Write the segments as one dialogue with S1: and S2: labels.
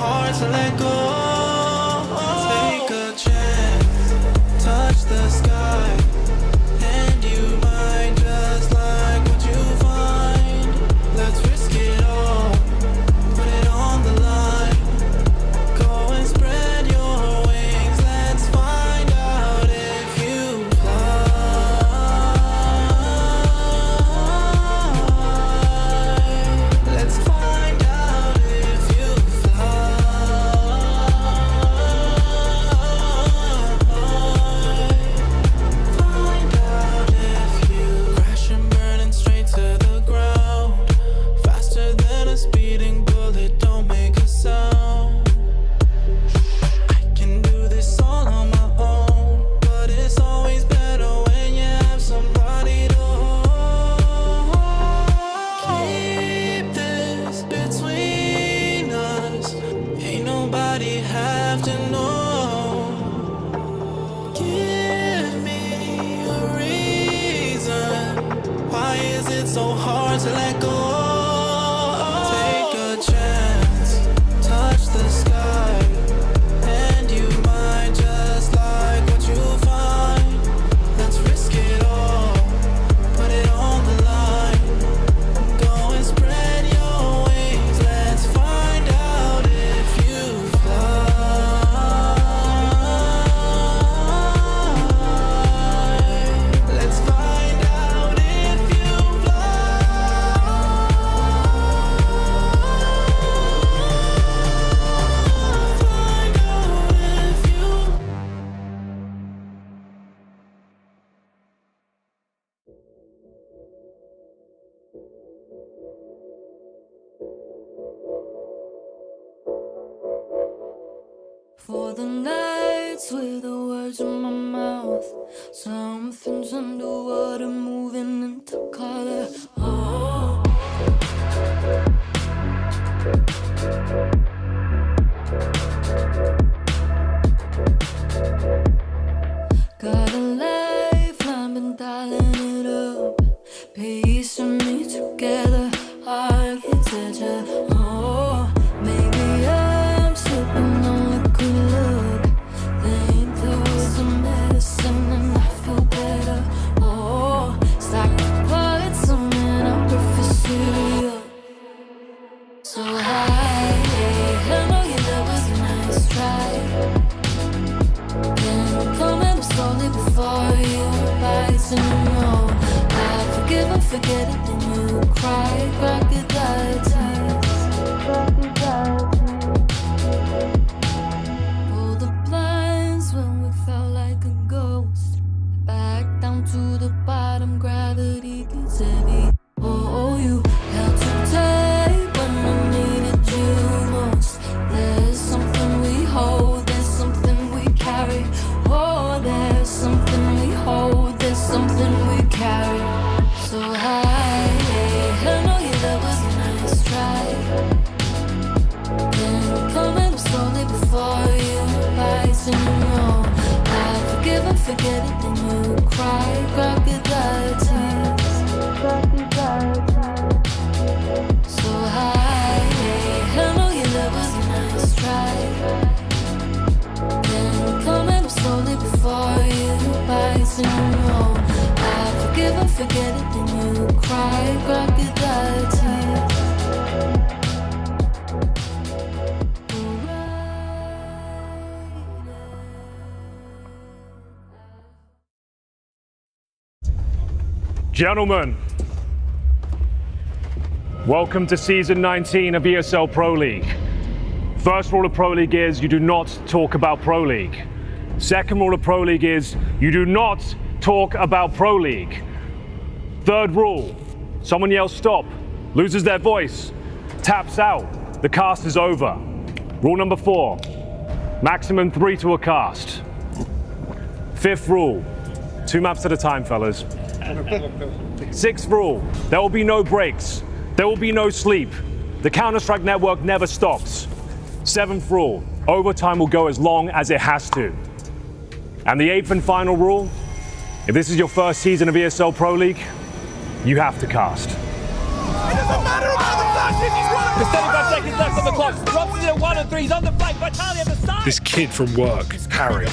S1: hard to let go. Take a chance, touch the sky, and you might just like what you find. Let's risk it all, put it on the line. Go and spread your wings, let's find out if you fly. Let's find out if you fly. Find out if you crash and burning straight to the ground, faster than a speeding bullet, don't make a sound. I can do this all on my own, but it's always better when you have somebody to hold. Keep this between us, ain't nobody have to know. Give me a reason, why is it so hard to let go? Take a chance, touch the sky, and you might just like what you find. Let's risk it all, put it on the line. Go and spread your wings, let's find out if you fly. Let's find out if you fly. Find out if you.
S2: For the nights with the words in my mouth, something's underwater moving into color. Oh. Got a lifeline, been dialing it up, piecing me together, architecture. Oh, maybe I'm slipping on liquid love. Think there was a medicine and I feel better. Oh, it's like the poets on an opera so high, I know your love was a nice try. Been coming slowly before you rise and you know I forgive and forget it, then you cry. Crocodile tears, crocodile tears. Pull the blinds when we felt like a ghost. Back down to the bottom, gravity gets heavy. Oh, you held too tight when I needed you most. There's something we hold, there's something we carry. Oh, there's something we hold, there's something we carry. So high, I know your love was a nice try. Been coming up slowly before you rise and you know I forgive and forget it, then you cry. Crocodile tears, crocodile tears. So high, I know your love was a nice try. Been coming up slowly before you rise and you know I forgive and forget it, then you cry. Crocodile tears.
S3: Gentlemen, welcome to season 19 of ESL Pro League. First rule of Pro League is you do not talk about Pro League. Second rule of Pro League is you do not talk about Pro League. Third rule, someone yells stop, loses their voice, taps out, the cast is over. Rule number 4, maximum 3 to a cast. Fifth rule, 2 maps at a time, fellas. Sixth rule, there will be no breaks. There will be no sleep. The Counter-Strike network never stops. Seventh rule, overtime will go as long as it has to. And the 8th and final rule, if this is your first season of ESL Pro League, you have to cast.
S4: It doesn't matter about the fact There's 35 seconds left on the clock. Robson at 1 and 3. He's on the flank. Vitali at the side.
S5: This kid from work, Harry,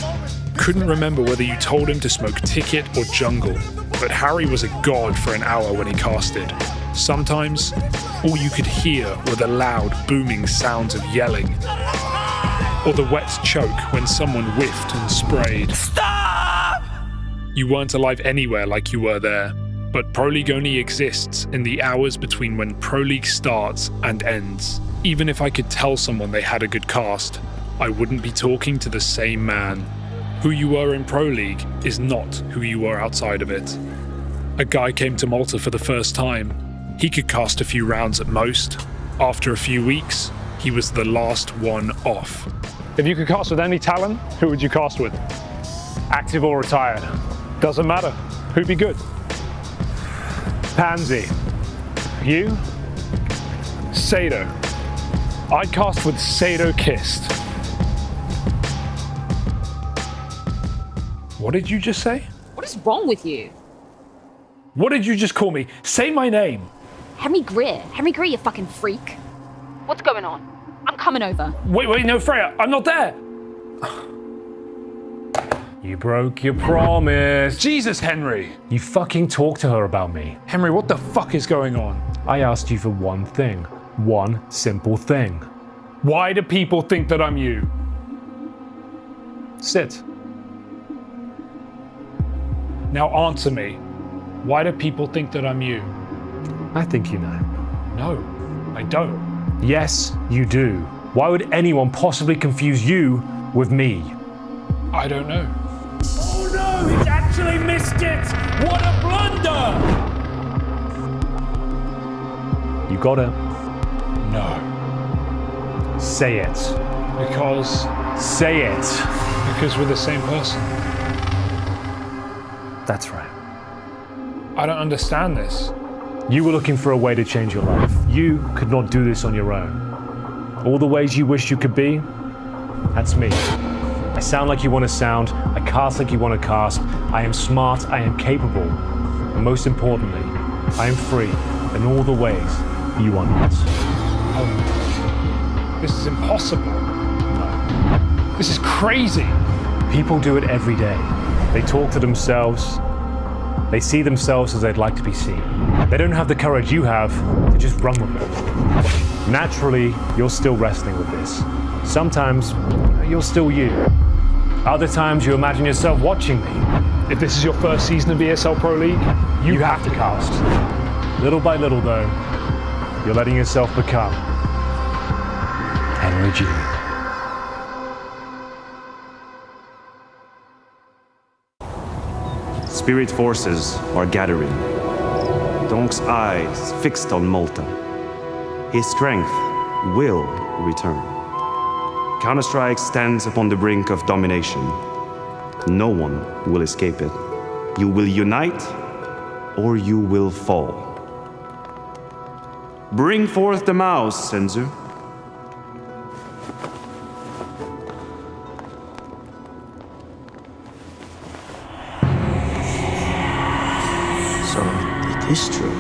S5: couldn't remember whether you told him to smoke Ticket or Jungle, but Harry was a god for an hour when he casted. Sometimes, all you could hear were the loud, booming sounds of yelling, or the wet choke when someone whiffed and sprayed.
S4: Stop!
S5: You weren't alive anywhere like you were there, but Pro League only exists in the hours between when Pro League starts and ends. Even if I could tell someone they had a good cast, I wouldn't be talking to the same man. Who you were in Pro League is not who you were outside of it. A guy came to Malta for the first time. He could cast a few rounds at most. After a few weeks, he was the last one off.
S3: If you could cast with any talent, who would you cast with? Active or retired? Doesn't matter. Who'd be good? Pansy. You? Sado. I'd cast with Sado Kist. What did you just say?
S6: What is wrong with you?
S3: What did you just call me? Say my name.
S6: Henry Greer. Henry Greer, you fucking freak. What's going on? I'm coming over.
S3: Wait, no, Freya, I'm not there. You broke your promise.
S5: Jesus, Henry!
S3: You fucking talked to her about me.
S5: Henry, what the fuck is going on?
S3: I asked you for one thing. One simple thing. Why do people think that I'm you? Sit.
S5: Now answer me. Why do people think that I'm you?
S3: I think you know.
S5: No, I don't.
S3: Yes, you do. Why would anyone possibly confuse you with me?
S5: I don't know.
S4: Oh no, he's actually missed it! What a blunder!
S3: You got it.
S5: No.
S3: Say it.
S5: Because
S3: Say it.
S5: we're the same person.
S3: That's right.
S5: I don't understand this.
S3: You were looking for a way to change your life. You could not do this on your own. All the ways you wished you could be, that's me. I sound like you want to sound, I cast like you want to cast, I am smart, I am capable, and most importantly, I am free in all the ways you are not.
S5: Oh, this is impossible.
S3: No.
S5: This is crazy.
S3: People do it every day. They talk to themselves. They see themselves as they'd like to be seen. They don't have the courage you have to just run with it. Naturally, you're still wrestling with this. Sometimes, you're still you. Other times, you imagine yourself watching me.
S5: If this is your first season of ESL Pro League,
S3: You have to cast. Little by little, though, you're letting yourself become Henry G.
S7: Spirit forces are gathering. Donk's eyes fixed on Malta. His strength will return. Counter-Strike stands upon the brink of domination. No one will escape it. You will unite, or you will fall. Bring forth the mouse, Senzu.
S8: So it is true.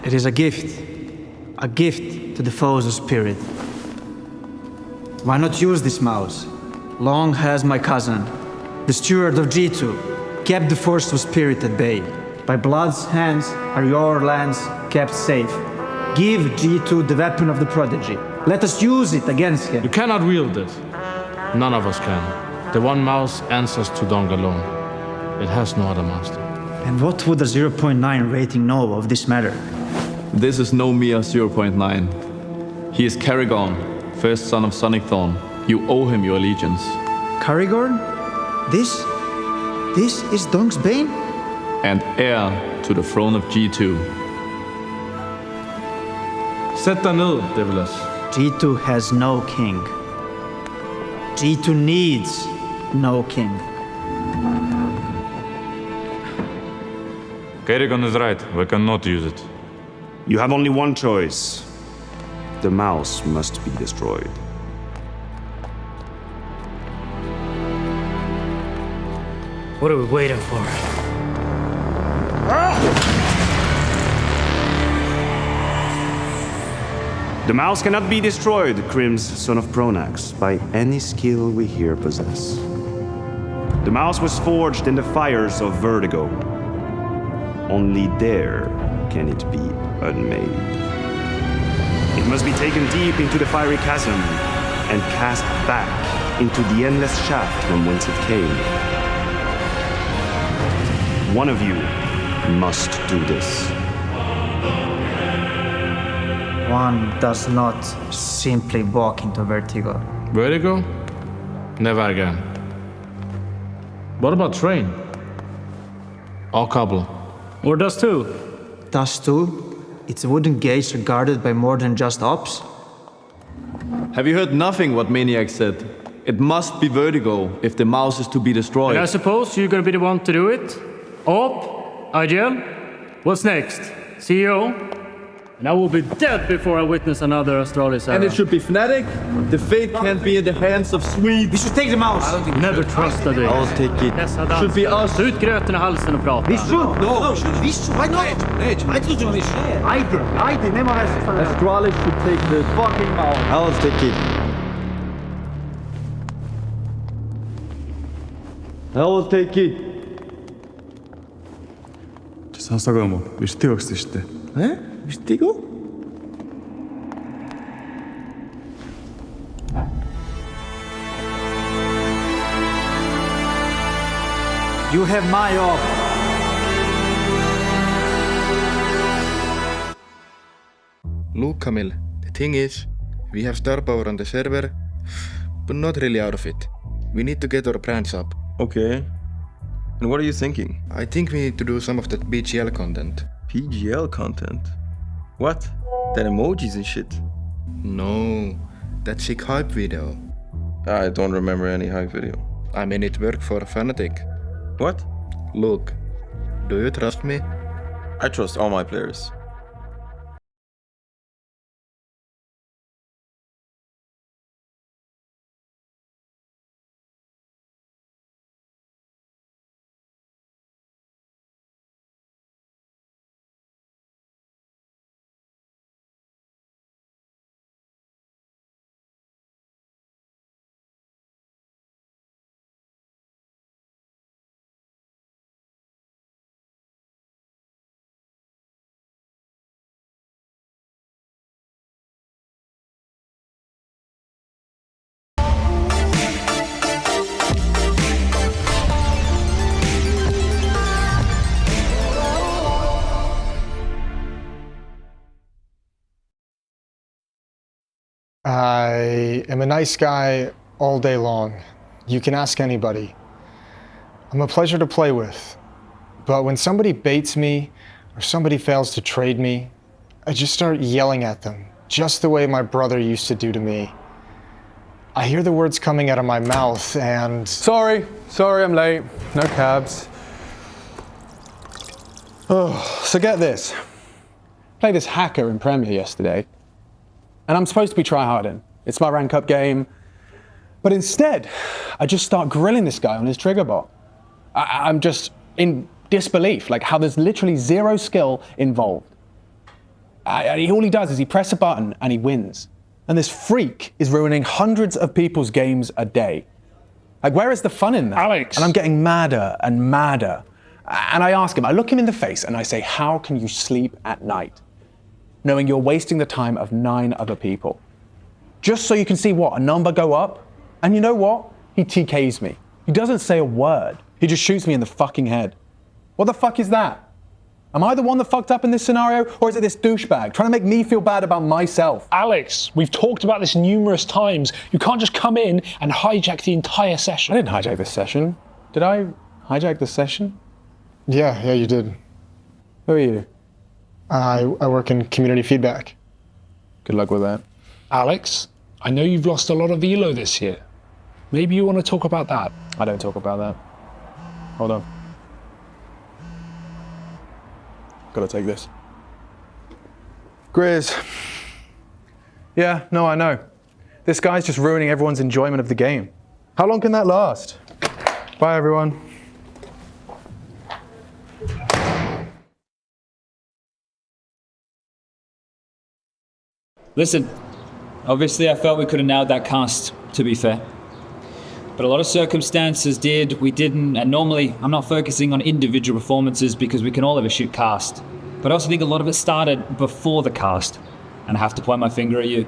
S8: It is a gift to the FaZe spirit. Why not use this mouse? Long has my cousin, the steward of G2, kept the force of spirit at bay. By blood's hands are your lands kept safe. Give G2 the weapon of the prodigy. Let us use it against him.
S9: You cannot wield it. None of us can. The one mouse answers to Dong alone. It has no other master.
S8: And what would a 0.9 rating know of this matter?
S10: This is no mere 0.9. He is Karrigan, first son of Sonic Thorn. You owe him your allegiance.
S8: Karrigan? This is Dong's bane?
S10: And heir to the throne of G2.
S9: Sæt dig ned, Devilas.
S8: G2 has no king. G2 needs no king.
S11: Karrigan is right. We cannot use it.
S7: You have only one choice. The mouse must be destroyed.
S8: What are we waiting for?
S7: The mouse cannot be destroyed, Crims, son of Pronax, by any skill we here possess. The mouse was forged in the fires of Vertigo. Only there can it be unmade. It must be taken deep into the fiery chasm and cast back into the endless shaft from whence it came. One of you must do this.
S8: One does not simply walk into vertigo.
S9: Vertigo? Never again. What about train? Or cobble?
S12: Or Dust 2?
S8: Dust 2? Its wooden gates are guarded by more than just ops?
S10: Have you heard nothing what Maniac said? It must be Vertigo if the mouse is to be destroyed.
S12: And I suppose you're gonna be the one to do it? Op? IGL? What's next? CEO? And I will be dead before I witness another Astralis era.
S10: And it should be Fnatic? The fate can't be in the hands of Swedes.
S8: We should take the mouse!
S12: Never trusted it.
S10: I'll take it. Should be us.
S12: Ta ut gröten i halsen och prata.
S8: We should! No! We should! Why not? I told you we should. I did. Name on
S10: Astralis should take the fucking mouse. I'll take it. I'll take it.
S13: Сонсоогоо юм уу? Бэртээ өгсөн шүү дээ.
S10: Vertigo?
S8: You have my op.
S14: Look, Camille, the thing is, we have star power on the server, but not really out of it. We need to get our brands up.
S13: Okay. And what are you thinking?
S14: I think we need to do some of that BGL content.
S13: PGL content? What? That emojis and shit?
S14: No, that sick hype video.
S13: I don't remember any hype video.
S14: I mean, it worked for Fnatic.
S13: What?
S14: Look, do you trust me?
S13: I trust all my players.
S15: I am a nice guy all day long. You can ask anybody. I'm a pleasure to play with. But when somebody baits me or somebody fails to trade me, I just start yelling at them, just the way my brother used to do to me. I hear the words coming out of my mouth and...
S16: Sorry, I'm late. No cabs. Oh, so get this. Played this hacker in Premier yesterday. And I'm supposed to be tryharding. It's my rank up game. But instead, I just start grilling this guy on his trigger bot. I'm just in disbelief, like how there's literally zero skill involved. All he does is he presses a button and he wins. And this freak is ruining hundreds of people's games a day. Like, where is the fun in that?
S5: Alex.
S16: And I'm getting madder and madder. And I ask him, I look him in the face and I say, how can you sleep at night, knowing you're wasting the time of 9 other people? Just so you can see what, a number go up? And you know what? He TKs me. He doesn't say a word. He just shoots me in the fucking head. What the fuck is that? Am I the one that fucked up in this scenario, or is it this douchebag trying to make me feel bad about myself?
S5: Alex, we've talked about this numerous times. You can't just come in and hijack the entire session.
S16: I didn't hijack this session. Did I hijack the session?
S15: Yeah, you did.
S16: Who are you?
S15: I work in community feedback.
S16: Good luck with that.
S5: Alex, I know you've lost a lot of elo this year. Maybe you want to talk about that.
S16: I don't talk about that. Hold on. Gotta take this. Grizz. Yeah, no, I know. This guy's just ruining everyone's enjoyment of the game. How long can that last? Bye, everyone.
S12: Listen,
S17: Obviously, I felt we could have nailed that cast, to be fair. But a lot of circumstances did, we didn't, and normally I'm not focusing on individual performances because we can all have a shit cast. But I also think a lot of it started before the cast, and I have to point my finger at you.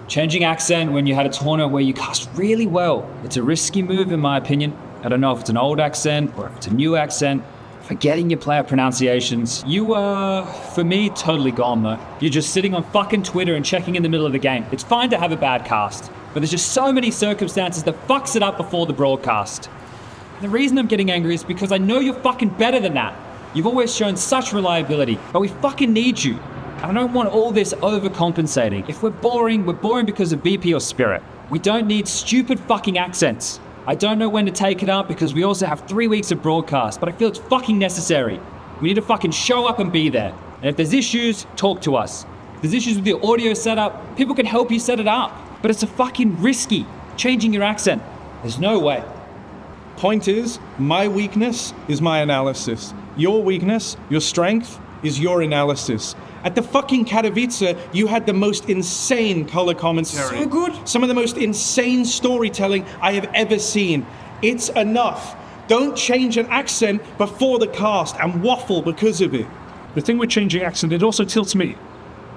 S17: Changing accent when you had a tournament where you cast really well, it's a risky move in my opinion. I don't know if it's an old accent or if it's a new accent. Forgetting your player pronunciations. You were, for me, totally gone though. You're just sitting on fucking Twitter and checking in the middle of the game. It's fine to have a bad cast, but there's just so many circumstances that fucks it up before the broadcast. And the reason I'm getting angry is because I know you're fucking better than that. You've always shown such reliability, but we fucking need you. And I don't want all this overcompensating. If we're boring because of BP or Spirit. We don't need stupid fucking accents. I don't know when to take it up because we also have 3 weeks of broadcast, but I feel it's fucking necessary. We need to fucking show up and be there. And if there's issues, talk to us. If there's issues with your audio setup, people can help you set it up. But it's a fucking risky, changing your accent. There's no way.
S18: Point is, my weakness is my analysis. Your weakness, your strength, is your analysis. At the fucking Katowice, you had the most insane color commentary.
S17: So good.
S18: Some of the most insane storytelling I have ever seen. It's enough. Don't change an accent before the cast and waffle because of it.
S5: The thing with changing accent, it also tilts me.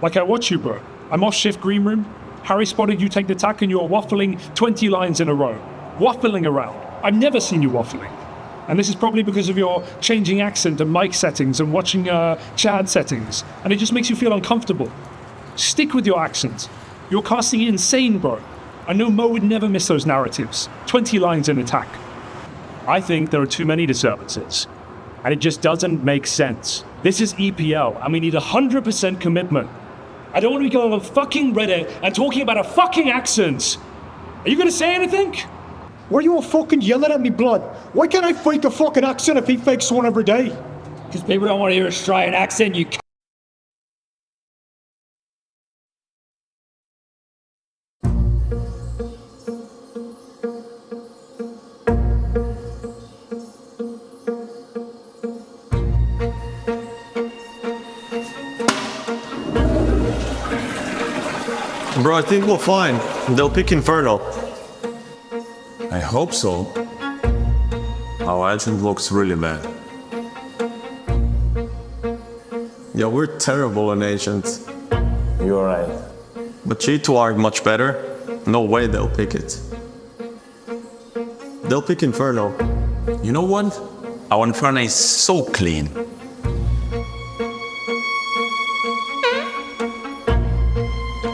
S5: Like I watch you, bro. I'm off shift green room. Harry spotted you take the tack and you're waffling 20 lines in a row. Waffling around. I've never seen you waffling. And this is probably because of your changing accent and mic settings and watching Chad settings. And it just makes you feel uncomfortable. Stick with your accent. You're casting insane, bro. I know Mo would never miss those narratives. 20 lines in attack. I think there are too many disturbances. And it just doesn't make sense. This is EPL, and we need 100% commitment. I don't want to be going on fucking Reddit and talking about a fucking accent. Are you going to say anything?
S15: Why are you all fucking yelling at me, blood? Why can't I fake a fucking accent if he fakes one every day?
S17: Because people don't want to hear Australian accent, you
S7: Bro, I think we're fine. They'll pick Inferno.
S11: I hope so. Our agent looks really bad.
S7: Yeah, we're terrible on agents.
S11: You're right.
S7: But G2 aren't much better. No way they'll pick it. They'll pick Inferno.
S11: You know what? Our Inferno is so clean.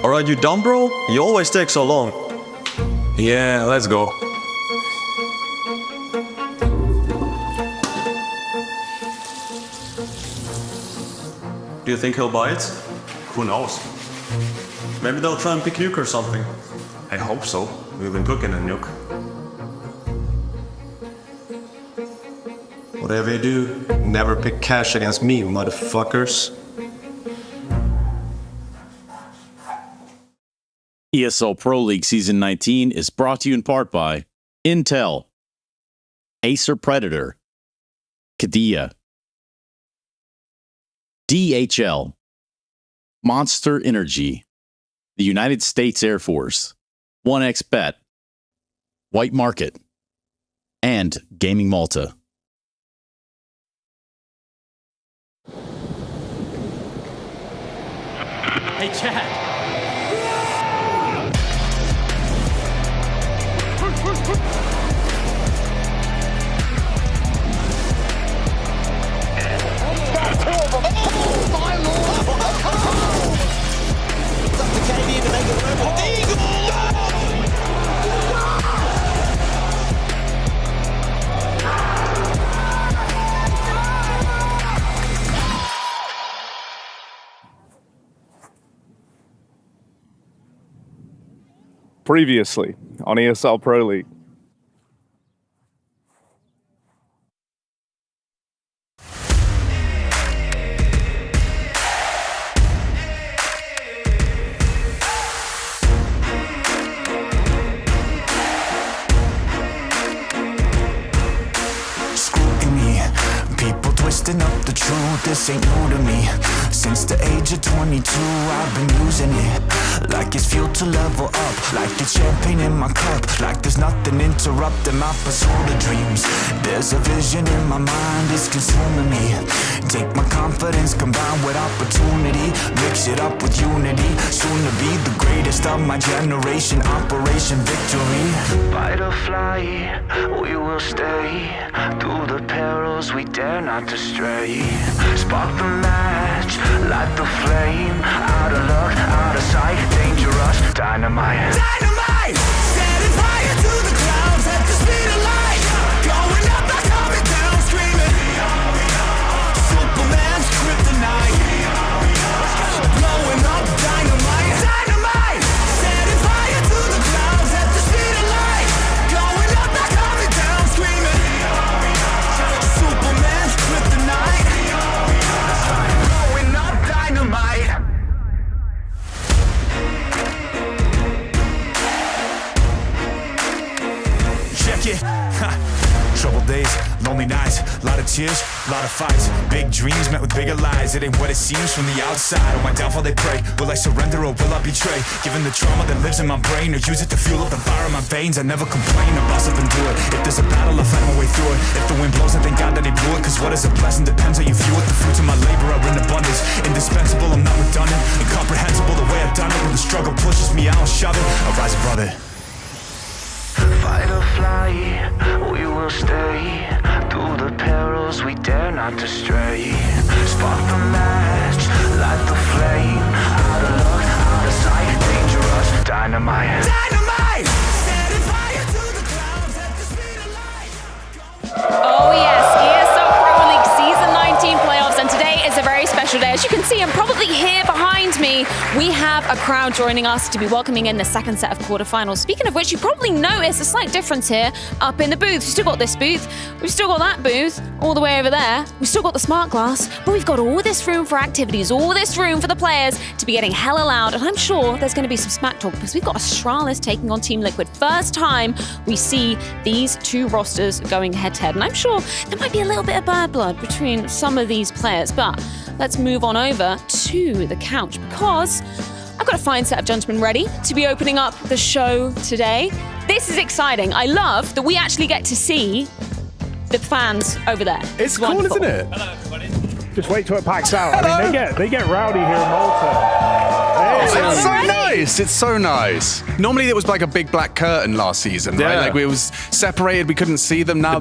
S7: Alright, you dumb, bro? You always take so long.
S11: Yeah, let's go.
S7: Do you think he'll buy it? Who knows? Maybe they'll try and pick Nuke or something.
S11: I hope so. We've been cooking a Nuke.
S7: Whatever you do, never pick cash against me, motherfuckers.
S19: ESL Pro League Season 19 is brought to you in part by Intel, Acer Predator, Kadia, DHL, Monster Energy, the United States Air Force, 1xBet, White Market, and Gaming Malta.
S4: Hey, Chad.
S20: Previously on ESL Pro League.
S1: Twisting up the truth, this ain't new to me. Since the age of 22, I've been using it like it's fuel to level up, like it's champagne in my cup, like there's nothing interrupting my pursuit of dreams. There's a vision in my mind, it's consuming me. Take my confidence combined with opportunity, mix it up with unity, soon to be the greatest of my generation. Operation Victory. Fight or fly, we will stay. Through the perils we dare not to stray. Spark the match, light the flame. Out of luck, out of sight, dangerous, dynamite. Dynamite! Setting fire to the clouds at the speed of light. Going up, not coming down, screaming. Superman's kryptonite. Blowing up, dynamite. Dynamite! Setting fire to the clouds at the speed of light. Going up, not coming down, screaming. Superman's kryptonite. Blowing up, dynamite. Check it. Troubled days, lonely nights, lot of tears, lot of fights. Big dreams met with bigger lies. It ain't what it seems from the outside. On my downfall they pray. Will I surrender or will I betray? Given the trauma that lives in my brain, or use it to fuel up the fire in my veins. I never complain, I boss up and do it. If there's a battle, I'll fight my way through it. If the wind blows, I thank God that he blew it. Cause what is a blessing depends how you view it. The fruits of my labor are in abundance. Indispensable, I'm not redundant. Incomprehensible the way I've done it. When the struggle pushes me, I'll shove it. I'll rise above it. Fight or fly, we will stay. Through the perils we dare not to stray. Spark the match, light the flame. Out of luck, out of sight, dangerous, dynamite. Dynamite! Setting fire to the clouds at the speed of light.
S6: Oh yes, ESL Pro League Season 19 playoffs, and today is a very special day. As you can see, I'm probably here behind me. We have a crowd joining us to be welcoming in the second set of quarterfinals. Speaking of which, you probably notice a slight difference here up in the booth. We've still got this booth, we've still got that booth, all the way over there. We've still got the smart glass, but we've got all this room for activities, all this room for the players to be getting hella loud, and I'm sure there's going to be some smack talk because we've got Astralis taking on Team Liquid. First time we see these two rosters going head-to-head, and I'm sure there might be a little bit of bad blood between some of these players, but let's move on over to the couch because I've got a fine set of gentlemen ready to be opening up the show today. This is exciting. I love that we actually get to see the fans over there.
S3: It's cool, wonderful. Isn't it?
S4: Hello, everybody.
S3: Just wait till it packs out. I mean, they get rowdy here in Malta.
S21: It's so nice. It's so nice. Normally it was like a big black curtain last season, right? Like we was separated, we couldn't see them. Now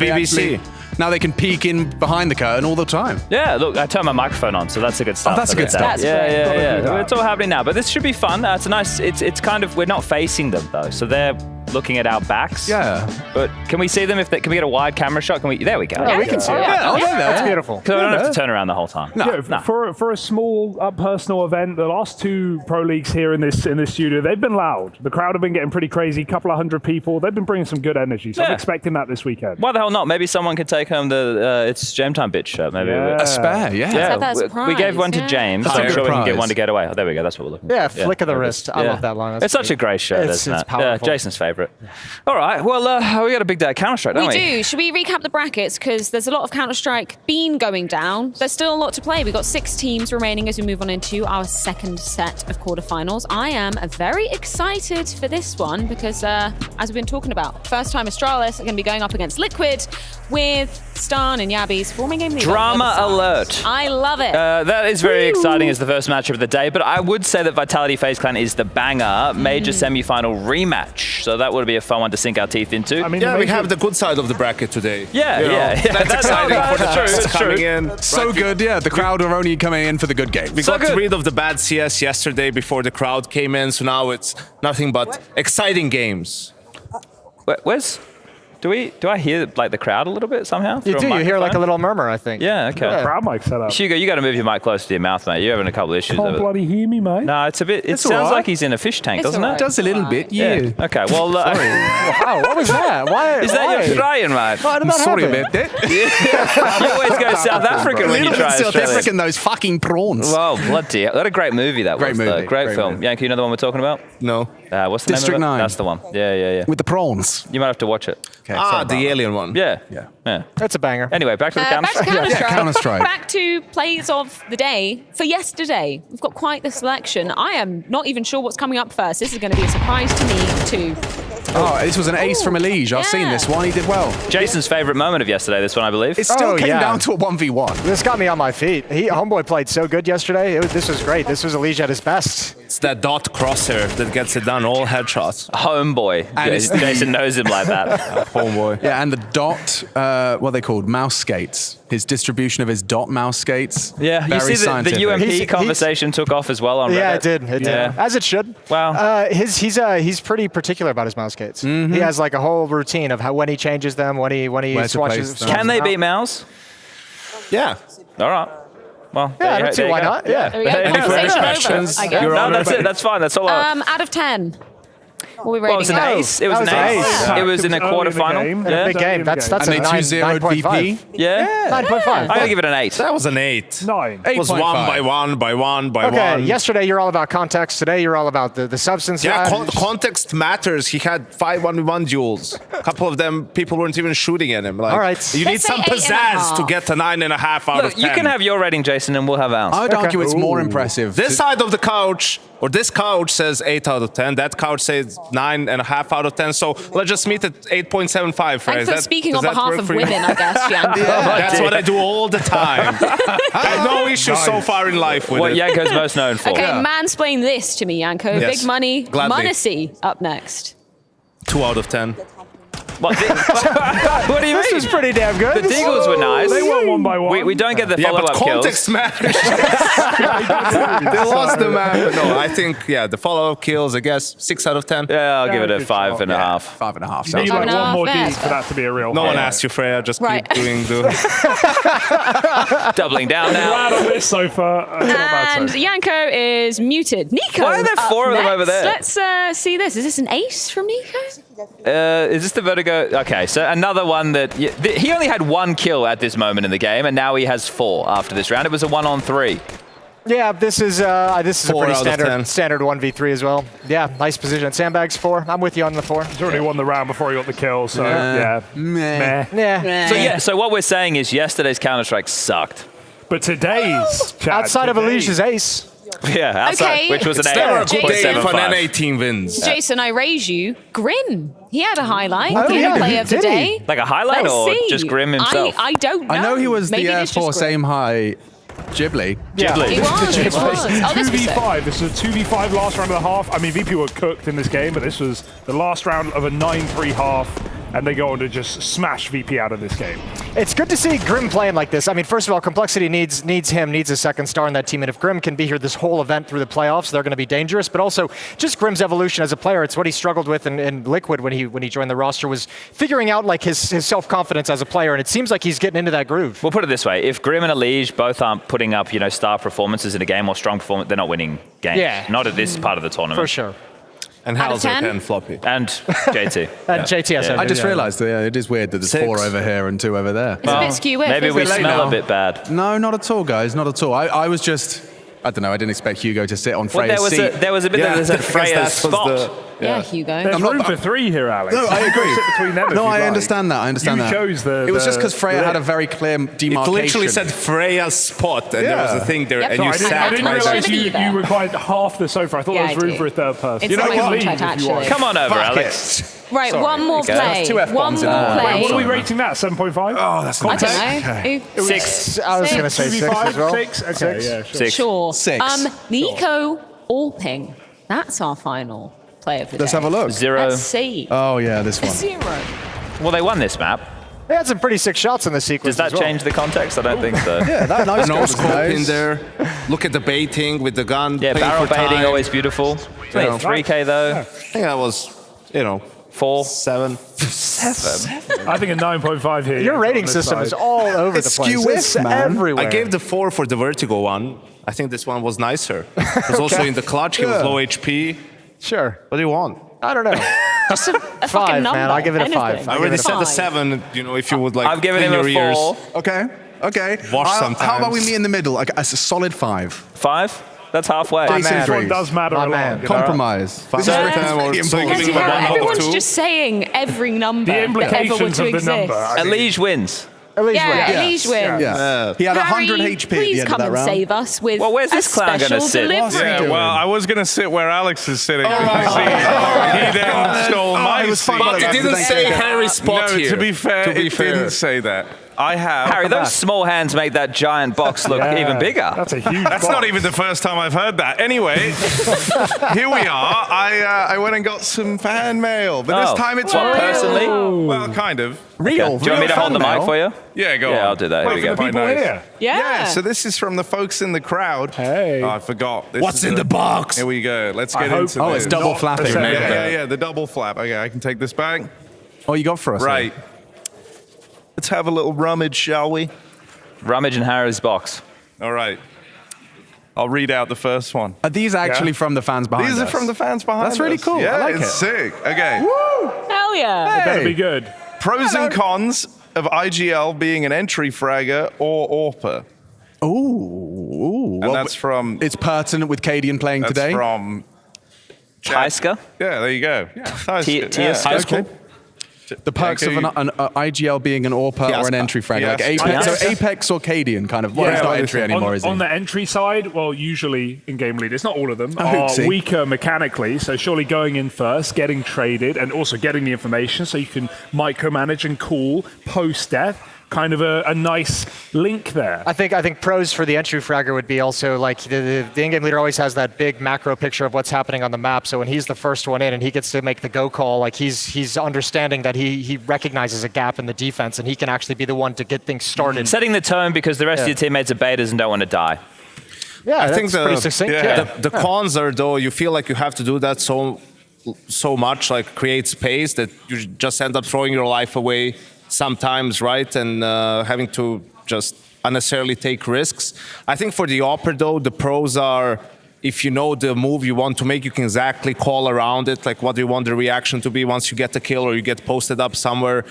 S21: now they can peek in behind the curtain all the time.
S4: Yeah, look, I turned my microphone on, so that's a good start.
S21: Oh, that's a good start.
S4: Yeah. It's all happening now, but this should be fun. It's a nice. It's kind of, we're not facing them though, so they're looking at our backs.
S21: Yeah.
S4: But can we see them? Can we get a wide camera shot? There we go.
S6: Yeah, we can see it.
S21: Yeah,
S3: That's beautiful.
S4: Because I don't have to turn around the whole time.
S3: No. For a small personal event, the last two pro leagues here in this studio, they've been loud. The crowd have been getting pretty crazy. Couple of hundred people. They've been bringing some good energy. So I'm expecting that this weekend.
S4: Why the hell not? Maybe someone could take home the it's Jam Time bitch shirt. Maybe
S21: a spare. Yeah.
S4: We gave one to James. So I'm sure we can get one to get away. Oh, there we go. That's what we're looking for.
S15: Yeah, flick of the wrist. I love that line.
S4: It's such a great shirt, isn't it?
S15: It's powerful.
S4: Yeah, Jason's favorite. All right. Well, we got a big day of Counter-Strike, don't we?
S6: We do. Should we recap the brackets? Because there's a lot of Counter-Strike been going down. There's still a lot to play. We've got 6 teams remaining as we move on into our second set of quarterfinals. I am very excited for this one because, as we've been talking about, first time Astralis are going to be going up against Liquid with Stan and Yabbies forming game lead.
S4: Drama alert.
S6: I love it.
S4: That is very exciting as the first matchup of the day, but I would say that Vitality FaZe Clan is the banger major semi-final rematch. So that would be a fun one to sink our teeth into.
S20: I mean, we have the good side of the bracket today.
S4: Yeah.
S20: That's exciting for the
S4: true.
S20: coming in.
S21: So good, yeah. The crowd are only coming in for the good games.
S20: We got rid of the bad CS yesterday before the crowd came in, so now it's nothing but exciting games.
S4: Do I hear like the crowd a little bit somehow?
S15: You do. You hear like a little murmur, I think.
S4: Yeah, okay.
S15: Yeah.
S3: Crowd mic set up.
S4: Hugo, you got to move your mic closer to your mouth, mate. You're having a couple of issues.
S3: Can't bloody hear me, mate.
S4: No, it's a bit. It sounds like he's in a fish tank, doesn't it?
S21: It does a little bit, yeah.
S4: Okay, well.
S15: Wow, what was that? Why?
S4: Is that your Australian, mate?
S15: Why did that
S21: Sorry
S15: happen?
S21: about that.
S4: You always go South African when you try
S21: South
S4: Australia.
S21: African, those fucking prawns.
S4: Well, bloody hell. What a great movie that was.
S21: Movie.
S4: Great film. Yankee, you know the one we're talking about?
S20: No.
S4: What's the
S21: District
S4: name of it?
S21: 9.
S4: That's the one. Yeah.
S21: With the prawns.
S4: You might have to watch it.
S16: Okay. sorry about
S20: the
S16: that.
S20: alien one.
S4: Yeah.
S2: That's a banger.
S4: Anyway, back to the
S6: Back to
S4: Counter-Strike.
S6: Counter-Strike.
S16: Counter-Strike.
S6: Back to plays of the day for yesterday. We've got quite the selection. I am not even sure what's coming up first. This is going to be a surprise to me too.
S16: Oh, this was an ace from Elige. I've seen this one. He did well.
S4: Jason's favourite moment of yesterday, this one, I believe.
S16: It still came down to a 1v1.
S2: This got me on my feet. Homeboy played so good yesterday. This was great. This was Elige at his best.
S20: It's that dot crosshair that gets it done, all headshots.
S4: Homeboy. Jason knows him like that.
S20: Homeboy.
S16: Yeah, and the dot, what are they called? Mouse skates. His distribution of his dot mouse skates.
S4: Yeah, you see the UMP conversation took off as well on Reddit.
S2: Yeah, it did. It did. As it should.
S4: Wow.
S2: He's pretty particular about his mouse skates. He has like a whole routine of when he changes them, when he swatches.
S4: Can they beat mouse?
S20: Yeah.
S4: All right. Well,
S2: yeah, I don't see why not. Yeah.
S6: There we go.
S20: Any further questions?
S4: No, that's it. That's fine. That's all.
S6: Out of 10. What are we rating?
S4: Well, it was an ace. It was an ace. It was in a quarterfinal.
S2: Yeah. Big game. That's a 9.5.
S4: VP. Yeah.
S2: 9.5.
S4: I'm going to give it an 8.
S20: That was an 8.
S3: 9.
S20: It was 1 by 1 by 1 by 1.
S2: Okay, yesterday you're all about context. Today you're all about the substance.
S20: Yeah, context matters. He had 5 1v1 duels. A couple of them, people weren't even shooting at him. Like,
S2: all right.
S20: You need some pizzazz to get a 9.5 out of 10.
S4: You can have your rating, Jason, and we'll have ours.
S16: I would argue it's more impressive.
S20: This side of the couch, or this couch says 8 out of 10. That couch says 9.5 out of 10. So let's just meet at 8.75.
S6: Thanks for speaking on behalf of women, I guess, Yanko.
S20: That's what I do all the time. I have no issues so far in life with
S4: what
S20: it.
S4: Yanko's most known for.
S6: Okay, mansplain this to me, Yanko.
S20: Yes,
S6: Big money.
S20: gladly.
S6: Munacy up next.
S20: 2 out of 10.
S4: What do you mean?
S2: This is pretty damn good.
S4: The Deagles were nice.
S3: They won 1 by 1.
S4: We don't get the
S20: Yeah, but
S4: follow-up kills.
S20: context matters. They lost the map. No, I think, the follow-up kills, I guess, 6 out of 10.
S4: Yeah, I'll give it a 5.5.
S16: 5.5.
S3: You need
S6: Five
S3: like
S6: and a
S3: one
S6: half,
S3: more D
S6: fair.
S3: for that to be a real
S20: No
S3: high.
S20: one asked you, Freya. Just
S6: Right.
S20: keep doing the...
S4: Doubling down now.
S3: Glad on this so far.
S6: And Yanko is muted. Nico.
S4: Why are there 4 of them over there?
S6: Let's see this. Is this an ace from Nico?
S4: Is this the Vertigo? Okay, so another one that... he only had 1 kill at this moment in the game, and now he has 4 after this round. It was a 1-on-3.
S2: Yeah, this is a
S20: 4
S2: pretty
S20: out of 10.
S2: standard 1v3 as well. Yeah, nice position. Sandbags 4. I'm with you on the 4.
S3: He's already won the round before he got the kill, so yeah. Meh.
S2: Yeah.
S4: So what we're saying is yesterday's Counter-Strike sucked.
S3: But today's, Chad,
S2: Outside of Elige's ace.
S4: Yeah, outside,
S6: Okay.
S4: which was an
S20: It's never a good day if an
S4: 8.75.
S20: NA team wins.
S6: Jason, I raise you. Grim. He had a highlight.
S2: Oh,
S6: He
S2: yeah,
S6: had a play
S2: he
S6: of the
S2: did.
S6: day.
S4: Like a highlight
S6: Let's
S4: or
S6: see.
S4: just Grim himself?
S6: I don't know.
S16: I know he was
S6: Maybe
S16: the
S6: it
S16: Air
S6: is just
S16: Force
S6: Grim.
S16: aim high Ghibli.
S4: Ghibli.
S6: He was. It was. Oh, this was it.
S3: 2v5. This was a 2v5 last round and a half. I mean, VP were cooked in this game, but this was the last round of a 9-3 half, and they go on to just smash VP out of this game.
S2: It's good to see Grim playing like this. I mean, first of all, Complexity needs a second star in that team, and if Grim can be here this whole event through the playoffs, they're going to be dangerous. But also, just Grim's evolution as a player. It's what he struggled with in Liquid when he joined the roster, was figuring out like his self-confidence as a player, and it seems like he's getting into that groove.
S4: We'll put it this way: if Grim and Elige both aren't putting up, star performances in a game or strong performance, they're not winning games.
S2: Yeah.
S4: Not at this part of the tournament.
S2: For sure.
S20: And
S6: Out of
S20: Hauser
S6: 10?
S20: and Floppy.
S4: And JT.
S2: And JT has
S16: I just realised, it is weird that there's
S20: 6.
S16: 4 over here and 2 over there.
S6: It's a bit skew-whiff,
S4: Maybe
S6: isn't
S4: we
S6: it?
S4: smell a bit bad.
S16: No, not at all, guys. Not at all. I was just... I don't know. I didn't expect Hugo to sit on
S4: Well,
S16: Freya's seat.
S4: there was a bit that said Freya's spot.
S6: Yeah, Hugo.
S3: There's room for 3 here, Alex.
S16: No, I agree.
S3: Sit between them if
S16: No,
S3: you'd
S16: I
S3: like.
S16: understand that. I understand
S3: You
S16: that.
S3: chose the...
S16: It was just because Freya
S3: the-
S16: had a very clear
S20: It
S16: demarcation.
S20: literally said Freya's spot, and there was a thing there,
S6: Yep.
S20: and
S3: No,
S20: you
S3: I didn't
S20: sat right
S3: realise
S20: there.
S3: you required half the sofa. I thought
S6: Yeah,
S3: there was
S6: I
S3: room
S6: do.
S3: for a third person.
S6: It's
S3: You
S6: on
S3: know,
S6: my
S3: you can leave
S6: contract,
S3: if you want.
S6: actually.
S4: Come on over,
S20: Fuck
S4: Alex.
S6: Right,
S20: Sorry.
S6: one more
S4: There you go.
S6: play.
S16: Two
S6: One
S16: F-bombs
S6: more
S16: in there.
S6: play.
S3: What are we rating that? 7.5?
S20: Oh, that's
S6: I
S20: not
S6: don't know.
S4: 6.
S2: I was going to say 6 as well.
S3: 6? Okay, yeah, sure.
S4: 6.
S6: Sure.
S16: 6.
S6: Nico Alping. That's our final play of the
S16: Let's
S6: day.
S16: have a look.
S4: 0.
S6: Let's see.
S16: Oh, yeah, this one.
S6: 0.
S4: Well, they won this map.
S2: They had some pretty sick shots in this sequence.
S4: Does that
S2: as well.
S4: change the context? I don't think so.
S16: Yeah, that nice
S20: No
S16: goal was
S20: scope
S16: nice.
S20: in there. Look at the baiting with the gun.
S4: Yeah,
S20: playing
S4: barrel
S20: for
S4: baiting,
S20: time.
S4: always beautiful. It's only 3K though.
S20: I think that was,
S4: 4.
S20: 7.
S4: 7.
S3: I think a 9.5 here.
S2: Your
S3: on
S2: rating
S3: this
S2: system
S3: side.
S2: is all over
S16: It's
S2: the place.
S16: skew-whiff,
S2: It's
S16: man.
S2: everywhere.
S20: I gave the 4 for the Vertigo one. I think this one was nicer. It was also in the clutch. He was low HP.
S2: Sure.
S20: What do you want?
S2: I don't know.
S6: Just a
S2: 5,
S6: fucking number.
S2: man. I'll give it a 5.
S6: Anything.
S20: I
S2: I'll
S20: already
S2: give it a
S20: said the
S6: 5.
S20: 7, if you would like
S4: I've given
S20: clean
S4: him a
S20: your ears.
S4: 4.
S16: Okay.
S20: Wash
S16: How about
S20: sometimes.
S16: we meet in the middle? Like a solid 5.
S4: 5? That's halfway.
S3: This one does matter a lot.
S21: Compromise.
S3: This is
S6: Everyone's just saying every number that ever were to exist.
S4: Elige wins.
S6: Elige wins.
S21: Yeah. He had 100
S6: Harry,
S21: HP at
S6: please
S21: the end
S6: come
S21: of that
S6: and
S21: round.
S6: save us with
S4: where's
S6: a
S4: this clown gonna
S6: special
S4: sit?
S6: delivery.
S20: Yeah, well, I was going to sit where Alex is sitting. He then stole my seat.
S13: But it didn't say Harry's spot here.
S20: To be fair, it didn't say that. I have.
S4: Harry, those small hands make that giant box look even bigger.
S3: That's a huge
S20: That's
S3: box.
S20: not even the first time I've heard that. Anyway, here we are. I went and got some fan mail, but this time it's
S4: what,
S20: real.
S4: personally?
S20: Well, kind of.
S21: Real.
S4: Do you want me to hold the mic for you?
S20: Yeah, go on.
S4: Yeah, I'll do that. Here we go.
S20: Quite nice.
S6: Yeah.
S20: So this is from the folks in the crowd.
S3: Hey.
S20: Oh, I forgot. This
S13: What's
S20: is
S13: in the box?
S20: Here we go. Let's get into this.
S21: Oh, it's double flapping.
S20: Yeah, the double flap. Okay, I can take this back.
S21: Oh, you got for us?
S20: Right. Let's have a little rummage, shall we?
S4: Rummage in Harry's box.
S20: All right. I'll read out the first one.
S21: Are these actually from the fans behind us?
S20: These are from the fans behind us.
S21: That's really cool.
S20: Yeah,
S21: I like
S20: it's
S21: it.
S20: sick. Okay.
S6: Hell yeah.
S3: It better be good.
S20: Pros and cons of IGL being an entry fragger or AWPer.
S21: Ooh.
S20: And that's from...
S21: It's pertinent with Cadian playing
S20: That's
S21: today.
S20: from...
S4: Tyska?
S20: Yeah, there you go.
S4: TS high school?
S21: The perks of an IGL being an AWPer or an entry fragger. Like Apex, so Apex or Cadian, kind of. Well, it's not entry anymore, is it?
S3: On the entry side, well, usually in game leaders, not all of them,
S21: Oh,
S3: are
S21: oopsie.
S3: weaker mechanically. So surely going in first, getting traded, and also getting the information so you can micromanage and call post-death. Kind of a nice link there.
S2: I think pros for the entry fragger would be also like the in-game leader always has that big macro picture of what's happening on the map. So when he's the first one in and he gets to make the go call, like he's understanding that he recognizes a gap in the defense and he can actually be the one to get things started.
S4: Setting the tone because the rest of your teammates are betas and don't want to die.
S2: Yeah,
S20: I think
S2: that's pretty succinct.
S20: the cons are, though, you feel like you have to do that so much, like create space that you just end up throwing your life away sometimes, right? And having to just unnecessarily take risks. I think for the AWPer, though, the pros are, if you know the move you want to make, you can exactly call around it, like what do you want the reaction to be once you get the kill or you get posted up somewhere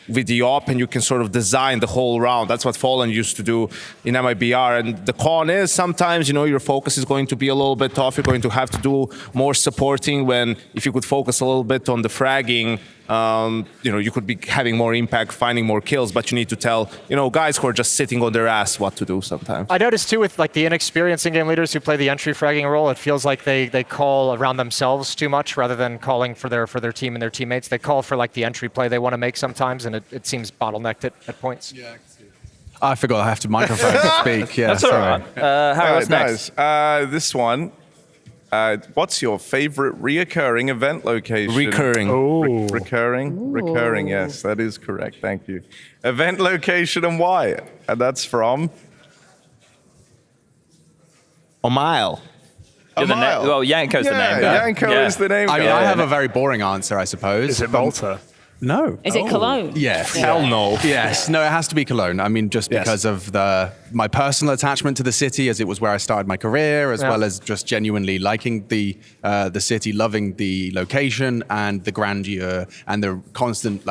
S20: with the AWP, and you can sort of design the whole round. That's what Fallen used to do in MIBR. And the con is sometimes, your focus is going to be a little bit off. You're going to have to do more supporting when, if you could focus a little bit on the fragging, you could be having more impact, finding more kills, but you need to tell, guys who are just sitting on their ass what to do sometimes.
S2: I noticed too with like the inexperienced in-game leaders who play the entry fragging role, it feels like they call around themselves too much rather than calling for their team and their teammates. They call for like the entry play they want to make sometimes, and it seems bottlenecked at points. Yeah.
S21: I forgot I have to microphone to speak. Yeah,
S4: That's all right. Harry, what's next?
S20: This one. What's your favorite reoccurring event location?
S21: Recurring.
S20: Recurring, yes, that is correct. Thank you. Event location and why? And that's from
S21: A mile.
S4: Well, Yanko's the name guy.
S20: Yanko is the name guy.
S21: I mean, I have a very boring answer, I suppose.
S3: Is it Malta?
S21: No.
S6: Is it Cologne?
S21: Yes.
S20: Hell no.
S21: Yes. No, it has to be Cologne. I mean, just because of my personal attachment to the city, as it was where I started my career, as well as just genuinely liking the city, loving the location and the grandeur and the constant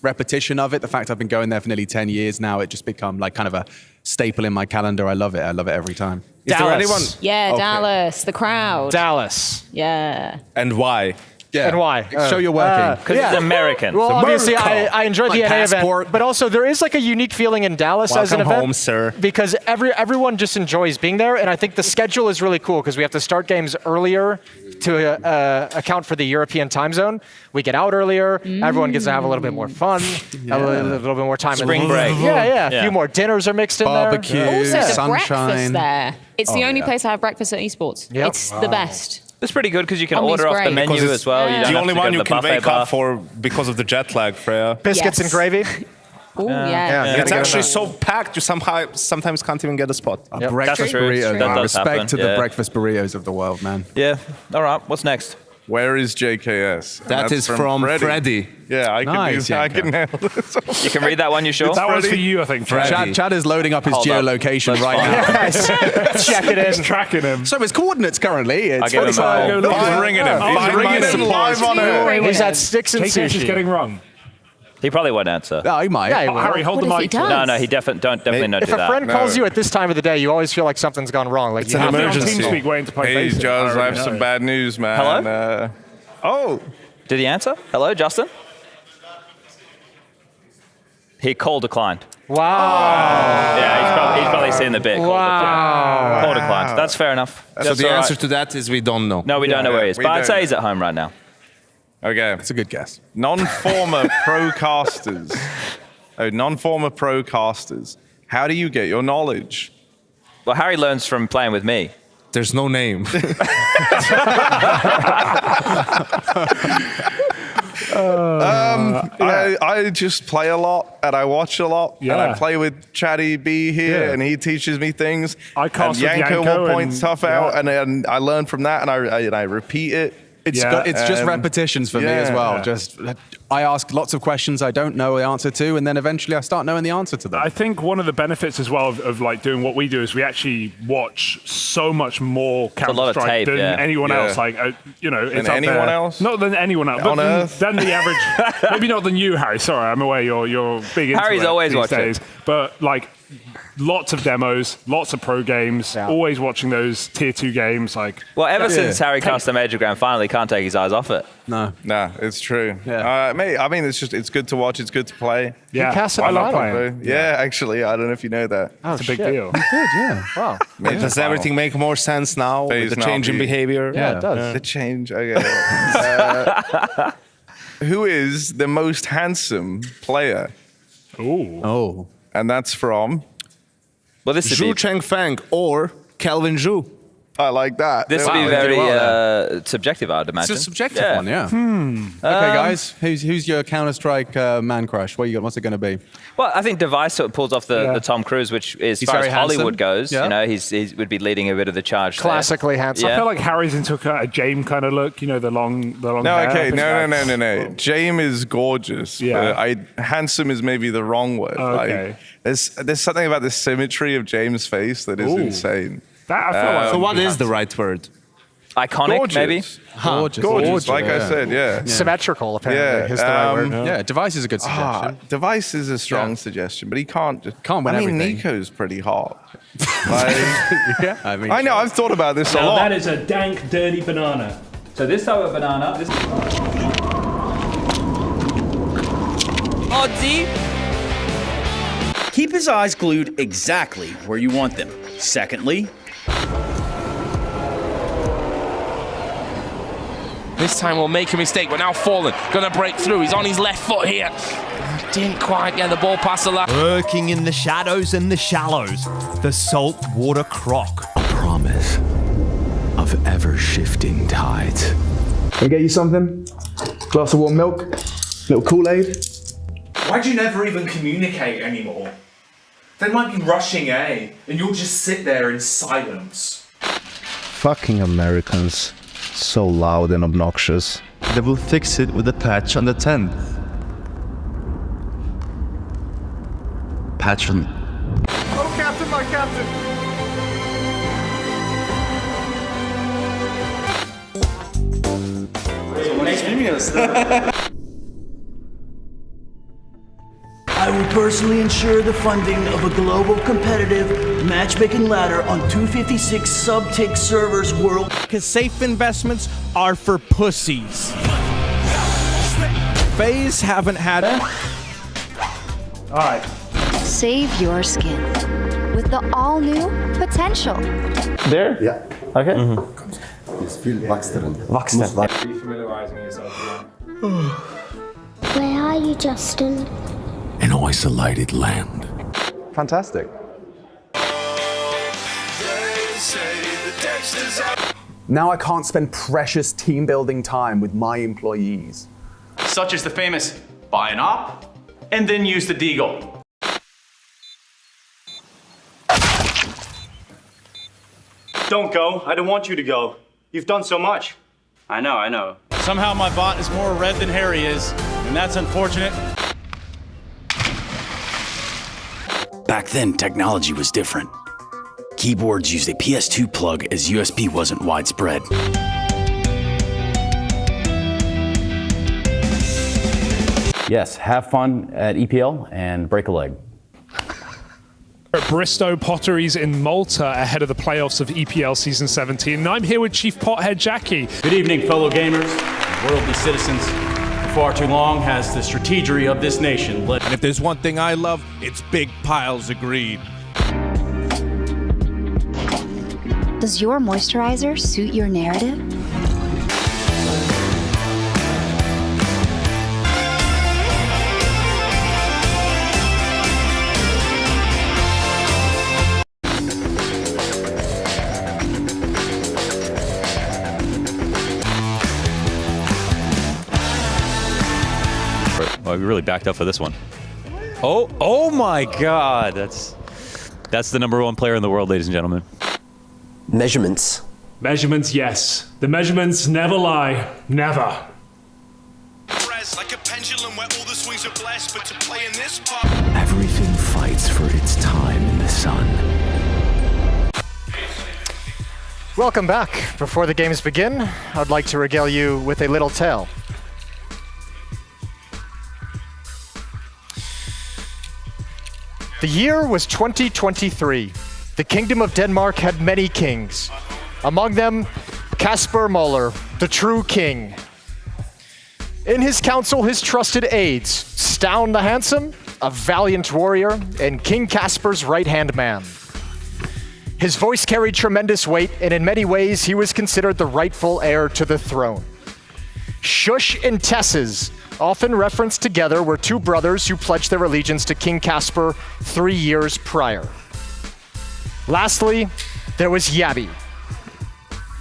S21: repetition of it. The fact I've been going there for nearly 10 years now, it just become like kind of a staple in my calendar. I love it. I love it every time.
S20: Is there anyone?
S6: Yeah,
S20: Okay.
S6: Dallas, the crowd.
S2: Dallas.
S6: Yeah.
S20: And why?
S21: Yeah.
S2: And why?
S21: Show you're working.
S4: Because it's American.
S2: Well, obviously, I enjoy the NA
S21: passport.
S2: event, but also there is like a unique feeling in Dallas as an
S20: Welcome
S2: event.
S20: home, sir.
S2: Because everyone just enjoys being there, and I think the schedule is really cool because we have to start games earlier to account for the European time zone. We get out earlier. Everyone gets to have a little bit more fun, a little bit more time.
S4: Spring break.
S2: Yeah. A few more dinners are mixed in
S21: Barbecue,
S2: there.
S6: Also, the breakfast
S21: sunshine.
S6: there. It's the only place I have breakfast at esports.
S2: Yep.
S6: It's the best.
S4: It's pretty good because you can
S6: Omni's
S4: order off the
S6: great.
S4: menu
S20: Because
S4: as well.
S6: Yeah.
S4: You don't
S20: The
S4: have
S20: only
S4: to go
S20: one
S4: to
S20: you
S4: the
S20: can
S4: buffet
S20: wake
S4: bar.
S20: up for because of the jet lag, Freya.
S2: Biscuits and
S6: Yes.
S2: gravy.
S6: Oh, yeah.
S2: Yeah.
S20: It's
S2: gotta
S20: actually
S2: get
S20: so packed you
S2: sometimes can't even get a spot.
S21: Breakfast
S4: That's true.
S21: burrito.
S4: That does
S21: Respect
S4: happen,
S21: to the
S4: yeah.
S21: breakfast burritos of the world, man.
S4: Yeah. All right. What's next?
S20: Where is JKS? And
S19: That
S20: that's
S19: is from Freddy.
S20: Yeah, I
S21: Nice,
S20: can handle this.
S4: You can read that one, you sure?
S3: That one's for you, I think, Fred.
S21: Chad is loading up his
S4: Hold up.
S21: geolocation
S4: That's
S21: right
S4: fine.
S21: now.
S2: Yes. Check it in.
S3: Tracking him.
S21: So his coordinates currently, it's
S4: I'll give him a call.
S20: He's ringing him. He's ringing him live on air.
S2: He's at Sticks and
S3: JKS is
S2: Sushi.
S3: getting rung.
S4: He probably won't answer.
S21: No, he might.
S2: Yeah, he will.
S3: Harry, hold
S6: What
S3: the
S6: if he
S3: mic.
S6: does?
S4: No, he definitely not
S2: If
S4: do
S2: a
S4: that.
S2: friend calls you at this time of the day, you always feel like something's gone wrong. Like
S3: It's
S2: you
S3: an
S2: have to-
S3: emergency. TeamSpeak waiting to play
S9: Hey,
S3: FaZe.
S9: Jones, I have
S3: know.
S9: some bad news, man.
S4: Hello?
S9: Oh.
S4: Did he answer? Hello, Justin? He call declined.
S2: Wow.
S4: Yeah, he's probably seen the bit.
S2: Wow.
S4: Call declined. That's fair enough.
S20: So
S4: That's
S20: the
S4: all right.
S20: answer to that is we don't know.
S4: No, we don't know where he is.
S9: we
S4: But I'd
S9: don't.
S4: say he's at home right now.
S9: Okay.
S21: That's a good guess.
S9: Non-former procasters. Oh, non-former procasters. How do you get your knowledge?
S4: Well, Harry learns from playing with me.
S20: There's no name.
S9: I just play a lot and I watch a lot and I
S3: Yeah.
S9: play with Chatty B here
S3: Yeah.
S9: and he teaches me things.
S3: I cast
S9: and
S3: with
S9: Yanko
S3: Yanko
S9: will point
S3: and-
S9: stuff
S3: yeah.
S9: out and I learn from that and I repeat it.
S21: It's just
S9: Um,
S21: repetitions for me as well.
S3: Yeah.
S21: Just I ask lots of questions I don't know the answer to, and then eventually I start knowing the answer to them.
S3: I think one of the benefits as well of like doing what we do is we actually watch so much more
S4: a lot of
S3: Counter-Strike
S4: tape,
S3: than
S4: yeah.
S3: anyone
S9: Yeah.
S3: else. Like, you know, it's
S9: Than
S3: out
S9: anyone
S3: there.
S9: else?
S3: Not than anyone else. But
S9: On Earth?
S3: than the average. Maybe not than you, Harry. Sorry, I'm aware you're big into
S4: Harry's
S3: it
S4: always
S3: these
S4: watching.
S3: days. But like, lots of demos, lots of pro games. Always watching those tier 2 games. Like,
S4: Well, ever since Harry cast the Major Grand Final, he can't take his eyes off it.
S21: No.
S9: Nah, it's true.
S21: Yeah.
S9: Mate, I mean, it's good to watch. It's good to play.
S3: yeah,
S2: cast it
S3: I love
S2: online.
S3: playing.
S9: Yeah, actually, I don't know if you know that.
S2: Oh,
S3: It's a big
S2: shit.
S3: deal.
S21: Good, yeah.
S2: Wow.
S20: Does everything make more sense now
S9: Phase
S20: with the change in
S9: now be-
S20: behavior?
S2: Yeah, it does.
S9: The change. Okay. Who is the most handsome player?
S3: Ooh.
S21: Oh.
S9: And that's from.
S4: Well, this
S20: Zhu
S4: would be,
S20: Chengfeng or Kelvin Zhu.
S9: I like that.
S4: this would
S9: Wow,
S4: be
S9: they did
S4: very
S9: well
S4: subjective, I'd
S21: It's
S4: imagine.
S21: a subjective one, yeah.
S3: Hmm.
S21: Okay, guys, who's your Counter-Strike man crush? What you got? What's it going to be?
S4: Well, I think Device sort of pulls off the Tom Cruise, which as
S21: He's
S4: far as
S21: very handsome.
S4: Hollywood goes,
S21: Yeah.
S4: you know, he would be leading a bit of the charge. there.
S2: Classically handsome.
S3: I
S4: Yeah.
S3: feel like Harry's into a James kind of look. You know, the long
S9: No,
S3: hair.
S9: okay,
S3: I think
S9: no.
S3: that's-
S9: James is gorgeous.
S3: Yeah.
S9: But handsome is maybe the wrong word.
S3: Okay.
S9: Like, there's something about the symmetry of James' face that is
S3: Ooh.
S9: insane.
S3: That I feel like.
S20: So what is the right word?
S4: Iconic,
S9: Gorgeous.
S4: maybe?
S9: Gorgeous, like I said, yeah.
S2: Symmetrical, apparently,
S9: Yeah,
S2: is the right word.
S21: Yeah, Device is a good suggestion.
S9: Device is a strong suggestion, but he can't just.
S21: Can't win
S9: I mean,
S21: everything.
S9: Nico's pretty hot. Like,
S21: Yeah, I mean,
S9: I know, I've thought about this a
S12: Now
S9: lot.
S12: that is a dank, dirty banana.
S17: So this type of banana, this
S22: Oddsy. Keep his eyes glued exactly where you want them. Secondly,
S23: This time we'll make a mistake. We're now falling. Gonna break through. He's on his left foot here. Didn't quite get the ball past the last.
S24: Lurking in the shadows and the shallows, the saltwater croc. A promise of ever-shifting tides.
S25: Can I get you something? Glass of warm milk? Little Kool-Aid?
S26: Why'd you never even communicate anymore? They might be rushing A, and you'll just sit there in silence.
S27: Fucking Americans. So loud and obnoxious.
S13: They will fix it with a patch on the 10th. Patch on.
S25: Oh, Captain, my Captain!
S22: I will personally ensure the funding of a global competitive matchmaking ladder on 256 sub-tick servers world.
S28: Because safe investments are for pussies. FaZe haven't had it.
S3: All right.
S29: Save your skin with the all-new Potential.
S28: There?
S30: Yeah.
S28: Okay.
S30: It's viel Wachsteren.
S3: Refamiliarizing yourself.
S30: Where are you, Justin?
S24: An isolated land.
S21: Fantastic. Now I can't spend precious team building time with my employees.
S22: Such as the famous buy an op and then use the deagle.
S31: Don't go. I don't want you to go. You've done so much.
S22: I know.
S28: Somehow my bot is more red than Harry is, and that's unfortunate.
S22: Back then, technology was different. Keyboards used a PS2 plug as USB wasn't widespread.
S1: Yes, have fun at EPL and break a leg.
S5: At Bristow Potteries in Malta ahead of the playoffs of EPL Season 17. And I'm here with Chief Pothead Jackie.
S31: Good evening, fellow gamers, worldly citizens. For far too long has the strategery of this nation led.
S7: And if there's one thing I love, it's big piles of greed.
S29: Does your moisturizer suit your narrative?
S8: Well, we really backed up for this one. Oh my God! That's the #1 player in the world, ladies and gentlemen.
S10: Measurements.
S5: Measurements, yes. The measurements never lie. Never.
S7: Like a pendulum where all the swings are blessed, but to play in this part.
S24: Everything fights for its time in the sun.
S2: Welcome back. Before the games begin, I'd like to regale you with a little tale. The year was 2023. The Kingdom of Denmark had many kings. Among them, Kasper Møller, the true king. In his council, his trusted aides, Stoun the Handsome, a valiant warrior, and King Kasper's right-hand man. His voice carried tremendous weight, and in many ways, he was considered the rightful heir to the throne. Shush and Tesses, often referenced together, were two brothers who pledged their allegiance to King Kasper 3 years prior. Lastly, there was Yabby.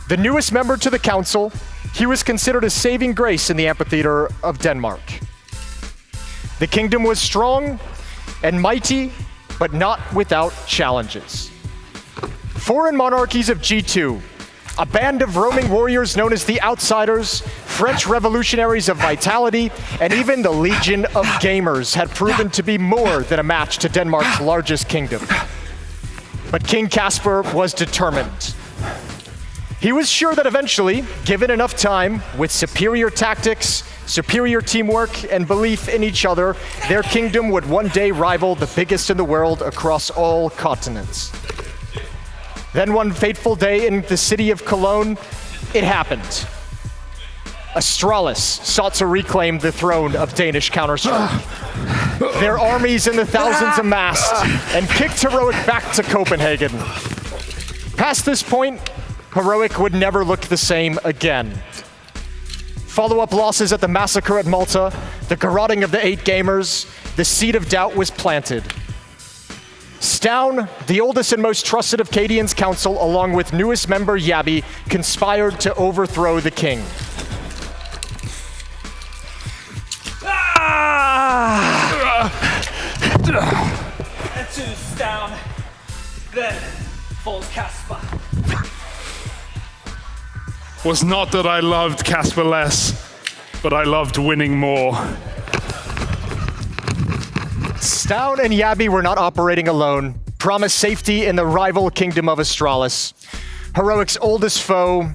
S2: The newest member to the council, he was considered a saving grace in the amphitheater of Denmark. The kingdom was strong and mighty, but not without challenges. Foreign monarchies of G2, a band of roaming warriors known as the Outsiders, French revolutionaries of Vitality, and even the Legion of Gamers had proven to be more than a match to Denmark's largest kingdom. But King Kasper was determined. He was sure that eventually, given enough time, with superior tactics, superior teamwork, and belief in each other, their kingdom would one day rival the biggest in the world across all continents. Then one fateful day in the city of Cologne, it happened. Astralis sought to reclaim the throne of Danish Counter-Strike. Their armies in the thousands amassed and kicked Heroic back to Copenhagen. Past this point, Heroic would never look the same again. Follow-up losses at the massacre at Malta, the garroting of the 8 gamers, the seed of doubt was planted. Stoun, the oldest and most trusted of Cadian's council, along with newest member Yabby, conspired to overthrow the king.
S11: Two Stoun, then falls Kasper.
S5: Was not that I loved Kasper less, but I loved winning more.
S2: Stoun and Yabby were not operating alone, promised safety in the rival kingdom of Astralis. Heroic's oldest foe,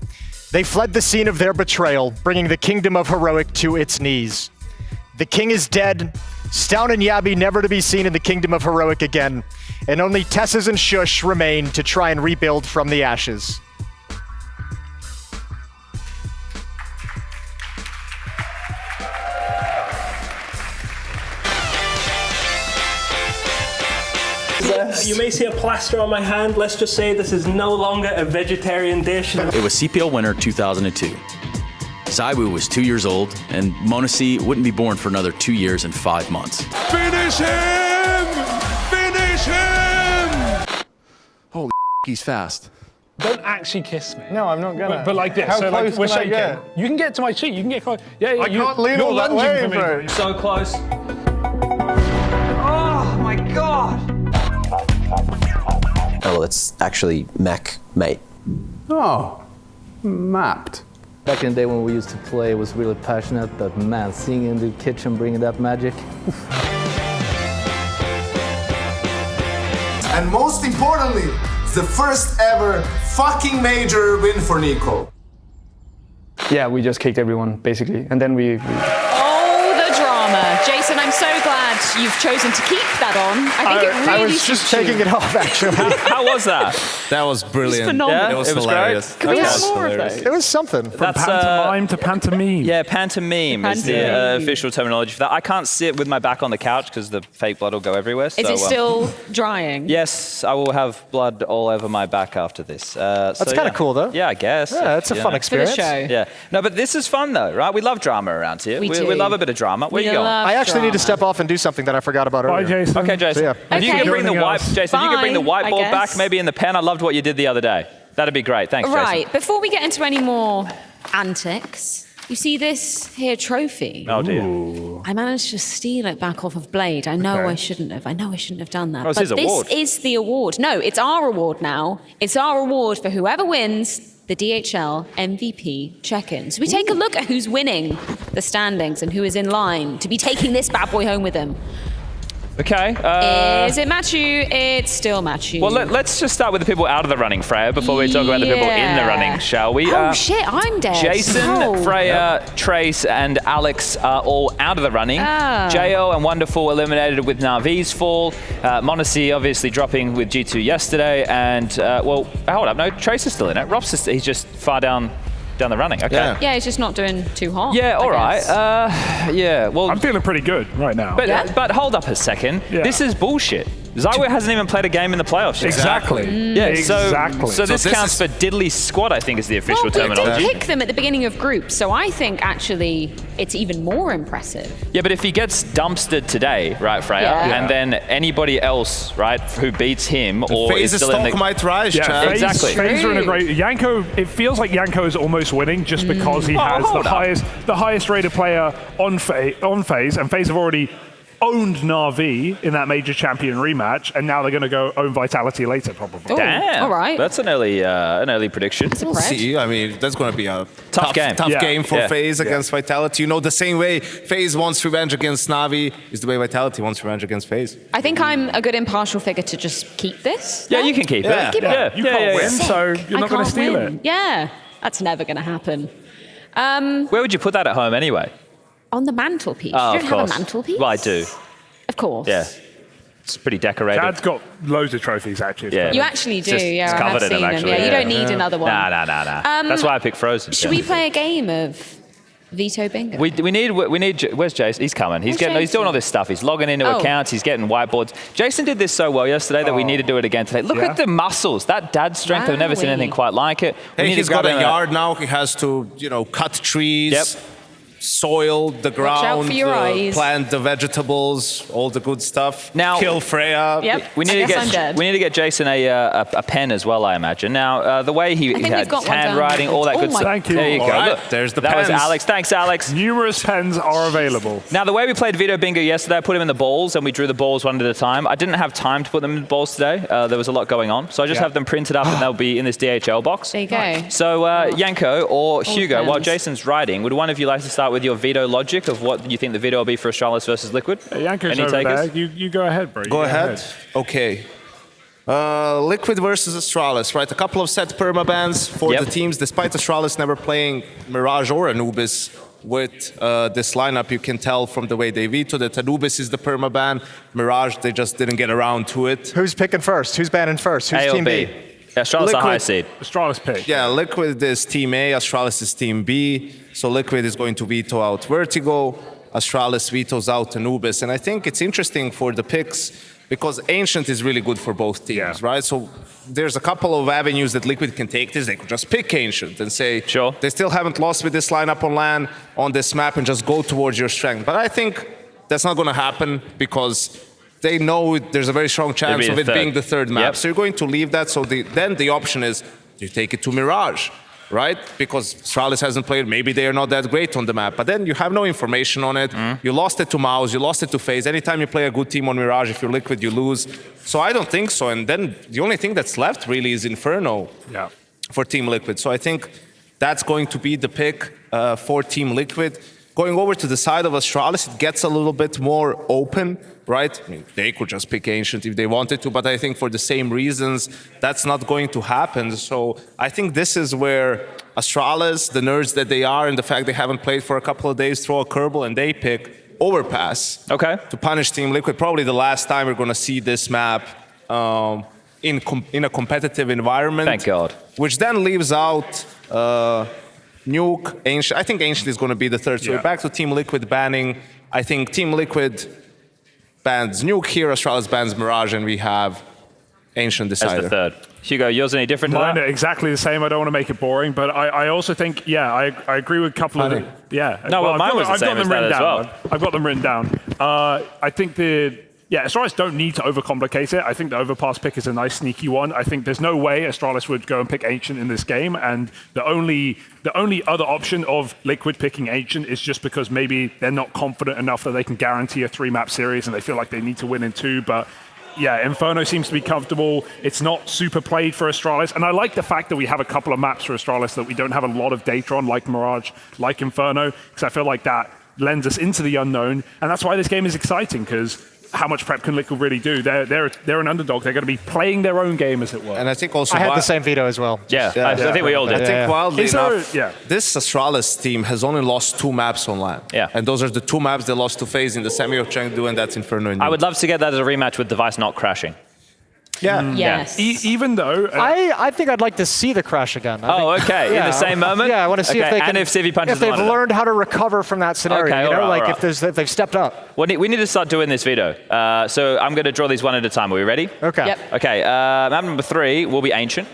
S2: they fled the scene of their betrayal, bringing the kingdom of Heroic to its knees. The king is dead, Stoun and Yabby never to be seen in the kingdom of Heroic again, and only Tesses and Shush remain to try and rebuild from the ashes.
S31: You may see a plaster on my hand. Let's just say this is no longer a vegetarian dish.
S14: It was CPL winter 2002. Zaiwu was 2 years old, and Monasi wouldn't be born for another 2 years and 5 months.
S7: Finish him! Finish him!
S15: Holy he's fast.
S5: Don't actually kiss me.
S16: No, I'm not gonna.
S5: But like this,
S16: How
S5: so like
S16: close
S5: we're
S16: can I
S5: shaking.
S16: get?
S5: You can get to my cheek. You can get close. Yeah,
S16: I can't lean all that way, bro.
S31: So close.
S11: Oh my God!
S10: Oh, well, it's actually Mac, mate.
S16: Oh, mapped.
S18: Back in the day when we used to play, it was really passionate, but man, seeing in the kitchen, bringing that magic.
S19: And most importantly, it's the first ever fucking major win for Nico.
S18: Yeah, we just kicked everyone, basically. And then we
S6: Oh, the drama. Jason I'm so glad you've chosen to keep that on. I think it really
S2: I was just taking it off, actually.
S8: How was that?
S3: That was brilliant.
S6: phenomenal.
S3: It was
S8: It was
S3: hilarious.
S8: great.
S6: Can we
S3: That
S6: have
S3: was
S6: more of
S3: hilarious.
S6: those?
S2: It was something.
S5: From
S8: That's,
S5: pantomime to pantomime.
S8: Yeah, pantomime is the official terminology for that. I can't sit with my back on the couch because the fake blood will go everywhere.
S6: Is it still drying?
S8: Yes, I will have blood all over my back after this.
S2: That's kind of cool, though.
S8: Yeah, I guess.
S2: Yeah, it's a fun experience.
S6: For the show.
S8: Yeah. No, but this is fun, though, right? We love drama around here.
S6: We do.
S8: We love a bit of drama. Where
S6: We
S8: you going?
S6: love
S2: I actually need to
S6: drama.
S2: step off and do something that I forgot about
S5: Bye,
S2: earlier.
S5: Jason.
S8: Okay, Jason.
S2: So, yeah.
S8: If you
S6: Okay.
S8: could bring the
S5: Joining us.
S8: Jason, if you could bring the
S6: Bye, I
S8: whiteboard back,
S6: guess.
S8: maybe in the pen. I loved what you did the other day. That'd be great. Thanks, Jason.
S6: Right, before we get into any more antics, you see this here trophy?
S8: Oh, dear.
S6: I managed to steal it back off of Blade. I know
S5: Okay.
S6: I shouldn't have. I know I shouldn't have done that.
S8: Oh, it's
S6: but
S8: his award.
S6: this is the award. No, it's our award now. It's our award for whoever wins the DHL MVP check-in. So we take a look at who's winning the standings and who is in line to be taking this bad boy home with him.
S8: Okay.
S6: Is it Matthew? It's still Matthew.
S8: Well, let's just start with the people out of the running, Freya, before we talk about the people in the
S6: Yeah.
S8: running, shall we?
S6: Oh shit, I'm dead.
S8: Jason,
S6: Oh.
S8: Freya, Trace, and Alex are all out of the running.
S6: Ah.
S8: Jo and Wonderful eliminated with Navi's fall. Monacy obviously dropping with G2 yesterday. And, well, hold up. No, Trace is still in it. Rob's he's just far down the running. Okay.
S3: Yeah.
S6: Yeah, he's just not doing too hot.
S8: Yeah, all
S6: I
S8: right.
S6: guess.
S8: Yeah, well,
S5: I'm feeling pretty good right now.
S8: but hold up a second.
S5: Yeah.
S8: This is bullshit. Zywoo hasn't even played a game in the playoffs yet.
S5: Exactly.
S8: Yeah,
S5: Exactly.
S8: So this
S3: this
S8: counts for diddly squad, I think is the official
S6: Well, we
S8: terminology.
S6: did pick them at the beginning of groups, so I think actually it's even more impressive.
S8: Yeah, but if he gets dumpstered today, right, Freya,
S6: Yeah.
S8: and then anybody else, right, who beats him or
S3: FaZe
S8: is still in the...
S3: stock might rise,
S5: Yeah,
S3: Chad.
S5: FaZe,
S8: Exactly.
S5: FaZe are in a great. Yanko. It feels like Yanko is almost winning just because he has
S8: hold up.
S5: the highest rated player on FaZe, and FaZe have already owned Na'Vi in that major champion rematch, and now they're going to go own Vitality later, probably.
S6: Oh,
S8: Damn.
S6: all right.
S8: That's an early prediction.
S6: It's a
S3: We'll
S6: pred.
S3: see. I mean, that's going to be a
S8: Tough game.
S3: Tough
S5: Yeah.
S3: game for
S8: Yeah.
S3: FaZe against Vitality. You know, the same way FaZe wants revenge against Na'Vi is the way Vitality wants revenge against FaZe.
S6: I think I'm a good impartial figure to just keep this.
S8: Yeah, you can keep
S3: Yeah.
S8: it.
S6: Keep it.
S8: Yeah,
S5: You can't win,
S6: Sick.
S5: so you're not
S6: I
S5: going to
S6: can't
S5: steal
S6: win.
S5: it.
S6: Yeah, that's never going to happen.
S8: Where would you put that at home anyway?
S6: On the mantelpiece.
S8: Oh,
S6: You
S8: of
S6: don't have
S8: course.
S6: a mantelpiece?
S8: Well, I do.
S6: Of course.
S8: Yeah. It's pretty decorated.
S5: Chad's got loads of trophies, actually.
S8: Yeah.
S6: You actually do,
S8: It's just-
S6: yeah.
S8: it's
S6: I have
S8: covered in
S6: seen
S8: them,
S6: them.
S8: actually,
S6: Yeah, you
S8: yeah.
S6: don't need another one.
S8: Nah. That's why I picked Frozen.
S6: Should we play a game of veto bingo?
S8: We need. Where's Jason? He's coming. He's
S6: Where's
S8: He's doing
S6: Jason?
S8: all this stuff. He's logging into
S6: Oh.
S8: accounts. He's getting whiteboards. Jason did this so well yesterday that we need to do it again today. Look
S5: Yeah.
S8: at the muscles. That dad strength. I've never seen
S6: Wowee.
S8: anything quite like it. We
S3: Hey,
S8: need
S3: he's
S8: to grab
S3: got a
S8: him
S3: yard now. He has to, cut trees,
S8: Yep.
S3: soil the
S6: out
S3: ground,
S6: for your eyes.
S3: plant the vegetables, all the good stuff.
S8: Now-
S3: kill Freya.
S6: Yep.
S8: We
S6: I
S8: need
S6: guess I'm
S8: to
S6: dead.
S8: get Jason a pen as well, I imagine. Now the way he
S6: think
S8: had
S6: we've got
S8: his
S6: one down
S8: handwriting,
S6: there.
S8: all that
S6: Oh
S8: good
S6: my
S8: stuff.
S5: Thank you.
S8: There you
S3: All
S8: go.
S3: right,
S8: Look,
S3: there's the
S8: that was
S3: pens.
S8: Alex. Thanks, Alex.
S5: Numerous pens are available.
S8: Now, the way we played Veto Bingo yesterday, I put them in the balls and we drew the balls one at a time. I didn't have time to put them in the balls today. There was a lot going on. So I just have them printed up and they'll be in this DHL box.
S6: There you go.
S8: So, Yanko or Hugo, while
S6: pens.
S8: Jason's writing, would one of you like to start with your veto logic of what you think the veto will be for Astralis versus Liquid?
S5: Yanko's
S8: Any
S5: over
S8: takers?
S5: there. You go ahead, bro. You
S3: Go ahead. Okay. Liquid versus Astralis, right? A couple of set permabans for
S8: Yep.
S3: the teams, despite Astralis never playing Mirage or Anubis with this lineup. You can tell from the way they vetoed that Anubis is the permaban. Mirage, they just didn't get around to it.
S2: Who's picking first? Who's banning first? Who's
S8: A or
S2: team
S8: B?
S2: B?
S8: Astralis a high seed.
S5: Astralis pick.
S3: Yeah, Liquid is team A, Astralis is team B. So Liquid is going to veto out Vertigo. Astralis vetoes out Anubis. And I think it's interesting for the picks because Ancient is really good for both teams, right? So there's a couple of avenues that Liquid can take this. They could just pick Ancient and say,
S8: Sure.
S3: they still haven't lost with this lineup on LAN, on this map, and just go towards your strength. But I think that's not going to happen because they know there's a very strong chance
S8: be
S3: of
S8: the
S3: it
S8: third.
S3: being the third map.
S8: Yep.
S3: So you're going to leave that. So then the option is you take it to Mirage, right? Because Astralis hasn't played. Maybe they are not that great on the map. But then you have no information on it. You lost it to Mouse. You lost it to FaZe. Anytime you play a good team on Mirage, if you're Liquid, you lose. So I don't think so. And then the only thing that's left really is Inferno for Team Liquid. So I think that's going to be the pick for Team Liquid. Going over to the side of Astralis, it gets a little bit more open, right? I mean, they could just pick Ancient if they wanted to, but I think for the same reasons, that's not going to happen. So I think this is where Astralis, the nerds that they are, and the fact they haven't played for a couple of days, throw a curveball and they pick overpass to punish Team Liquid. Probably the last time we're going to see this map in a competitive environment.
S8: Thank God.
S3: Which then leaves out Nuke, Ancient. I think Ancient is going to be the third. So we're back to Team Liquid banning. I think Team Liquid bans Nuke here, Astralis bans Mirage, and we have Ancient Decider.
S8: As the third. Hugo, yours any different to
S5: Mine
S8: that?
S5: are exactly the same. I don't want to make it boring, but I also think, I agree with a couple of them. Yeah.
S8: No, well, mine was the same as that as well.
S5: I've got them written down. I think Astralis don't need to overcomplicate it. I think the overpass pick is a nice sneaky one. I think there's no way Astralis would go and pick Ancient in this game, and the only other option of Liquid picking Ancient is just because maybe they're not confident enough that they can guarantee a 3-map series and they feel like they need to win in 2, but yeah, Inferno seems to be comfortable. It's not super played for Astralis. And I like the fact that we have a couple of maps for Astralis that we don't have a lot of data on, like Mirage, like Inferno, because I feel like that lends us into the unknown. And that's why this game is exciting, because how much prep can Liquid really do? They're an underdog. They're going to be playing their own game, as it were.
S3: And I think also
S2: I had the same veto as well.
S8: Yeah, I think we all did.
S3: I think wildly enough,
S5: yeah.
S3: this Astralis team has only lost 2 maps on LAN.
S8: Yeah.
S3: And those are the 2 maps they lost to FaZe in the semi of Chengdu, and that's Inferno and
S8: I would love to get that as a rematch with device not crashing.
S2: Yeah.
S6: Yes.
S5: Even though
S2: I think I'd like to see the crash again.
S8: Okay. In the same moment?
S2: Yeah, I want to see if they can.
S8: And if Civi punches
S2: if they've
S8: the monitor.
S2: learned how to recover from that scenario.
S8: Okay,
S2: you know,
S8: all right,
S2: like if they've stepped up.
S8: Well, we need to start doing this veto. So I'm going to draw these one at a time. Are we ready?
S2: Okay.
S6: Yep.
S8: Okay. Map number 3 will be Ancient.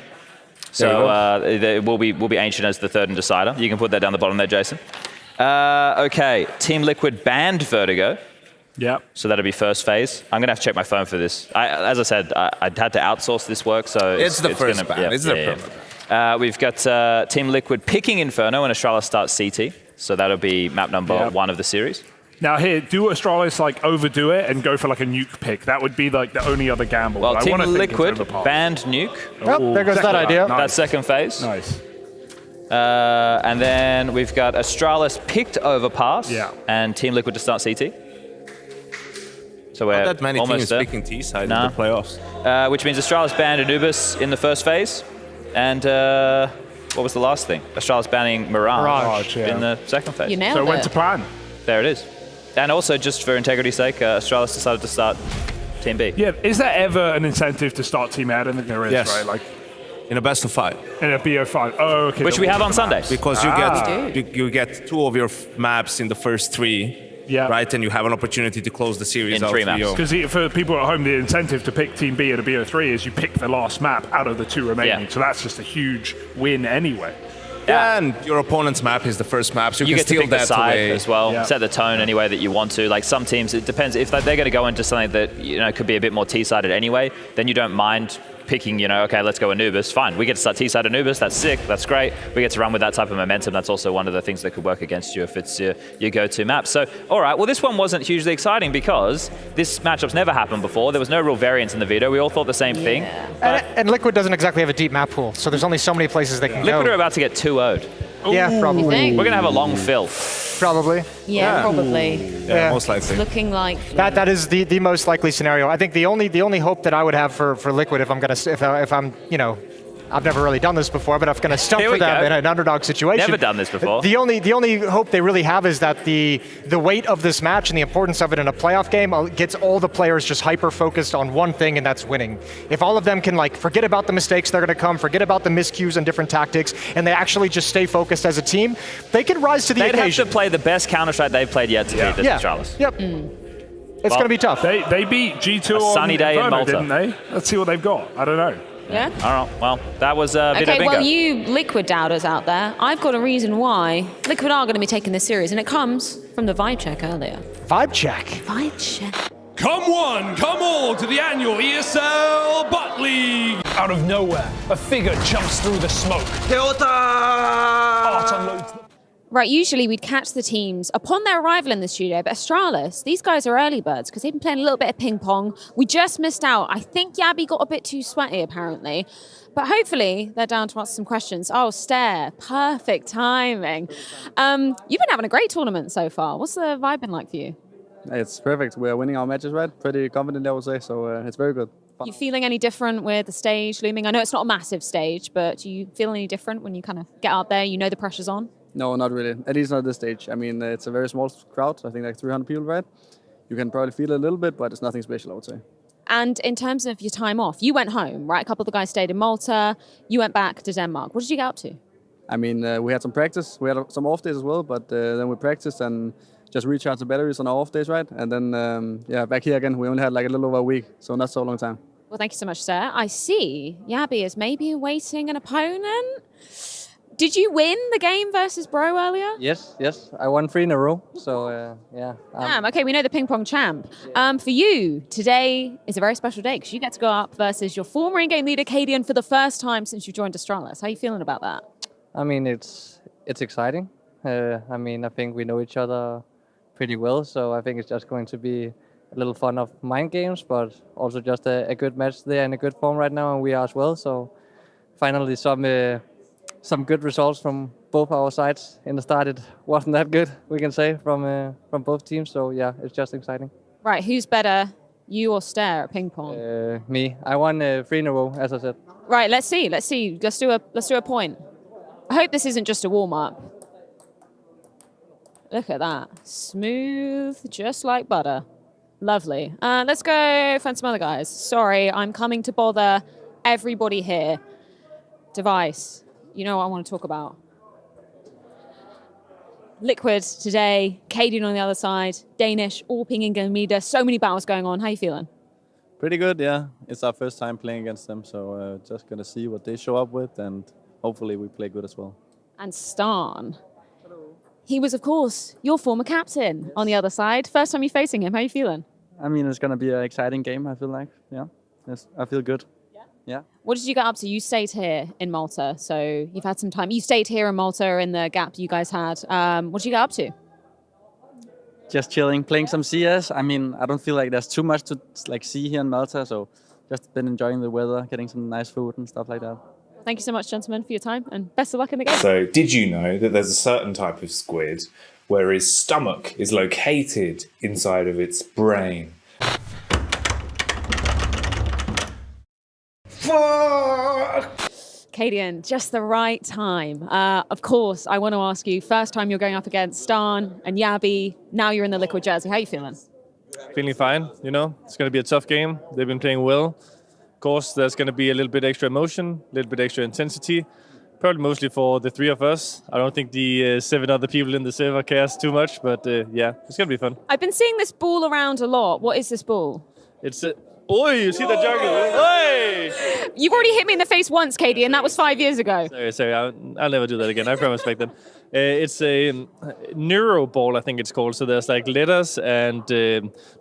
S8: So it will be Ancient as the third and decider. You can put that down the bottom there, Jason. Okay. Team Liquid banned Vertigo.
S5: Yeah.
S8: So that'll be first phase. I'm going to have to check my phone for this. As I said, I had to outsource this work, so
S3: it's the first ban.
S8: Yeah,
S3: it's the first
S8: ban. We've got Team Liquid picking Inferno and Astralis starts CT. So that'll be map number 1 of the series.
S5: Now here, do Astralis overdo it and go for like a nuke pick? That would be like the only other gamble.
S8: Well,
S5: I
S8: Team
S5: wanna think
S8: Liquid
S5: it's overpass.
S8: banned Nuke.
S2: Oh, there goes that idea.
S5: Nice.
S8: That's second phase.
S5: Nice.
S8: And then we've got Astralis picked Overpass and Team Liquid to start CT. So we're
S3: not that many
S8: almost
S3: teams
S8: there.
S3: picking T-side in the playoffs.
S8: Which means Astralis banned Anubis in the first phase. And what was the last thing? Astralis banning Mirage in the second phase.
S6: You nailed
S5: So
S6: it.
S5: went to plan.
S8: There it is. And also, just for integrity's sake, Astralis decided to start Team B.
S5: Yeah, is there ever an incentive to start Team A? I don't think there is,
S3: Yes.
S5: right? Like
S3: in a best of 5.
S5: in a BO5. Oh, okay.
S8: Which we have on Sunday.
S3: Because you get 2 of your maps in the first 3.
S5: Yeah.
S3: Right, and you have an opportunity to close the series
S8: In
S3: out
S8: 3 maps.
S3: 3-0.
S5: Because for people at home, the incentive to pick Team B at a BO3 is you pick the last map out of the 2 remaining.
S8: Yeah.
S5: So that's just a huge win anyway.
S3: Yeah, and your opponent's map is the first map, so you,
S8: You
S3: can
S8: get to
S3: steal
S8: pick the
S3: that
S8: side
S3: away.
S8: as well,
S5: Yeah.
S8: set the tone any way that you want to. Like some teams, it depends. If they're going to go into something that could be a bit more T-sided anyway, then you don't mind picking, okay, let's go Anubis. Fine, we get to start T-side Anubis. That's sick. That's great. We get to run with that type of momentum. That's also one of the things that could work against you if it's your go-to map. So, all right, well, this one wasn't hugely exciting because this matchup's never happened before. There was no real variance in the veto. We all thought the same thing.
S2: And Liquid doesn't exactly have a deep map pool, so there's only so many places they can
S8: Liquid
S2: go.
S8: are about to get 2-0'd.
S2: Yeah, probably.
S6: You think?
S8: We're going to have a long fill.
S2: Probably.
S6: Yeah, probably.
S3: Yeah, most likely.
S6: It's looking like
S2: That is the most likely scenario. I think the only hope that I would have for Liquid if I'm I've never really done this before, but I'm going to stump
S8: Here
S2: for
S8: we
S2: them
S8: go.
S2: in an underdog situation.
S8: Never done this before.
S2: The only hope they really have is that the weight of this match and the importance of it in a playoff game gets all the players just hyper focused on one thing, and that's winning. If all of them can forget about the mistakes that are going to come, forget about the miscues and different tactics, and they actually just stay focused as a team, they can rise to the
S8: They'd
S2: occasion.
S8: have to play the best Counter-Strike they've played yet to beat this Astralis.
S2: Yep. It's going to be tough.
S5: They beat G2
S8: A
S5: on
S8: sunny day in
S5: Inferno,
S8: Malta.
S5: didn't they? Let's see what they've got. I don't know.
S6: yeah.
S8: All right, well, that was a bit of
S6: Okay,
S8: bingo.
S6: well, you Liquid doubters out there, I've got a reason why Liquid are going to be taking this series, and it comes from the vibe check earlier.
S2: Vibe check.
S6: Vibe check.
S7: Come one, come all to the annual ESL Bot League.
S11: Out of nowhere, a figure jumps through the smoke. Art unloads the
S6: Right, usually we'd catch the teams upon their arrival in the studio, but Astralis, these guys are early birds because they've been playing a little bit of ping pong. We just missed out. I think Yabby got a bit too sweaty, apparently. But hopefully they're down to answer some questions. Oh, Stare, perfect timing. You've been having a great tournament so far. What's the vibe been like for you?
S4: It's perfect. We are winning our matches, right? Pretty confident, I would say, so it's very good.
S6: You feeling any different with the stage looming? I know it's not a massive stage, but do you feel any different when you kind of get out there, you know the pressure's on?
S4: No, not really. At least not at this stage. I mean, it's a very small crowd. I think like 300 people, right? You can probably feel it a little bit, but it's nothing special, I would say.
S6: And in terms of your time off, you went home, right? A couple of the guys stayed in Malta. You went back to Denmark. What did you get up to?
S4: I mean, we had some practice. We had some off days as well, but then we practiced and just recharged the batteries on our off days, right? And then, back here again, we only had like a little over a week, so not so long time.
S6: Well, thank you so much, sir. I see Yabi is maybe awaiting an opponent. Did you win the game versus Bro earlier?
S9: Yes. I won 3 in a row. So, yeah.
S6: Okay, we know the ping pong champ. For you, today is a very special day because you get to go up versus your former in-game leader, Cadian, for the first time since you joined Astralis. How are you feeling about that?
S9: I mean, it's exciting. I mean, I think we know each other pretty well. So I think it's just going to be a little fun of mind games, but also just a good match there in a good form right now. And we are as well. So finally some good results from both our sides. In the start, it wasn't that good, we can say, from both teams. So yeah, it's just exciting.
S6: Right, who's better, you or Stare at ping pong?
S9: Me. I won 3 in a row, as I said.
S6: Right, let's see. Let's do a point. I hope this isn't just a warm up. Look at that, smooth, just like butter. Lovely. Let's go find some other guys. Sorry, I'm coming to bother everybody here. Device. You know what I want to talk about. Liquid today, Cadian on the other side, Danish, all pinging game leader. So many battles going on. How you feeling?
S12: Pretty good, yeah. It's our first time playing against them, so just gonna see what they show up with, and hopefully we play good as well.
S6: And Starn. He was, of course, your former captain on the other side. First time you're facing him. How you feeling?
S4: I mean, it's gonna be an exciting game, I feel like. Yeah, yes, I feel good. Yeah.
S6: What did you get up to? You stayed here in Malta, so you've had some time. You stayed here in Malta in the gap you guys had. What did you get up to?
S4: Just chilling, playing some CS. I mean, I don't feel like there's too much to like see here in Malta, so just been enjoying the weather, getting some nice food and stuff like that.
S6: Thank you so much, gentlemen, for your time, and best of luck in the game.
S13: So, did you know that there's a certain type of squid where his stomach is located inside of its brain?
S6: Cadian, just the right time. Of course, I want to ask you, first time you're going up against Starn and Yabi, now you're in the Liquid jersey. How are you feeling?
S17: Feeling fine, you know. It's going to be a tough game. They've been playing well. Of course, there's going to be a little bit extra emotion, a little bit extra intensity. Probably mostly for the 3 of us. I don't think the 7 other people in the server cares too much, but yeah, it's going to be fun.
S6: I've been seeing this ball around a lot. What is this ball?
S17: It's a... Oi, you see the jungle? Oi!
S6: You've already hit me in the face once, Katie, and that was 5 years ago.
S17: Sorry, I'll never do that again. I promise back then. It's a neuro ball, I think it's called. So there's like letters and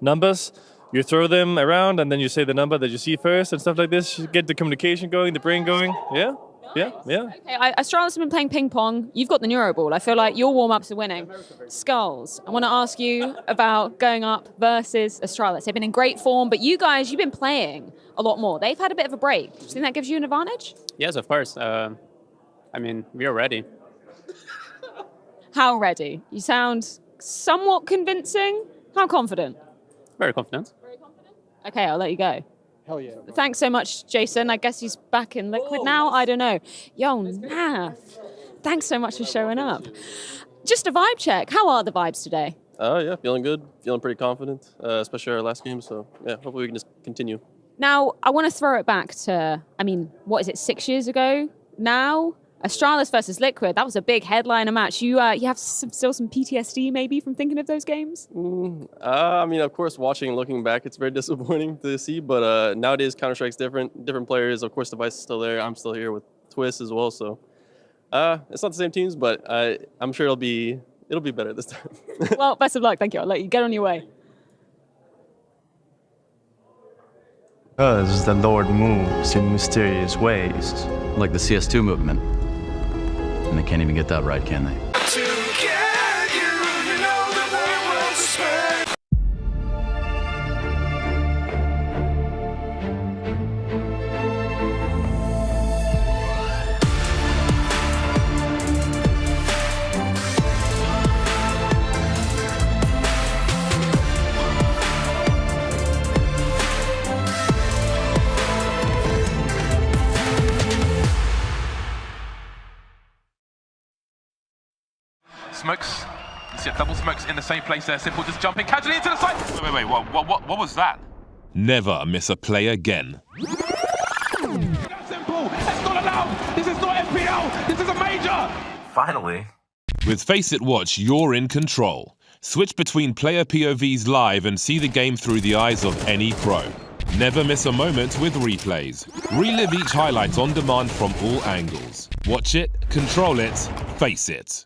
S17: numbers. You throw them around, and then you say the number that you see first and stuff like this. You get the communication going, the brain going. Yeah. Yeah.
S6: Okay, Astralis has been playing ping pong. You've got the neuro ball. I feel like your warm-ups are winning. Skulls, I want to ask you about going up versus Astralis. They've been in great form, but you guys, you've been playing a lot more. They've had a bit of a break. Do you think that gives you an advantage?
S20: Yes, of course. I mean, we are ready.
S6: How ready? You sound somewhat convincing. How confident?
S20: Very confident.
S6: Okay, I'll let you go.
S17: Hell yeah.
S6: Thanks so much, Jason. I guess he's back in Liquid now. I don't know. Yo, Nath, thanks so much for showing up. Just a vibe check. How are the vibes today?
S21: Yeah, feeling good. Feeling pretty confident, especially our last game. So, yeah, hopefully we can just continue.
S6: Now, I want to throw it back to, I mean, what is it, 6 years ago now? Astralis versus Liquid, that was a big headliner match. You have still some PTSD maybe from thinking of those games?
S21: I mean, of course, watching and looking back, it's very disappointing to see. But nowadays, Counter-Strike's different. Different players. Of course, Device is still there. I'm still here with Twist as well. So it's not the same teams, but I'm sure it'll be better this time.
S6: Well, best of luck. Thank you. I'll let you get on your way.
S24: Because the Lord moves in mysterious ways.
S14: Like the CS2 movement. And they can't even get that right, can they?
S1: smokes. You see double smokes in the same place there. Simple just jumping casually into the side. Wait, what was that?
S15: Never miss a play again.
S1: Simple, that's not allowed. This is not FPL. This is a major.
S15: Finally. With Face It Watch, you're in control. Switch between player POVs live and see the game through the eyes of any pro. Never miss a moment with replays. Relive each highlight on demand from all angles. Watch it, control it, face it.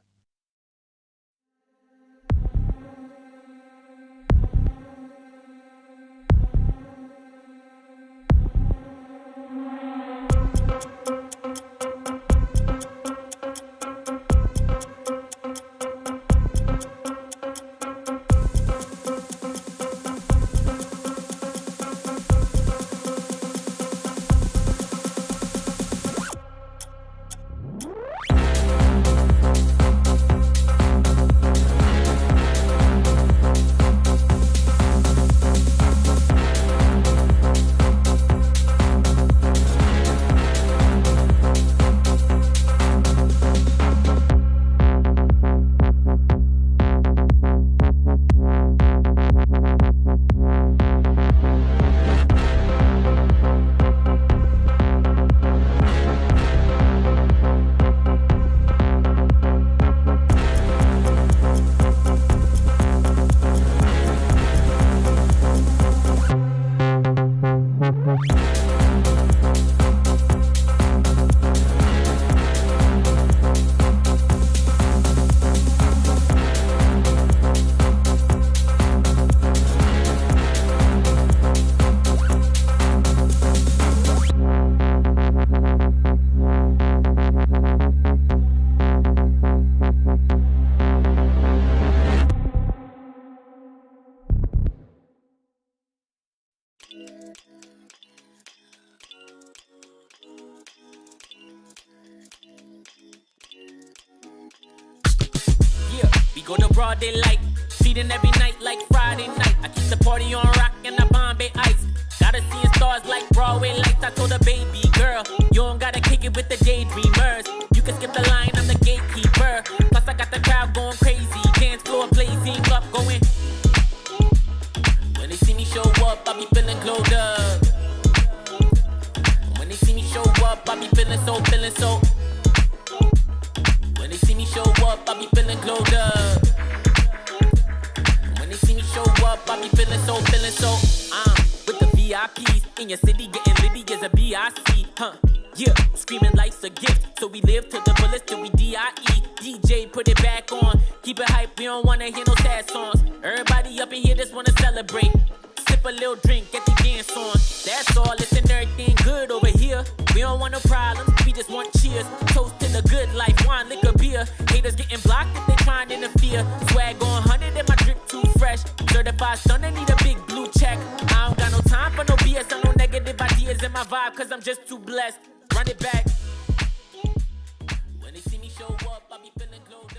S22: Go to broad daylight, feeding every night like Friday night. I keep the party on rock and the Bombay ice. Gotta see stars like Broadway lights. I told a baby girl, you don't gotta kick it with the daydreamers. You can skip the line, I'm the gatekeeper. Plus I got the crowd going crazy, dance floor blazing up, going. When they see me show up, I be feeling glowed up. When they see me show up, I be feeling so. When they see me show up, I be feeling glowed up. When they see me show up, I be feeling so. With the VIPs in your city, getting litty as a BIC, huh? Yeah, screaming life's a gift, so we live to the fullest till we DIE. DJ, put it back on, keep it hype, we don't wanna hear no sad songs. Everybody up in here just wanna celebrate. Sip a little drink, get the dance on. That's all, listen, everything good over here. We don't want no problems, we just want cheers. Toast to the good life, wine, liquor, beer. Haters getting blocked if they trying to interfere. Swag on 100 and my drip too fresh. Certified stunner, need a big blue check. I don't got no time for no BS or no negative ideas in my vibe, cause I'm just too blessed. Run it back. When they see me show up, I be feeling glowed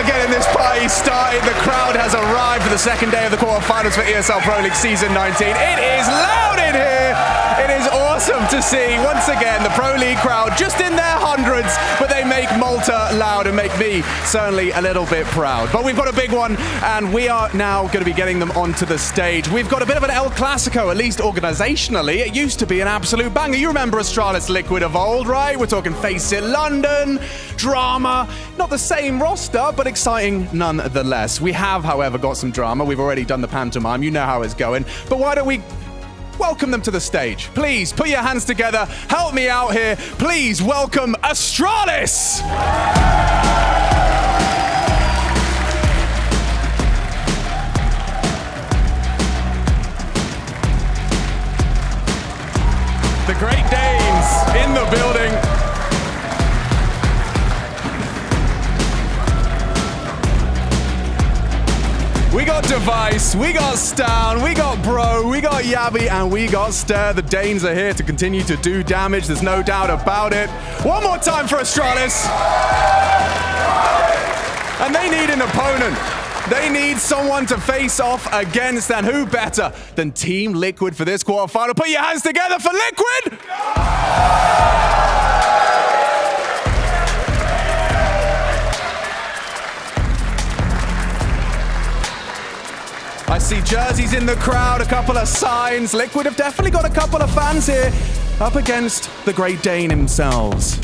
S23: Getting this party started. The crowd has arrived for the second day of the quarterfinals for ESL Pro League Season 19. It is loud in here. It is awesome to see, once again, the Pro League crowd just in their hundreds, but they make Malta loud and make me certainly a little bit proud. But we've got a big one, and we are now going to be getting them onto the stage. We've got a bit of an El Clasico, at least organizationally. It used to be an absolute banger. You remember Astralis Liquid of old, right? We're talking Face It London, drama, not the same roster, but exciting nonetheless. We have, however, got some drama. We've already done the pantomime. You know how it's going. But why don't we welcome them to the stage? Please put your hands together. Help me out here. Please welcome Astralis. The Great Danes in the building. We got Device, we got Stan, we got Bro, we got Yabby, and we got Stare. The Danes are here to continue to do damage. There's no doubt about it. One more time for Astralis. And they need an opponent. They need someone to face off against, and who better than Team Liquid for this quarterfinal? Put your hands together for Liquid! I see jerseys in the crowd, a couple of signs. Liquid have definitely got a couple of fans here up against the Great Dane themselves.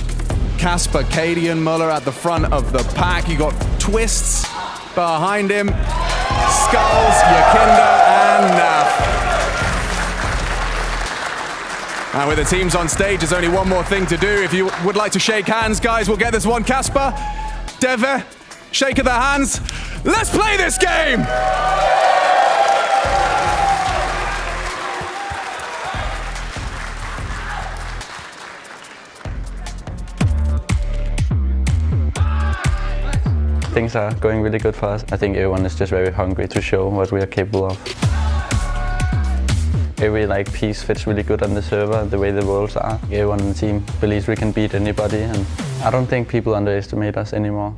S23: Casper, Katie, and Muller at the front of the pack. You got Twists behind him, Skulls, Yakinda, and Naf. And with the teams on stage, there's only one more thing to do. If you would like to shake hands, guys, we'll get this one. Casper, Deve, shake of the hands. Let's play this game!
S10: Things are going really good for us. I think everyone is just very hungry to show what we are capable of. Every piece fits really good on the server, the way the roles are. Everyone on the team believes we can beat anybody, and I don't think people underestimate us anymore.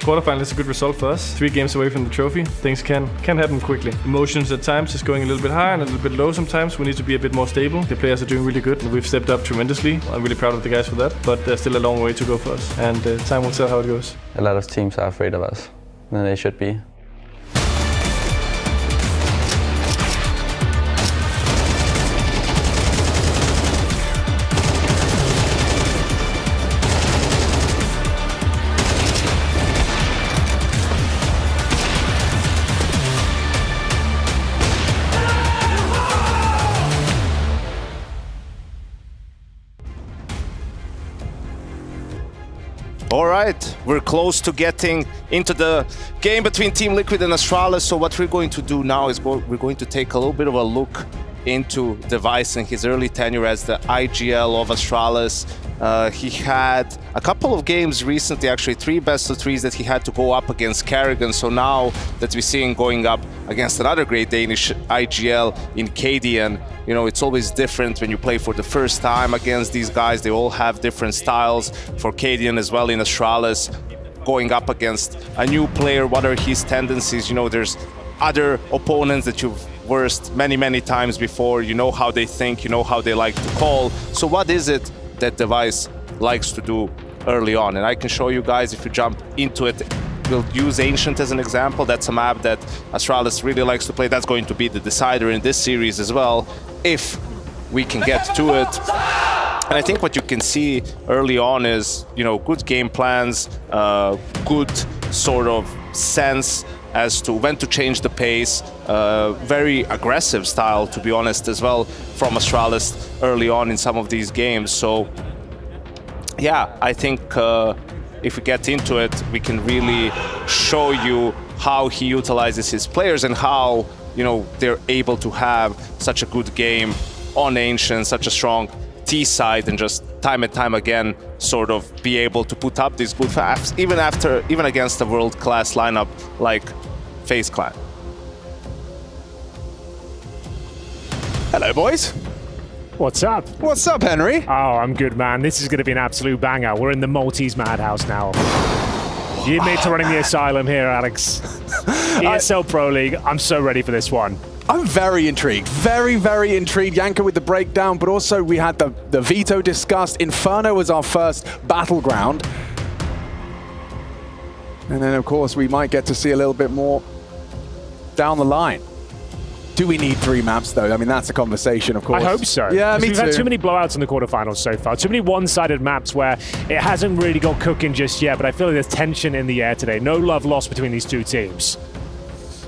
S17: Quarterfinal is a good result for us. 3 games away from the trophy. Things can happen quickly. Emotions at times is going a little bit high and a little bit low sometimes. We need to be a bit more stable. The players are doing really good and we've stepped up tremendously. I'm really proud of the guys for that, but there's still a long way to go for us, and time will tell how it goes.
S10: A lot of teams are afraid of us, and they should be.
S3: All right, we're close to getting into the game between Team Liquid and Astralis. So what we're going to do now is we're going to take a little bit of a look into Device and his early tenure as the IGL of Astralis. He had a couple of games recently, actually 3 best-of-3s that he had to go up against Kerrigan. So now that we see him going up against another great Danish IGL in Cadian, you know, it's always different when you play for the first time against these guys. They all have different styles. For Cadian as well in Astralis, going up against a new player, what are his tendencies? You know, there's other opponents that you've versed many times before. You know how they think, you know how they like to call. So what is it that Device likes to do early on? And I can show you guys if you jump into it. We'll use Ancient as an example. That's a map that Astralis really likes to play. That's going to be the decider in this series as well, if we can get to it. And I think what you can see early on is, you know, good game plans, good sort of sense as to when to change the pace, very aggressive style, to be honest, as well, from Astralis early on in some of these games. So, yeah, I think if we get into it, we can really show you how he utilizes his players and how, you know, they're able to have such a good game on Ancient, such a strong T side, and just time and time again sort of be able to put up these good facts, even against a world-class lineup like FaZe Clan.
S23: Hello, boys.
S16: What's up?
S23: What's up, Henry?
S16: Oh, I'm good, man. This is going to be an absolute banger. We're in the Maltese madhouse now. You admit to running the asylum here, Alex. ESL Pro League. I'm so ready for this one.
S23: I'm very intrigued. Very intrigued. Yanko with the breakdown, but also we had the veto discussed. Inferno was our first battleground. And then, of course, we might get to see a little bit more down the line. Do we need 3 maps, though? I mean, that's a conversation, of course.
S16: I hope so.
S23: Yeah, me too.
S16: We've had too many blowouts in the quarterfinals so far. Too many one-sided maps where it hasn't really got cooking just yet, but I feel like there's tension in the air today. No love lost between these 2 teams.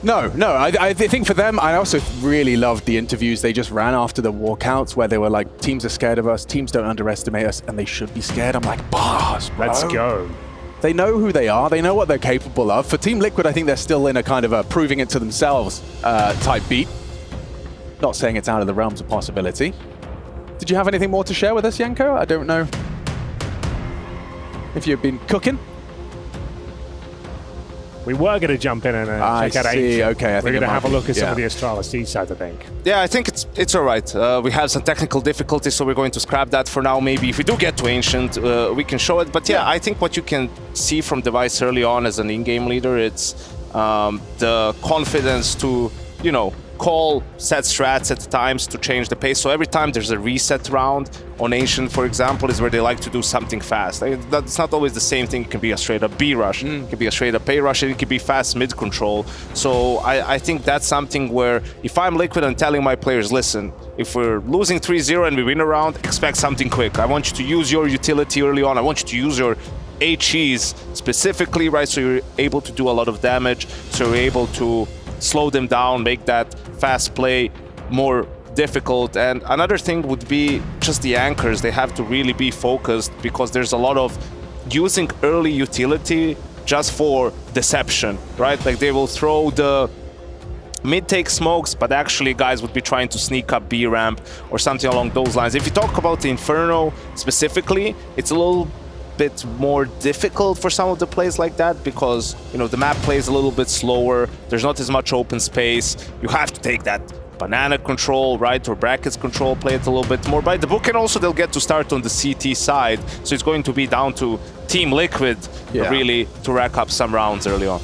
S23: No. I think for them, I also really loved the interviews they just ran after the walkouts where they were like, teams are scared of us, teams don't underestimate us, and they should be scared. I'm like, bars, bro.
S16: Let's go.
S23: They know who they are. They know what they're capable of. For Team Liquid, I think they're still in a kind of a proving it to themselves type beat. Not saying it's out of the realms of possibility. Did you have anything more to share with us, Yanko? I don't know if you've been cooking.
S16: We were going to jump in and check out
S23: see.
S16: Ancient.
S23: Okay, I think
S16: we're going to
S23: it
S16: have a
S23: might
S16: look
S23: be-
S16: at some
S23: yeah.
S16: of the Astralis T side, I think.
S3: Yeah, I think it's all right. We have some technical difficulties, so we're going to scrap that for now. Maybe if we do get to Ancient, we can show it. But yeah, I think what you can see from Device early on as an in-game leader, it's the confidence to, you know, call set strats at times to change the pace. So every time there's a reset round on Ancient, for example, is where they like to do something fast. That's not always the same thing. It can be a straight up B rush, it can be a straight up A rush, and it can be fast mid control. So I think that's something where if I'm Liquid and telling my players, listen, if we're losing 3-0 and we win a round, expect something quick. I want you to use your utility early on. I want you to use your HEs specifically, right? So you're able to do a lot of damage, so you're able to slow them down, make that fast play more difficult. And another thing would be just the anchors. They have to really be focused because there's a lot of using early utility just for deception, right? Like they will throw the mid-take smokes, but actually guys would be trying to sneak up B ramp or something along those lines. If you talk about the Inferno specifically, it's a little bit more difficult for some of the plays like that because, you know, the map plays a little bit slower, there's not as much open space, you have to take that banana control, right, or brackets control, play it a little bit more by the book, and also they'll get to start on the CT side, so it's going to be down to Team Liquid really to rack up some rounds early on.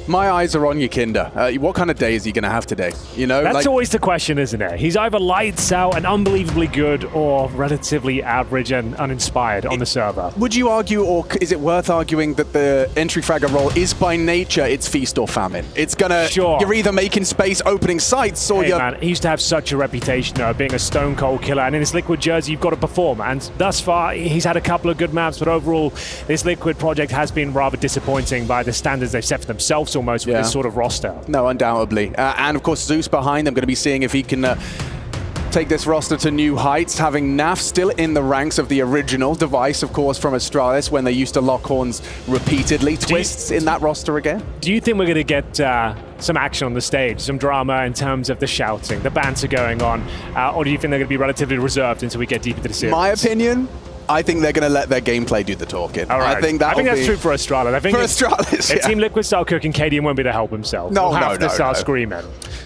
S23: My eyes are on Yakinda. What kind of day is he going to have today? You know,
S16: that's always the question, isn't it? He's either lights out and unbelievably good or relatively average and uninspired on the server.
S23: Would you argue, or is it worth arguing, that the entry fragger role is by nature, it's feast or famine? It's gonna, you're either making space, opening sights, or you're...
S16: Man, he used to have such a reputation of being a stone cold killer, and in his Liquid jersey, you've got to perform. And thus far, he's had a couple of good maps, but overall, this Liquid project has been rather disappointing by the standards they've set for themselves almost with this sort of roster.
S23: No, undoubtedly. And of course, Zeus behind them, going to be seeing if he can take this roster to new heights, having Naf still in the ranks of the original Device, of course, from Astralis, when they used to lock horns repeatedly. Twists in that roster again.
S16: Do you think we're going to get some action on the stage, some drama in terms of the shouting, the banter going on, or do you think they're going to be relatively reserved until we get deep into the series?
S23: My opinion, I think they're going to let their gameplay do the talking.
S16: All right.
S23: I think
S16: that's true for Astralis. I think
S23: for Astralis,
S16: if Team Liquid start cooking, Cadian won't be able to help himself.
S23: No,
S16: He'll have to start screaming.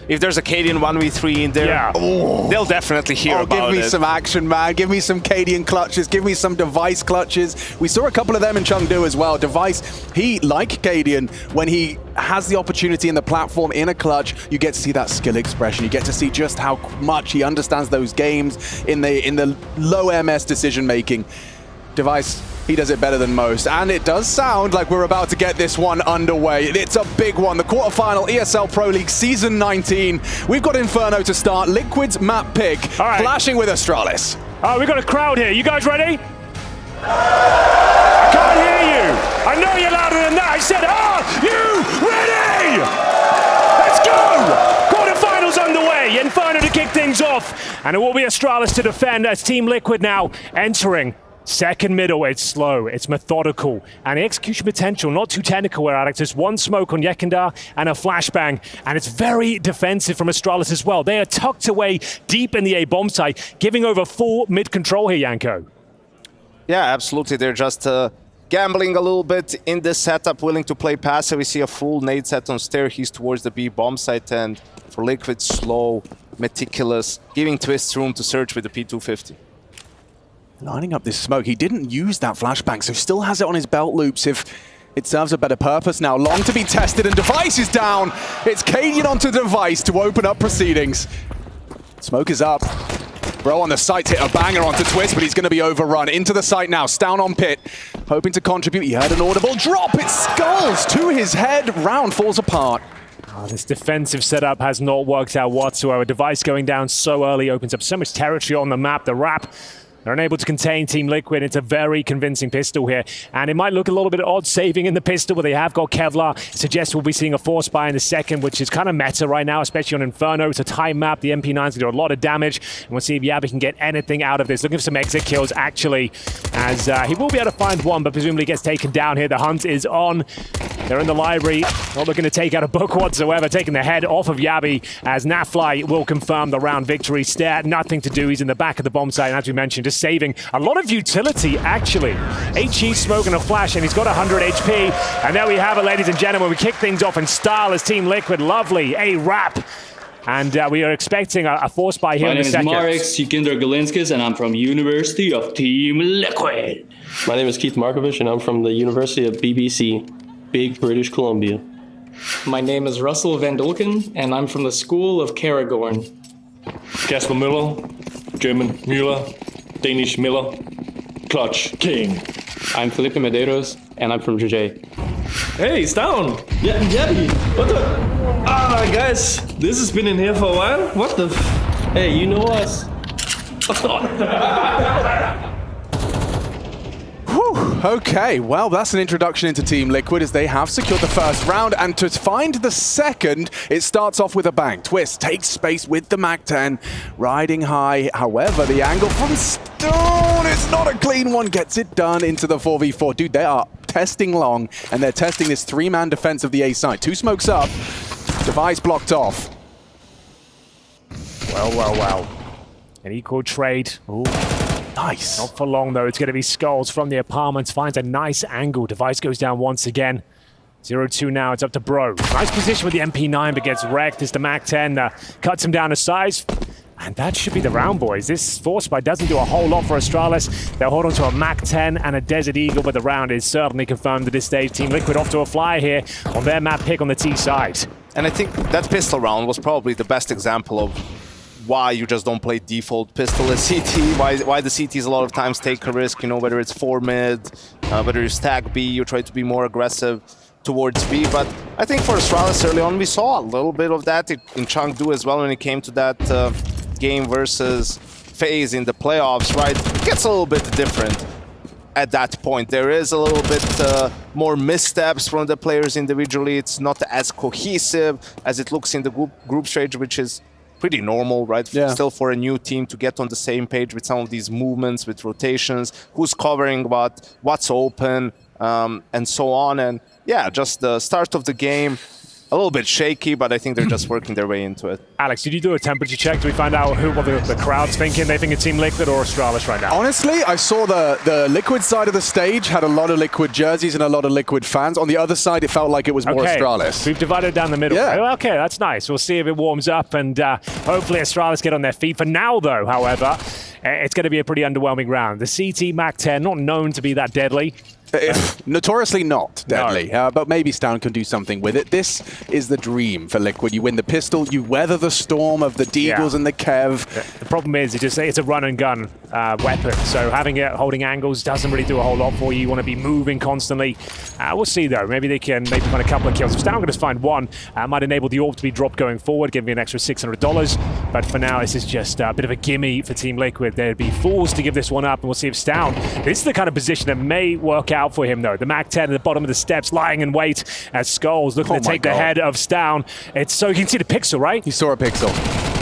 S3: If there's a Cadian 1v3 in there, they'll definitely hear about it.
S23: Give me some action, man. Give me some Cadian clutches. Give me some Device clutches. We saw a couple of them in Chengdu as well. Device, he, like Cadian, when he has the opportunity in the platform in a clutch, you get to see that skill expression. You get to see just how much he understands those games in the low MS decision making. Device, he does it better than most, and it does sound like we're about to get this one underway. It's a big one, the quarterfinal ESL Pro League Season 19. We've got Inferno to start, Liquid's map pick, clashing with Astralis.
S16: We've got a crowd here. You guys ready? I can't hear you. I know you're louder than that. I said, are you ready? Let's go! Quarterfinals underway. Inferno to kick things off, and it will be Astralis to defend as Team Liquid now entering second middle. It's slow, it's methodical, and the execution potential not too technical where Alex. There's one smoke on Yekindar and a flashbang, and it's very defensive from Astralis as well. They are tucked away deep in the A bomb site, giving over full mid control here, Yanko.
S3: Yeah, absolutely. They're just gambling a little bit in this setup, willing to play passive. We see a full nade set on Staircase towards the B bomb site, and for Liquid, slow, meticulous, giving Twists room to search with the P250.
S23: Lining up this smoke. He didn't use that flashbang, so still has it on his belt loops if it serves a better purpose now. Long to be tested, and Device is down. It's Cadian onto Device to open up proceedings. Smoke is up. Bro on the site hit a banger onto Twist, but he's going to be overrun. Into the site now, Stown on Pit, hoping to contribute. He heard an audible drop. It skulls to his head. Round falls apart.
S16: This defensive setup has not worked out whatsoever. Device going down so early opens up so much territory on the map. The Wrap, they're unable to contain Team Liquid. It's a very convincing pistol here. And it might look a little bit odd saving in the pistol, but they have got Kevlar. It suggests we'll be seeing a Force Buy in the second, which is kind of meta right now, especially on Inferno. It's a time map. The MP9's going to do a lot of damage. And we'll see if Yabi can get anything out of this. Looking for some exit kills, actually, as he will be able to find one, but presumably gets taken down here. The hunt is on. They're in the library, not looking to take out a book whatsoever, taking the head off of Yabi, as Nafly will confirm the round victory. Stare, nothing to do. He's in the back of the bomb site, and as we mentioned, just saving a lot of utility, actually. HE smoking a flash, and he's got 100 HP. And there we have it, ladies and gentlemen. We kick things off in style as Team Liquid. Lovely, a wrap. And we are expecting a force buy here in a second.
S5: My name is Marek Sikinder Galinskis, and I'm from University of Team Liquid.
S21: My name is Keith Markovich, and I'm from the University of BBC, Big British Columbia.
S5: My name is Russell Van Dolken, and I'm from the School of Karagorn.
S17: Casper Müller, German Müller, Danish Miller, Clutch King.
S5: I'm Felipe Medeiros, and I'm from JJ.
S17: Hey, it's down. Yeah, what the? Ah, guys, this has been in here for a while. What the?
S5: Hey, you know us.
S23: Okay, well, that's an introduction into Team Liquid as they have secured the first round, and to find the second, it starts off with a bang. Twist takes space with the MAC-10, riding high. However, the angle from Stone, it's not a clean one, gets it done into the 4v4. Dude, they are testing long, and they're testing this three-man defense of the A side. Two smokes up, device blocked off.
S16: Well. An equal trade. Ooh.
S23: Nice.
S16: Not for long, though. It's going to be Skulls from the apartments. Finds a nice angle. Device goes down once again. 0-2 now. It's up to Bro. Nice position with the MP9, but gets wrecked as the MAC-10 cuts him down to size. And that should be the round, boys. This force buy doesn't do a whole lot for Astralis. They'll hold on to a MAC-10 and a Desert Eagle, but the round is certainly confirmed at this stage. Team Liquid off to a flyer here on their map pick on the T side.
S3: And I think that pistol round was probably the best example of why you just don't play default pistol at CT, why the CTs a lot of times take a risk, you know, whether it's 4 mid, whether you stack B, you try to be more aggressive towards B. But I think for Astralis early on, we saw a little bit of that in Chengdu as well when it came to that game versus FaZe in the playoffs, right? It gets a little bit different at that point. There is a little bit more missteps from the players individually. It's not as cohesive as it looks in the group stage, which is pretty normal, right? Yeah. Still for a new team to get on the same page with some of these movements, with rotations, who's covering what, what's open, and so on. And yeah, just the start of the game, a little bit shaky, but I think they're just working their way into it.
S16: Alex, did you do a temperature check? Did we find out what the crowd's thinking? They think it's Team Liquid or Astralis right now?
S23: Honestly, I saw the Liquid side of the stage had a lot of Liquid jerseys and a lot of Liquid fans. On the other side, it felt like it was more Astralis.
S16: We've divided down the middle.
S23: Yeah.
S16: Okay, that's nice. We'll see if it warms up, and hopefully Astralis get on their feet. For now, though, however, it's going to be a pretty underwhelming round. The CT MAC-10, not known to be that deadly.
S23: Notoriously not deadly, but maybe Stown can do something with it. This is the dream for Liquid. You win the pistol, you weather the storm of the Deagles and the Kev.
S16: The problem is it's a run and gun weapon, so having it holding angles doesn't really do a whole lot for you. You want to be moving constantly. We'll see though. Maybe they can find a couple of kills. If Stown can just find one, might enable the orb to be dropped going forward, giving an extra $600. But for now, this is just a bit of a gimme for Team Liquid. They'd be fools to give this one up, and we'll see if Stown. This is the kind of position that may work out for him though. The MAC-10 at the bottom of the steps, lying in wait as Skulls looking to take the head of Stown. It's so you can see the pixel, right?
S23: You saw a pixel.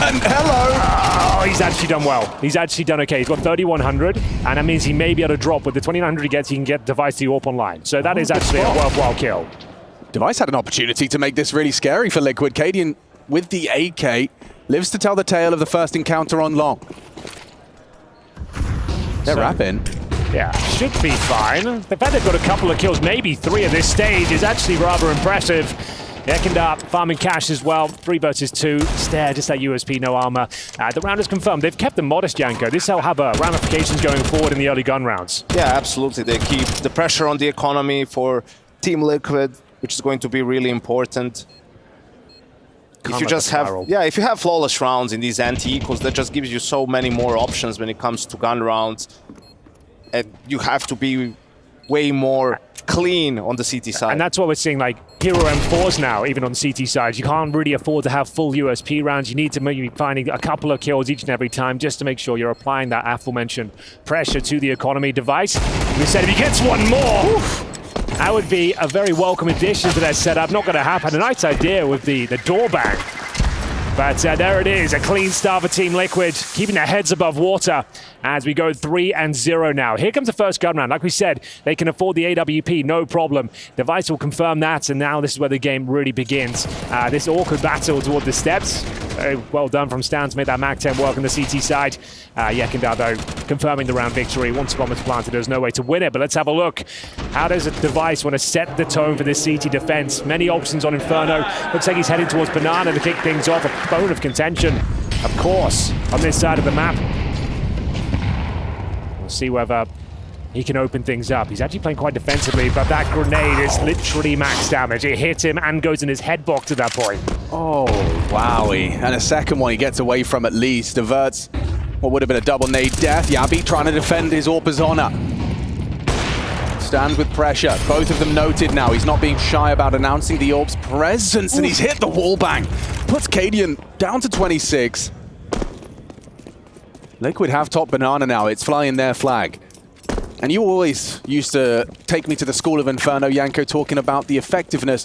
S23: And hello!
S16: Oh, he's actually done well. He's actually done okay. He's got 3,100, and that means he may be able to drop. With the 2,900 he gets, he can get Device the AWP online. So that is actually a worthwhile kill.
S23: Device had an opportunity to make this really scary for Liquid. Cadian with the AK lives to tell the tale of the first encounter on long. They're rapping.
S16: Yeah, should be fine. The fact they've got a couple of kills, maybe 3 at this stage, is actually rather impressive. Ekendar farming cash as well. 3 versus 2. Stare, just that USP, no armor. The round is confirmed. They've kept them modest, Janko. This will have ramifications going forward in the early gun rounds.
S3: Yeah, absolutely. They keep the pressure on the economy for Team Liquid, which is going to be really important. If you just have, if you have flawless rounds in these anti-equals, that just gives you so many more options when it comes to gun rounds. And you have to be way more clean on the CT side.
S16: And that's what we're seeing, like Hero M4s now, even on CT sides. You can't really afford to have full USP rounds. You need to maybe be finding a couple of kills each and every time just to make sure you're applying that aforementioned pressure to the economy device. We said if he gets one more, that would be a very welcome addition to their setup. Not going to happen. A nice idea with the door bang. But there it is, a clean start for Team Liquid, keeping their heads above water as we go 3-0 now. Here comes the first gun round. Like we said, they can afford the AWP, no problem. Device will confirm that, and now this is where the game really begins. This awkward battle toward the steps. Well done from Stan to make that MAC-10 work on the CT side. Ekendar, though, confirming the round victory. Once bomb is planted, there's no way to win it, but let's have a look. How does a Device want to set the tone for this CT defense? Many options on Inferno. Looks like he's heading towards Banana to kick things off. A bone of contention, of course, on this side of the map. We'll see whether he can open things up. He's actually playing quite defensively, but that grenade is literally max damage. It hits him and goes in his head box at that point.
S23: Oh, wowie. And a second one he gets away from at least. Diverts what would have been a double nade death. Yabi trying to defend his AWP's honor. Stands with pressure. Both of them noted now. He's not being shy about announcing the AWP's presence, and he's hit the wall bang. Puts Cadian down to 26. Liquid have top Banana now. It's flying their flag. And you always used to take me to the school of Inferno, Yanko, talking about the effectiveness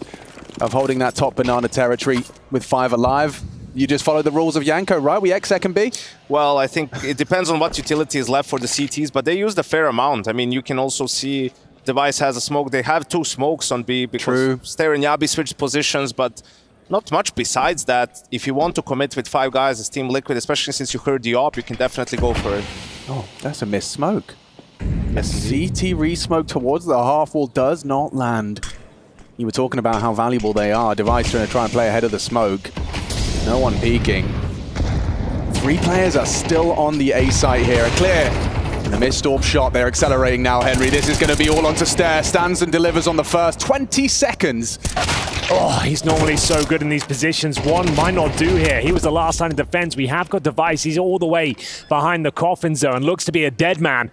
S23: of holding that top Banana territory with 5 alive. You just follow the rules of Yanko, right? We X second B?
S3: Well, I think it depends on what utility is left for the CTs, but they used a fair amount. I mean, you can also see Device has a smoke. They have 2 smokes on B because Stair and Yabi switched positions, but not much besides that. If you want to commit with 5 guys as Team Liquid, especially since you heard the AWP, you can definitely go for it.
S23: Oh, that's a missed smoke. A CT re-smoke towards the half wall does not land. You were talking about how valuable they are. Device trying to try and play ahead of the smoke. No one peeking. 3 players are still on the A site here. Clear. And the missed AWP shot. They're accelerating now, Henry. This is going to be all onto Stair. Stands and delivers on the first. 20 seconds.
S16: Oh, he's normally so good in these positions. One might not do here. He was the last line of defense. We have got Device. He's all the way behind the coffin zone. Looks to be a dead man.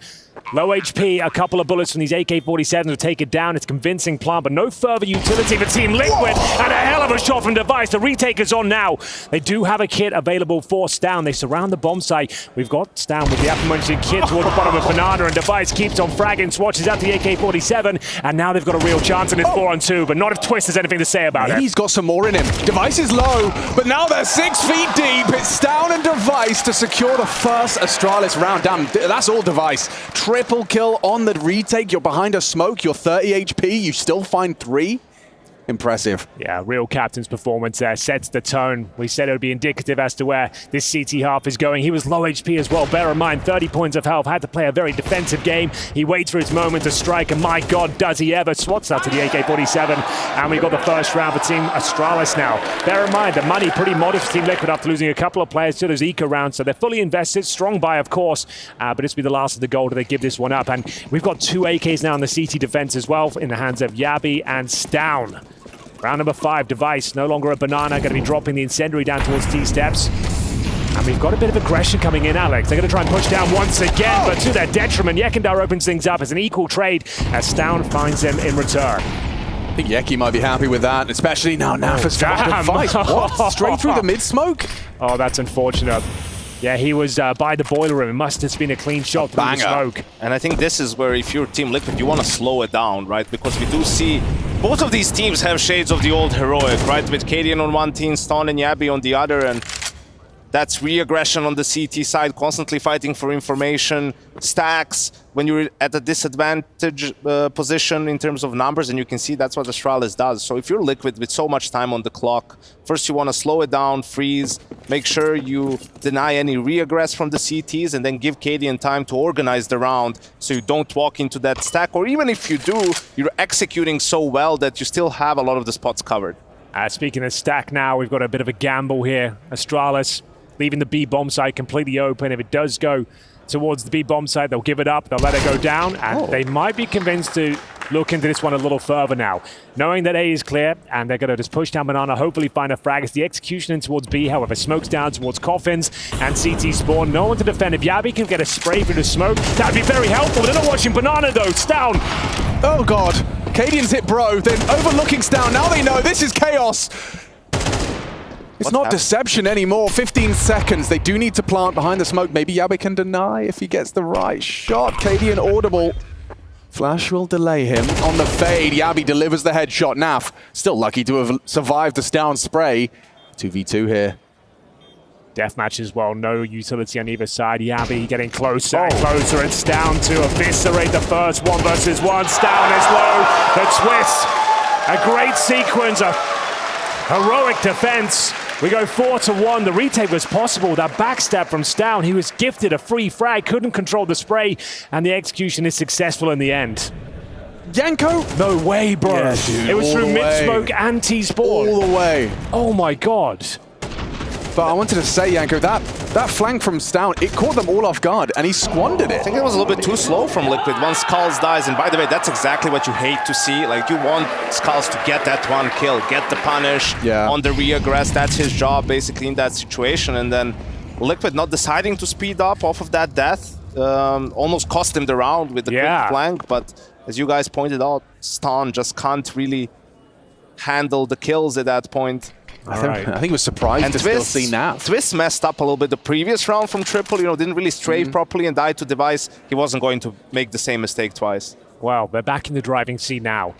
S16: Low HP, a couple of bullets from these AK-47s will take it down. It's a convincing plan, but no further utility for Team Liquid. And a hell of a shot from Device. The retake is on now. They do have a kit available for Stown. They surround the bomb site. We've got Stown with the aforementioned kit toward the bottom of Banana, and Device keeps on fragging, swatches out the AK-47, and now they've got a real chance, and it's 4-on-2, but not if Twist has anything to say about it.
S23: He's got some more in him. Device is low, but now they're 6 feet deep. It's Stown and Device to secure the first Astralis round. Damn, that's all Device. Triple kill on the retake. You're behind a smoke. You're 30 HP. You still find 3. Impressive.
S16: Yeah, real captain's performance there sets the tone. We said it would be indicative as to where this CT half is going. He was low HP as well. Bear in mind, 30 points of health. Had to play a very defensive game. He waits for his moment to strike, and my God, does he ever. Swats out to the AK-47, and we got the first round for Team Astralis now. Bear in mind, the money pretty modest for Team Liquid after losing a couple of players to those eco rounds, so they're fully invested. Strong buy, of course, but this will be the last of the gold. They give this one up, and we've got 2 AKs now in the CT defense as well in the hands of Yabi and Stown. Round number 5, Device, no longer a Banana, going to be dropping the incendiary down towards T-steps. And we've got a bit of aggression coming in, Alex. They're going to try and push down once again, but to their detriment, Yekindar opens things up as an equal trade as Stown finds him in return.
S23: I think Yeki might be happy with that, especially now Naf has found Device. What? Straight through the mid-smoke?
S16: Oh, that's unfortunate. Yeah, he was by the boiler room. It must have been a clean shot through the smoke.
S3: And I think this is where, if you're Team Liquid, you want to slow it down, right? Because we do see both of these teams have shades of the old heroic, right? With Cadian on one team, Ston and Yabi on the other, and that's re-aggression on the CT side, constantly fighting for information, stacks, when you're at a disadvantage position in terms of numbers, and you can see that's what Astralis does. So if you're Liquid with so much time on the clock, first you want to slow it down, freeze, make sure you deny any re-aggress from the CTs, and then give Cadian time to organize the round so you don't walk into that stack, or even if you do, you're executing so well that you still have a lot of the spots covered.
S16: Speaking of stack now, we've got a bit of a gamble here. Astralis leaving the B bomb site completely open. If it does go towards the B bomb site, they'll give it up, they'll let it go down, and they might be convinced to look into this one a little further now. Knowing that A is clear, and they're going to just push down Banana, hopefully find a frag. It's the execution in towards B, however, smokes down towards coffins, and CT spawn. No one to defend. If Yabi can get a spray through the smoke, that'd be very helpful. They're not watching Banana, though. It's down.
S23: Oh, God. Cadian's hit bro, then overlooking Stown. Now they know this is chaos. It's not deception anymore. 15 seconds. They do need to plant behind the smoke. Maybe Yabi can deny if he gets the right shot. Cadian audible. Flash will delay him on the fade. Yabi delivers the headshot. Naf still lucky to have survived the Stown spray. 2v2 here.
S16: Deathmatch as well. No utility on either side. Yabi getting closer and closer. It's down to eviscerate the first 1v1. Stown is low. The twist. A great sequence of heroic defense We go 4-1. The retake was possible. That backstep from Stown. He was gifted a free frag, couldn't control the spray, and the execution is successful in the end.
S23: Yanko?
S16: No way, bro.
S23: Yeah, dude,
S16: it was
S23: all
S16: through
S23: the way.
S16: mid-smoke and T-spawn.
S23: All the way.
S16: Oh my god.
S23: But I wanted to say, Yanko, that flank from Stown, it caught them all off guard, and he squandered it.
S3: I think it was a little bit too slow from Liquid once Skulls dies. And by the way, that's exactly what you hate to see. Like, you want Skulls to get that one kill, get the punish on the re-aggress. That's his job, basically, in that situation. And then Liquid not deciding to speed up off of that death almost cost him the round with the quick flank. But as you guys pointed out, Stan just can't really handle the kills at that point.
S23: I think he was surprised to still see Nav.
S3: Twist messed up a little bit the previous round from Triple, didn't really strafe properly and died to Device. He wasn't going to make the same mistake twice.
S16: Well, they're back in the driving seat now.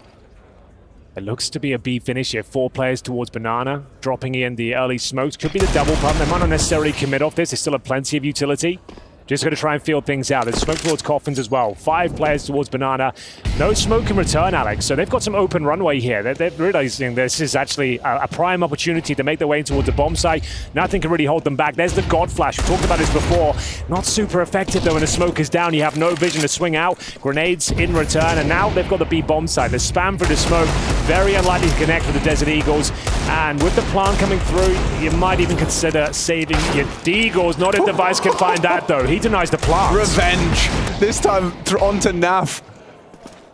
S16: It looks to be a B finish here. 4 players towards Banana, dropping in the early smokes. Could be the double pump. They might not necessarily commit off this. They still have plenty of utility. Just going to try and feel things out. There's smoke towards Coffins as well. 5 players towards Banana. No smoke in return, Alex. So they've got some open runway here. They're realizing this is actually a prime opportunity to make their way in towards the bomb site. Nothing can really hold them back. There's the God Flash. We talked about this before. Not super effective, though, when the smoke is down. You have no vision to swing out. Grenades in return. And now they've got the B bomb site. The spam for the smoke. Very unlikely to connect with the Desert Eagles. And with the plant coming through, you might even consider saving your D-Eagles. Not if Device can find that, though. He denies the plant.
S23: Revenge. This time onto Nav,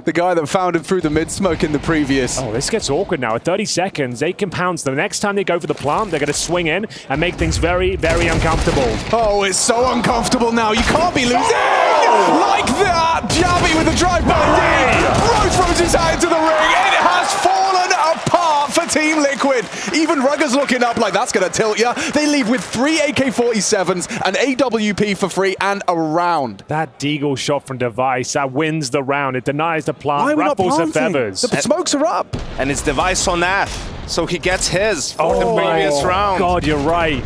S23: the guy that found him through the mid-smoke in the previous.
S16: Oh, this gets awkward now. At 30 seconds, they can pounce. The next time they go for the plant, they're going to swing in and make things very, very uncomfortable.
S23: Oh, it's so uncomfortable now. You can't be losing. Like that. Jabby with the drive-by. Bro throws his hat into the ring. It has fallen apart for Team Liquid. Even Rugger's looking up like that's going to tilt you. They leave with 3 AK-47s, an AWP for free, and a round.
S16: That Deagle shot from Device, that wins the round. It denies the plant, ruffles the feathers.
S23: The smokes are up.
S3: And it's Device on Nav, so he gets his for the previous round.
S16: God, you're right.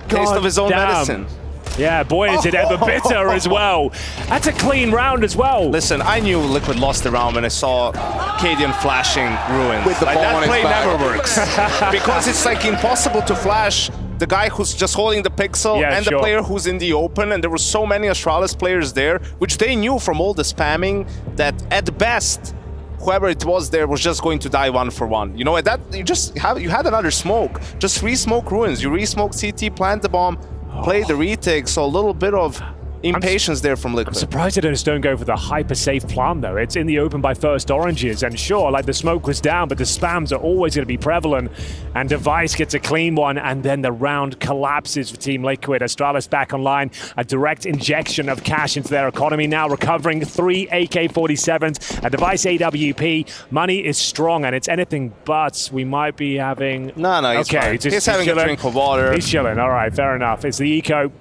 S3: Taste of his own medicine.
S16: Yeah, boy, is it ever bitter as well. That's a clean round as well.
S3: Listen, I knew Liquid lost the round when I saw Cadian flashing Ruins.
S23: With the
S3: like,
S23: bomb
S3: that
S23: on his
S3: play
S23: back.
S3: never works. Because it's like impossible to flash the guy who's just holding the pixel and the player who's in the open. And there were so many Astralis players there, which they knew from all the spamming that at best, whoever it was there was just going to die 1 for 1. You know, at that you had another smoke. Just re-smoke Ruins. You re-smoke CT, plant the bomb, play the retake, so a little bit of impatience there from Liquid.
S16: I'm surprised they just don't go for the hyper-safe plant, though. It's in the open by first oranges, and sure, like the smoke was down, but the spams are always going to be prevalent, and Device gets a clean one, and then the round collapses for Team Liquid. Astralis back online, a direct injection of cash into their economy now, recovering 3 AK-47s, a Device AWP. Money is strong, and it's anything but. We might be having...
S3: No, he's fine. He's having a drink of water.
S16: He's chilling, all right, fair enough. It's the eco.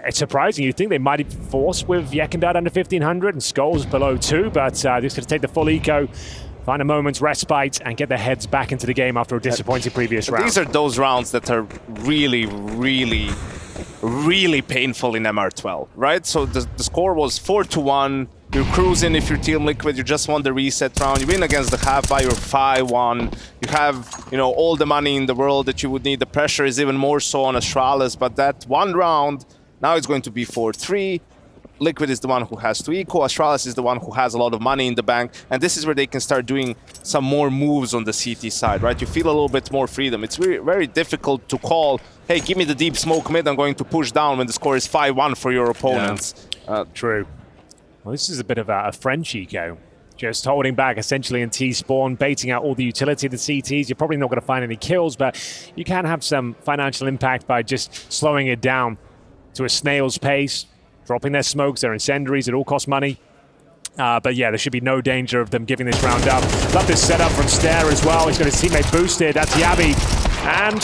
S16: It's surprising. You'd think they might have forced with Yekindad under 1,500 and Skulls below 2, but they're just going to take the full eco, find a moment's respite, and get their heads back into the game after a disappointing previous round.
S3: These are those rounds that are really, really, really painful in MR12, right? So the score was 4-1. You're cruising if you're Team Liquid. You just won the reset round. You win against the half-buy, you're 5-1. You have, all the money in the world that you would need. The pressure is even more so on Astralis, but that one round... Now it's going to be 4-3. Liquid is the one who has to eco. Astralis is the one who has a lot of money in the bank. And this is where they can start doing some more moves on the CT side, right? You feel a little bit more freedom. It's very, very difficult to call, hey, give me the deep smoke mid, I'm going to push down when the score is 5-1 for your opponents.
S16: Yeah. True. Well, this is a bit of a French eco. Just holding back essentially in T-spawn, baiting out all the utility of the CTs. You're probably not going to find any kills, but you can have some financial impact by just slowing it down to a snail's pace, dropping their smokes, their incendiaries, it all costs money. But yeah, there should be no danger of them giving this round up. Love this setup from Stare as well. He's got his teammate boosted. That's Yabi. And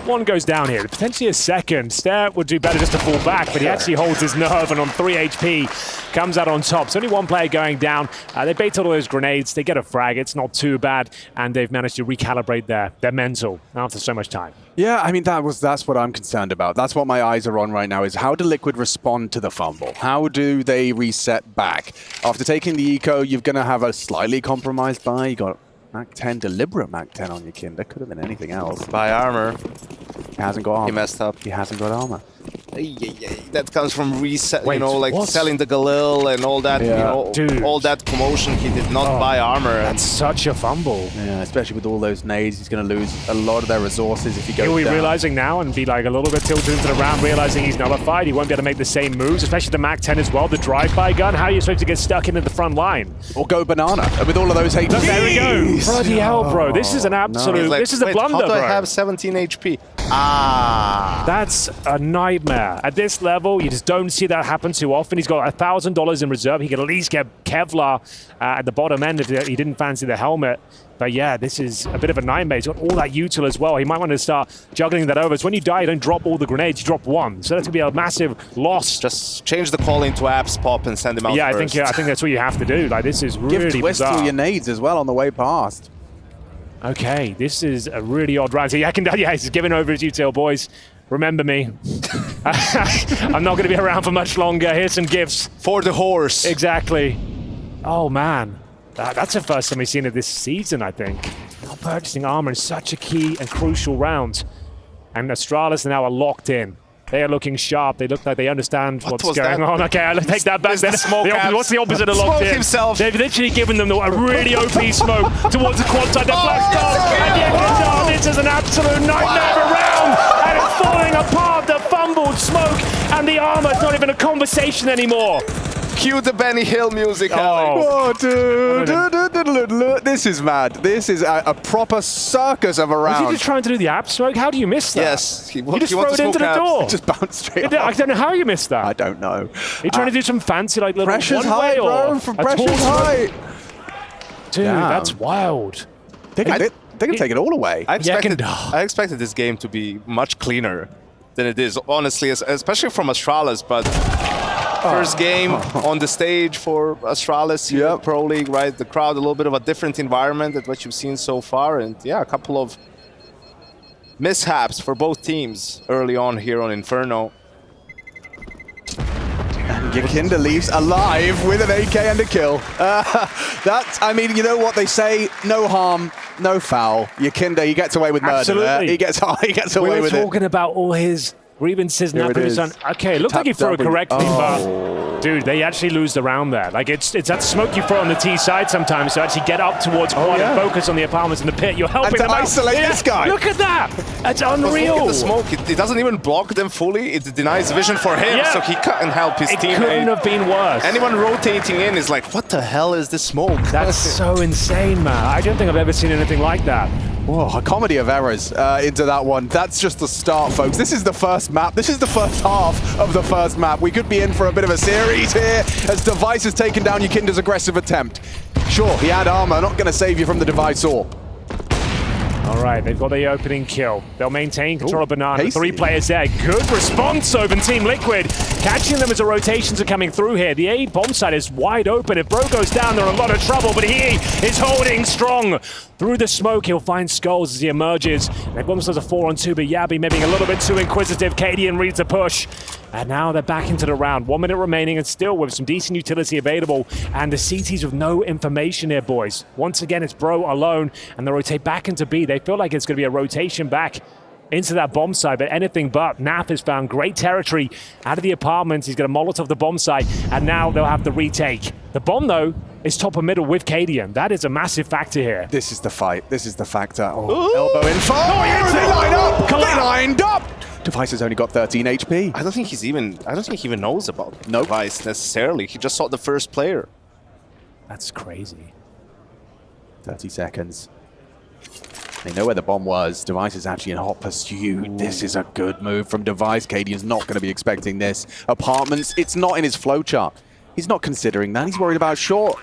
S16: one goes down here. Potentially a second. Stare would do better just to fall back, but he actually holds his nerve and on 3 HP comes out on top. So only one player going down. They bait all those grenades. They get a frag. It's not too bad. And they've managed to recalibrate their mental after so much time.
S23: Yeah, I mean, that's what I'm concerned about. That's what my eyes are on right now, is how do Liquid respond to the fumble? How do they reset back? After taking the eco, you're going to have a slightly compromised buy. You got Mac 10, deliberate Mac 10 on Yakinda. Could have been anything else.
S3: Buy armor.
S23: He hasn't got armor.
S3: He messed up.
S23: He hasn't got armor.
S3: That comes from reset,
S16: Wait,
S3: you know, like
S16: what?
S3: selling the Galil and all that,
S23: Yeah.
S3: you know,
S16: Dude.
S3: all that commotion. He did not buy armor.
S16: That's such a fumble.
S23: Yeah, especially with all those nades, he's going to lose a lot of their resources if he goes
S16: Are we
S23: down.
S16: realizing now and be like a little bit tilted into the round, realizing he's nullified? He won't be able to make the same moves, especially the Mac 10 as well, the drive-by gun. How are you supposed to get stuck into the front line?
S23: Or go banana with all of those HPs.
S16: Look, there we go. Bloody hell, bro. This is an absolute,
S3: Like,
S16: this is a
S3: wait,
S16: blunder,
S3: how do
S16: bro.
S3: I have 17 HP? Ah.
S16: That's a nightmare. At this level, you just don't see that happen too often. He's got $1,000 in reserve. He could at least get Kevlar at the bottom end if he didn't fancy the helmet. But yeah, this is a bit of a nightmare. He's got all that util as well. He might want to start juggling that over. So when you die, you don't drop all the grenades, you drop one. So that's going to be a massive loss.
S3: Just change the call into apps pop and send him out
S16: Yeah,
S3: first.
S16: I think that's what you have to do. Like, this is really
S23: Give Twist
S16: bizarre.
S23: all your nades as well on the way past.
S16: Okay, this is a really odd round. So he's giving over his util, boys. Remember me. I'm not going to be around for much longer. Here's some gifts.
S3: For the horse.
S16: Exactly. Oh, man. That's the first time we've seen it this season, I think. Not purchasing armor in such a key and crucial round. And Astralis now are locked in. They are looking sharp. They look like they understand what's going on. Okay, I'll take that back then. What's the opposite of locked in?
S3: Himself.
S16: They've literally given them a really OP smoke towards the quad side. They're flashed off. And yet, this is an absolute nightmare of a round. And it's falling apart. The fumbled smoke and the armor. It's not even a conversation anymore.
S3: Cue the Benny Hill music.
S23: Oh, dude. This is mad. This is a proper circus of a round.
S16: Was he just trying to do the app smoke? How do you miss that?
S3: Yes.
S16: You just throw it into the door.
S23: It just bounced straight
S16: I
S23: off.
S16: don't know how you missed that.
S23: I don't know.
S16: Are you trying to do some fancy like little
S23: Pressure's
S16: one-way
S23: high,
S16: or
S23: bro. From
S16: a
S23: pressure's
S16: tall smoke?
S23: high.
S16: Dude,
S23: Damn.
S16: that's wild.
S23: They can take it all away.
S3: I expected this game to be much cleaner than it is, honestly, especially from Astralis, but first game on the stage for Astralis here, Pro League, right? The crowd, a little bit of a different environment than what you've seen so far, and yeah, a couple of mishaps for both teams early on here on Inferno.
S23: And Yakinda leaves alive with an AK and a kill. I mean, you know what they say, no harm, no foul. Yakinda, he gets away with murder.
S16: Absolutely.
S23: He gets away with
S16: We
S23: it.
S16: were talking about all his grievances
S23: Here
S16: now.
S23: it is.
S16: Okay, it looked like he threw it
S23: W.
S16: correctly,
S23: Oh.
S16: but dude, they actually lose the round there. Like it's that smoke you throw on the T side sometimes to actually get up towards quad and focus on the apartments in the pit. You're helping
S23: And to
S16: them out.
S23: isolate this guy.
S16: Look at that. That's unreal.
S3: Look at the smoke. It doesn't even block them fully. It denies vision for him, so he can't help his teammate.
S16: It couldn't have been worse.
S3: Anyone rotating in is like, what the hell is this smoke?
S16: That's so insane, man. I don't think I've ever seen anything like that.
S23: Whoa, a comedy of errors into that one. That's just the start, folks. This is the first map. This is the first half of the first map. We could be in for a bit of a series here as Device has taken down Yakinda's aggressive attempt. Sure, he had armor, not going to save you from the Device AWP.
S16: All right, they've got the opening kill. They'll maintain control of Banana. 3 players there. Good response over Team Liquid. Catching them as the rotations are coming through here. The A bomb site is wide open. If Bro goes down, they're in a lot of trouble, but he is holding strong. Through the smoke, he'll find Skulls as he emerges. They've got themselves a 4-on-2, but Yabi maybe a little bit too inquisitive. Cadian reads the push. And now they're back into the round. 1 minute remaining and still with some decent utility available. And the CTs with no information here, boys. Once again, it's Bro alone, and they rotate back into B. They feel like it's going to be a rotation back into that bomb site, but anything but. Naf has found great territory out of the apartments. He's going to Molotov the bomb site, and now they'll have to retake. The bomb, though, is top of middle with Cadian. That is a massive factor here.
S23: This is the fight. This is the factor. Oh, elbow in. They line up! They lined up! Device has only got 13 HP.
S3: I don't think he even knows about Device necessarily. He just saw the first player.
S16: That's crazy.
S23: 30 seconds. They know where the bomb was. Device is actually in hot pursuit. This is a good move from Device. Cadian's not going to be expecting this. Apartments, it's not in his flowchart. He's not considering that. He's worried about short.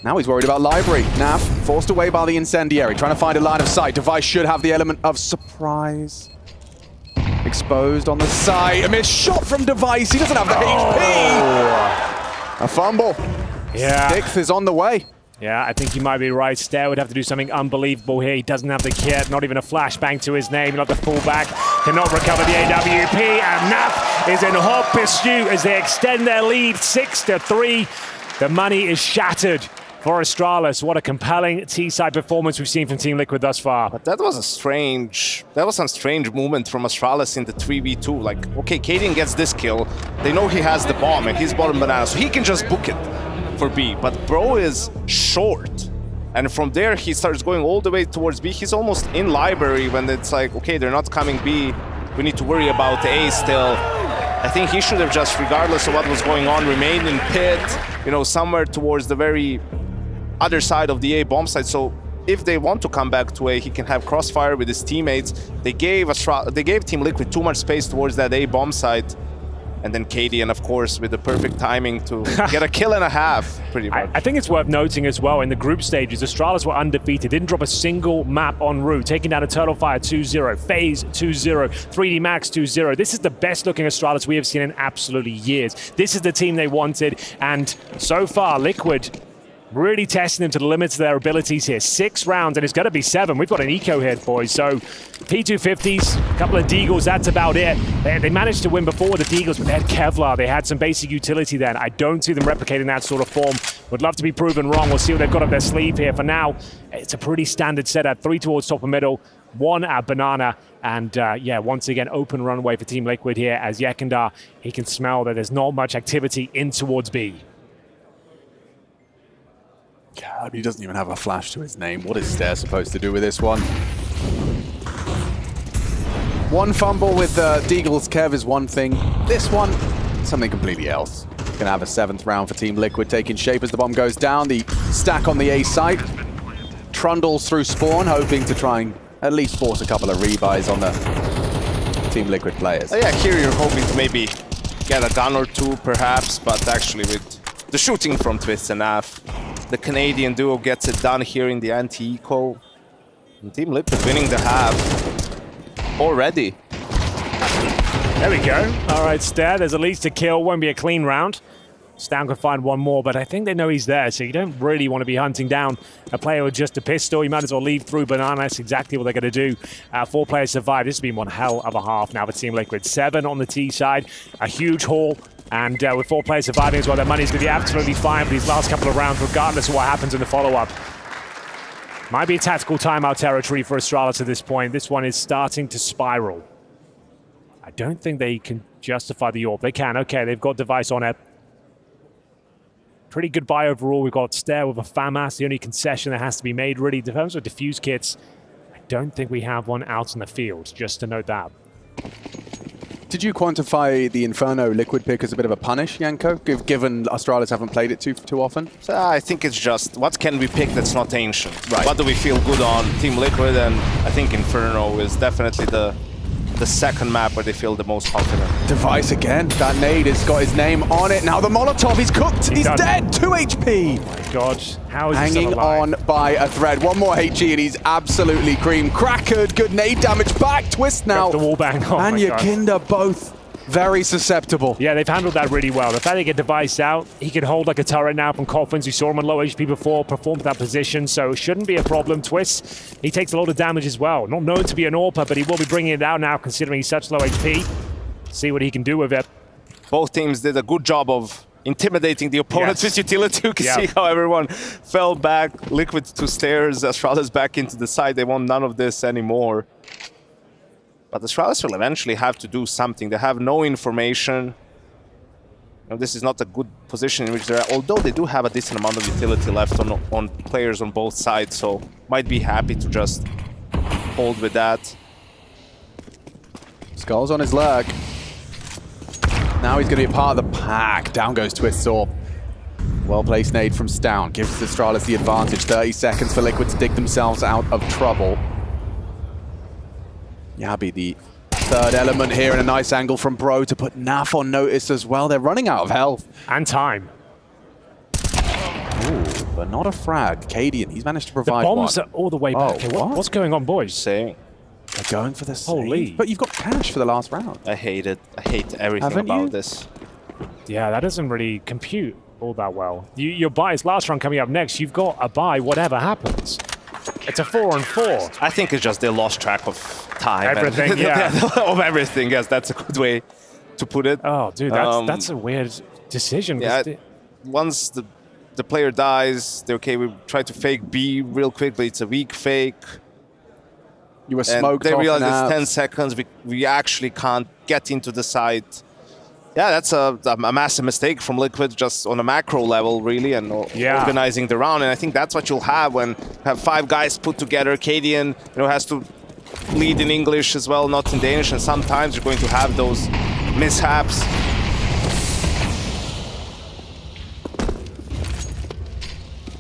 S23: Now he's worried about library. Nav forced away by the incendiary, trying to find a line of sight. Device should have the element of surprise. Exposed on the side. A missed shot from Device. He doesn't have the HP. A fumble.
S16: Yeah.
S23: 6th is on the way.
S16: Yeah, I think you might be right. Stair would have to do something unbelievable here. He doesn't have the kit, not even a flashbang to his name, not the fullback. Cannot recover the AWP, and Naf is in hot pursuit as they extend their lead 6-3. The money is shattered for Astralis. What a compelling T-side performance we've seen from Team Liquid thus far.
S3: But that was a strange movement from Astralis in the 3v2. Like, okay, Cadian gets this kill. They know he has the bomb and he's bottom banana, so he can just book it for B. But Bro is short. And from there, he starts going all the way towards B. He's almost in library when it's like, okay, they're not coming B. We need to worry about A still. I think he should have just, regardless of what was going on, remained in pit, you know, somewhere towards the very other side of the A bomb site. So if they want to come back to A, he can have crossfire with his teammates. They gave Team Liquid too much space towards that A bomb site. And then Cadian, of course, with the perfect timing to get a kill and a half, pretty much.
S16: I think it's worth noting as well, in the group stages, Astralis were undefeated, didn't drop a single map en route, taking down Eternal Fire 2-0, FaZe 2-0, 3D Max 2-0. This is the best looking Astralis we have seen in absolutely years. This is the team they wanted, and so far, Liquid really testing them to the limits of their abilities here. 6 rounds, and it's going to be 7. We've got an eco here, boys. So P250s, a couple of Deagles, that's about it. They managed to win before with the Deagles, but they had Kevlar. They had some basic utility then. I don't see them replicating that sort of form. Would love to be proven wrong. We'll see what they've got up their sleeve here. For now, it's a pretty standard setup. 3 towards top and middle, 1 at banana, and yeah, once again, open runway for Team Liquid here as Yekindar, he can smell that there's not much activity in towards B.
S23: God, he doesn't even have a flash to his name. What is Stair supposed to do with this one? One fumble with Deagle's Kev is one thing. This one, something completely else. Gonna have a 7th round for Team Liquid taking shape as the bomb goes down. The stack on the A site trundles through spawn, hoping to try and at least force a couple of rebuys on the Team Liquid players.
S3: Yeah, here you're hoping to maybe get a gun or two, perhaps, but actually with the shooting from Twist and Af, the Canadian duo gets it done here in the anti-eco. And Team Liquid winning the half already.
S16: There we go. All right, Stair, there's at least a kill. Won't be a clean round. Stan could find one more, but I think they know he's there, so you don't really want to be hunting down a player with just a pistol. You might as well leave through banana. That's exactly what they're going to do. 4 players survive. This has been one hell of a half now for Team Liquid. 7 on the T side, a huge haul. And with 4 players surviving as well, their money's going to be absolutely fine for these last couple of rounds, regardless of what happens in the follow-up. Might be a tactical timeout territory for Astralis at this point. This one is starting to spiral. I don't think they can justify the AWP. They can. Okay, they've got device on it. Pretty good buy overall. We've got Stair with a FAMAS, the only concession that has to be made, really. In terms of diffuse kits, I don't think we have one out in the field, just to note that.
S23: Did you quantify the Inferno Liquid pick as a bit of a punish, Yanko, given Astralis haven't played it too often?
S3: So I think it's just, what can we pick that's not ancient? Right. What do we feel good on? Team Liquid, and I think Inferno is definitely the second map where they feel the most confident.
S23: Device again. That nade has got his name on it. Now the Molotov, he's cooked. He's dead. 2 HP.
S16: Oh my God. How is he
S23: hanging
S16: still alive?
S23: on by a thread. One more HE and he's absolutely cream. Crackered. Good nade damage back. Twist now.
S16: The wall bang. Oh
S23: and
S16: my God.
S23: Yakinda both very susceptible.
S16: Yeah, they've handled that really well. The fact they get Device out, he can hold like a turret now from Coffins. We saw him on low HP before, performed that position, so it shouldn't be a problem. Twist, he takes a lot of damage as well. Not known to be an AWPer, but he will be bringing it out now considering he's such low HP. See what he can do with it.
S3: Both teams did a good job of intimidating the opponents with utility. You can see how everyone fell back. Liquid to stairs, Astralis back into the side. They want none of this anymore. But the Astralis will eventually have to do something. They have no information. You know, this is not a good position in which they're at, although they do have a decent amount of utility left on players on both sides, so might be happy to just hold with that.
S23: Skull's on his leg. Now he's going to be a part of the pack. Down goes Twist Orb. Well-placed nade from Stown. Gives Astralis the advantage. 30 seconds for Liquid to dig themselves out of trouble. Yabi, the third element here, and a nice angle from Bro to put Naf on notice as well. They're running out of health.
S16: And time.
S23: Ooh, but not a frag. Cadian, he's managed to provide
S16: one. The bombs
S23: one.
S16: are all the way back.
S23: Oh,
S16: What's going on, boys?
S3: Saying.
S23: They're going for the save.
S16: Holy.
S23: But you've got cash for the last round.
S3: I hate it. I hate everything
S23: Haven't
S3: about
S23: you?
S3: this.
S16: Yeah, that doesn't really compute all that well. Your buy is last round coming up next. You've got a buy whatever happens. It's a 4-on-4.
S3: I think it's just they lost track of time.
S16: Everything, yeah.
S3: Of everything, yes, that's a good way to put it.
S16: Oh, dude, that's a weird decision.
S3: Yeah, once the player dies. They're okay, we try to fake B real quick, but it's a weak fake.
S23: You were
S3: And
S23: smoked
S3: they
S23: off
S3: realize
S23: now.
S3: it's 10 seconds. We actually can't get into the site. Yeah, that's a massive mistake from Liquid just on a macro level, really, and organizing the round. And I think that's what you'll have when you have 5 guys put together. Cadian, has to lead in English as well, not in Danish. And sometimes you're going to have those mishaps.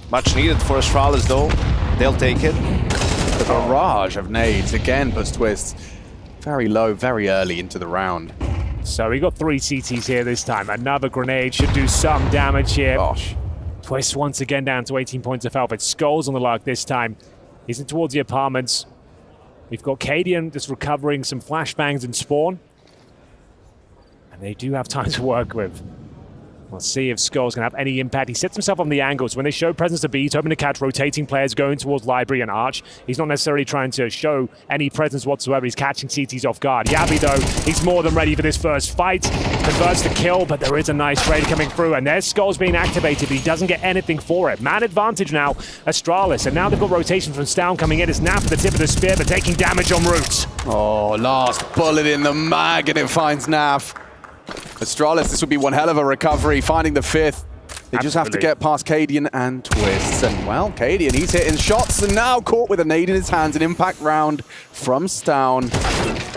S3: Much needed for Astralis, though. They'll take it.
S23: The barrage of nades again puts Twist very low, very early into the round.
S16: So we got 3 CTs here this time. Another grenade should do some damage here.
S23: Gosh.
S16: Twist once again down to 18 points of health. It's Skulls on the luck this time. He's in towards the apartments. We've got Cadian just recovering some flashbangs and spawn. And they do have time to work with. We'll see if Skull's going to have any impact. He sets himself on the angles. When they show presence to B, he's hoping to catch rotating players going towards Library and Arch. He's not necessarily trying to show any presence whatsoever. He's catching CTs off guard. Yabi, though, he's more than ready for this first fight. Converts the kill, but there is a nice trade coming through. And there's Skull's being activated, but he doesn't get anything for it. Man advantage now, Astralis. And now they've got rotation from Stown coming in. It's Naf at the tip of the spear, but taking damage en route.
S23: Oh, last bullet in the mag, and it finds Naf. Astralis, this would be one hell of a recovery, finding the 5th. They just have to get past Cadian and Twists. And, well, Cadian, he's hitting shots and now caught with a nade in his hands. An impact round from Stown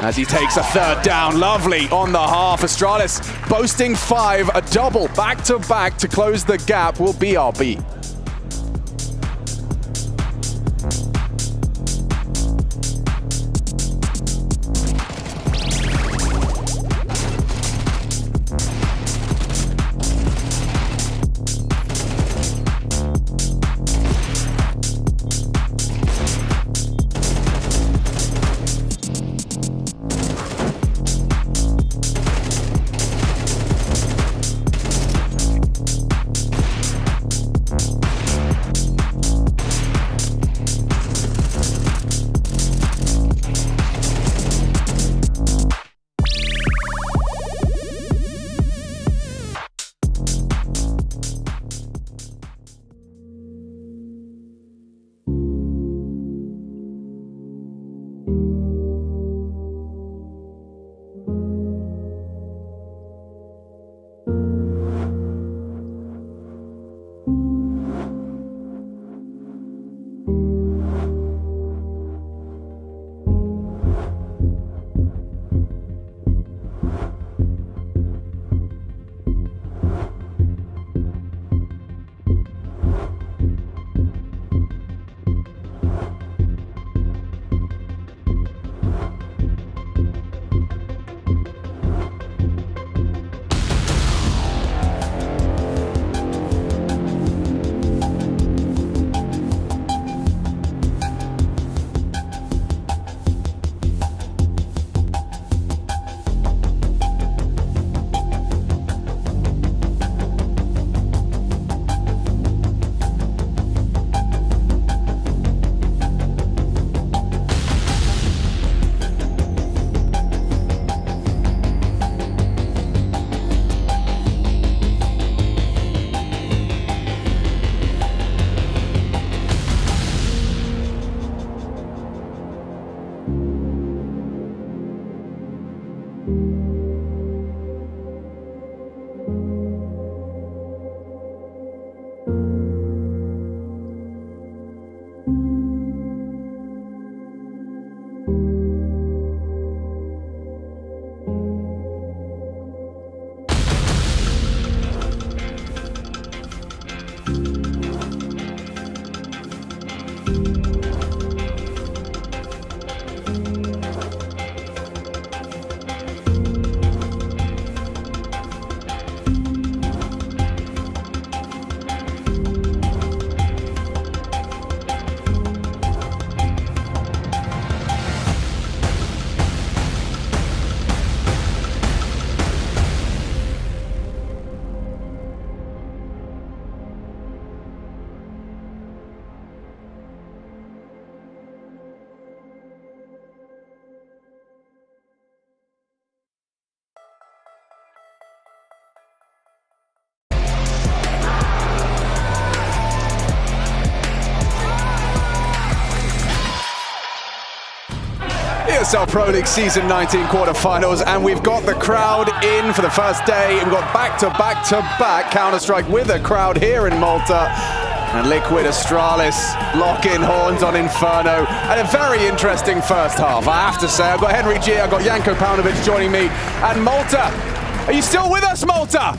S23: as he takes a 3rd down. Lovely on the half. Astralis boasting 5, a double back-to-back to close the gap will be BRB. ESL Pro League Season 19 quarterfinals, and we've got the crowd in for the first day. We've got back-to-back Counter-Strike with a crowd here in Malta. And Liquid Astralis lock-in horns on Inferno. And a very interesting first half, I have to say. I've got Henry G, I've got Janko Paunovic joining me. And Malta, are you still with us, Malta?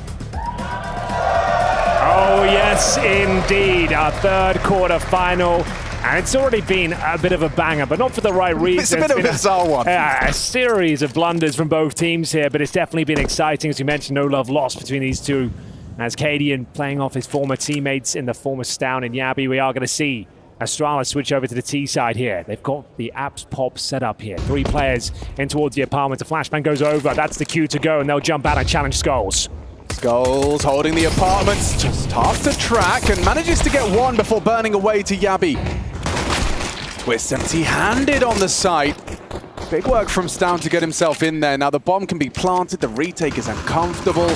S16: Oh, yes, indeed. Our third quarter-final. And it's already been a bit of a banger, but not for the right reasons.
S23: It's a bit of a bizarre one.
S16: A series of blunders from both teams here, but it's definitely been exciting. As you mentioned, no love lost between these two. As Cadian playing off his former teammates in the former Stown and Yabi, we are going to see Astralis switch over to the T side here. They've got the apps pop set up here. 3 players in towards the apartment. The flashbang goes over. That's the cue to go, and they'll jump out and challenge Skulls.
S23: Skulls holding the apartments, just tough to track, and manages to get one before burning away to Yabi. Twist empty-handed on the site. Big work from Stown to get himself in there. Now the bomb can be planted, the retake is uncomfortable.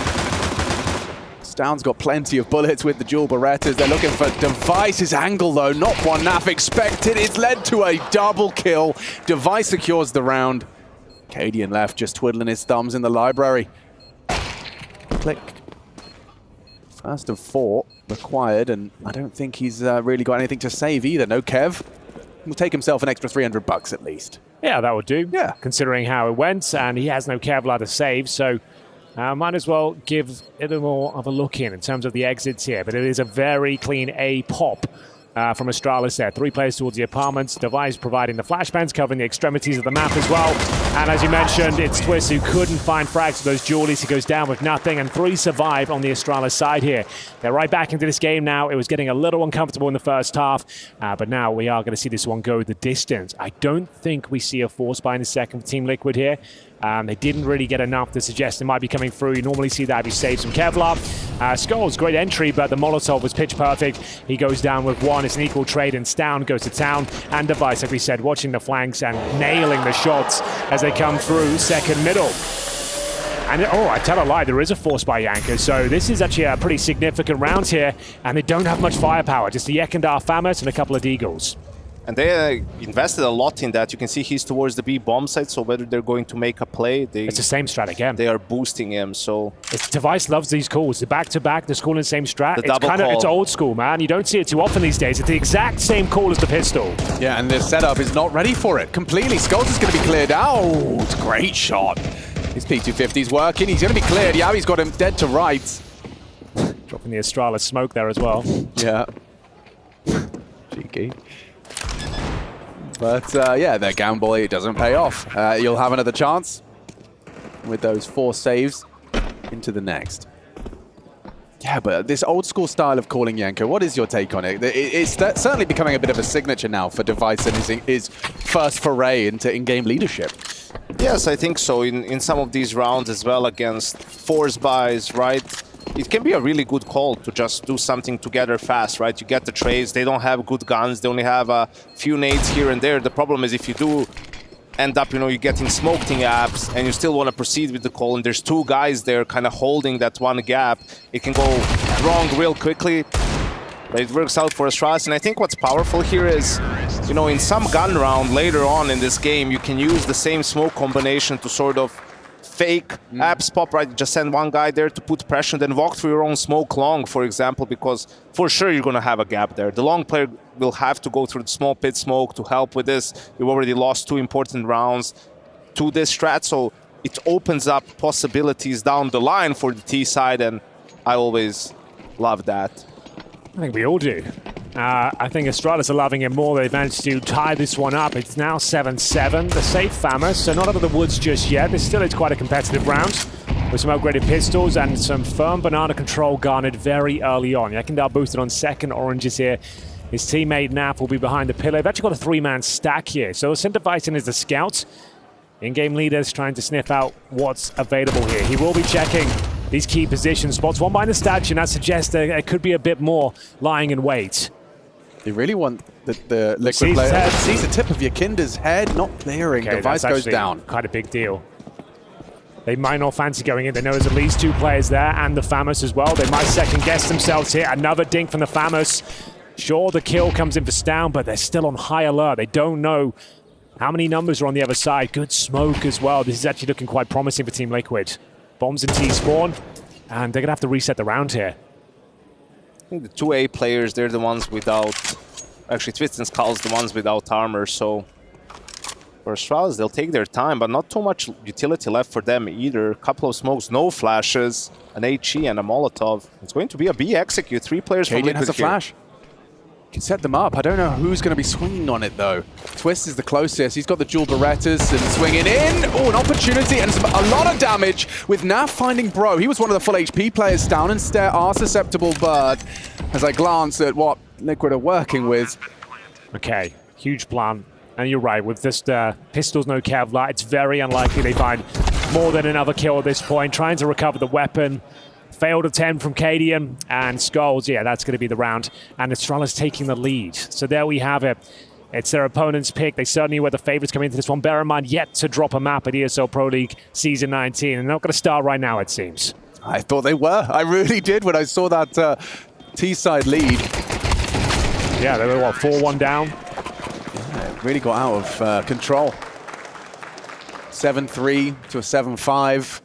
S23: Stown's got plenty of bullets with the dual Berettas. They're looking for Device's angle though, not one Naf expected. It's led to a double kill. Device secures the round. Cadian left just twiddling his thumbs in the library. Click. First of 4 required, and I don't think he's really got anything to save either. No Kev. He'll take himself an extra $300 at least.
S16: Yeah, that would do. Yeah. Considering how it went, and he has no Kevlar to save, so might as well give it a more of a look in terms of the exits here. But it is a very clean A pop from Astralis there. 3 players towards the apartments. Device providing the flashbangs, covering the extremities of the map as well. And as you mentioned, it's Twist who couldn't find frags for those dualies. He goes down with nothing, and 3 survive on the Astralis side here. They're right back into this game now. It was getting a little uncomfortable in the first half, but now we are going to see this one go the distance. I don't think we see a force buy in the second for Team Liquid here. They didn't really get enough to suggest it might be coming through. You normally see that if he saves some Kevlar. Skulls, great entry, but the Molotov was pitch perfect. He goes down with 1. It's an equal trade, and Stown goes to town. And Device, like we said, watching the flanks and nailing the shots as they come through second middle. And I tell a lie, there is a force by Yanker, so this is actually a pretty significant round here, and they don't have much firepower, just the Ekandar Famas and a couple of Deagles.
S3: And they invested a lot in that. You can see he's towards the B bomb site, so whether they're going to make a play,
S16: it's the same strat again.
S3: They are boosting him, so...
S16: Device loves these calls. The back-to-back, the school in the same strat.
S3: The double call.
S16: It's old school, man. You don't see it too often these days. It's the exact same call as the pistol.
S23: Yeah, and the setup is not ready for it completely. Skulls is going to be cleared out. It's a great shot. His P250's working. He's going to be cleared. Yabi's got him dead to rights.
S16: Dropping the Astralis smoke there as well.
S23: Yeah. Cheeky. But yeah, their gamble, it doesn't pay off. You'll have another chance with those 4 saves into the next. Yeah, but this old school style of calling Yanko, what is your take on it? It's certainly becoming a bit of a signature now for Device and his first foray into in-game leadership.
S3: Yes, I think so. In some of these rounds as well against force buys, right? It can be a really good call to just do something together fast, right? You get the trades, they don't have good guns, they only have a few nades here and there. The problem is if you do end up, you're getting smoked in apps and you still want to proceed with the call and there's 2 guys there kind of holding that one gap, it can go wrong real quickly. But it works out for Astralis, and I think what's powerful here is, in some gun round later on in this game, you can use the same smoke combination to sort of fake apps pop, right? Just send one guy there to put pressure, then walk through your own smoke long, for example, because for sure you're going to have a gap there. The long player will have to go through the small pit smoke to help with this. You've already lost 2 important rounds to this strat, so it opens up possibilities down the line for the T side, and I always love that.
S16: I think we all do. I think Astralis are loving it more. They've managed to tie this one up. It's now 7-7. The safe Famas, so not out of the woods just yet. It's quite a competitive round with some upgraded pistols and some firm banana control garnered very early on. Yakindar boosted on second oranges here. His teammate Naf will be behind the pillar. They've actually got a 3-man stack here. So Synthevison is the scout. In-game leaders trying to sniff out what's available here. He will be checking these key position spots. 1 behind the statue, and that suggests there could be a bit more lying in wait.
S23: You really want the Liquid player to see the tip of Yakinda's head, not clearing. Okay, Device goes down.
S16: Quite a big deal. They might not fancy going in. They know there's at least 2 players there, and the Famas as well. They might second-guess themselves here. Another dink from the Famas. Sure, the kill comes in for Stown, but they're still on high alert. They don't know How many numbers are on the other side? Good smoke as well. This is actually looking quite promising for Team Liquid. Bombs and T spawn, and they're going to have to reset the round here.
S3: I think the 2A players, they're the ones without... Actually, Twist and Skull's the ones without armor, so... For Astralis, they'll take their time, but not too much utility left for them either. A couple of smokes, no flashes, an HE and a Molotov. It's going to be a B execute. 3 players from Liquid
S23: has a
S3: here.
S23: flash. Can set them up. I don't know who's going to be swinging on it, though. Twist is the closest. He's got the dual Berettas and swinging in. Oh, an opportunity and a lot of damage with Naf finding Bro. He was one of the full HP players down, and Stare are susceptible, but as I glance at what Liquid are working with.
S16: Okay, huge plan. And you're right, with this pistols, no Kevlar, it's very unlikely they find more than another kill at this point. Trying to recover the weapon. Failed attempt from Cadian and Skulls. Yeah, that's going to be the round. And Astralis taking the lead. So there we have it. It's their opponent's pick. They certainly were the favorites coming into this one. Bear in mind, yet to drop a map at ESL Pro League Season 19. And they're not going to start right now, it seems.
S23: I thought they were. I really did when I saw that T-side lead.
S16: Yeah, they were, what, 4-1 down?
S23: Yeah, it really got out of control. 7-3 to a 7-5.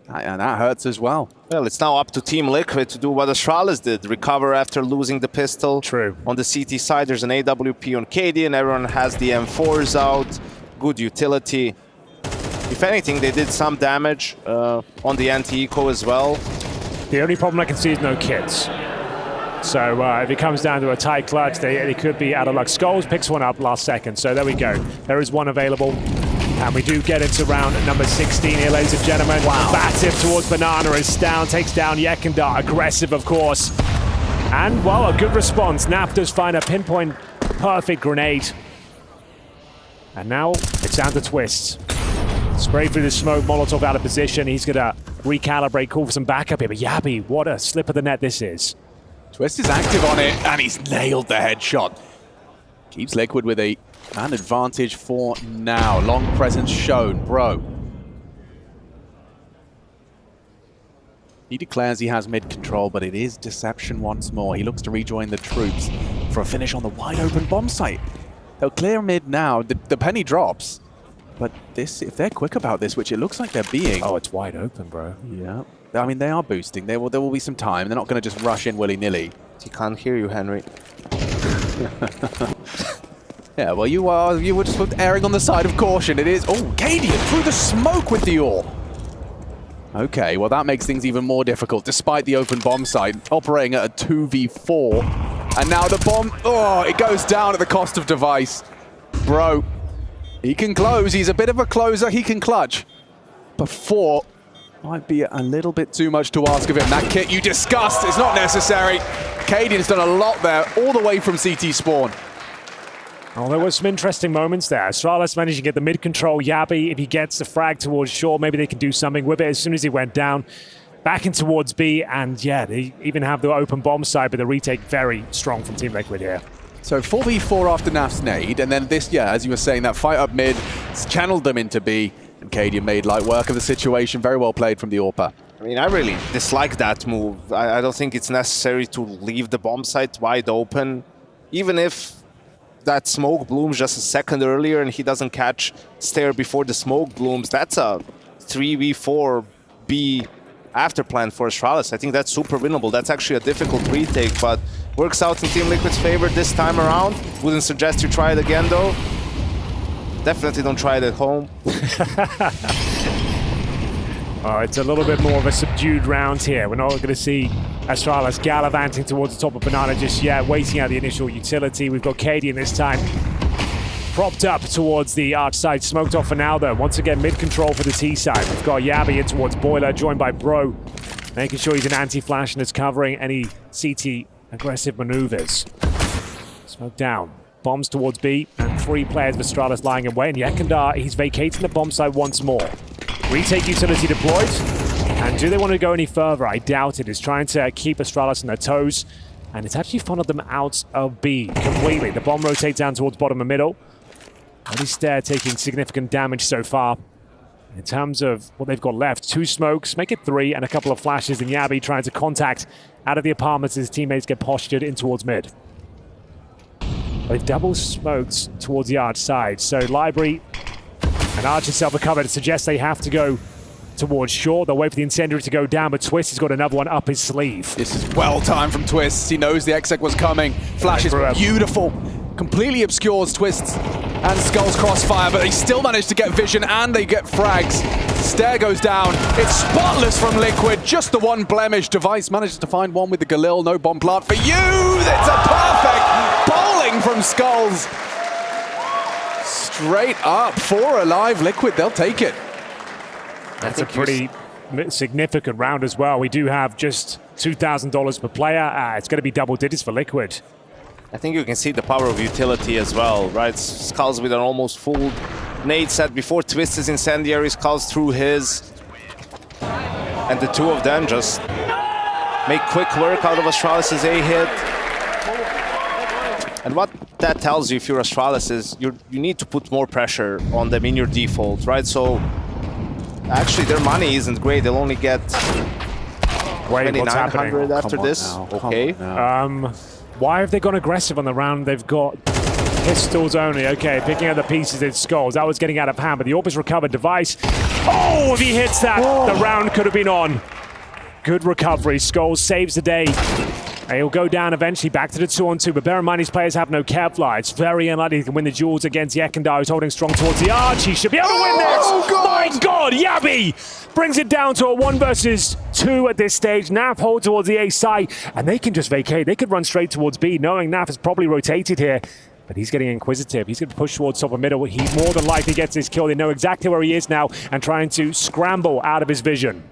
S23: And that hurts as well.
S3: Well, it's now up to Team Liquid to do what Astralis did. Recover after losing the pistol.
S16: True.
S3: On the CT side, there's an AWP on KD, and everyone has the M4s out. Good utility. If anything, they did some damage on the anti-eco as well.
S16: The only problem I can see is no kits. So if it comes down to a tight clutch, they could be out of luck. Skulls picks one up last second, so there we go. There is one available. And we do get into round number 16 here, ladies and gentlemen. Wow. Batip towards Banana is down, takes down Yekindar. Aggressive, of course. And, well, a good response. Naf does find a pinpoint perfect grenade. And now it's down to Twist. Spray through the smoke, Molotov out of position. He's going to recalibrate, call for some backup here. But Yabi, what a slip of the net this is.
S23: Twist is active on it, and he's nailed the headshot. Keeps Liquid with an advantage for now. Long presence shown, Bro. He declares he has mid control, but it is deception once more. He looks to rejoin the troops for a finish on the wide open bomb site. They'll clear mid now. The penny drops. But this, if they're quick about this, which it looks like they're being.
S16: Oh, it's wide open, bro.
S23: Yeah. I mean, they are boosting. There will be some time. They're not going to just rush in willy-nilly.
S3: He can't hear you, Henry.
S23: Yeah, well, you were just erring on the side of caution. It is. Oh, Cadian through the smoke with the AWP. Okay, well, that makes things even more difficult, despite the open bomb site, operating at a 2v4. And now the bomb, oh, it goes down at the cost of device. Bro, he can close. He's a bit of a closer. He can clutch. But 4 might be a little bit too much to ask of him. That kit you discussed is not necessary. Cadian's done a lot there, all the way from CT spawn.
S16: Oh, there were some interesting moments there. Astralis managed to get the mid-control. Yabi, if he gets the frag towards shore, maybe they can do something with it. As soon as he went down, back in towards B, and yeah, they even have the open bomb side, but the retake very strong from Team Liquid here.
S23: So 4v4 after Naf's nade, and then this, yeah, as you were saying, that fight up mid channeled them into B, and Cadian made light work of the situation. Very well played from the AWPer.
S3: I mean, I really dislike that move. I don't think it's necessary to leave the bomb site wide open, even if that smoke blooms just a second earlier and he doesn't catch Stare before the smoke blooms. That's a 3v4 B after plan for Astralis. I think that's super winnable. That's actually a difficult retake, but works out in Team Liquid's favor this time around. Wouldn't suggest you try it again, though. Definitely don't try it at home.
S16: It's a little bit more of a subdued round here. We're not going to see Astralis gallivanting towards the top of Banana just yet, waiting out the initial utility. We've got Cadian this time propped up towards the arch side. Smoked off for now, though. Once again, mid-control for the T side. We've got Yabi in towards Boiler, joined by Bro, making sure he's an anti-flash and is covering any CT aggressive maneuvers. Smoke down. Bombs towards B, and 3 players of Astralis lying in wait. And Yekindar, he's vacating the bomb site once more. Retake utility deployed. And do they want to go any further? I doubt it. It's trying to keep Astralis on their toes. And it's actually funneled them out of B completely. The bomb rotates down towards bottom and middle. Only Stare taking significant damage so far. In terms of what they've got left, 2 smokes, make it 3, and a couple of flashes. And Yabi trying to contact out of the apartments as his teammates get postured in towards mid. They've double smoked towards the Arch side. So Library and Arch itself are covered. It suggests they have to go towards short. They'll wait for the incendiary to go down, but Twist has got another one up his sleeve.
S23: This is well timed from Twist. He knows the exec was coming. Flash is beautiful. Completely obscures Twist's and Skull's crossfire, but they still manage to get vision and they get frags. Stair goes down. It's spotless from Liquid. Just the one blemish. Device manages to find one with the Galil. No bomb plant for you. It's a perfect bowling from Skulls. Straight up. 4 alive. Liquid, they'll take it.
S16: That's a pretty significant round as well. We do have just $2,000 per player. It's going to be double digits for Liquid.
S3: I think you can see the power of utility as well, right? Skulls with an almost full nade set before Twist is incendiary. Skulls through his. And the two of them just make quick work out of Astralis' A hit. And what that tells you if you're Astralis is you need to put more pressure on them in your default, right? So actually their money isn't great. They'll only get 2,900 after this. Okay.
S16: Why have they gone aggressive on the round? They've got pistols only. Okay, picking up the pieces in Skulls. That was getting out of hand, but the AWP is recovered. Device. Oh, if he hits that, the round could have been on. Good recovery. Skulls saves the day. And he'll go down eventually back to the 2-on-2, but bear in mind these players have no Kevlar. It's very unlikely he can win the duels against Yekindar, who's holding strong towards the Arch. He should be able to win this! My God, Yabi brings it down to a 1 versus 2 at this stage. Naf hold towards the A side, and they can just vacate. They could run straight towards B, knowing Naf is probably rotated here. But he's getting inquisitive. He's going to push towards top of middle. He more than likely gets his kill. They know exactly where he is now and trying to scramble out of his vision.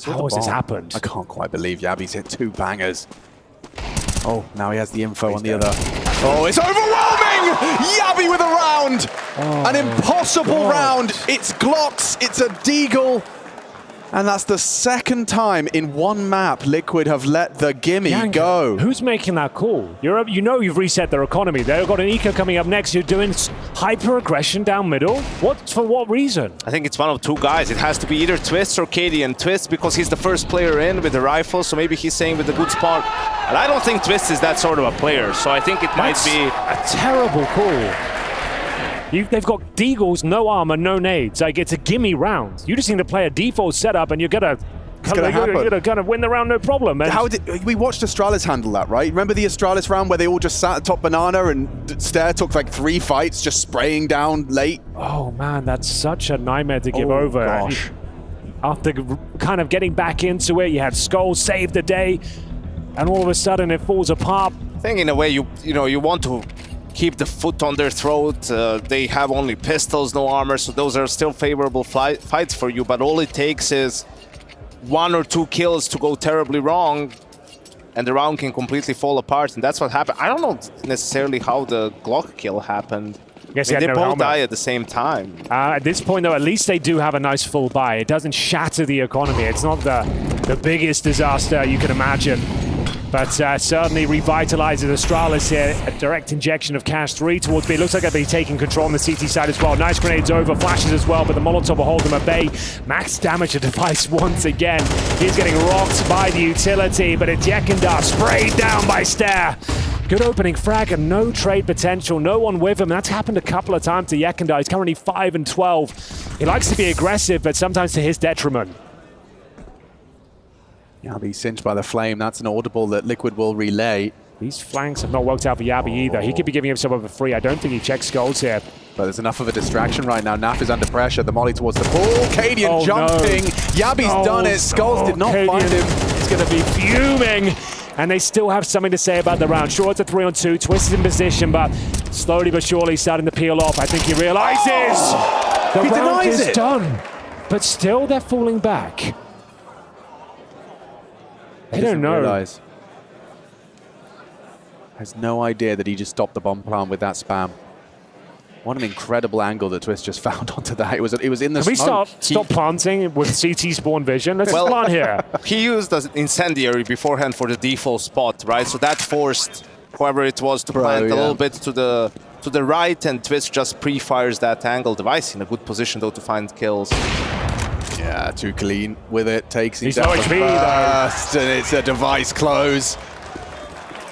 S16: How has this happened?
S23: I can't quite believe Yabi's hit 2 bangers. Oh, now he has the info on the other. Oh, it's overwhelming! Yabi with a round! An impossible round. It's Glocks, it's a Deagle. And that's the second time in one map Liquid have let the gimme go.
S16: Who's making that call? You know you've reset their economy. They've got an eco coming up next. You're doing hyper-aggression down middle. For what reason?
S3: I think it's one of 2 guys. It has to be either Twist or KD. And Twist, because he's the first player in with the rifle, so maybe he's saying with a good spot. And I don't think Twist is that sort of a player, so I think it might be
S16: a terrible call. They've got Deagles, no armor, no nades. Like, it's a gimme round. You just need to play a default setup and you're gonna win the round, no problem. And
S23: we watched Astralis handle that, right? Remember the Astralis round where they all just sat atop Banana and Stair took like 3 fights just spraying down late?
S16: Oh man, that's such a nightmare to give over.
S23: Gosh.
S16: After kind of getting back into it, you had Skull save the day, and all of a sudden it falls apart.
S3: I think in a way you want to keep the foot on their throat. They have only pistols, no armor, so those are still favorable fights for you, but all it takes is 1 or 2 kills to go terribly wrong, and the round can completely fall apart, and that's what happened. I don't know necessarily how the Glock kill happened.
S16: Yes,
S3: they both die at the same time.
S16: At this point, though, at least they do have a nice full buy. It doesn't shatter the economy. It's not the biggest disaster you can imagine. But certainly revitalizes Astralis here. A direct injection of cash 3 towards B. It looks like they'll be taking control on the CT side as well. Nice grenades over, flashes as well, but the Molotov will hold them at bay. Max damage to Device once again. He's getting rocked by the utility, but it's Yekindar sprayed down by Stair. Good opening frag and no trade potential. No one with him. That's happened a couple of times to Yekindar. He's currently 5 and 12. He likes to be aggressive, but sometimes to his detriment.
S23: Yabi cinched by the flame. That's an audible that Liquid will relay.
S16: These flanks have not worked out for Yabi either. He could be giving himself over free. I don't think he checks Skulls here.
S23: But there's enough of a distraction right now. Naf is under pressure. The molly towards the pool. Cadian jumping. Yabi's done it. Skulls did not find him.
S16: He's going to be fuming. And they still have something to say about the round. Sure, it's a 3-on-2. Twist is in position, but slowly but surely starting to peel off. I think he realizes the round is done. But still, they're falling back. I don't know.
S23: Realize. Has no idea that he just stopped the bomb plan with that spam. What an incredible angle that Twist just found onto that. It was in the
S16: smoke.
S23: Can
S16: we stop planting with CT spawn vision? Let's plant here.
S3: He used an incendiary beforehand for the default spot, right? So that forced whoever it was to plant a little bit to the right, and Twist just pre-fires that angle. Device in a good position though to find kills.
S23: Yeah, too clean with it. Takes him
S16: He's
S23: down
S16: no HP
S23: first, and it's a Device close.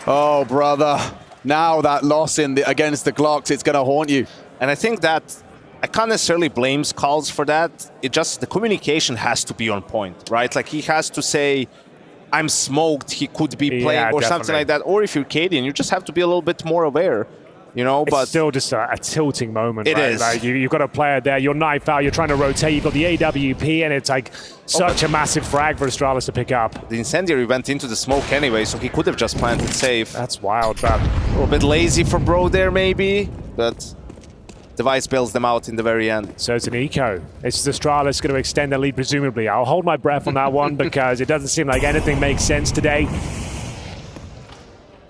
S23: Oh, brother. now that loss against the Glocks, it's going to haunt you.
S3: And I think that I can't necessarily blame Skulls for that. It just, the communication has to be on point, right? Like, he has to say, I'm smoked, he could be playing, or something like that. Or if you're Cadian, you just have to be a little bit more aware. You know,
S16: it's
S3: but
S16: still just a tilting moment.
S3: It
S16: right?
S3: is.
S16: Like you've got a player there, you're knife out, you're trying to rotate, you've got the AWP, and it's like such a massive frag for Astralis to pick up.
S3: The Incendiary went into the smoke anyway, so he could have just planted safe.
S16: That's wild, but
S3: a little bit lazy for Bro there, maybe, but Device bails them out in the very end.
S16: So it's an eco. It's Astralis going to extend their lead, presumably. I'll hold my breath on that one because it doesn't seem like anything makes sense today.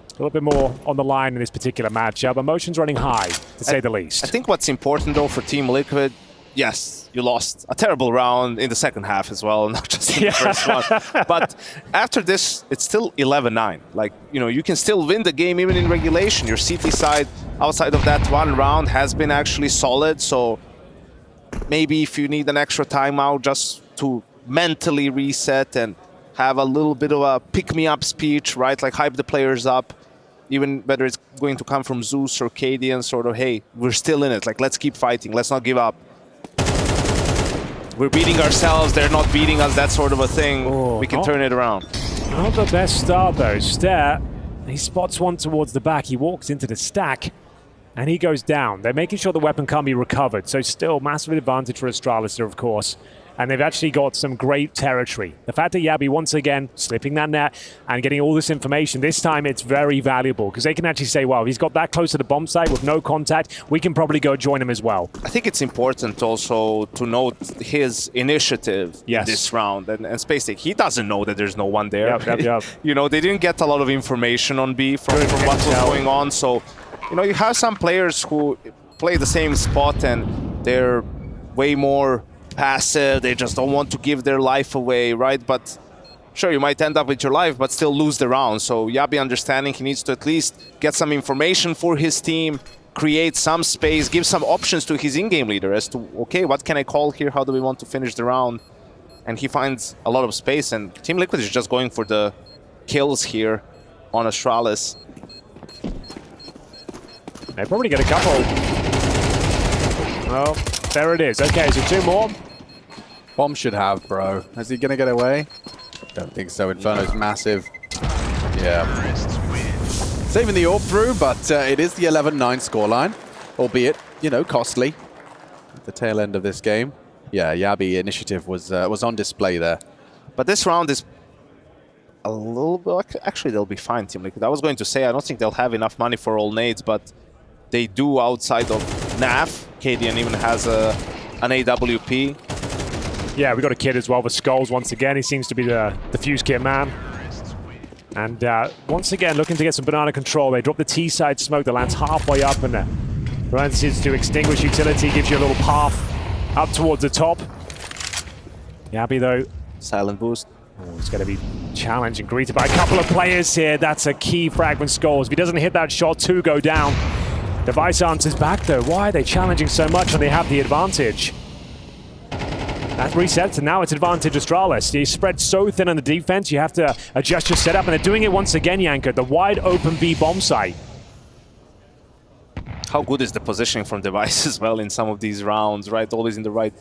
S16: A little bit more on the line in this particular matchup. Emotions running high, to say the least.
S3: I think what's important, though, for Team Liquid, yes, you lost a terrible round in the second half as well, not just in the first one. But after this, it's still 11-9. Like, you know, you can still win the game even in regulation. Your CT side, outside of that one round, has been actually solid. So maybe if you need an extra timeout just to mentally reset and have a little bit of a pick-me-up speech, right? Like, hype the players up. Even whether it's going to come from Zeus or Cadian, sort of, hey, we're still in it. Like, let's keep fighting. Let's not give up. We're beating ourselves. They're not beating us. That sort of a thing.
S16: Oh,
S3: we can turn it around.
S16: Not the best start, though. Stare, he spots one towards the back. He walks into the stack, and he goes down. They're making sure the weapon can't be recovered. So still, massive advantage for Astralis there, of course. And they've actually got some great territory. The fact that Yabi, once again, slipping that net and getting all this information, this time it's very valuable because they can actually say, wow, he's got that close to the bomb site with no contact, we can probably go join him as well.
S3: I think it's important also to note his initiative in this round. And Space Take, he doesn't know that there's no one there.
S16: Yep.
S3: You know, they didn't get a lot of information on B from what was going on. So, you know, you have some players who play the same spot and they're way more passive, they just don't want to give their life away, right? But sure, you might end up with your life, but still lose the round. So Yabi understanding he needs to at least get some information for his team, create some space, give some options to his in-game leader as to, okay, what can I call here? How do we want to finish the round? And he finds a lot of space, and Team Liquid is just going for the kills here on Astralis.
S16: They probably get a couple. Well, there it is. Okay, so two more.
S23: Bomb should have, bro. Is he going to get away? Don't think so. Inferno's massive. Yeah. Saving the AWP through, but it is the 11-9 scoreline, albeit, you know, costly at the tail end of this game. Yeah, Yabi initiative was on display there.
S3: But this round is a little bit... Actually, they'll be fine, Team Liquid. I was going to say, I don't think they'll have enough money for all nades, but they do outside of NAF. Cadian even has an AWP.
S16: Yeah, we got a kid as well for Skulls once again. He seems to be the fuse kit man. And once again, looking to get some banana control. They drop the T-side smoke that lands halfway up, and parentheses to extinguish utility gives you a little path up towards the top. Yabi, though.
S3: Silent boost.
S16: Oh, it's going to be challenged and greeted by a couple of players here. That's a key fragment Skulls. If he doesn't hit that shot, two go down. Device answers back, though. Why are they challenging so much when they have the advantage? That resets, and now it's advantage Astralis. You spread so thin on the defense, you have to adjust your setup, and they're doing it once again, Yanko. The wide open B bomb site.
S3: How good is the positioning from Device as well in some of these rounds, right? Always in the right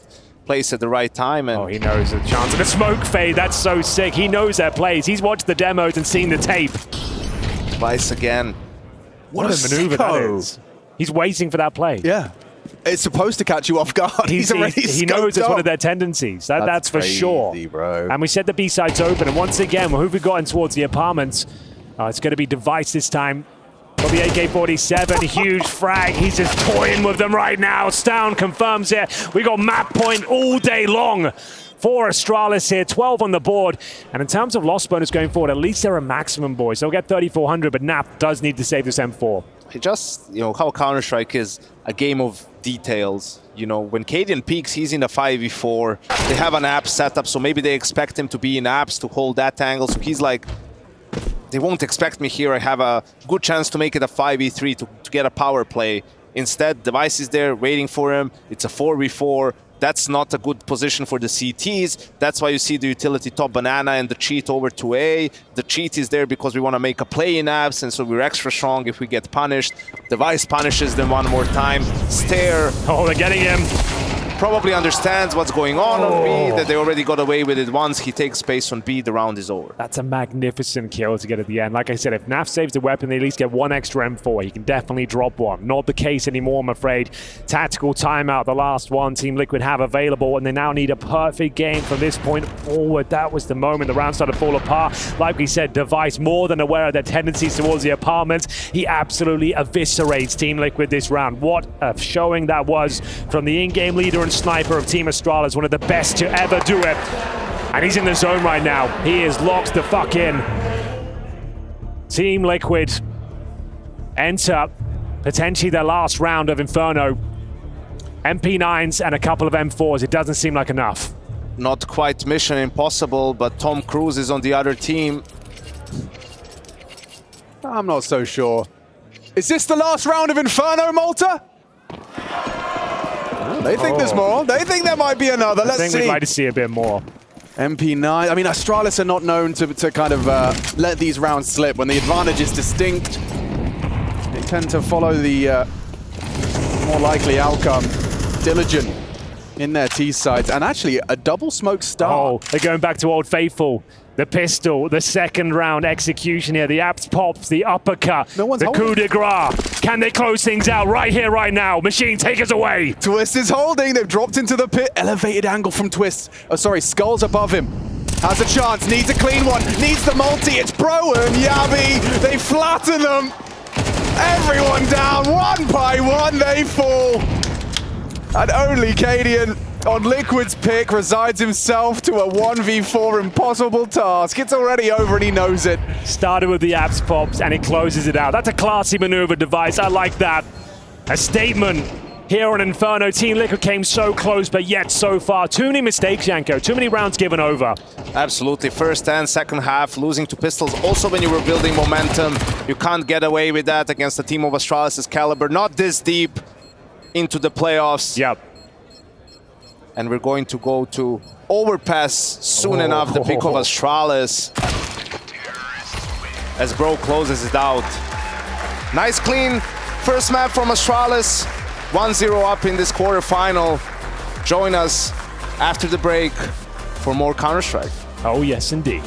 S3: place at the right time. And
S16: oh, he knows the chance. And the smoke fade, that's so sick. He knows their plays. He's watched the demos and seen the tape.
S3: Device again.
S16: What a maneuver that is. He's waiting for that play.
S23: Yeah. It's supposed to catch you off guard. He
S16: knows it's one of their tendencies. That's for
S23: crazy,
S16: sure.
S23: Bro.
S16: And we said the B-side's open. And once again, who have we gotten towards the apartments? It's going to be Device this time. Got the AK-47, huge frag. He's just toying with them right now. Stown confirms it. We got map point all day long for Astralis here. 12 on the board. And in terms of loss bonus going forward, at least they're a maximum, boys. They'll get 3,400, but NAP does need to save this M4.
S3: It just, you know, how Counter-Strike is a game of details. You know, when Cadian peaks, he's in a 5v4. They have an app setup, so maybe they expect him to be in apps to hold that angle. So he's like, they won't expect me here. I have a good chance to make it a 5v3 to get a power play. Instead, Device is there waiting for him. It's a 4v4. That's not a good position for the CTs. That's why you see the utility top banana and the cheat over to A. The cheat is there because we want to make a play in abs, and so we're extra strong if we get punished. Device punishes them one more time. Stare.
S16: Oh, they're getting him.
S3: Probably understands what's going on B, that they already got away with it once. He takes space on B, the round is over.
S16: That's a magnificent kill to get at the end. Like I said, if Naf saves the weapon, they at least get one extra M4. He can definitely drop one. Not the case anymore, I'm afraid. Tactical timeout, the last one Team Liquid have available, and they now need a perfect game from this point forward. That was the moment the round started to fall apart. Like we said, Device more than aware of their tendencies towards the apartments. He absolutely eviscerates Team Liquid this round. What a showing that was from the in-game leader and sniper of Team Astralis, one of the best to ever do it. And he's in the zone right now. He is locked the fuck in. Team Liquid enter potentially their last round of Inferno. MP9s and a couple of M4s. It doesn't seem like enough.
S3: Not quite mission impossible, but Tom Cruise is on the other team.
S23: I'm not so sure. Is this the last round of Inferno, Malta? They think there's more. They think there might be another. Let's see.
S16: I think we'd like to see a bit more.
S23: MP9. I mean, Astralis are not known to kind of let these rounds slip. When the advantage is distinct, they tend to follow the more likely outcome. Diligent in their T sides. And actually, a double smoke start.
S16: Oh, they're going back to Old Faithful. The pistol, the second round execution here, the apps pops, the uppercut, the coup de grace. Can they close things out right here, right now? Machine, take us away.
S23: Twist is holding. They've dropped into the pit. Elevated angle from Twist. Oh, sorry, Skull's above him. Has a chance, needs a clean one, needs the multi. It's Pro and Yabi. They flatten them. Everyone down, one by one, they fall. And only Cadian on Liquid's pick resigns himself to a 1v4 impossible task. It's already over and he knows it.
S16: Started with the apps pops and it closes it out. That's a classy maneuver, Device. I like that. A statement here on Inferno. Team Liquid came so close, but yet so far. Too many mistakes, Janko. Too many rounds given over.
S3: Absolutely. First and second half, losing to pistols. Also, when you were building momentum, you can't get away with that against a team of Astralis' caliber. Not this deep into the playoffs.
S16: Yep.
S3: And we're going to go to overpass soon enough, the pick of Astralis. As Bro closes it out. Nice clean first map from Astralis. 1-0 up in this quarterfinal. Join us after the break for more Counter-Strike.
S16: Oh yes, indeed.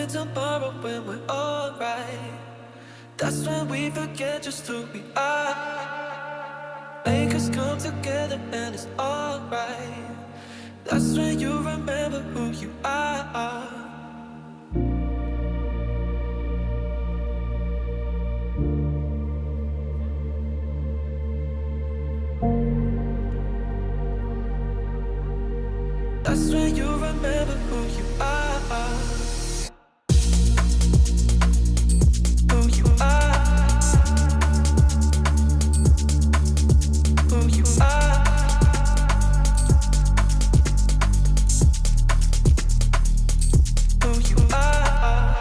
S2: tomorrow when we're alright. That's when we forget just who we are. Make us come together and it's alright. That's when you remember who you are. That's when you remember who you are. Who you are. Who you are. Who you are.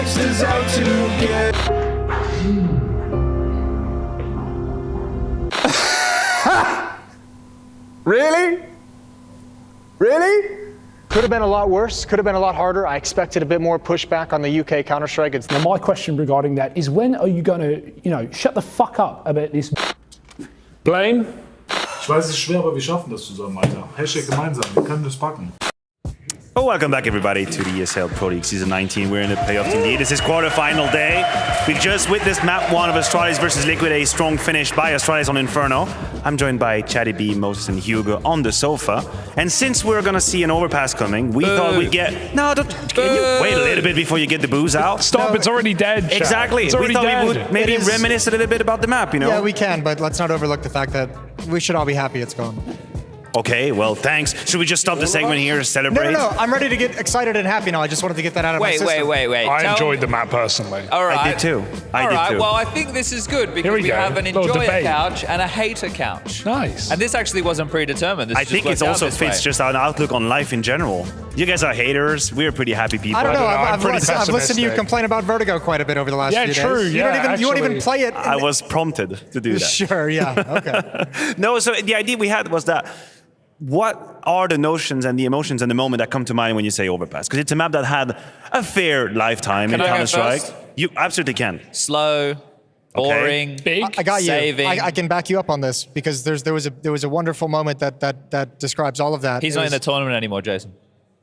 S2: gangsters out to get.
S7: Really? Really? Could have been a lot worse, could have been a lot harder. I expected a bit more pushback on the UK Counter-Strike.
S11: Now my question regarding that is, when are you going to, shut the fuck up about this? Blame?
S8: Ich weiß, es ist schwer, aber wir schaffen das zusammen, Alter. Hashtag gemeinsam, wir können das packen.
S18: Oh, welcome back everybody to the ESL Pro League Season 19. We're in the playoff team D. This is quarterfinal day. We just witnessed map 1 of Astralis versus Liquid, a strong finish by Astralis on Inferno. I'm joined by Chatty B, Moses and Hugo on the sofa. And since we're gonna see an overpass coming, we thought we'd get... No, can you wait a little bit before you get the booze out?
S11: Stop, no, it's already dead, Chad.
S18: Exactly.
S11: It's already
S18: we thought
S11: dead.
S18: we would maybe reminisce a little bit about the map, you know?
S19: Yeah, we can, but let's not overlook the fact that we should all be happy it's gone.
S18: Okay, well, thanks. Should we just stop the segment here to celebrate?
S19: No, I'm ready to get excited and happy now. I just wanted to get that out of my system.
S25: Wait.
S16: I enjoyed the map personally.
S25: All right.
S18: I did too.
S25: All right, well, I think this is good because we have an enjoyer couch and a hater couch.
S16: Nice.
S25: And this actually wasn't predetermined. This
S18: I think it also fits just our outlook on life in general. You guys are haters. We're pretty happy people.
S19: I don't know. I've listened to you complain about Vertigo quite a bit over the last few days.
S18: Yeah, true.
S19: You won't even play it.
S18: I was prompted to do that.
S19: Sure, yeah. Okay.
S18: No, so the idea we had was that what are the notions and the emotions and the moment that come to mind when you say overpass? Because it's a map that had a fair lifetime in Counter-Strike. You absolutely can.
S25: Slow, boring,
S19: big. I got you.
S25: Saving.
S19: I can back you up on this because there was a wonderful moment that describes all of that.
S25: He's not in the tournament anymore, Jason.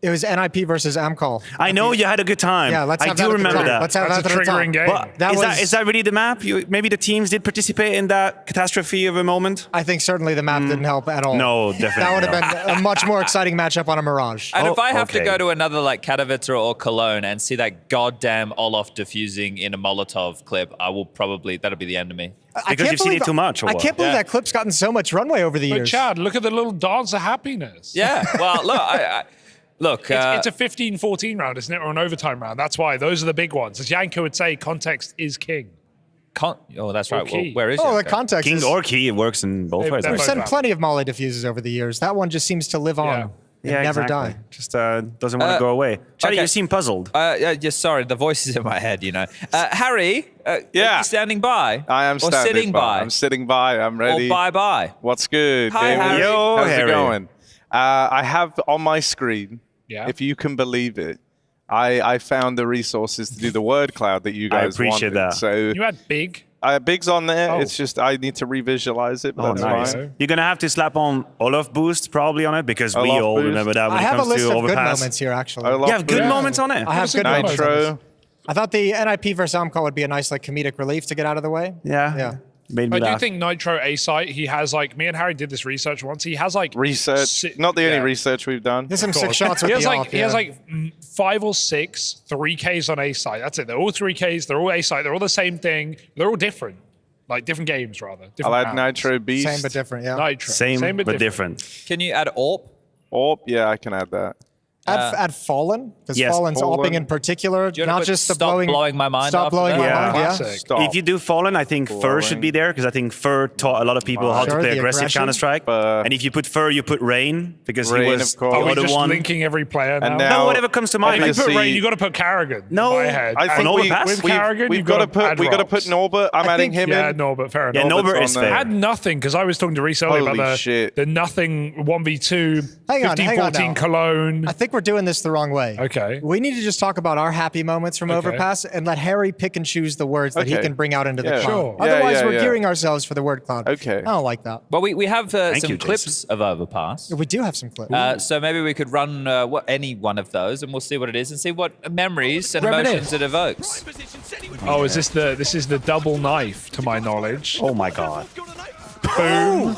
S19: It was NIP versus Amcol.
S18: I know you had a good time.
S19: Yeah, let's have
S18: I do remember that.
S19: Let's have that at the top.
S16: Triggering game.
S18: But is that really the map? Maybe the teams did participate in that catastrophe of a moment?
S19: I think certainly the map didn't help at all.
S18: No, definitely
S19: That would have been a much more exciting matchup on a Mirage.
S25: And if I have to go to another like Katowice or Cologne and see that goddamn Olaf diffusing in a Molotov clip, I will probably, that'll be the end of me.
S18: Because you've seen it too much, or
S19: I
S18: what?
S19: can't believe that clip's gotten so much runway over the
S16: But
S19: years.
S16: Chad, look at the little dance of happiness.
S25: Yeah, well, look, Look,
S16: it's a 15-14 round, isn't it, or an overtime round? That's why those are the big ones. As Yanko would say, context is king.
S25: Oh, that's right. Well,
S16: key.
S25: where is
S19: Oh,
S25: Yanko?
S19: the context
S18: King
S19: is...
S18: or key, it works in both ways.
S19: We've sent plenty of Molly diffusers over the years. That one just seems to live on and never die.
S18: Just doesn't want to go away. Charlie, you seem puzzled.
S25: Yeah, sorry, the voice is in my head, you know. Harry, are you standing by?
S26: I am
S25: or
S26: standing
S25: sitting by?
S26: I'm sitting by. I'm ready.
S25: Or bye-bye.
S26: What's good?
S25: Hi,
S26: David?
S25: Harry.
S18: Yo,
S26: How's
S18: Harry.
S26: it going? I have on my screen, if you can believe it, I found the resources to do the word cloud that you guys
S18: I appreciate
S26: wanted.
S18: that.
S26: So
S16: You had big.
S26: Big's on there.
S16: Oh.
S26: It's just I need to revisualize it, but
S18: Oh,
S26: that's
S18: nice.
S26: fine.
S18: You're going to have to slap on Olaf Boost probably on it because we
S26: Olaf
S18: all
S26: Boost.
S18: remember that when
S19: I
S18: it
S19: have a
S18: comes
S19: list
S18: to
S19: of good
S18: overpass.
S19: moments here, actually.
S26: Olaf
S18: You have good
S26: Boost.
S18: moments on it?
S19: I have good moments.
S26: Nitro.
S19: I thought the NIP versus Amcol would be a nice like comedic relief to get out of the way.
S18: Yeah. Made me
S16: I do
S18: laugh.
S16: think Nitro A site, he has like, me and Harry did this research once. He has like
S26: Research. Not the only research we've done.
S19: There's some
S16: Of
S19: sick
S16: course.
S19: shots with
S16: he has
S19: the
S16: like,
S19: off,
S16: He has like 5 or 6 3Ks on A site. That's it. They're all 3Ks. They're all A site. They're all the same thing. They're all different. Like different games, rather.
S26: I'll add
S16: rounds.
S26: Nitro Beast.
S19: Same but different, yeah.
S16: Nitro.
S18: Same but different.
S25: Can you add AWP?
S26: AWP, yeah, I can add that.
S19: Add Fallen, because
S18: Yes,
S19: Fallen's
S26: Fallen.
S19: AWPing in particular,
S25: Do you wanna
S19: not
S25: put
S19: just the
S25: stop blowing my mind
S19: Stop
S25: after
S19: blowing
S25: that?
S19: my mind, yeah.
S16: Classic.
S26: Stop.
S18: If you do Fallen, I think Fur should be there because I think Fur taught a lot of people how to
S19: Sure,
S18: play
S19: the
S18: aggressive
S19: aggression.
S18: Counter-Strike. and if you put Fur, you put Rain because
S26: Rain,
S18: he was
S26: of course.
S16: Are we
S18: the
S16: just
S18: one.
S16: linking every player now?
S26: And now-
S18: No, whatever comes to mind.
S16: If you put
S26: Obviously-
S16: Rain, you got to put Carrigan.
S18: No,
S16: in my head.
S26: I think
S16: And
S18: Overpass?
S16: with Carrigan,
S26: we've
S16: you've
S26: got to
S16: got
S26: put Norbert. I'm adding him
S16: yeah,
S26: in.
S16: Norbert, fair
S18: Yeah,
S16: enough.
S18: Norbert is
S26: on there.
S18: fair.
S16: Had nothing because I was talking to Reese earlier
S26: Holy
S16: about
S26: shit.
S16: the nothing 1v2,
S19: Hang on
S16: 15-14
S19: now.
S16: Cologne.
S19: I think we're doing this the wrong way.
S16: Okay.
S19: We need to just talk about our happy moments from Overpass and let Harry pick and choose the words that he
S26: Okay.
S19: can bring out into the
S26: Yeah.
S19: cloud.
S16: Sure.
S19: Otherwise, we're
S26: yeah.
S19: gearing ourselves for the word cloud.
S26: Okay.
S19: I don't like that.
S25: Well, we have some
S18: you,
S25: clips of Overpass.
S19: We do have some clips.
S25: So maybe we could run any one of those, and we'll see what it is, and see what memories and
S16: Reminisce.
S25: emotions it evokes.
S16: Oh, is this the double knife to my knowledge?
S18: Oh my god.
S16: Boom.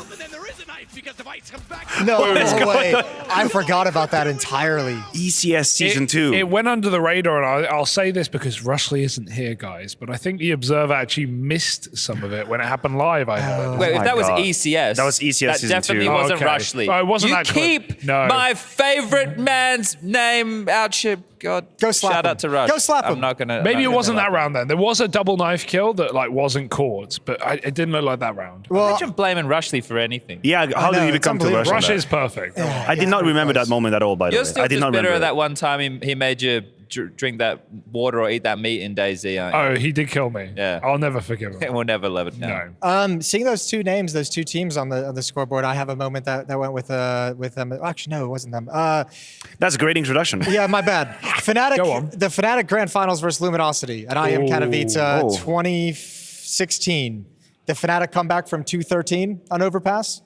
S19: No way. I forgot about that entirely.
S18: ECS Season 2.
S16: It went under the radar, and I'll say this because Rushley isn't here, guys, but I think the Observer actually missed some of it when it happened live, I heard.
S25: Wait, if
S18: my
S25: that was
S18: God.
S25: ECS,
S18: That was ECS
S25: that
S18: Season
S25: definitely
S18: 2.
S25: wasn't
S16: Okay.
S25: Rushley.
S16: Oh, it wasn't
S25: you
S16: that clip.
S25: keep
S16: No.
S25: my favorite man's name out your God.
S19: Go slap
S25: Shout
S19: him.
S25: out to Rush.
S19: Go slap him.
S25: I'm not gonna.
S16: Maybe
S25: I'm
S16: it
S25: not
S16: wasn't
S25: gonna
S16: that round then. There was a double knife kill that like wasn't caught, but it didn't look like that round.
S19: Well,
S25: Imagine blaming Rushley for anything.
S18: Yeah, how
S19: know,
S18: did you
S19: it's
S18: become to
S19: unbelievable.
S18: Rush?
S16: Rush is perfect.
S18: I did not remember that moment at all, by the
S25: You're
S18: way.
S25: still
S18: I did
S25: just
S18: not
S25: bitter
S18: remember
S25: that
S18: it.
S25: one time he made you drink that water or eat that meat in DayZ, aren't you?
S11: Oh, he did kill me.
S25: Yeah.
S11: I'll never forgive him.
S25: We'll never let it down.
S19: Seeing those two names, those two teams on the scoreboard, I have a moment that went with them. Actually, no, it wasn't them.
S18: That's a great introduction.
S19: Yeah, my bad. Fnatic, the Fnatic Grand Finals versus Luminosity at IM Katowice 2016. The Fnatic comeback from 2-13 on Overpass.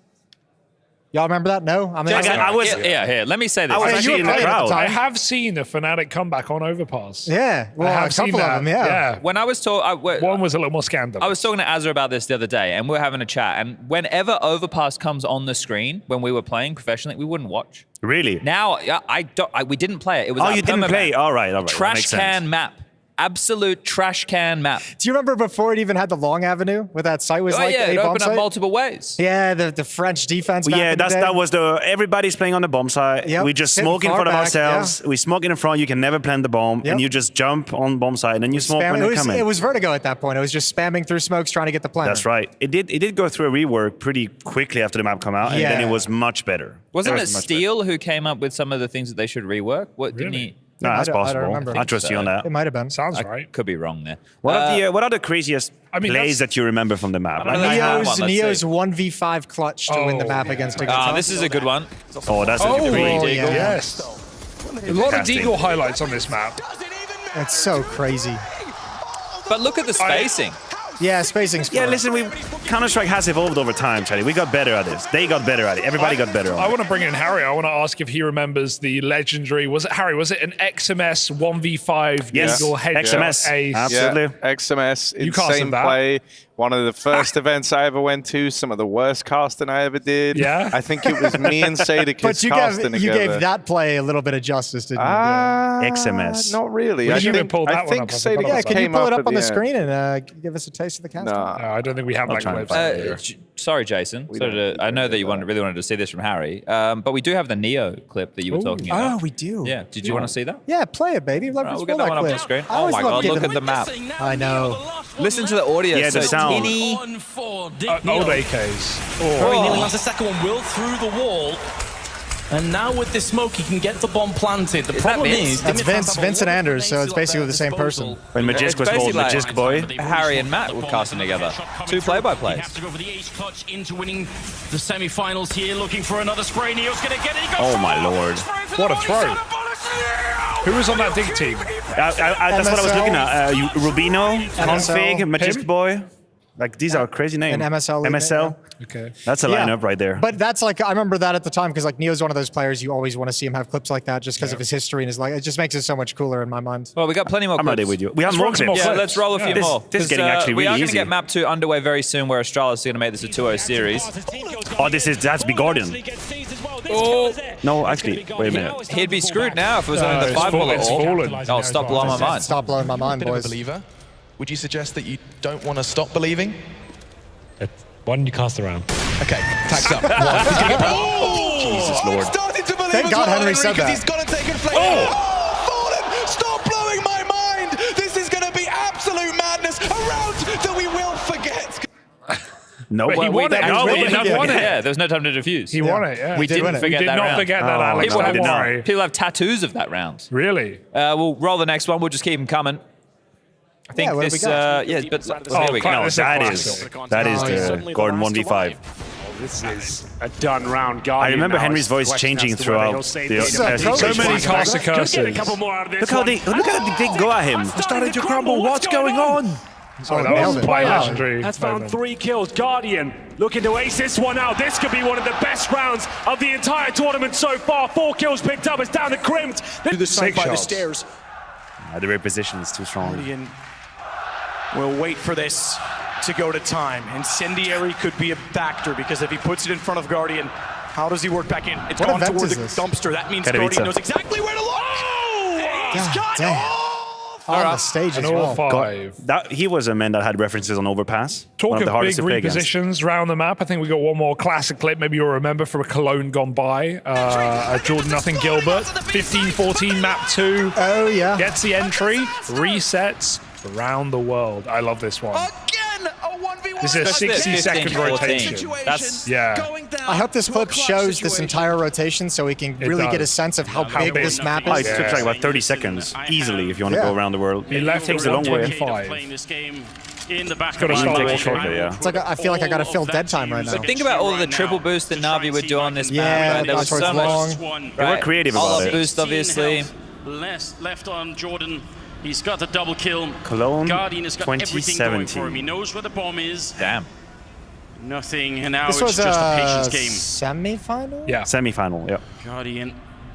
S19: Y'all remember that? No?
S25: Here, let me say this.
S18: I was actually in the crowd.
S11: I have seen a Fnatic comeback on Overpass.
S19: Yeah, well,
S11: I have
S19: a couple of them, yeah.
S25: When I was talking...
S11: One was a little more scandalous.
S25: I was talking to Azra about this the other day, and we were having a chat, and whenever Overpass comes on the screen, when we were playing professionally, we wouldn't watch.
S18: Really?
S25: Now, we didn't play it. It was
S18: you didn't play? All right. That
S25: Trash
S18: makes
S25: can
S18: sense.
S25: map. Absolute trash can map.
S19: Do you remember before it even had the long avenue where that site was like
S25: it
S19: a bomb
S25: opened
S19: site?
S25: up multiple ways.
S19: Yeah, the French defense. Back in the day.
S18: That was everybody's playing on the bomb site.
S19: Yep.
S18: We just
S19: Sitting
S18: smoke in
S19: far
S18: front of
S19: back,
S18: ourselves. We smoke in front. You can never plant the bomb, and you just jump on bomb site, and then you smoke when they come in.
S19: It was Vertigo at that point. It was just spamming through smokes trying to get the plant.
S18: That's right. It did go through a rework pretty quickly after the map come out, and then it was much better.
S25: Wasn't it Steel who came up with some of the things that they should rework? Didn't he?
S18: No, that's possible.
S19: I don't remember.
S18: I trust you on that.
S19: It might have been.
S11: Sounds right.
S25: Could be wrong there.
S18: What are the craziest plays that you remember from the map?
S19: Neo's 1v5 clutch to win the map against Digital.
S25: This is a good one.
S18: Oh, that's a good play.
S11: Yes. A lot of Deagle highlights on this map.
S19: That's so crazy.
S25: But look at the spacing.
S19: Yeah, spacing's
S18: Yeah, listen, Counter-Strike has evolved over time, Charlie. We got better at this. They got better at it. Everybody got better at it.
S11: I want to bring in Harry. I want to ask if he remembers the legendary, was it an XMS 1v5 Deagle headshot
S18: XMS.
S11: ace?
S26: Absolutely. Yeah, XMS, insane play. One of the first events I ever went to, some of the worst casting I ever did.
S11: Yeah?
S26: I think it was me and Sadek casting together.
S19: You gave that play a little bit of justice, didn't you?
S18: XMS.
S26: Not really.
S11: I think
S26: Sadek
S19: can you pull it up on the
S26: end.
S19: screen and give us a taste of the casting?
S26: No,
S11: I don't think we have that clip.
S25: Sorry, Jason. I know that you really wanted to see this from Harry, but we do have the Neo clip that you were talking about.
S19: Oh, we do.
S25: Yeah. Did you want to see that?
S19: Yeah, play it, baby. Let's
S25: we'll get that one up on the screen. Oh my God! Look at the map.
S19: I know.
S25: Listen to the audio.
S18: Yeah, the sound.
S25: Tinny.
S11: Old AKs.
S4: Very nearly lands the second one. Will through the wall. And now with this smoke, he can get the bomb planted. The problem is...
S19: That's Vincent Anders, so it's basically the same person.
S18: When Magisk was called Magisk Boy.
S25: Harry and Matt were casting together. Two play-by-plays.
S4: Have to go for the ace clutch into winning the semi-finals here, looking for another spray. Neo's going to get it.
S18: Oh my lord.
S11: What a throw. Who was on that dig team?
S18: That's what I was looking at. Rubino, Config, Magisk Boy. Like, these are crazy names.
S19: And MSL.
S11: Okay.
S18: That's a lineup right there.
S19: But that's like, I remember that at the time, because like Neo's one of those players you always want to see him have clips like that just because of his history and his it just makes it so much cooler in my mind.
S25: Well, we got plenty more clips.
S18: I'm ready with you. We have more clips.
S25: Yeah, let's roll a few more.
S18: This is getting actually
S25: we
S18: really
S25: are going to
S18: easy.
S25: get map 2 underway very soon, where Astralis is going to make this a 2-0 series.
S18: Oh, that's Big Gordon.
S25: Oh.
S18: No, actually, wait a minute.
S25: He'd be screwed now if it was only the 5-bullet.
S11: Oh,
S25: stop blowing my mind.
S19: Stop blowing my mind, boys.
S6: Believer. Would you suggest that you don't want to stop believing?
S9: Why don't you cast around?
S6: Okay, tags up.
S18: Jesus Lord.
S6: Starting to believe
S19: Thank God Henry said that.
S6: He's got to take a flame. Fallen! Stop blowing my mind! This is going to be absolute madness. A round that we will forget.
S18: No,
S11: he won it.
S25: Yeah, there was no time to defuse.
S11: He won it, yeah.
S25: We didn't forget that round.
S11: We did not forget that, Alex.
S25: People have tattoos of that round.
S11: Really?
S25: We'll roll the next one. We'll just keep them coming. I think this, here we go.
S18: No, that is the Gordon 1v5.
S16: This is a done round. Guardian
S18: I remember
S16: now
S18: Henry's
S16: is
S18: voice
S16: questioning
S18: changing
S16: as to whether
S18: throughout
S16: he'll save
S18: the
S16: this.
S11: So many caster
S16: Just get a
S11: curses.
S16: couple more out of this
S18: Look how they go at him.
S9: Starting to crumble. What's going on?
S11: That was quite legendary.
S16: Has found 3 kills. Guardian looking to ace this one out. This could be one of the best rounds of the entire tournament so far. 4 kills picked up. It's down to Crimped.
S6: To the side by the stairs.
S18: The reposition is too strong.
S6: Guardian will wait for this to go to time. Incendiary could be a factor because if he puts it in front of Guardian, how does he work back in? It's gone toward the dumpster. That means Guardian knows exactly where to look. Oh! He's got
S19: on the stage as well.
S18: He was a man that had references on Overpass.
S11: Talk of big repositions around the map. I think we got one more classic clip. Maybe you'll remember from a Cologne gone by. Jordan Nothing Gilbert, 15-14 map 2.
S19: Oh yeah.
S11: Gets the entry, resets around the world. I love this one.
S6: Again, a 1v1
S11: This is a
S25: Especially at
S11: 60-second
S25: 15, 14.
S11: rotation.
S25: That's
S11: Yeah.
S19: I hope this clip shows this entire rotation so we can really get a
S11: does.
S19: sense of how big this map
S18: Oh,
S19: is.
S18: it took like about 30 seconds easily if you want to
S19: Yeah.
S18: go around the world.
S11: He left
S18: takes a long way.
S11: 125.
S1: In the back
S11: Got to start
S18: Takes a
S11: walking.
S18: shortcut, yeah.
S19: It's like I feel like I got to fill dead time right now.
S25: But think about all the triple boost that Navi would do on this
S19: Yeah,
S25: map. Right? There was
S19: towards
S25: so much.
S19: long.
S18: They were creative about
S25: All
S18: it.
S25: up boost, obviously.
S1: Left on Jordan. He's got the double kill.
S18: Cologne,
S1: Guardian has got everything going for
S18: 2017.
S1: him. He knows where the bomb is.
S25: Damn.
S1: Nothing, and now
S19: This
S1: it's
S19: was
S1: just a
S19: a
S1: patience game.
S19: semi-final?
S11: Yeah.
S18: Semi-final, yeah.
S1: Guardian.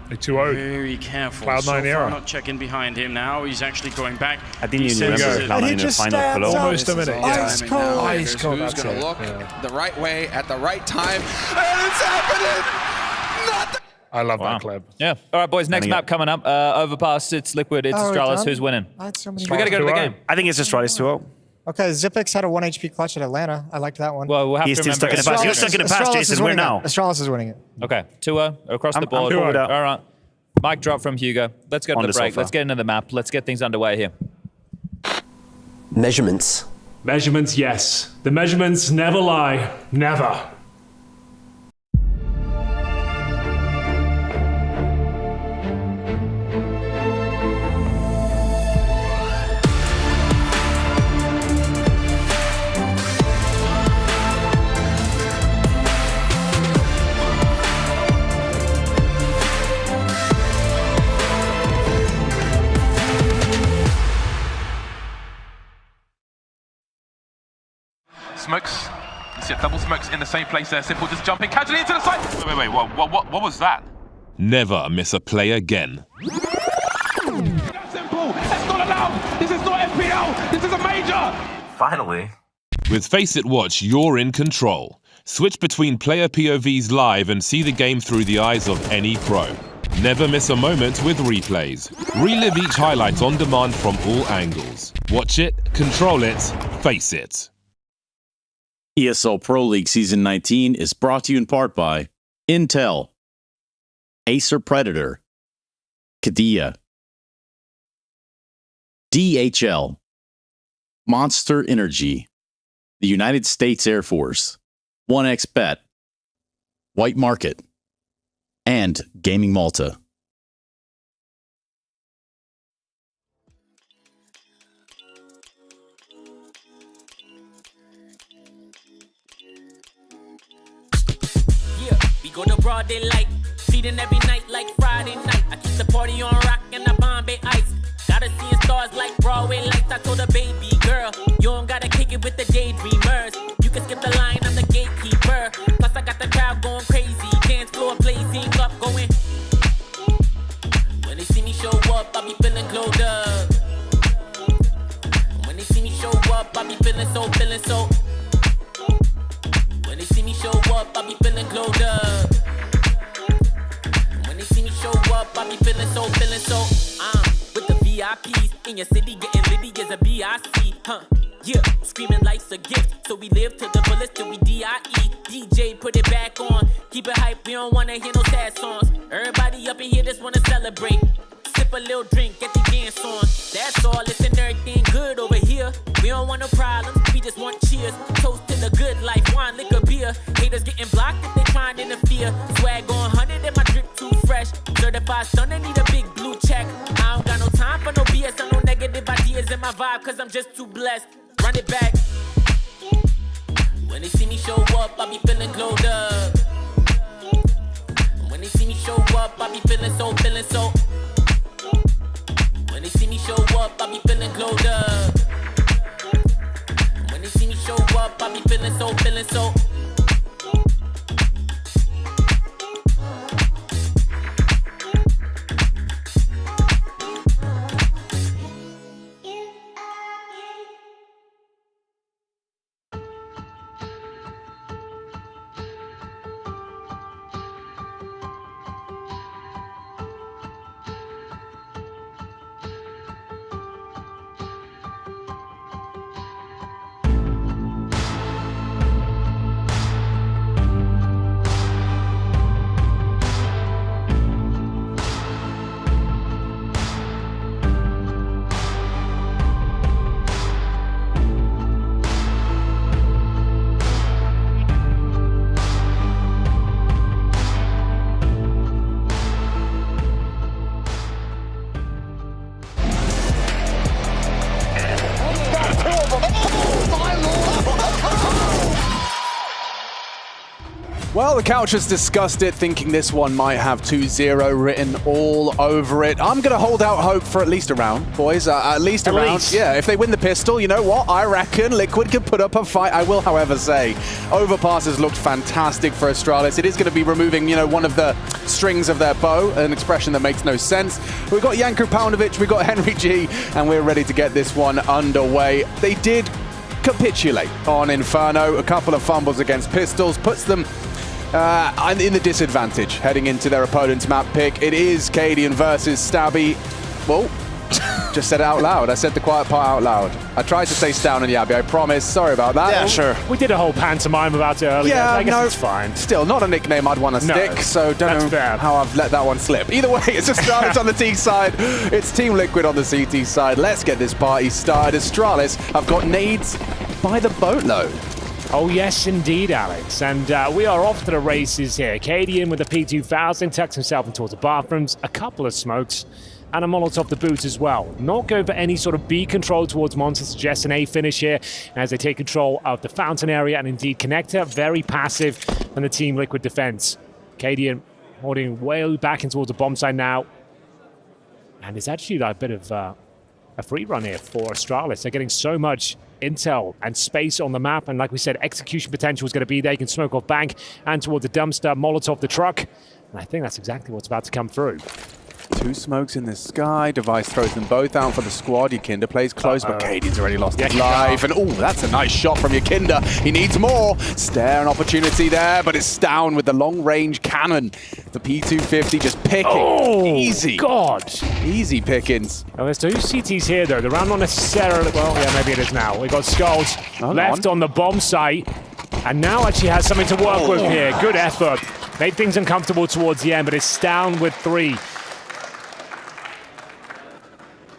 S11: They 2-0'd.
S1: Very careful.
S11: Cloud9
S1: so far
S11: era.
S1: not checking behind him now. He's actually going back.
S18: I didn't
S1: He
S18: even
S1: senses
S18: remember
S1: it.
S18: Cloud9 in the final of Cologne.
S11: Almost a minute. Yeah.
S19: Ice cold.
S11: Ice cold.
S2: Who's
S11: That's
S2: going
S11: it.
S2: to look
S11: Yeah.
S2: the right way at the right time? And it's happening! Not
S11: I love that clip.
S25: Yeah. All right, boys. Next
S18: Running
S25: map coming up. Overpass. It's Liquid. It's
S19: Oh, we're
S25: Astralis.
S19: done?
S25: Who's winning?
S19: I had so many
S25: We got to go to the
S11: 2-0.
S25: game.
S18: I think it's Astralis 2-0.
S19: Okay, Zipix had a 1 HP clutch at Atlanta. I liked that one.
S25: Well, we'll have
S18: He's
S25: to
S18: still
S25: remember.
S18: stuck in the past. You're
S19: Astralis
S18: stuck in the
S19: is-
S18: past,
S19: Astralis is
S18: Jason. Win
S19: winning
S18: now.
S19: that. Astralis is winning it.
S25: Okay, 2-0 across the
S18: I'm
S25: board.
S18: cool with that.
S25: All right. Mic drop from Hugo. Let's go to
S18: On
S25: the
S18: the
S25: break.
S18: sofa.
S25: Let's get into the map. Let's get things underway here.
S12: Measurements.
S16: Measurements, yes. The measurements never lie. Never.
S13: Smokes. You see a double smokes in the same place there. Simple just jumping casually into the side. Wait, what was that?
S15: Never miss a play again.
S13: Simple. That's not allowed. This is not FPL. This is a major. Finally.
S15: With Face It Watch, you're in control. Switch between player POVs live and see the game through the eyes of any pro. Never miss a moment with replays. Relive each highlight on demand from all angles. Watch it, control it, face it.
S14: ESL Pro League Season 19 is brought to you in part by Intel, Acer Predator, Kadia, DHL, Monster Energy, the United States Air Force, 1xBet, White Market, and Gaming Malta.
S22: Yeah, we go to broad daylight, feeding every night like Friday night. I keep the party on rock and the Bombay ice. Gotta see stars like Broadway lights. I told a baby girl, you don't gotta kick it with the daydreamers. You can skip the line, I'm the gatekeeper. Plus I got the crowd going crazy, dance floor blazing up, going. When they see me show up, I be feeling glowed up. When they see me show up, I be feeling so. When they see me show up, I be feeling glowed up. When they see me show up, I be feeling so. With the VIPs in your city, getting litty as a BIC, huh? Yeah, screaming life's a gift, so we live to the fullest till we DIE. DJ, put it back on, keep it hype, we don't wanna hear no sad songs. Everybody up in here just wanna celebrate. Sip a little drink, get the dance on. That's all, listen, everything good over here. We don't want no problems, we just want cheers. Toast to the good life, wine, liquor, beer. Haters getting blocked if they trying to interfere. Swag on 100 and my drip too fresh. Certified stunner, need a big blue check. I don't got no time for no BS, I no negative ideas in my vibe, cause I'm just too blessed. Run it back. When they see me show up, I be feeling glowed up. When they see me show up, I be feeling so. When they see me show up, I be feeling glowed up. When they see me show up, I be feeling so.
S23: Well, the couch has discussed it, thinking this one might have 2-0 written all over it. I'm going to hold out hope for at least a round, boys. At least a round. Yeah, if they win the pistol, you know what? I reckon Liquid can put up a fight. I will, however, say Overpass has looked fantastic for Astralis. It is going to be removing, you know, one of the strings of their bow, an expression that makes no sense. We've got Janko Paunovic, we've got Henry G, and we're ready to get this one underway. They did capitulate on Inferno. A couple of fumbles against pistols puts them in the disadvantage heading into their opponent's map pick. It is Cadian versus Stabby. Whoa. Just said it out loud. I said the quiet part out loud. I tried to say Stown and Yabby, I promise. Sorry about that.
S3: Yeah, sure.
S16: We did a whole pantomime about it earlier.
S23: Yeah,
S16: I guess it's fine.
S23: Still, not a nickname I'd want to stick, so don't know how I've let that one slip. Either way, it's Astralis on the T side. It's Team Liquid on the CT side. Let's get this party started. Astralis have got nades by the boatload.
S16: Oh, yes, indeed, Alex. And we are off to the races here. Cadian with the P2000 tucks himself in towards the bathrooms, a couple of smokes, and a Molotov the boot as well. Not going for any sort of B control towards Monster, suggests an A finish here as they take control of the fountain area and indeed Connector. Very passive from the Team Liquid defense. Cadian holding way back in towards the bomb side now. And it's actually like a bit of a free run here for Astralis. They're getting so much intel and space on the map, and like we said, execution potential is going to be there. You can smoke off bank and towards the dumpster, Molotov the truck, and I think that's exactly what's about to come through.
S23: Two smokes in the sky. Device throws them both out for the squad. Yakinda plays close, but Cadian's already lost his life. And oh, that's a nice shot from Yakinda. He needs more. Stare an opportunity there, but it's down with the long-range cannon. The P250 just picking.
S16: Oh,
S23: easy.
S16: God.
S23: Easy pickings.
S16: Oh, there's two CTs here, though. The round not necessarily... Well, yeah, maybe it is now. We got Skulls left on the bomb site, and now actually has something to work with here. Good effort. Made things uncomfortable towards the end, but it's down with 3.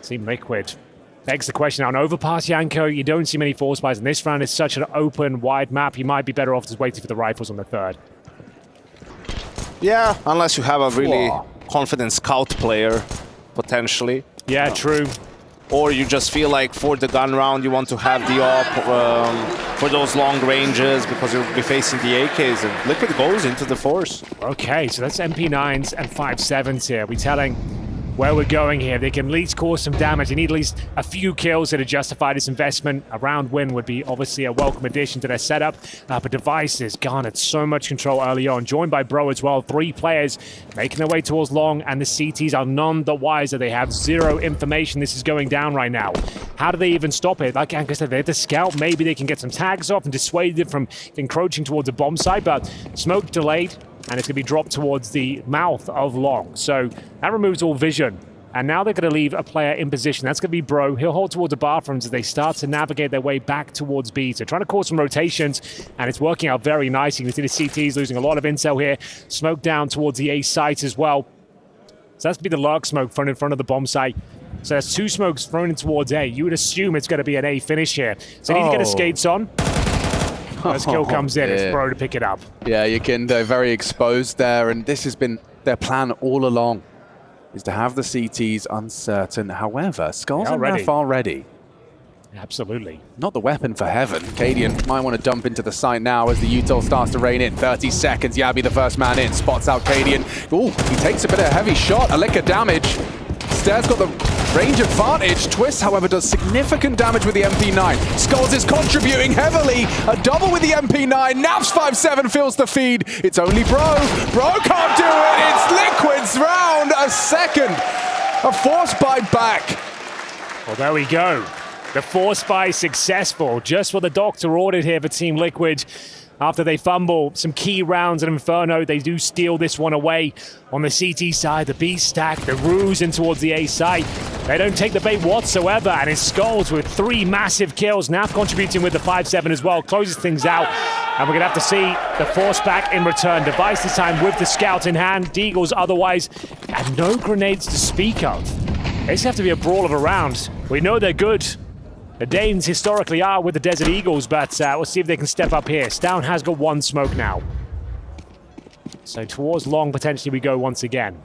S16: Team Liquid begs the question now. On Overpass, Janko, you don't see many force buys in this round. It's such an open, wide map. You might be better off just waiting for the rifles on the third.
S3: Yeah, unless you have a really confident scout player, potentially.
S16: Yeah, true.
S3: Or you just feel like for the gun round you want to have the op for those long ranges because you'll be facing the AKs, and Liquid goes into the force.
S16: Okay, so that's MP9s and 5.7s here. We're telling where we're going here. They can at least cause some damage. They need at least a few kills to justify this investment. A round win would be obviously a welcome addition to their setup. But Devices garnered so much control early on, joined by Bro as well. 3 players making their way towards long, and the CTs are none the wiser. They have 0 information this is going down right now. How do they even stop it? Like Anka said, they have to scout. Maybe they can get some tags off and dissuade it from encroaching towards the bomb site, but smoke delayed, and it's going to be dropped towards the mouth of long. So that removes all vision. And now they're going to leave a player in position. That's going to be Bro. He'll hold towards the bathrooms as they start to navigate their way back towards B. So trying to cause some rotations, and it's working out very nicely. You can see the CTs losing a lot of intel here. Smoke down towards the A site as well. So that's going to be the lurk smoke thrown in front of the bomb site. So there's 2 smokes thrown in towards A. You would assume it's going to be an A finish here. So they need to get his skates on. As kill comes in, it's Bro to pick it up.
S23: Yeah, Yakinda very exposed there, and this has been their plan all along, is to have the CTs uncertain. However, Skulls and Ref are ready.
S16: Absolutely.
S23: Not the weapon for heaven. Cadian might want to dump into the site now as the util starts to rain in. 30 seconds, Yabby the first man in, spots out Cadian. Ooh, he takes a bit of heavy shot, a lick of damage. Stair's got the range advantage. Twist, however, does significant damage with the MP9. Skulls is contributing heavily. A double with the MP9. Naps 5-7 fills the feed. It's only Bro. Bro can't do it. It's Liquid's round. A second. A force buy back.
S16: Well, there we go. The force buy successful. Just what the doctor ordered here for Team Liquid. After they fumble some key rounds at Inferno, they do steal this one away. On the CT side, the B stack, the ruse in towards the A side. They don't take the bait whatsoever, and it's Skulls with 3 massive kills. Nap contributing with the 5-7 as well, closes things out. And we're going to have to see the force back in return. Device this time with the scout in hand. Deagles otherwise, and no grenades to speak of. This have to be a brawl of a round. We know they're good. The Danes historically are with the Desert Eagles, but we'll see if they can step up here. Stown has got 1 smoke now. So towards long, potentially we go once again.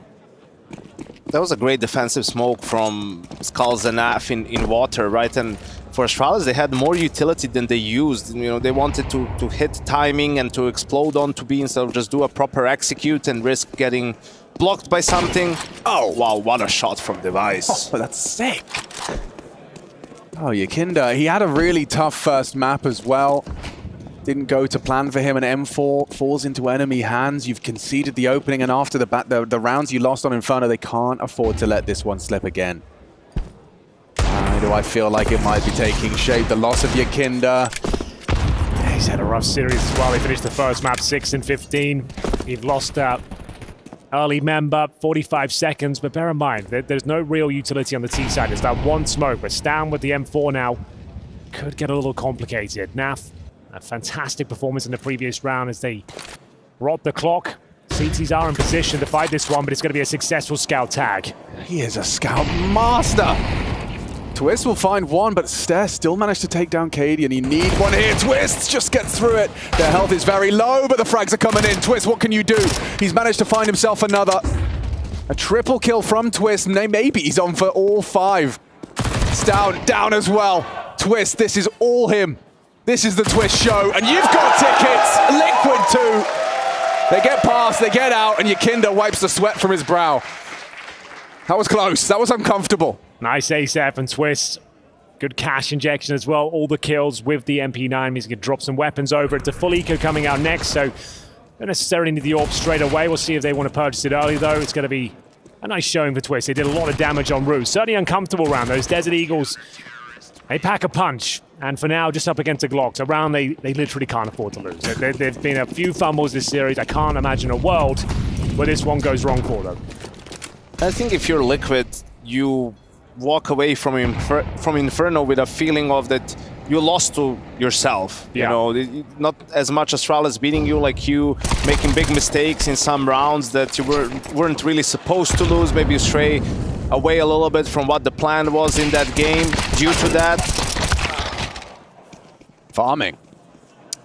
S3: That was a great defensive smoke from Skulls and Af in water, right? And for Astralis, they had more utility than they used. You know, they wanted to hit timing and to explode onto B instead of just do a proper execute and risk getting blocked by something. Oh, wow, what a shot from Device.
S23: Oh, that's sick. Oh, Yakinda, he had a really tough first map as well. Didn't go to plan for him, and M4 falls into enemy hands. You've conceded the opening, and after the rounds you lost on Inferno, they can't afford to let this one slip again. Do I feel like it might be taking shape? The loss of Yakinda.
S16: He's had a rough series as well. He finished the first map 6-15. He've lost out early member, 45 seconds, but bear in mind, there's no real utility on the T side. There's that one smoke, but Stan with the M4 now could get a little complicated. Naf, a fantastic performance in the previous round as they rot the clock. CTs are in position to fight this one, but it's going to be a successful scout tag.
S23: He is a scout master. Twist will find one, but Stare still managed to take down Cady, and you need one here. Twist just gets through it. Their health is very low, but the frags are coming in. Twist, what can you do? He's managed to find himself another. A triple kill from Twist. Maybe he's on for all 5. It's down as well. Twist, this is all him. This is the Twist show, and you've got tickets. Liquid too. They get past, they get out, and Yakinda wipes the sweat from his brow. That was close. That was uncomfortable.
S16: Nice ASAP and Twist. Good cash injection as well. All the kills with the MP9 means he can drop some weapons over. It's a full eco coming out next, so don't necessarily need the AWP straight away. We'll see if they want to purchase it early, though. It's going to be a nice showing for Twist. They did a lot of damage on Ruse. Certainly uncomfortable round. Those Desert Eagles, they pack a punch. And for now, just up against the Glocks, a round they literally can't afford to lose. There've been a few fumbles this series. I can't imagine a world where this one goes wrong for them.
S3: I think if you're Liquid, you walk away from Inferno with a feeling of that you lost to yourself.
S16: Yeah.
S3: You know, not as much Astralis beating you, like you making big mistakes in some rounds that you weren't really supposed to lose. Maybe you stray away a little bit from what the plan was in that game due to that.
S23: Farming.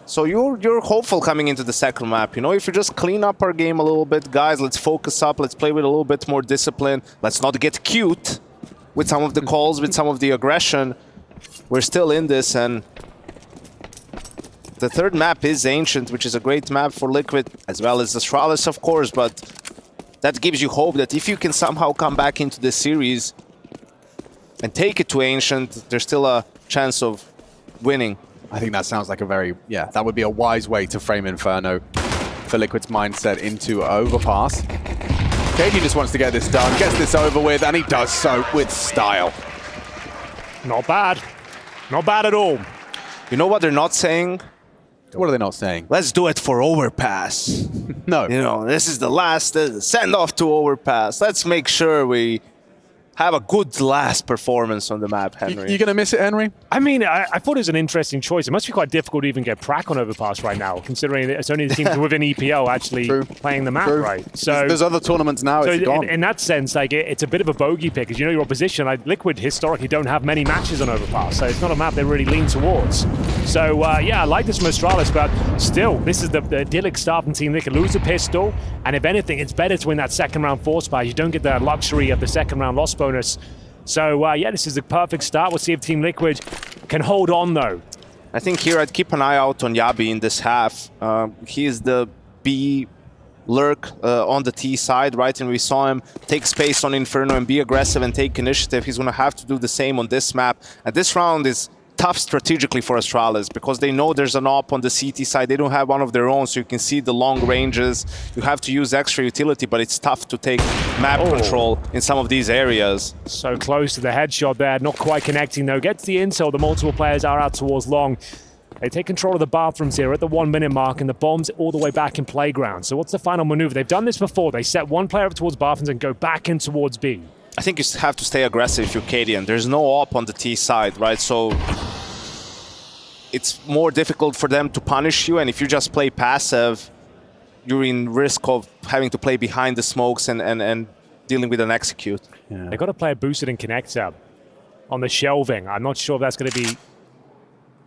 S3: So you're hopeful coming into the second map. You know, if you just clean up our game a little bit, guys, let's focus up, let's play with a little bit more discipline. Let's not get cute with some of the calls, with some of the aggression. We're still in this, and the third map is Ancient, which is a great map for Liquid, as well as Astralis, of course, but that gives you hope that if you can somehow come back into this series and take it to Ancient, there's still a chance of winning.
S23: I think that sounds like a very, that would be a wise way to frame Inferno for Liquid's mindset into Overpass. Cady just wants to get this done, gets this over with, and he does so with style.
S16: Not bad. Not bad at all.
S3: You know what they're not saying?
S23: What are they not saying?
S3: Let's do it for Overpass.
S23: No.
S3: You know, this is the last send-off to Overpass. Let's make sure we have a good last performance on the map, Henry.
S23: You going to miss it, Henry?
S16: I mean, I thought it was an interesting choice. It must be quite difficult to even get Prac on Overpass right now, considering it's only the teams within EPL actually playing the map, right?
S23: So there's other tournaments now. It's gone.
S16: In that sense, like it's a bit of a bogey pick, because you know your opposition. Like Liquid historically don't have many matches on Overpass, so it's not a map they really lean towards. So yeah, I like this from Astralis, but still, this is the idyllic start from Team Liquid. Lose a pistol, and if anything, it's better to win that second round force buy. You don't get the luxury of the second round loss bonus. So, yeah, this is the perfect start. We'll see if Team Liquid can hold on, though.
S3: I think here I'd keep an eye out on Yabi in this half. He is the B lurk on the T side, right? And we saw him take space on Inferno and be aggressive and take initiative. He's going to have to do the same on this map. And this round is tough strategically for Astralis because they know there's an op on the CT side. They don't have one of their own, so you can see the long ranges. You have to use extra utility, but it's tough to take map control in some of these areas.
S16: So close to the headshot there, not quite connecting though. Gets the intel, the multiple players are out towards long. They take control of the bathrooms here at the 1 minute mark, and the bomb's all the way back in playground. So what's the final maneuver? They've done this before. They set one player up towards bathrooms and go back in towards B.
S3: I think you have to stay aggressive if you're Cadian. There's no op on the T side, right? So it's more difficult for them to punish you, and if you just play passive, you're in risk of having to play behind the smokes and dealing with an execute.
S16: Yeah. They've got to play a boosted and connector on the shelving. I'm not sure if that's going to be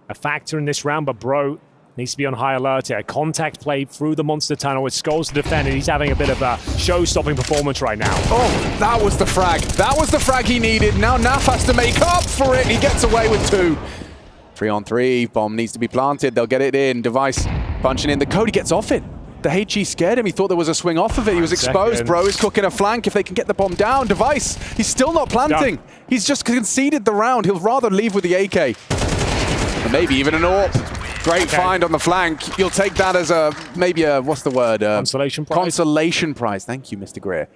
S16: a factor in this round, but Bro needs to be on high alert here. Contact play through the monster tunnel with Skulls to defend, and he's having a bit of a show-stopping performance right now.
S23: Oh, that was the frag. That was the frag he needed. Now Naf has to make up for it. He gets away with 2. 3 on 3. Bomb needs to be planted. They'll get it in. Device punching in. The Cody gets off it. The HE scared him. He thought there was a swing off of it. He was exposed. Bro is cooking a flank. If they can get the bomb down. Device, he's still not planting. He's just conceded the round. He'll rather leave with the AK. And maybe even an AWP. Great find on the flank. You'll take that as maybe a, what's the word?
S16: Consolation prize.
S23: Consolation prize. Thank you, Mr. Greer.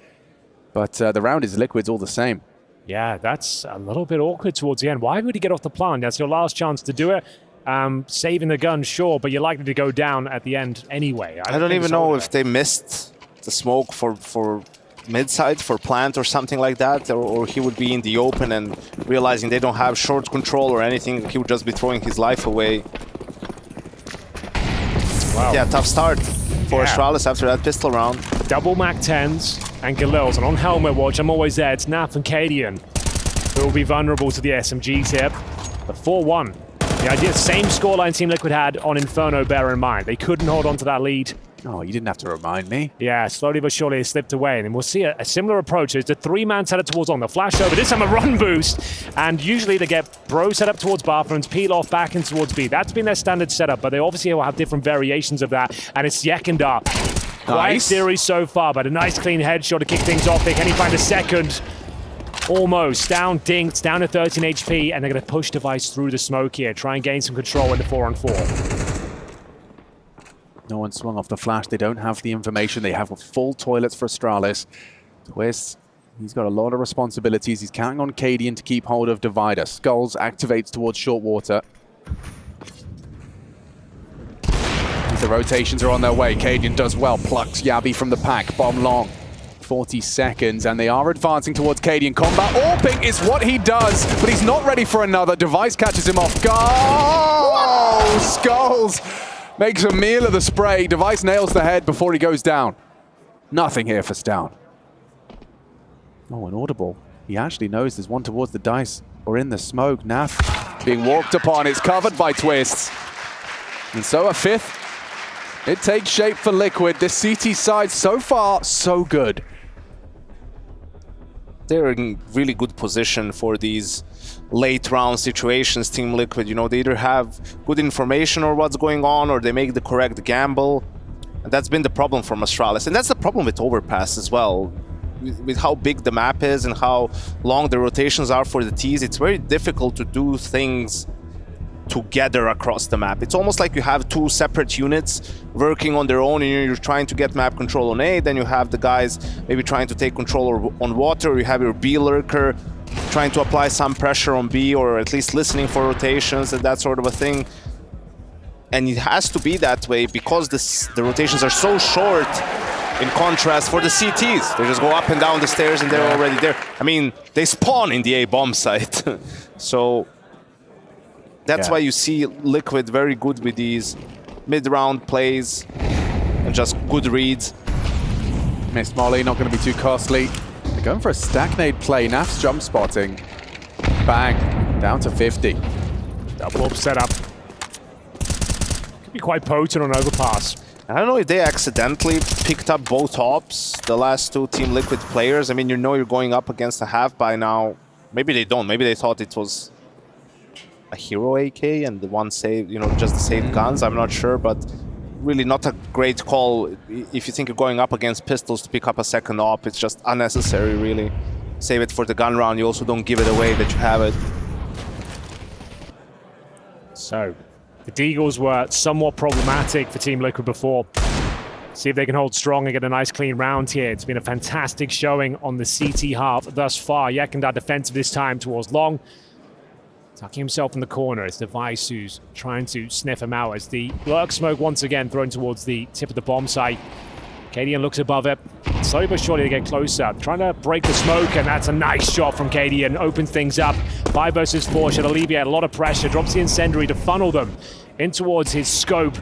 S23: But the round is Liquid's all the same.
S16: Yeah, that's a little bit awkward towards the end. Why would he get off the plant? That's your last chance to do it. Saving the gun, sure, but you're likely to go down at the end anyway.
S3: I don't even know if they missed the smoke for mid-side, for plant or something like that, or he would be in the open and realizing they don't have short control or anything. He would just be throwing his life away.
S16: Wow.
S3: Yeah, tough start for Astralis after that pistol round.
S16: Double Mac 10s and Galil's, and on helmet watch, I'm always there. It's Naf and Cadian who will be vulnerable to the SMGs here. The 4-1. The idea, same scoreline Team Liquid had on Inferno, bear in mind. They couldn't hold on to that lead.
S23: Oh, you didn't have to remind me.
S16: Yeah, slowly but surely it slipped away, and then we'll see a similar approach. It's a 3-man setup towards on the flash over. This time a run boost, and usually they get Bro set up towards bathrooms, peel off back in towards B. That's been their standard setup, but they obviously will have different variations of that, and it's Yekindar. Quiet series so far, but a nice clean headshot to kick things off. Can he find a second? Almost. Down, dinked, down to 13 HP, and they're going to push Device through the smoke here, try and gain some control in the 4-on-4.
S23: No one swung off the flash. They don't have the information. They have full toilets for Astralis. Twist, he's got a lot of responsibilities. He's counting on Cadian to keep hold of Divider. Skulls activates towards short water. The rotations are on their way. Cadian does well, plucks Yabi from the pack. Bomb long. 40 seconds, and they are advancing towards Cadian. Combat AWPing is what he does, but he's not ready for another. Device catches him off guard. Oh, Skulls makes a meal of the spray. Device nails the head before he goes down. Nothing here for Stout. Oh, an audible. He actually knows there's one towards the dice or in the smoke. Naf being walked upon. It's covered by Twists. And so a 5th. It takes shape for Liquid. This CT side so far, so good.
S3: They're in really good position for these late round situations, Team Liquid. You know, they either have good information on what's going on or they make the correct gamble. And that's been the problem for Astralis. And that's the problem with Overpass as well. With how big the map is and how long the rotations are for the Ts, it's very difficult to do things together across the map. It's almost like you have 2 separate units working on their own and you're trying to get map control on A, then you have the guys maybe trying to take control on water, or you have your B lurker trying to apply some pressure on B, or at least listening for rotations and that sort of a thing. And it has to be that way because the rotations are so short, in contrast for the CTs. They just go up and down the stairs and they're already there. I mean, they spawn in the A bomb site. So that's why you see Liquid very good with these mid-round plays and just good reads.
S23: Missed Molly, not going to be too costly. They're going for a stack nade play. Naf's jump spotting. Bang. Down to 50.
S16: Double up setup. Could be quite potent on overpass.
S3: I don't know if they accidentally picked up both ops, the last 2 Team Liquid players. I mean, you know you're going up against a half by now. Maybe they don't. Maybe they thought it was a hero AK and the one save, you know, just the saved guns. I'm not sure, but really not a great call. If you think you're going up against pistols to pick up a second op, it's just unnecessary, really. Save it for the gun round. You also don't give it away that you have it.
S16: So, the Deagles were somewhat problematic for Team Liquid before. See if they can hold strong and get a nice clean round here. It's been a fantastic showing on the CT half thus far. Yekindar defensive this time towards long. Tucking himself in the corner. It's Device who's trying to sniff him out as the lurk smoke once again thrown towards the tip of the bomb site. Cadian looks above it. Slowly but surely they get closer. Trying to break the smoke, and that's a nice shot from Cadian. Opens things up. 5 versus 4 should alleviate a lot of pressure. Drops the incendiary to funnel them in towards his scope.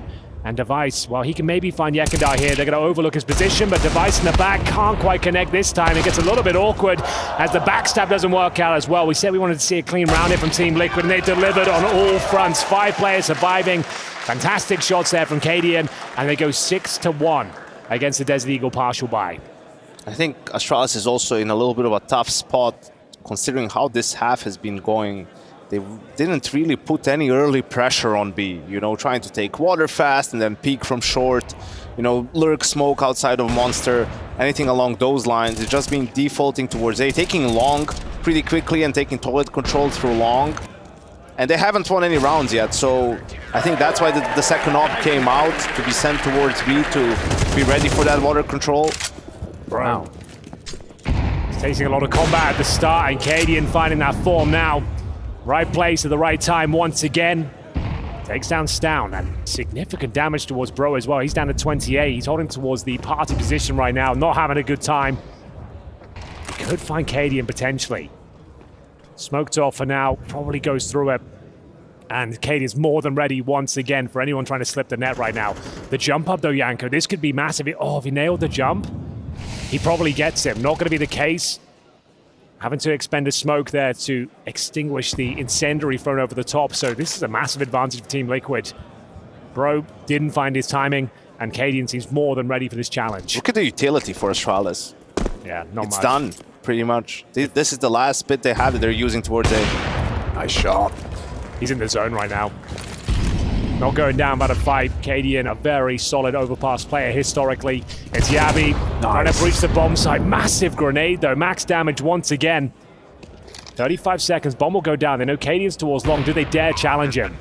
S16: And Device, well, he can maybe find Yekindar here. They're going to overlook his position, but Device in the back can't quite connect this time. It gets a little bit awkward as the backstab doesn't work out as well. We said we wanted to see a clean round here from Team Liquid, and they delivered on all fronts. 5 players surviving. Fantastic shots there from Cadian, and they go 6-1 against the Desert Eagle partial buy.
S3: I think Astralis is also in a little bit of a tough spot, considering how this half has been going. They didn't really put any early pressure on B, you know, trying to take water fast and then peek from short, you know, lurk smoke outside of Monster, anything along those lines. It's just been defaulting towards A, taking long pretty quickly and taking toilet control through long. And they haven't won any rounds yet, so I think that's why the second op came out, to be sent towards B to be ready for that water control.
S16: Wow. He's facing a lot of combat at the start, and Cadian finding that form now. Right place at the right time once again. Takes down Stown, and significant damage towards Bro as well. He's down to 28. He's holding towards the party position right now, not having a good time. He could find Cadian potentially. Smoked off for now, probably goes through it. And Cadian's more than ready once again for anyone trying to slip the net right now. The jump up though, Yanko, this could be massive. Oh, if he nailed the jump, he probably gets him. Not going to be the case. Having to expend a smoke there to extinguish the incendiary thrown over the top. So this is a massive advantage for Team Liquid. Bro didn't find his timing, and Cadian seems more than ready for this challenge.
S3: Look at the utility for Astralis.
S16: Yeah, not much.
S3: It's done, pretty much. This is the last bit they have that they're using towards A. Nice shot.
S16: He's in the zone right now. Not going down by the fight. Cadian, a very solid overpass player historically. It's Yabi trying to breach the bomb site. Massive grenade though. Max damage once again. 35 seconds. Bomb will go down. They know Cadian's towards long. Do they dare challenge him?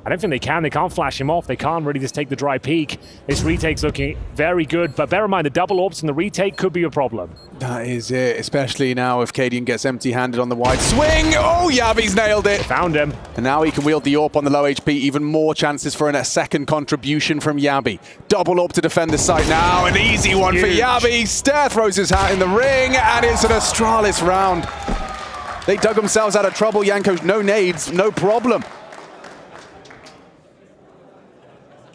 S16: I don't think they can. They can't flash him off. They can't really just take the dry peek. This retake's looking very good, but bear in mind the double orbs and the retake could be a problem.
S23: That is it, especially now if Cadian gets empty-handed on the wide swing. Oh, Yabi's nailed it.
S16: Found him.
S23: And now he can wield the AWP on the low HP. Even more chances for a second contribution from Yabi. Double AWP to defend the site now. An easy one for Yabi. Stair throws his hat in the ring, and it's an Astralis round. They dug themselves out of trouble. Yanko, no nades, no problem.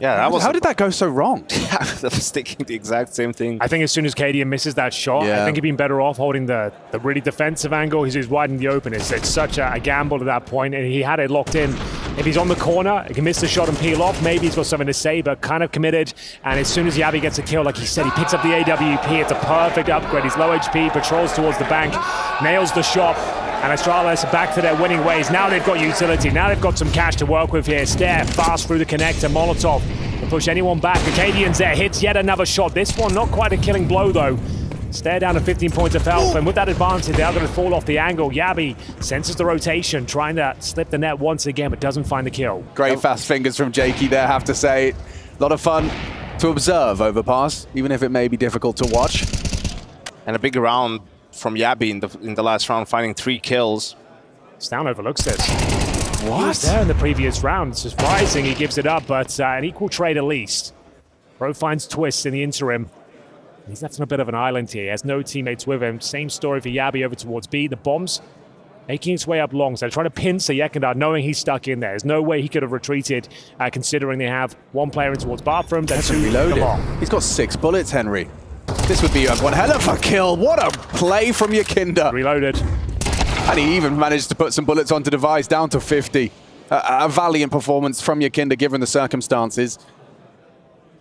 S3: Yeah, that was.
S23: How did that go so wrong?
S3: I was thinking the exact same thing.
S16: I think as soon as Cadian misses that shot, I think he'd been better off holding the really defensive angle. He's wide in the open. It's such a gamble at that point, and he had it locked in. If he's on the corner, he can miss the shot and peel off. Maybe he's got something to say, but kind of committed. And as soon as Yabi gets a kill, like he said, he picks up the AWP. It's a perfect upgrade. He's low HP, patrols towards the bank, nails the shot. And Astralis are back to their winning ways. Now they've got utility. Now they've got some cash to work with here. Stair fast through the connector. Molotov to push anyone back. The Cadian's there. Hits yet another shot. This one not quite a killing blow, though. Stair down to 15 points of health. And with that advantage, they are going to fall off the angle. Yabi senses the rotation, trying to slip the net once again, but doesn't find the kill.
S23: Great fast fingers from Jakey there, have to say. A lot of fun to observe overpass, even if it may be difficult to watch.
S3: And a big round from Yabi in the last round, finding 3 kills.
S16: Stown overlooks this.
S23: What?
S16: He was there in the previous round. Surprising he gives it up, but an equal trade at least. Bro finds Twist in the interim. He's left on a bit of an island here. He has no teammates with him. Same story for Yabi over towards B. The bombs making its way up long. So they're trying to pin Yekindar, knowing he's stuck in there. There's no way he could have retreated, considering they have one player in towards bathroom. Then 2
S23: reloaded. He's got 6 bullets, Henry. This would be one hell of a kill. What a play from Yakinda.
S16: Reloaded.
S23: And he even managed to put some bullets onto Device, down to 50. A valiant performance from Yakinda, given the circumstances.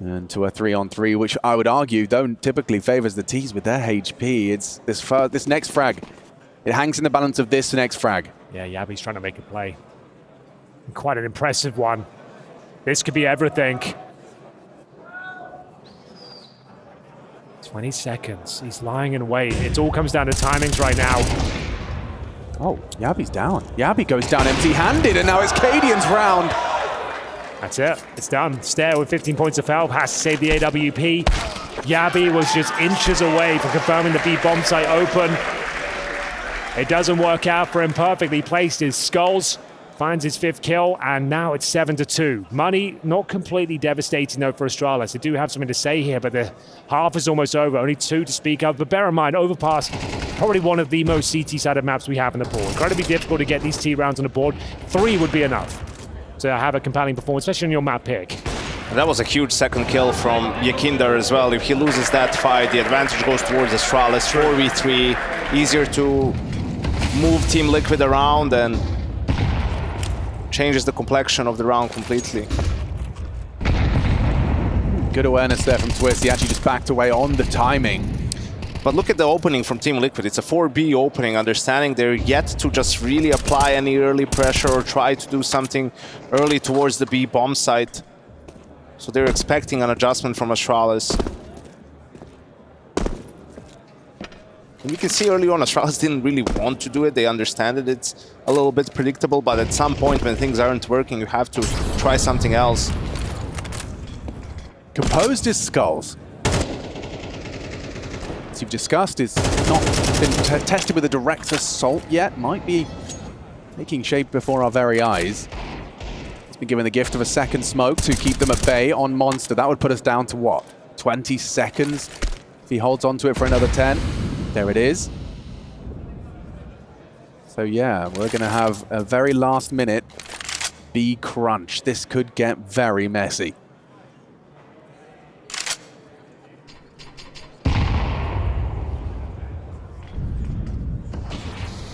S23: And to a 3-on-3, which I would argue don't typically favors the T's with their HP. It's this next frag. It hangs in the balance of this next frag.
S16: Yeah, Yabi's trying to make a play. Quite an impressive one. This could be everything. 20 seconds. He's lying in wait. It all comes down to timings right now.
S23: Oh, Yabi's down. Yabi goes down empty-handed, and now it's Cadian's round.
S16: That's it. It's done. Stair with 15 points of health has to save the AWP. Yabi was just inches away from confirming the B bomb site open. It doesn't work out for him perfectly. Placed his skulls, finds his 5th kill, and now it's 7-2. Money not completely devastating though for Astralis. They do have something to say here, but the half is almost over. Only 2 to speak of. But bear in mind, Overpass, probably one of the most CT-sided maps we have in the pool. Incredibly difficult to get these T rounds on the board. 3 would be enough to have a compelling performance, especially on your map pick.
S3: That was a huge second kill from Yakinder as well. If he loses that fight, the advantage goes towards Astralis. 4v3, easier to move Team Liquid around and changes the complexion of the round completely.
S23: Good awareness there from Twist. He actually just backed away on the timing.
S3: But look at the opening from Team Liquid. It's a 4B opening, understanding they're yet to just really apply any early pressure or try to do something early towards the B bomb site. So they're expecting an adjustment from Astralis. And you can see early on, Astralis didn't really want to do it. They understand it. It's a little bit predictable, but at some point when things aren't working, you have to try something else.
S23: Composed is Skulls. As you've discussed, is not been tested with a direct assault yet. Might be taking shape before our very eyes. He's been given the gift of a second smoke to keep them at bay on Monster. That would put us down to what? 20 seconds? If he holds on to it for another 10. There it is. So yeah, we're going to have a very last minute B crunch. This could get very messy.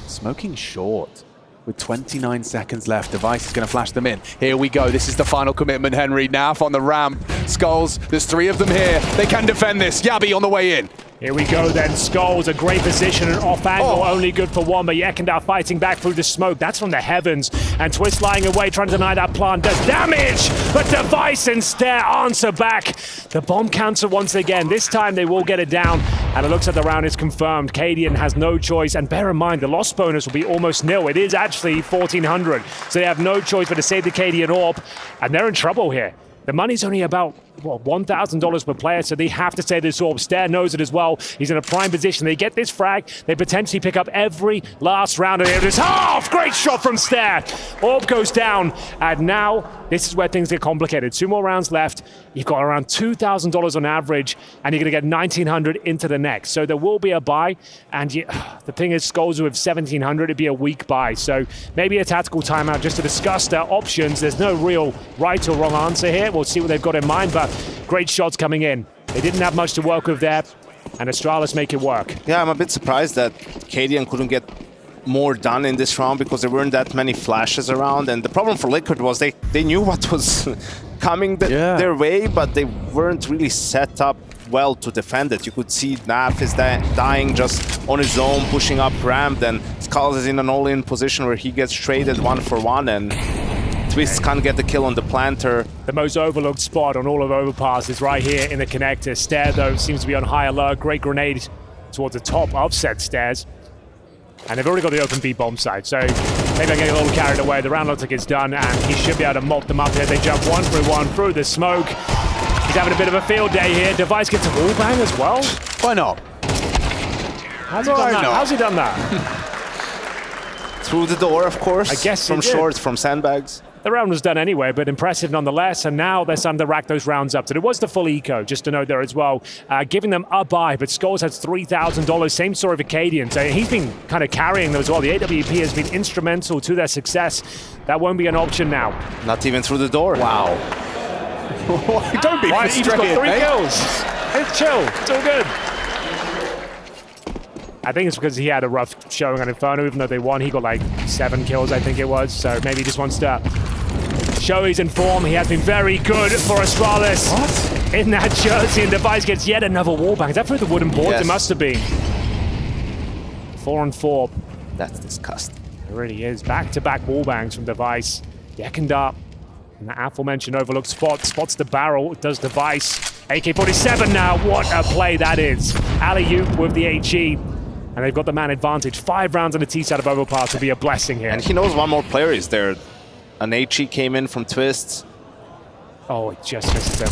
S23: Smoking short with 29 seconds left. Device is going to flash them in. Here we go. This is the final commitment, Henry. Naf on the ramp. Skulls, there's 3 of them here. They can defend this. Yabi on the way in.
S16: Here we go then. Skulls, a great position, an off angle, only good for one, but Yekindar fighting back through the smoke. That's from the heavens. And Twist lying away, trying to deny that plant, does damage! But Device and Stare answer back. The bomb counter once again. This time they will get it down, and it looks like the round is confirmed. Cadian has no choice, and bear in mind, the loss bonus will be almost nil. It is actually 1,400, so they have no choice but to save the Cadian orb, and they're in trouble here. The money's only about, what, $1,000 per player, so they have to save this orb. Stare knows it as well. He's in a prime position. They get this frag. They potentially pick up every last round. And it is half! Great shot from Stare. Orb goes down. And now, this is where things get complicated. 2 more rounds left. You've got around $2,000 on average, and you're going to get 1,900 into the next. So there will be a buy. And the thing is, Skulls with 1,700, it'd be a weak buy. So maybe a tactical timeout just to discuss their options. There's no real right or wrong answer here. We'll see what they've got in mind, but great shots coming in. They didn't have much to work with there, and Astralis make it work.
S3: Yeah, I'm a bit surprised that Cadian couldn't get more done in this round because there weren't that many flashes around, and the problem for Liquid was they knew what was coming their way, but they weren't really set up well to defend it. You could see Naf is dying just on his own, pushing up ramp, and Skulls is in an all-in position where he gets traded 1-for-1, and Twist can't get the kill on the planter.
S16: The most overlooked spot on all of Overpass is right here in the connector. Stare, though, seems to be on high alert. Great grenade towards the top, upset Stares. And they've already got the open B bomb side, so maybe I'm getting a little carried away. The round looks like it's done, and he should be able to mop them up here. They jump 1-through-1 through the smoke. He's having a bit of a field day here. Device gets a wall bang as well.
S23: Why not?
S16: How's he done that? How's he done that?
S3: Through the door, of course.
S16: I guess
S3: from short, from sandbags.
S16: The round was done anyway, but impressive nonetheless, and now they're starting to rack those rounds up. So it was the full eco, just to note there as well, giving them a buy, but Skulls has $3,000. Same story for Cadian, so he's been kind of carrying them as well. The AWP has been instrumental to their success. That won't be an option now.
S3: Not even through the door.
S23: Wow. Don't be frustrated,
S16: He just got 3 kills. It's chill. It's all good. I think it's because he had a rough showing on Inferno, even though they won. He got like 7 kills, I think it was. So maybe he just wants to show he's in form. He has been very good for Astralis. What? In that jersey, and Device gets yet another wallbang. Is that through the wooden board? Yes. It must have been. 4-on-4.
S3: That's disgusting.
S16: It really is. Back-to-back wallbangs from Device. Yekindar, in the aforementioned overlooked spot, spots the barrel, does Device. AK-47 now, what a play that is. Alley-oop with the HE. And they've got the man advantage. 5 rounds on the T-side of Overpass will be a blessing here.
S3: And he knows one more player is there. An HE came in from Twist.
S16: Oh, it just missed him.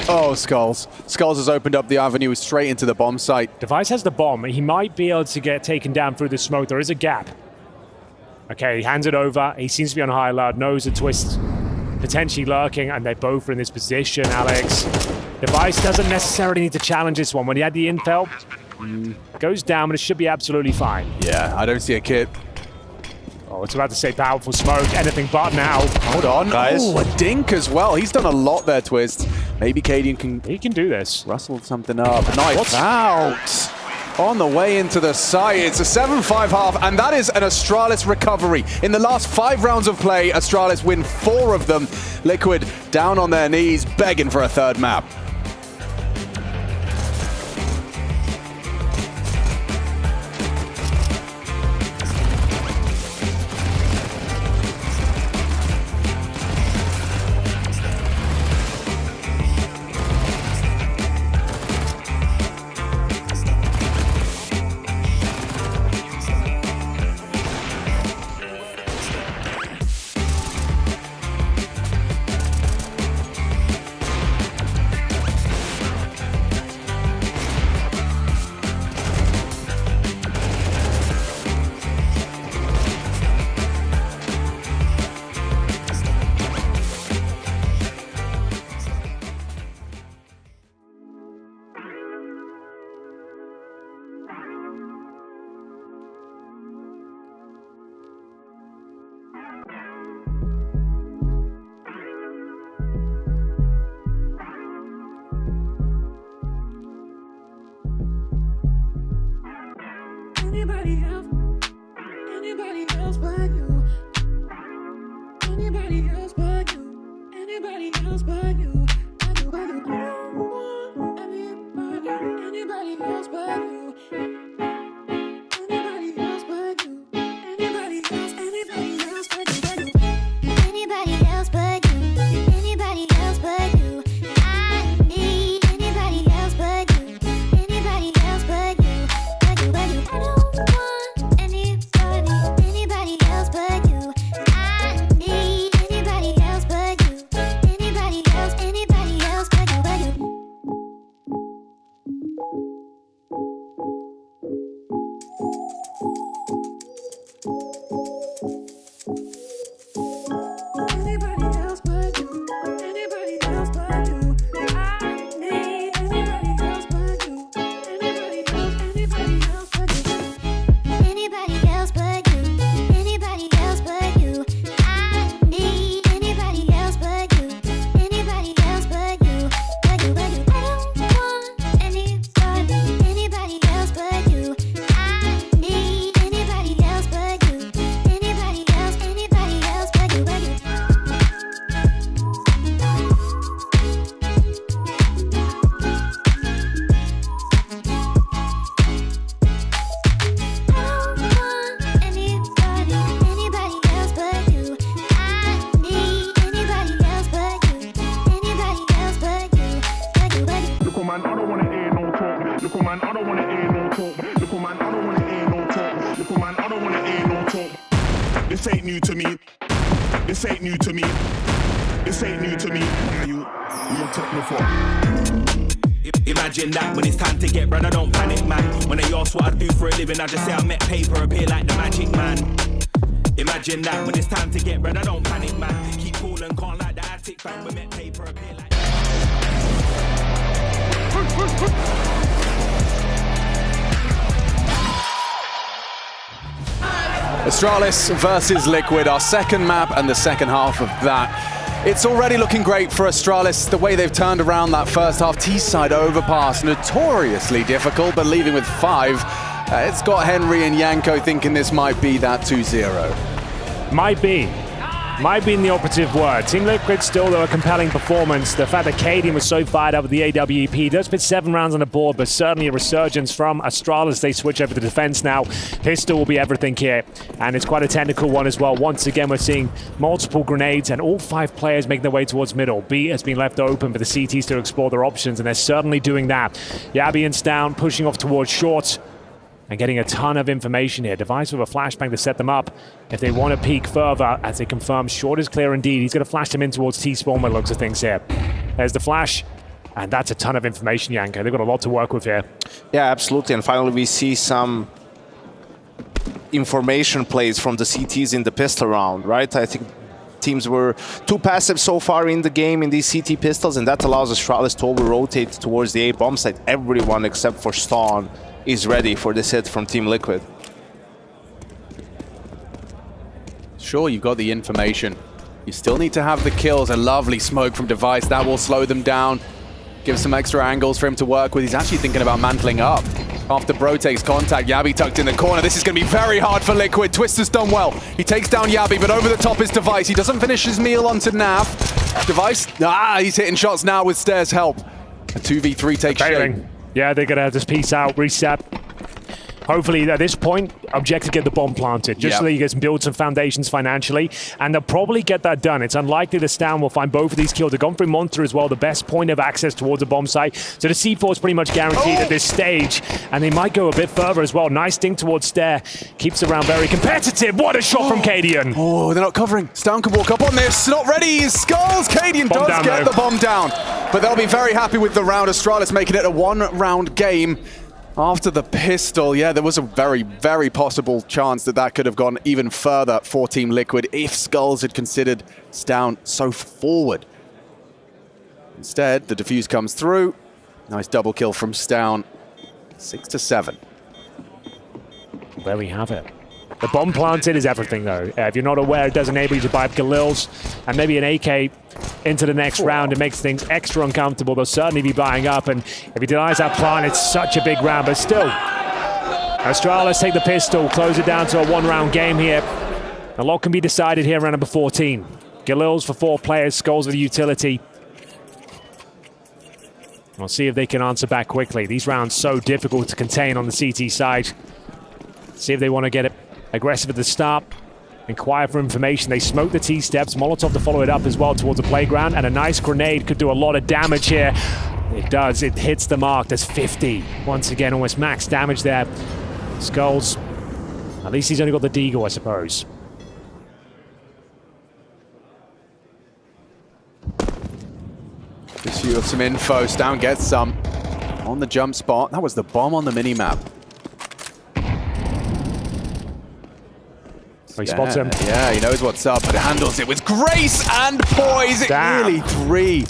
S23: Oh, Skulls. Skulls has opened up the avenue straight into the bomb site.
S16: Device has the bomb. He might be able to get taken down through the smoke. There is a gap. Okay, he hands it over. He seems to be on high alert. Knows a Twist potentially lurking, and they're both in this position, Alex. Device doesn't necessarily need to challenge this one. When he had the intel, goes down, but it should be absolutely fine.
S23: Yeah, I don't see a kit.
S16: Oh, was about to say powerful smoke, anything but now.
S23: Hold on,
S16: guys.
S23: Oh, a dink as well. He's done a lot there, Twist. Maybe Cadian can...
S16: He can do this.
S23: Rustle something up. Knife out. On the way into the site. It's a 7-5 half, and that is an Astralis recovery. In the last 5 rounds of play, Astralis win 4 of them. Liquid down on their knees, begging for a third map.
S2: Anybody else? Anybody else but you? Anybody else but you? Anybody else but you? I don't want anybody else but you. Anybody else but you. Anybody else but you. Anybody else but you. Anybody else but you. I need anybody else but you. Anybody else but you. I don't want anybody else but you. I need anybody else but you. Anybody else but you. Anybody else but you. Anybody else but you. I need anybody else but you. Anybody else but you. Anybody else but you. Anybody else but you. I need anybody else but you. Anybody else but you. I don't want anybody else but you. I need anybody else but you. Anybody else but you.
S13: Look, man, I don't wanna hear no talk. Look, man, I don't wanna hear no talk. Look, man, I don't wanna hear no talk. Look, man, I don't wanna hear no talk. This ain't new to me. This ain't new to me. This ain't new to me. You talk before.
S22: Imagine that when it's time to get bread, I don't panic, man. When they ask what I do for a living, I just say I met paper, appear like the magic man. Imagine that when it's time to get bread, I don't panic, man. Keep cool and calm like the attic fan. We met paper, appear like.
S23: Astralis versus Liquid, our second map and the second half of that. It's already looking great for Astralis, the way they've turned around that first half. T-side overpass, notoriously difficult, but leaving with 5. It's got Henry and Yanko thinking this might be that 2-0.
S16: Might be. Might be in the operative word. Team Liquid still, though, a compelling performance. The fact that Cadian was so fired up with the AWP does put 7 rounds on the board, but certainly a resurgence from Astralis. They switch over to defense now. Pistol will be everything here, and it's quite a technical one as well. Once again, we're seeing multiple grenades, and all 5 players making their way towards middle. B has been left open for the CTs to explore their options, and they're certainly doing that. Yabian's down, pushing off towards short. And getting a ton of information here. Device with a flashbang to set them up if they want to peek further, as they confirm short is clear indeed. He's going to flash them in towards T-spawn by the looks of things here. There's the flash, and that's a ton of information, Yanko. They've got a lot to work with here.
S3: Yeah, absolutely. And finally, we see some information plays from the CTs in the pistol round, right? I think teams were too passive so far in the game in these CT pistols, and that allows Astralis to over-rotate towards the A bomb site. Everyone except for Stone is ready for this hit from Team Liquid.
S23: Sure, you've got the information. You still need to have the kills. A lovely smoke from Device. That will slow them down. Give some extra angles for him to work with. He's actually thinking about mantling up. After Bro takes contact, Yabi tucked in the corner. This is going to be very hard for Liquid. Twister's done well. He takes down Yabi, but over the top is Device. He doesn't finish his meal onto Nav. Device, he's hitting shots now with Stairs' help. A 2v3 takes shape.
S16: Yeah, they're going to have this piece out, reset. Hopefully, at this point, objective get the bomb planted, just so that you guys can build some foundations financially, and they'll probably get that done. It's unlikely the Stan will find both of these kills. They've gone through Monster as well, the best point of access towards a bomb site. So the C4 is pretty much guaranteed at this stage, and they might go a bit further as well. Nice ding towards Stair. Keeps the round very competitive. What a shot from Cadian.
S23: Oh, they're not covering. Stan can walk up on this. Not ready. He skulls. Cadian does get the bomb down, but they'll be very happy with the round. Astralis making it a one-round game. After the pistol, yeah, there was a very, very possible chance that that could have gone even further for Team Liquid if Skulls had considered Stown so forward. Instead, the defuse comes through. Nice double kill from Stown. 6-7.
S16: There we have it. The bomb planted is everything, though. If you're not aware, it does enable you to buy Galils and maybe an AK into the next round. It makes things extra uncomfortable. They'll certainly be buying up, and if he denies that plan, it's such a big round. But still, Astralis take the pistol, close it down to a one-round game here. A lot can be decided here around number 14. Galils for 4 players, Skulls with the utility. We'll see if they can answer back quickly. These rounds so difficult to contain on the CT side. See if they want to get it aggressive at the start, inquire for information. They smoke the T-steps, Molotov to follow it up as well towards the playground, and a nice grenade could do a lot of damage here. It does, it hits the mark. There's 50. Once again, almost max damage there. Skulls, at least he's only got the Deagle, I suppose.
S23: Pursuit of some info. Stown gets some on the jump spot. That was the bomb on the mini-map.
S16: He spots him.
S23: Yeah, he knows what's up, but handles it with grace and poise. Nearly 3.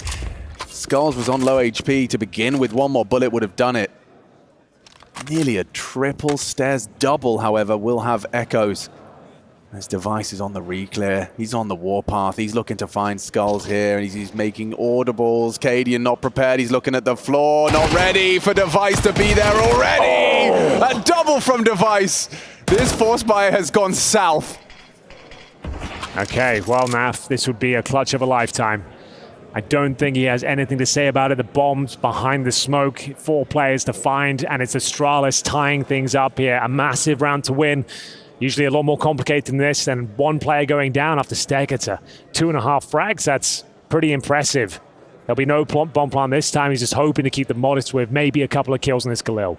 S23: Skulls was on low HP to begin with. One more bullet would have done it. Nearly a triple. Stairs double, however, will have echoes. His Device is on the reclear. He's on the warpath. He's looking to find Skulls here. He's making audibles. Cadian not prepared. He's looking at the floor. Not ready for Device to be there already. A double from Device. This force buyer has gone south.
S16: Okay, well, Naf, this would be a clutch of a lifetime. I don't think he has anything to say about it. The bomb's behind the smoke. 4 players to find, and it's Astralis tying things up here. A massive round to win. Usually a lot more complicated than this, and 1 player going down after Steg. It's a 2.5 frags. That's pretty impressive. There'll be no bomb plan this time. He's just hoping to keep them modest with maybe a couple of kills on this Galil.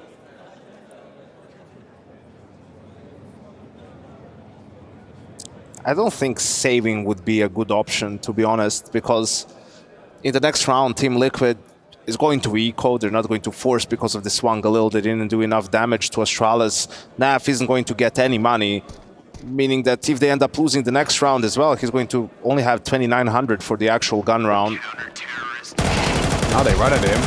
S3: I don't think saving would be a good option, to be honest, because in the next round, Team Liquid is going to eco. They're not going to force because of this one Galil. They didn't do enough damage to Astralis. Naf isn't going to get any money, meaning that if they end up losing the next round as well, he's going to only have 2,900 for the actual gun round.
S23: Now they run at him.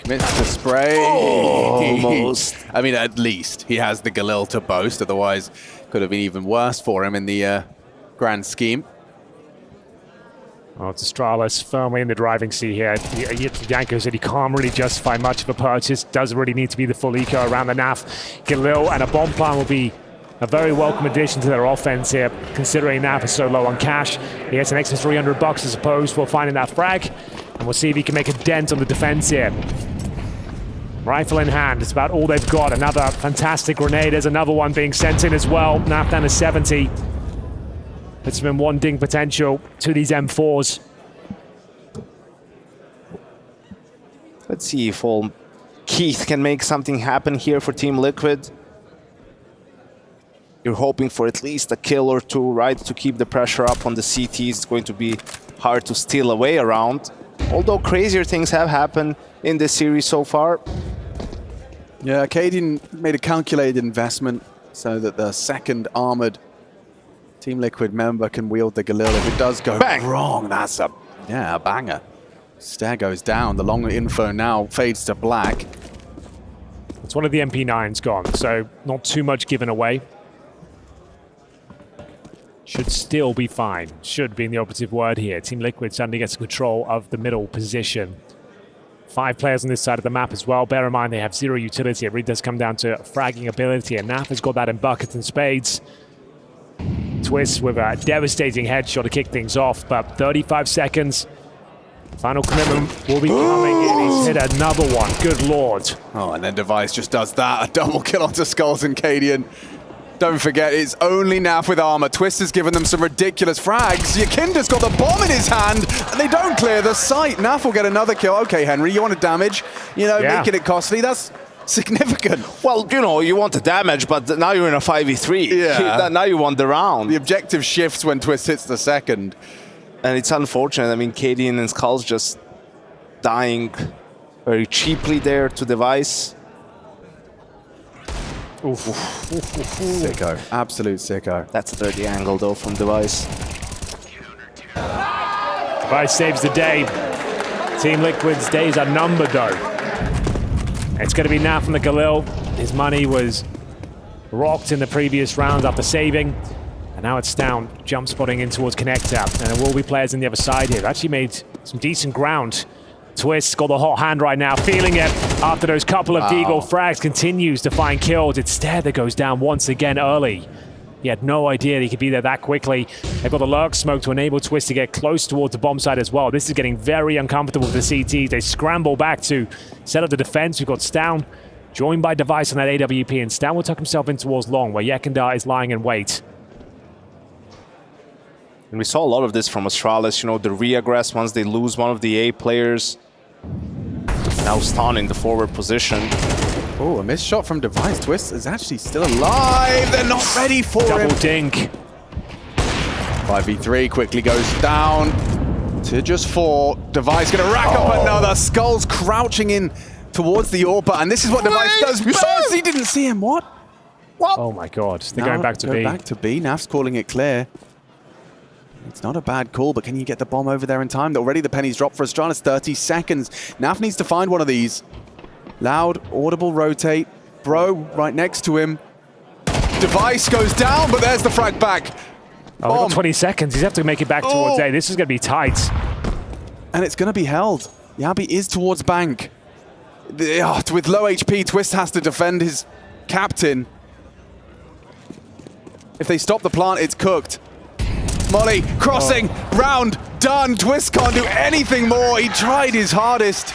S23: Commits to spray.
S3: Almost.
S23: I mean, at least he has the Galil to boast. Otherwise, could have been even worse for him in the grand scheme.
S16: Well, it's Astralis firmly in the driving seat here. Yanko said he can't really justify much of a purchase. Does really need to be the full eco around the NAF. Galil and a bomb plan will be a very welcome addition to their offense here, considering NAF is so low on cash. He gets an extra $300, I suppose, for finding that frag. And we'll see if he can make a dent on the defense here. Rifle in hand, it's about all they've got. Another fantastic grenade. There's another one being sent in as well. NAF down to 70. It's been 1 ding potential to these M4s.
S3: Let's see if old Keith can make something happen here for Team Liquid. You're hoping for at least a kill or 2, right? To keep the pressure up on the CTs. It's going to be hard to steal away around. Although crazier things have happened in this series so far.
S23: Yeah, Cadian made a calculated investment so that the second armored Team Liquid member can wield the Galil. If it does go wrong, that's a banger. Stair goes down. The long info now fades to black.
S16: It's one of the MP9s gone, so not too much given away. should still be fine. Should be the operative word here. Team Liquid suddenly gets control of the middle position. 5 players on this side of the map as well. Bear in mind they have 0 utility. It really does come down to fragging ability, and Naf has got that in buckets and spades. Twist with a devastating headshot to kick things off, but 35 seconds. Final commitment will be coming in. He's hit another one. Good lord.
S23: Oh, and then Device just does that. A double kill onto Skulls and Cadian. Don't forget, it's only Naf with armor. Twist has given them some ridiculous frags. Yakinda's got the bomb in his hand, and they don't clear the site. Naf will get another kill. Okay, Henry, you want to damage? You know, making it costly. That's significant.
S3: Well, you know, you want the damage, but now you're in a 5v3.
S23: Yeah.
S3: Now you want the round.
S23: The objective shifts when Twist hits the second.
S3: And it's unfortunate. I mean, Cadian and Skulls just dying very cheaply there to Device.
S23: Oof. Sicko. Absolute sicko.
S3: That's a dirty angle, though, from Device.
S16: Device saves the day. Team Liquid's days are numbered, though. It's going to be Naf from the Galil. His money was rocked in the previous round after saving. And now it's down, jump spotting in towards Connector. And there will be players on the other side here. They've actually made some decent ground. Twist got the hot hand right now, feeling it after those couple of Deagle frags, continues to find kills. It's Stair that goes down once again early. He had no idea he could be there that quickly. They've got the lurk smoke to enable Twist to get close towards the bomb site as well. This is getting very uncomfortable for the CTs. They scramble back to set up the defense. We've got Stown joined by Device on that AWP, and Stown will tuck himself in towards long, where Yekindar is lying in wait.
S3: And we saw a lot of this from Astralis, you know, the re-aggress once they lose one of the A players. Now Stan in the forward position.
S23: Oh, a missed shot from Device. Twist is actually still alive. They're not ready for him.
S16: Double dink.
S23: 5v3 quickly goes down to just 4. Device going to rack up another. Skulls crouching in towards the AWP, and this is what Device does best. He didn't see him. What?
S16: Oh my god, they're going back to B.
S23: Back to B. Naf's calling it clear. It's not a bad call, but can you get the bomb over there in time? Already the pennies drop for Astralis. 30 seconds. Naf needs to find one of these. Loud, audible rotate. Bro right next to him. Device goes down, but there's the frag back.
S16: Oh, we've got 20 seconds. He's have to make it back towards A. This is going to be tight.
S23: And it's going to be held. Yabi is towards bank. With low HP, Twist has to defend his captain. If they stop the plant, it's cooked. Molly, crossing, round, done. Twist can't do anything more. He tried his hardest.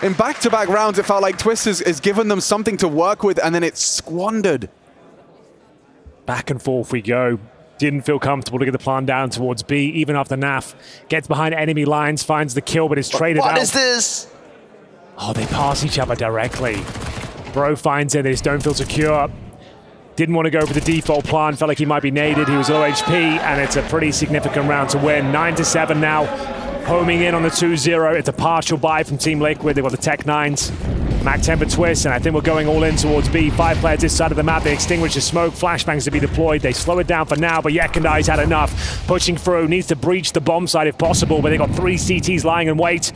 S23: In back-to-back rounds, it felt like Twist has given them something to work with, and then it's squandered.
S16: Back and forth we go. Didn't feel comfortable to get the plan down towards B, even after Naf gets behind enemy lines, finds the kill, but is traded out.
S3: What is this?
S16: Oh, they pass each other directly. Bro finds it, they just don't feel secure. Didn't want to go for the default plan, felt like he might be naded. He was low HP, and it's a pretty significant round to win. 9-7 now, homing in on the 2-0. It's a partial buy from Team Liquid. They've got the Tech 9s, Mac 10 for Twist, and I think we're going all in towards B. 5 players this side of the map. They extinguish the smoke, flashbangs to be deployed. They slow it down for now, but Yekindai's had enough. Pushing through, needs to breach the bomb site if possible, but they've got 3 CTs lying in wait,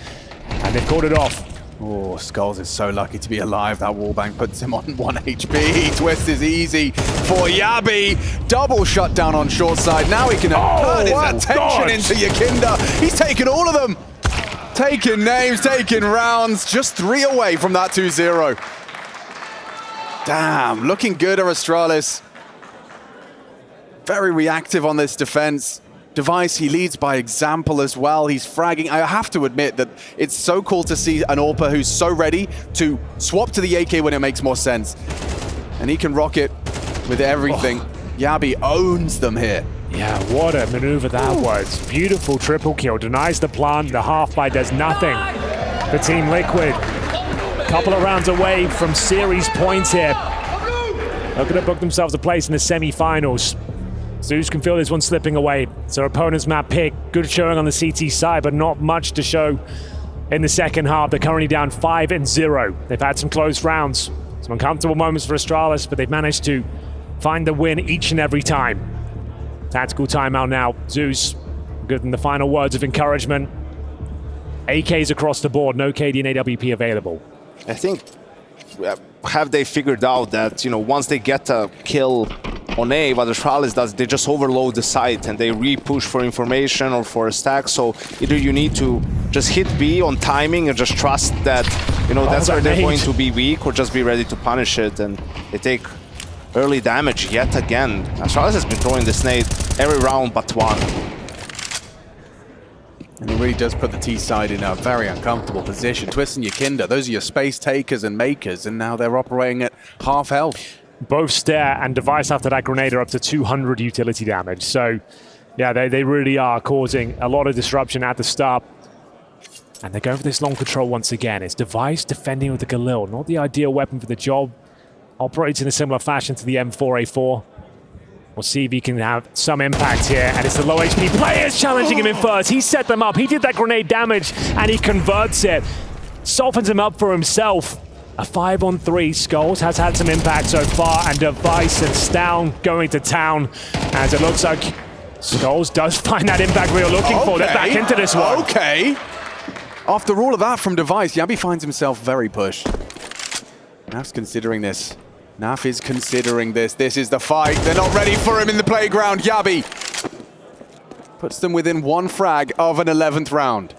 S16: and they've called it off.
S23: Oh, Skulls is so lucky to be alive. That wallbang puts him on 1 HP. Twist is easy for Yabi. Double shutdown on short side. Now he can turn his attention into Yakinda. He's taken all of them. Taking names, taking rounds. Just 3 away from that 2-0. Damn, looking good, Astralis. Very reactive on this defense. Device, he leads by example as well. He's fragging. I have to admit that it's so cool to see an AWPer who's so ready to swap to the AK when it makes more sense. And he can rock it with everything. Yabi owns them here.
S16: Yeah, what a maneuver that was. Beautiful triple kill. Denies the plant. The half-buy does nothing for Team Liquid. Couple of rounds away from series points here. Looking to book themselves a place in the semi-finals. Zeus can feel this one slipping away. So opponent's map pick. Good showing on the CT side, but not much to show in the second half. They're currently down 5-0. They've had some close rounds. Some uncomfortable moments for Astralis, but they've managed to find the win each and every time. Tactical timeout now. Zeus, good in the final words of encouragement. AKs across the board. No KD and AWP available.
S3: I think, have they figured out that, you know, once they get a kill on A, what Astralis does, they just overload the site and they re-push for information or for a stack. So either you need to just hit B on timing and just trust that, you know, that's where they're going to be weak, or just be ready to punish it. And they take early damage yet again. Astralis has been throwing this nade every round but one.
S23: And it really does put the T side in a very uncomfortable position. Twist and Yakinda, those are your space takers and makers, and now they're operating at half health.
S16: Both Stare and Device after that grenade are up to 200 utility damage. So, yeah, they really are causing a lot of disruption at the start. And they're going for this long control once again. It's Device defending with the Galil. Not the ideal weapon for the job. Operates in a similar fashion to the M4A4. We'll see if he can have some impact here. And it's the low HP players challenging him in first. He set them up. He did that grenade damage, and he converts it. Softens him up for himself. A 5-on-3. Skulls has had some impact so far, and Device and Stown going to town. As it looks like Skulls does find that impact we were looking for. They're back into this one.
S23: Okay. After all of that from Device, Yabi finds himself very pushed. Naf's considering this. Naf is considering this. This is the fight. They're not ready for him in the playground. Yabi puts them within one frag of an 11th round.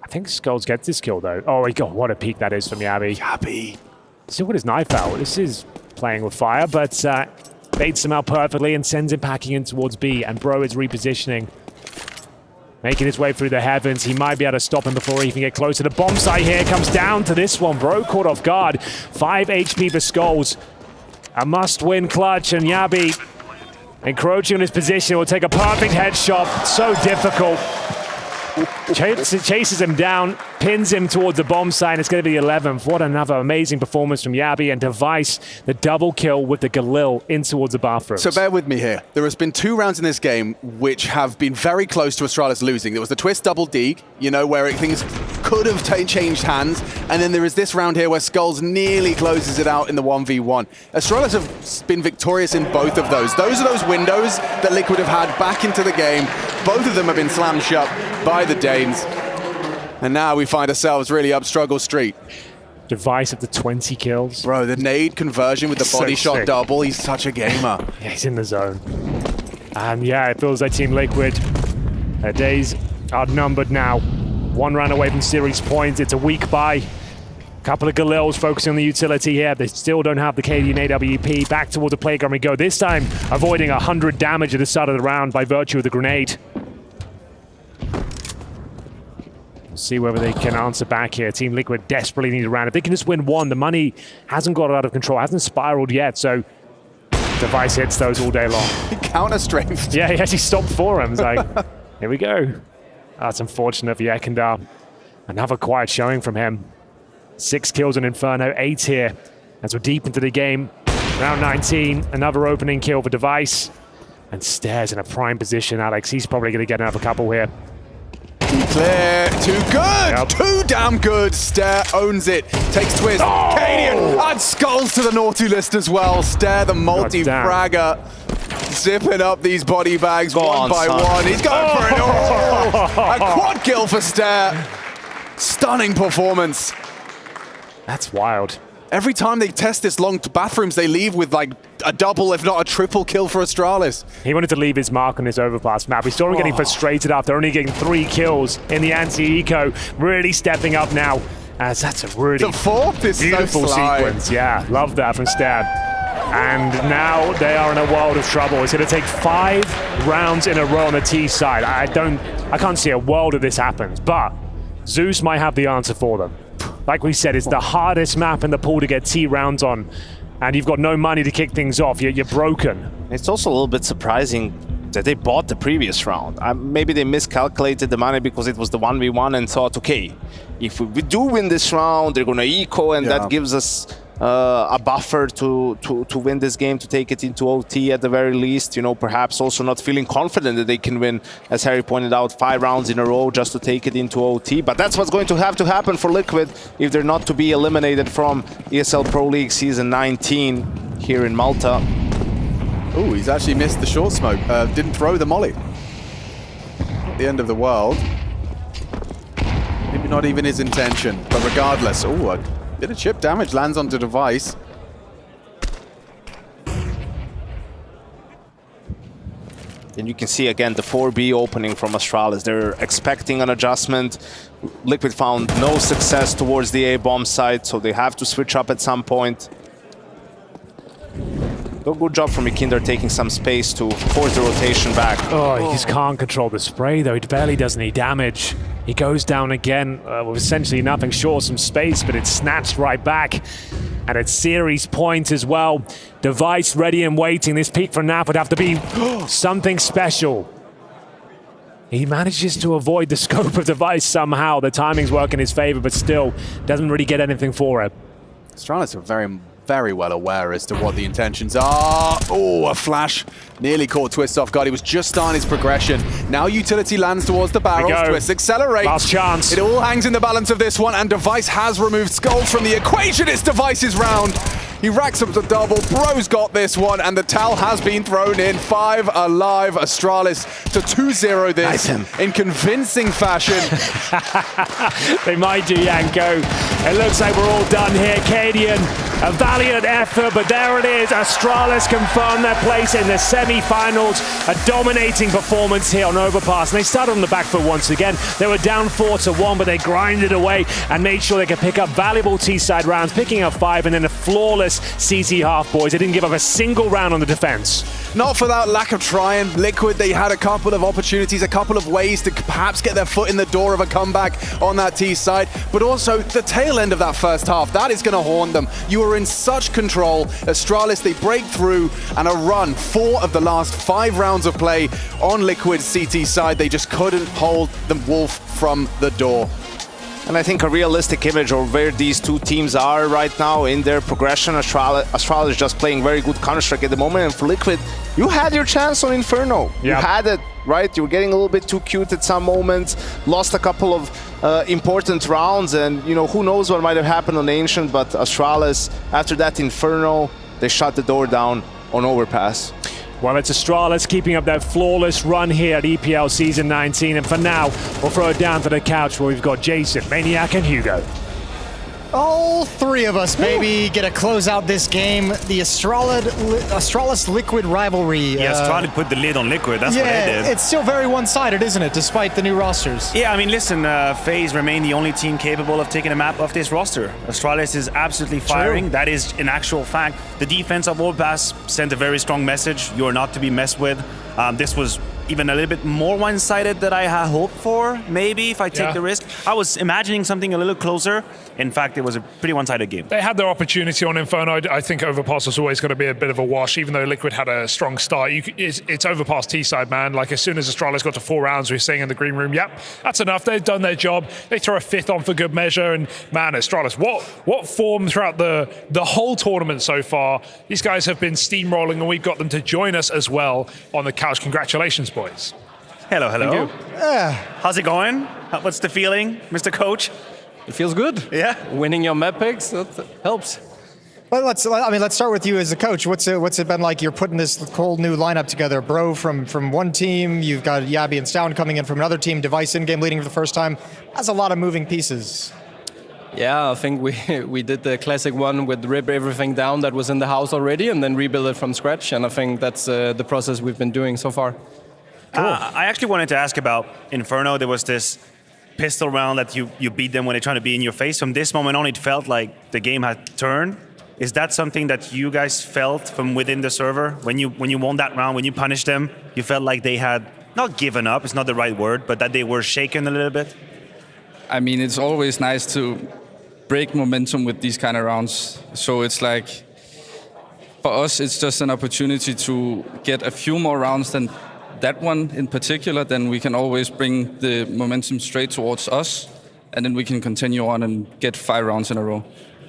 S16: I think Skulls gets this kill, though. Oh, my God, what a peek that is from Yabi.
S23: Yabi.
S16: Still with his knife out. This is playing with fire, but baits him out perfectly and sends him packing in towards B. And Bro is repositioning, making his way through the heavens. He might be able to stop him before he can get closer. The bomb site here comes down to this one. Bro caught off guard. 5 HP for Skulls. A must-win clutch, and Yabi encroaching on his position will take a perfect headshot. So difficult. Chases him down, pins him towards the bomb site. It's going to be the 11th. What another amazing performance from Yabi, and Device, the double kill with the Galil in towards the bathroom.
S23: So bear with me here. There has been 2 rounds in this game which have been very close to Astralis losing. There was the Twist double deke, you know, where things could have changed hands. And then there is this round here where Skulls nearly closes it out in the 1v1. Astralis have been victorious in both of those. Those are those windows that Liquid have had back into the game. Both of them have been slammed shut by the Danes. And now we find ourselves really up struggle street.
S16: Device up to 20 kills.
S23: Bro, the nade conversion with the body shot double. He's such a gamer.
S16: Yeah, he's in the zone. And yeah, it feels like Team Liquid, their days are numbered now. 1 round away from series points. It's a weak bye. Couple of Galils focusing on the utility here. They still don't have the KD and AWP. Back towards the playground we go. This time avoiding 100 damage at the start of the round by virtue of the grenade. We'll see whether they can answer back here. Team Liquid desperately need a round. If they can just win one, the money hasn't got out of control, hasn't spiraled yet, so Device hits those all day long.
S23: Counter strength.
S16: Yeah, he actually stopped for him. It's like, here we go. That's unfortunate for Yakindar. Another quiet showing from him. 6 kills on Inferno, 8 here as we're deep into the game. Round 19, another opening kill for Device. And Stares in a prime position, Alex. He's probably going to get another couple here.
S23: Clear, too good, too damn good. Stare owns it, takes Twist, Cadian, and Skulls to the naughty list as well. Stare, the multi-fragger, zipping up these body bags one by one. He's going for it all. A quad kill for Stare. Stunning performance.
S16: That's wild.
S23: Every time they test this long bathrooms, they leave with like a double, if not a triple kill for Astralis.
S16: He wanted to leave his mark on this overpass map. We saw him getting frustrated after only getting 3 kills in the anti-eco. Really stepping up now, as that's a really beautiful sequence. Yeah, love that from Stab. And now they are in a world of trouble. It's going to take 5 rounds in a row on the T side. I can't see a world of this happens, but Zeus might have the answer for them. Like we said, it's the hardest map in the pool to get T rounds on, and you've got no money to kick things off. You're broken.
S3: It's also a little bit surprising that they bought the previous round. Maybe they miscalculated the money because it was the 1v1 and thought, okay, if we do win this round, they're going to eco, and that gives us a buffer to win this game, to take it into OT at the very least. You know, perhaps also not feeling confident that they can win, as Harry pointed out, 5 rounds in a row just to take it into OT. But that's what's going to have to happen for Liquid if they're not to be eliminated from ESL Pro League Season 19 here in Malta.
S23: Oh, he's actually missed the short smoke. Didn't throw the molly. At the end of the world. Maybe not even his intention, but regardless. Oh, a bit of chip damage lands onto Device.
S3: And you can see again the 4B opening from Astralis. They're expecting an adjustment. Liquid found no success towards the A-bomb side, so they have to switch up at some point. So good job from Ikinder taking some space to force the rotation back.
S16: Oh, he just can't control the spray though. It barely does any damage. He goes down again with essentially nothing short of some space, but it's snatched right back. And it's series point as well. Device ready and waiting. This peak for Nap would have to be something special. He manages to avoid the scope of Device somehow. The timings work in his favor, but still doesn't really get anything for it.
S23: Astralis are very well aware as to what the intentions are. Oh, a flash. Nearly caught Twist off guard. He was just starting his progression. Now utility lands towards the barrels. Twist accelerates.
S16: Last chance.
S23: It all hangs in the balance of this one, and Device has removed Skulls from the equation. It's Device's round. He racks up the double. Bro's got this one, and the towel has been thrown in. 5 alive. Astralis to 2-0 this in convincing fashion.
S16: They might do, Yanko. It looks like we're all done here. Cadian, a valiant effort, but there it is. Astralis confirm their place in the semi-finals. A dominating performance here on Overpass. And they started on the back foot once again. They were down 4-1, but they grinded away and made sure they could pick up valuable T-side rounds, picking up 5 and then a flawless CT half, boys. They didn't give up a single round on the defense.
S23: Not for that lack of trying. Liquid, they had a couple of opportunities, a couple of ways to perhaps get their foot in the door of a comeback on that T side, but also the tail end of that first half. That is going to haunt them. You are in such control. Astralis, they break through and a run. 4 of the last 5 rounds of play on Liquid's CT side. They just couldn't hold the wolf from the door.
S3: And I think a realistic image of where these two teams are right now in their progression. Astralis is just playing very good Counter-Strike at the moment, and for Liquid, you had your chance on Inferno. You had it, right? You were getting a little bit too cute at some moments, lost a couple of important rounds, and you know, who knows what might have happened on Ancient, but Astralis, after that Inferno, they shut the door down on Overpass.
S16: Well, it's Astralis keeping up that flawless run here at EPL Season 19. And for now, we'll throw it down to the couch where we've got Jason, Maniac, and Hugo.
S19: All 3 of us, baby, get to close out this game. The Astralis Liquid rivalry.
S18: Yeah, Astralis put the lid on Liquid. That's what they did.
S19: It's still very one-sided, isn't it, despite the new rosters?
S18: Yeah, I mean, listen, FaZe remain the only team capable of taking a map off this roster. Astralis is absolutely firing. That is an actual fact. The defense of Overpass sent a very strong message. You are not to be messed with. This was even a little bit more one-sided than I had hoped for, maybe, if I take the risk. I was imagining something a little closer. In fact, it was a pretty one-sided game.
S11: They had their opportunity on Inferno. I think Overpass was always going to be a bit of a wash, even though Liquid had a strong start. It's Overpass T-side, man. Like, as soon as Astralis got to 4 rounds, we were saying in the green room, yep, that's enough. They've done their job. They throw a 5th on for good measure. And, man, Astralis, what form throughout the whole tournament so far. These guys have been steamrolling, and we've got them to join us as well on the couch. Congratulations, boys.
S18: Hello, hello. How's it going? What's the feeling, Mr. Coach?
S10: It feels good.
S18: Yeah.
S10: Winning your map picks, that helps.
S19: Well, let's start with you as a coach. What's it been like? You're putting this whole new lineup together. Bro from one team, you've got Yabi and Stown coming in from another team, Device in-game leading for the first time. That's a lot of moving pieces.
S10: Yeah, I think we did the classic one with rip everything down that was in the house already and then rebuild it from scratch. And I think that's the process we've been doing so far.
S18: Cool. I actually wanted to ask about Inferno. There was this pistol round that you beat them when they're trying to be in your face. From this moment on, it felt like the game had turned. Is that something that you guys felt from within the server? When you won that round, when you punished them, you felt like they had not given up, it's not the right word, but that they were shaken a little bit?
S12: I mean, it's always nice to break momentum with these kind of rounds. So it's like, for us, it's just an opportunity to get a few more rounds than that one in particular. Then we can always bring the momentum straight towards us, and then we can continue on and get 5 rounds in a row.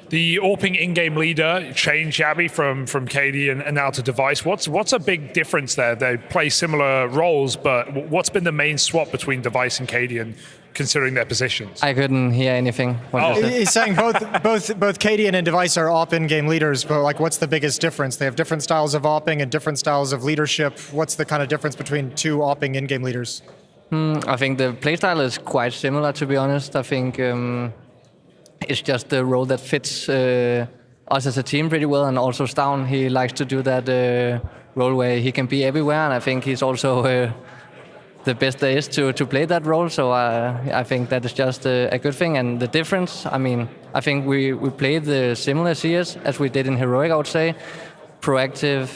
S11: The AWPing in-game leader changed Yabi from KD and now to Device. What's a big difference there? They play similar roles, but what's been the main swap between Device and KD and considering their positions?
S10: I couldn't hear anything.
S19: He's saying both KD and Device are AWP in-game leaders, but like, what's the biggest difference? They have different styles of AWPing and different styles of leadership. What's the kind of difference between 2 AWPing in-game leaders?
S10: I think the playstyle is quite similar, to be honest. I think it's just the role that fits us as a team pretty well, and also Stown, he likes to do that
S5: role where he can be everywhere, and I think he's also the best there is to play that role. So I think that is just a good thing. And the difference, I mean, I think we played the similar CS as we did in Heroic, I would say. Proactive,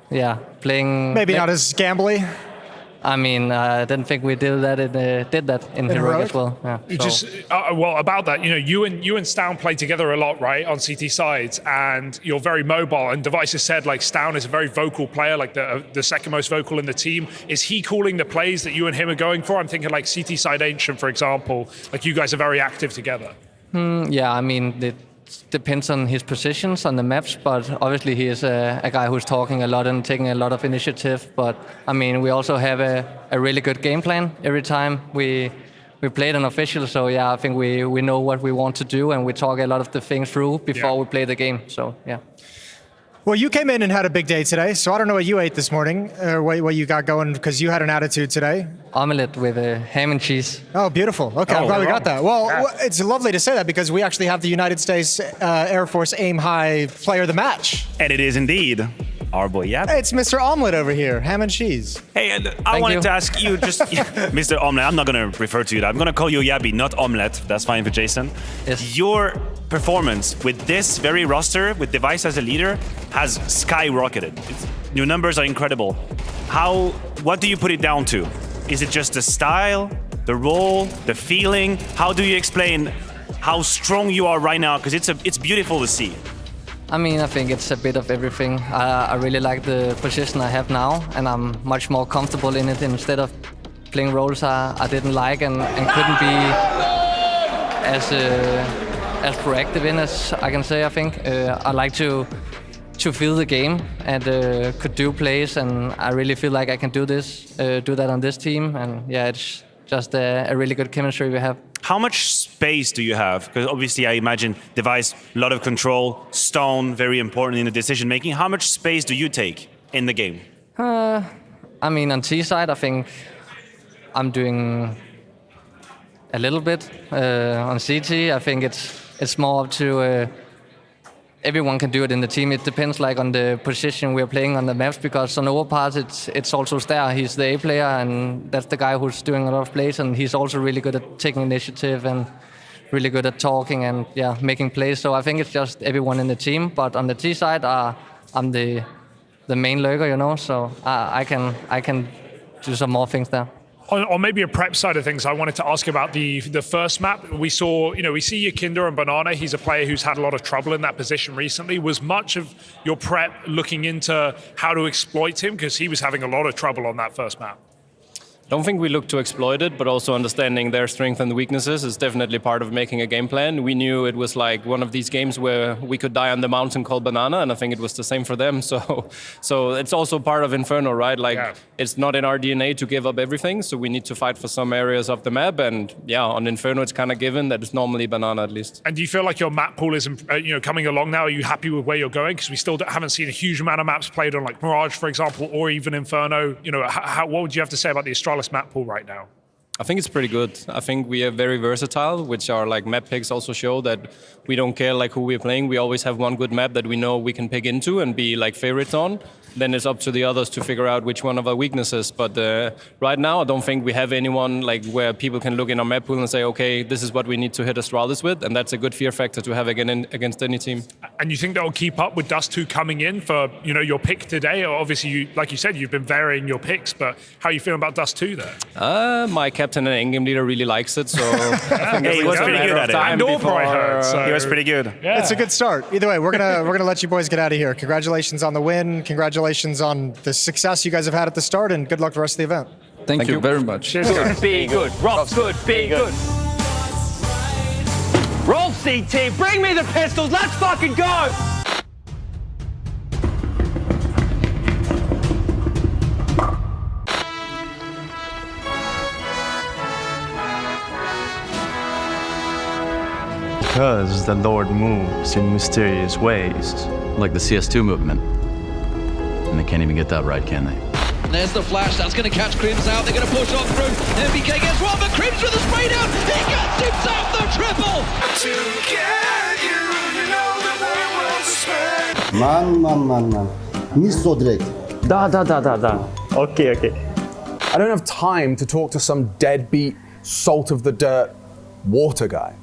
S5: yeah, playing...
S19: Maybe not as gambly.
S5: I mean, I didn't think we did that in Heroic as well. Yeah,
S11: You just well about that, you and Stown play together a lot, right, on CT sides, and you're very mobile. And Device has said like Stown is a very vocal player, like the second most vocal in the team. Is he calling the plays that you and him are going for? I'm thinking like CT side Ancient, for example. Like you guys are very active together.
S5: Yeah, I mean, it depends on his positions on the maps, but obviously he is a guy who's talking a lot and taking a lot of initiative. But I mean, we also have a really good game plan every time we played an official. So yeah, I think we know what we want to do, and we talk a lot of the things through before we play the game. So yeah.
S19: Well, you came in and had a big day today, so I don't know what you ate this morning, what you got going, because you had an attitude today.
S5: Omelette with ham and cheese.
S19: Oh, beautiful. Okay, I'm glad we got that. Well, it's lovely to say that because we actually have the United States Air Force Aim High Player of the Match.
S18: And it is indeed our boy Yabi.
S19: It's Mr. Omelette over here, ham and cheese.
S18: Hey, and I wanted to ask you just, Mr. Omelette, I'm not going to refer to you that. I'm going to call you Yabi, not Omelette. That's fine for Jason.
S5: Yes.
S18: Your performance with this very roster, with Device as a leader, has skyrocketed. Your numbers are incredible. What do you put it down to? Is it just the style, the role, the feeling? How do you explain how strong you are right now? Because it's beautiful to see.
S5: I mean, I think it's a bit of everything. I really like the position I have now, and I'm much more comfortable in it instead of playing roles I didn't like and couldn't be as proactive in as I can say. I think I like to feel the game and could do plays, and I really feel like I can do that on this team. And yeah, it's just a really good chemistry we have.
S18: How much space do you have? Because obviously I imagine Device, a lot of control, Stone, very important in the decision making. How much space do you take in the game?
S5: I mean, on T side, I think I'm doing a little bit. On CT, I think it's more up to everyone can do it in the team. It depends like on the position we're playing on the maps, because on overpass it's also Stair. He's the A player, and that's the guy who's doing a lot of plays, and he's also really good at taking initiative and really good at talking and making plays. So I think it's just everyone in the team. But on the T side, I'm the main lurker, so I can do some more things there.
S11: On maybe a prep side of things, I wanted to ask about the first map. We see Yakinder and Banana. He's a player who's had a lot of trouble in that position recently. Was much of your prep looking into how to exploit him? Because he was having a lot of trouble on that first map.
S10: I don't think we look to exploit it, but also understanding their strengths and weaknesses is definitely part of making a game plan. We knew it was like one of these games where we could die on the mountain called Banana, and I think it was the same for them. So it's also part of Inferno, right? It's not in our DNA to give up everything, so we need to fight for some areas of the map. And on Inferno, it's kind of given that it's normally Banana at least.
S11: And do you feel like your map pool is coming along now? Are you happy with where you're going? Because we still haven't seen a huge amount of maps played on like Mirage, for example, or even Inferno. What would you have to say about the Astralis map pool right now?
S10: I think it's pretty good. I think we are very versatile, which our map picks also show that we don't care who we're playing. We always have one good map that we know we can pick into and be favorites on. Then it's up to the others to figure out which one of our weaknesses. But right now, I don't think we have anyone where people can look in our map pool and say, okay, this is what we need to hit Astralis with. And that's a good fear factor to have against any team. And you think that will keep up with Dust 2 coming in for your pick today? Or obviously, like you said, you've been varying your picks, but how are you feeling about Dust 2 there? My captain and endgame leader really likes it, so I think
S18: he was pretty good at it.
S11: And Norpro, I heard.
S18: He was pretty good.
S19: Yeah. It's a good start. Either way, we're gonna let you boys get out of here. Congratulations on the win. Congratulations on the success you guys have had at the start, and good luck the rest of the event.
S12: Thank you very much.
S7: Good, be good. Rob's good, be good. Roll CT, bring me the pistols, let's fucking go!
S17: Because the Lord moves in mysterious ways.
S14: Like the CS2 movement. And they can't even get that right, can they?
S20: There's the flash, that's going to catch Crims out, they're going to push on through, MBK gets one, but Crims with the spray down, he gets himself the triple! To get you, you know the world will spend.
S21: Man.
S4: Nisso direkt.
S17: Da. Okay. I don't have time to talk to some deadbeat, salt of the dirt water guy.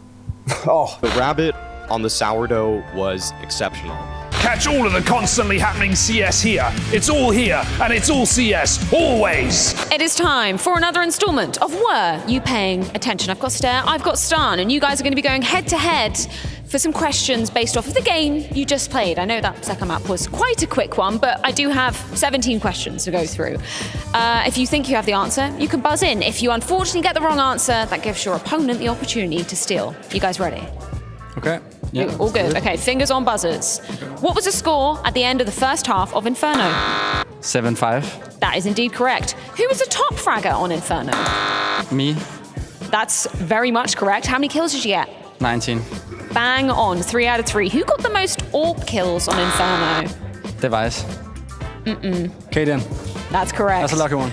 S17: Oh.
S8: The rabbit on the sourdough was exceptional.
S11: Catch all of the constantly happening CS here. It's all here, and it's all CS, always.
S9: It is time for another installment of Were You Paying Attention? I've got Stare, I've got Stan, and you guys are going to be going head to head for some questions based off of the game you just played. I know that second map was quite a quick one, but I do have 17 questions to go through. If you think you have the answer, you can buzz in. If you unfortunately get the wrong answer, that gives your opponent the opportunity to steal. You guys ready?
S12: Okay.
S9: Yeah, all good. Okay, fingers on buzzers. What was the score at the end of the first half of Inferno?
S12: 7-5.
S9: That is indeed correct. Who was the top fragger on Inferno?
S12: Me.
S9: That's very much correct. How many kills did you get?
S12: 19.
S9: Bang on, 3 out of 3. Who got the most AWP kills on Inferno?
S12: Device. Kaden.
S9: That's correct.
S12: That's a lucky one.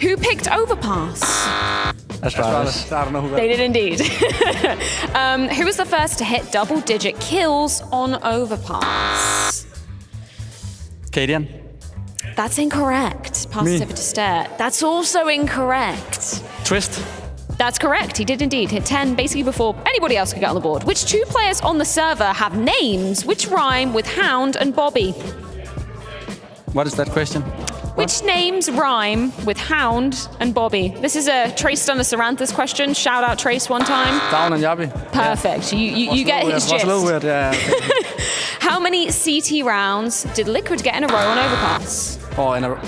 S9: Who picked Overpass?
S12: Astralis. I don't know who that
S9: They did indeed. Who was the first to hit double-digit kills on Overpass?
S12: Kaden.
S9: That's incorrect. Pass it over to Stare. That's also incorrect.
S12: Twist.
S9: That's correct. He did indeed hit 10 basically before anybody else could get on the board. Which 2 players on the server have names which rhyme with Hound and Bobby?
S12: What is that question?
S9: Which names rhyme with Hound and Bobby? This is a Trace Stunner Saranthus question. Shout out Trace one time.
S12: Down and Yabi.
S9: Perfect. You get his gist.
S12: A little weird, yeah.
S9: How many CT rounds did Liquid get in a row on Overpass?
S12: Oh, in a row.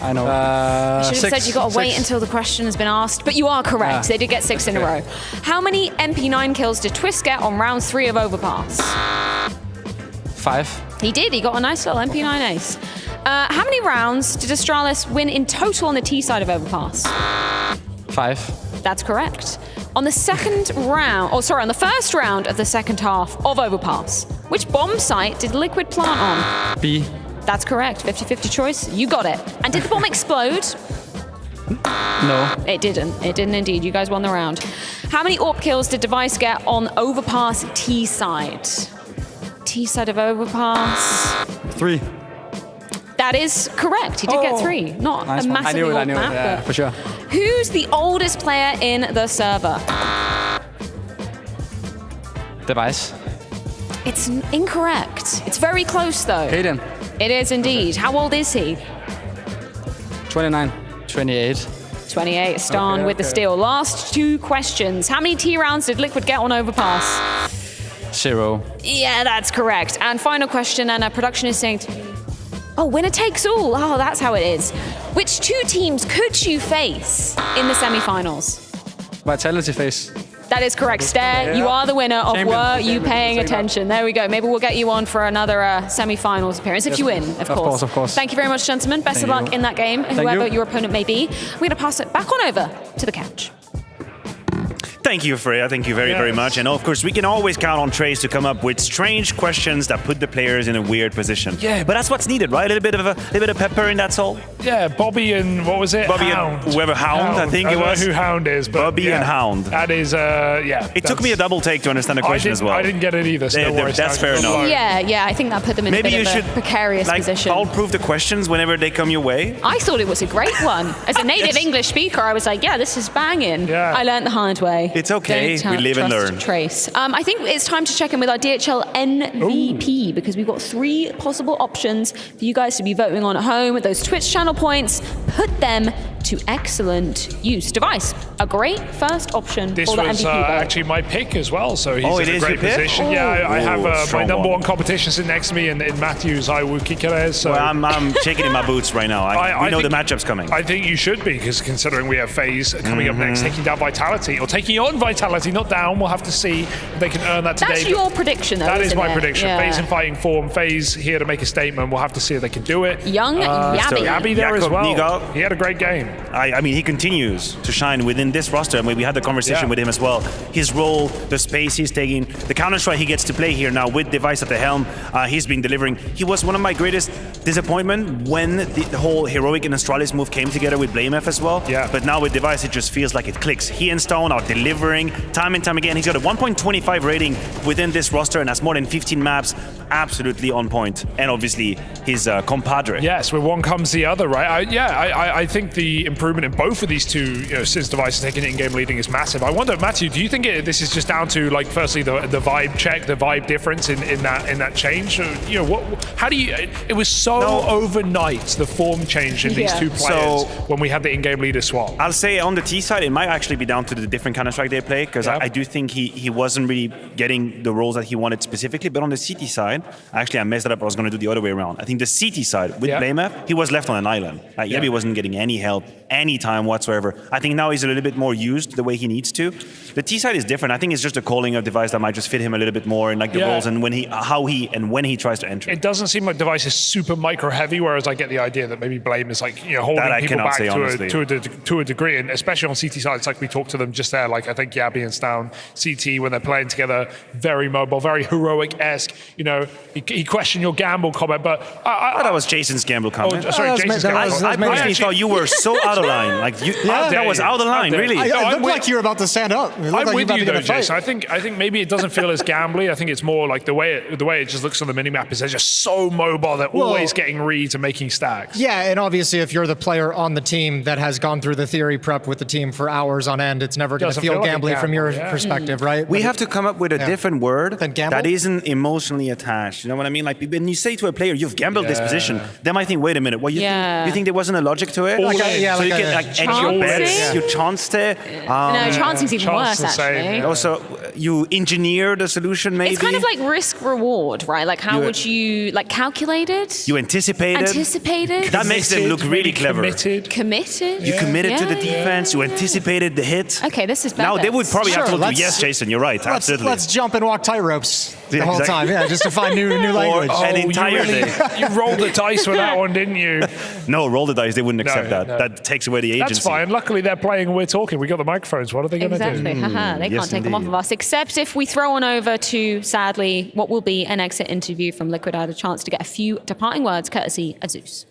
S12: I know.
S9: I should have
S12: 6,
S9: said you got to wait
S12: 6.
S9: until the question has been asked, but you are correct.
S12: Yeah.
S9: They did get 6 in a row. How many MP9 kills did Twist get on round 3 of Overpass?
S12: 5.
S9: He did. He got a nice little MP9 ace. How many rounds did Astralis win in total on the T side of Overpass?
S12: 5.
S9: That's correct. On the on the first round of the second half of Overpass, which bomb site did Liquid plant on?
S12: B.
S9: That's correct. 50-50 choice. You got it. And did the bomb explode?
S12: No.
S9: It didn't. It didn't indeed. You guys won the round. How many AWP kills did Device get on Overpass T side? T side of Overpass.
S12: 3.
S9: That is correct. He did get 3. Not
S12: nice
S9: a
S12: one.
S9: massively old
S12: I knew
S9: map,
S12: it, yeah,
S9: but
S12: for sure.
S9: who's the oldest player in the server?
S12: Device.
S9: It's incorrect. It's very close though.
S12: Kaden.
S9: It is indeed. How old is he?
S12: 29. 28.
S9: 28. Stan with the steal. Last 2 questions. How many T rounds did Liquid get on Overpass?
S12: 0.
S9: Yeah, that's correct. And final question, and production is saying, winner takes all. Oh, that's how it is. Which 2 teams could you face in the semi-finals?
S12: Vitality phase.
S9: That is correct. Stare, you are the winner of Were You Paying Attention? There we go. Maybe we'll get you on for another semi-finals appearance if you win, of course.
S12: Of course.
S9: Thank you very much, gentlemen. Best of luck in that game, whoever your opponent may be. We're going to pass it back on over to the couch.
S18: Thank you, Freya. Thank you very much. And of course, we can always count on Trace to come up with strange questions that put the players in a weird position.
S11: Yeah,
S18: but that's what's needed, right? A little bit of pepper in that soul.
S11: Yeah, Bobby and what was it?
S18: Bobby
S11: Hound.
S18: and whoever Hound, I think it was.
S11: I don't know who Hound is, but
S18: Bobby and Hound.
S11: That is, yeah.
S18: It took me a double take to understand the question as well.
S11: I didn't get it either. So
S18: that's fair enough.
S9: Yeah, I think that put them in a bit of a precarious position.
S18: I'll prove the questions whenever they come your way.
S9: I thought it was a great one. As a native English speaker, I was like, yeah, this is banging.
S11: Yeah.
S9: I learned the hard way.
S18: It's okay. We live and learn.
S9: Trace. I think it's time to check in with our DHL MVP because we've got 3 possible options for you guys to be voting on at home with those Twitch channel points. Put them to excellent use. Device, a great first option
S11: this
S9: for the
S11: was
S9: MVP vote.
S11: actually my pick as well, so he's in a great position. Yeah, I have my number 1 competition sitting next to me in Matthews, Iwukikere. So
S18: well, I'm shaking in my boots right now. We know the matchup's coming.
S11: I think you should be, because considering we have FaZe coming up next, taking down Vitality, or taking on Vitality, not down. We'll have to see if they can earn that today.
S9: That's your prediction, though.
S11: That is my
S9: it?
S11: prediction.
S9: Yeah.
S11: FaZe in fighting form. FaZe here to make a statement. We'll have to see if they can do it.
S9: Young Yabi.
S11: Yabi there as well.
S18: Nigo.
S11: He had a great game.
S18: I mean, he continues to shine within in this roster. I mean, we had the conversation with him as well. His role, the space he's taking, the Counter-Strike he gets to play here now with Device at the helm, he's been delivering. He was one of my greatest disappointment when the whole Heroic and Astralis move came together with BlameF as well.
S11: Yeah.
S18: But now with Device, it just feels like it clicks. He and Stone are delivering time and time again. He's got a 1.25 rating within this roster and has more than 15 maps. Absolutely on point. And obviously his compadre.
S11: Yes, where one comes the other, right? I think the improvement in both of these two, since Device has taken in-game leading, is massive. I wonder, Matthew, do you think this is just down to, like, firstly the vibe check, the vibe difference in that change? How do you? It was so overnight, the form change in these two players when we had the in-game leader swap.
S18: I'll say on the T side, it might actually be down to the different Counter-Strike they play, because I do think he wasn't really getting the roles that he wanted specifically. But on the CT side, actually I messed it up. I was going to do the other way around. I think the CT side with BlameF, he was left on an island. Yabi wasn't getting any help, any time whatsoever. I think now he's a little bit more used the way he needs to. The T side is different. I think it's just a calling of Device that might just fit him a little bit more in, like, the roles and when he tries to enter.
S11: It doesn't seem like Device is super micro heavy, whereas I get the idea that maybe Blame is, like, holding people back to a degree, and especially on CT side, it's like we talked to them just there. Like, I think Yabi and Stown, CT, when they're playing together, very mobile, very Heroic-esque. He questioned your gamble comment, but
S18: that was Jason's gamble comment.
S11: Jason's gamble.
S18: I personally thought you were so out of line. Like, that was out of line, really.
S19: It looked like you were about to stand up.
S11: I'm with you though, Jason. I think maybe it doesn't feel as gambly. I think it's more like the way it just looks on the minimap is they're just so mobile. They're always getting reads and making stacks.
S19: Yeah, and obviously if you're the player on the team that has gone through the theory prep with the team for hours on end, it's never going to feel gambly from your perspective, right?
S18: We have to come up with a different word that isn't emotionally attached. You know what I mean? Like, when you say to a player, you've gambled this position, they might think, wait a minute, you think there wasn't a logic to it? So you get edge your bets, you chanced it.
S9: No, chancing's even worse, actually.
S18: Also, you engineered a solution, maybe.
S9: It's kind of like risk reward, right? Like, how would you, like, calculated?
S18: You anticipated. That makes them look really clever.
S9: Committed.
S18: You committed to the defense. You anticipated the hit.
S9: Okay, this is better.
S18: Now they would probably have told you, yes, Jason, you're right. Absolutely.
S19: Let's jump and walk tightrope's the whole time. Yeah, just to find new language.
S18: An entire day.
S11: You rolled the dice with that one, didn't you?
S18: No, roll the dice. They wouldn't accept that. No. That takes away the agency.
S11: That's fine. Luckily, they're playing and we're talking. We got the microphones. What are they going to do?
S9: Exactly. They can't take them off of us, except if we throw on over to, sadly, what will be an exit interview from Liquid. I had a chance to get a few departing words courtesy of Zeus.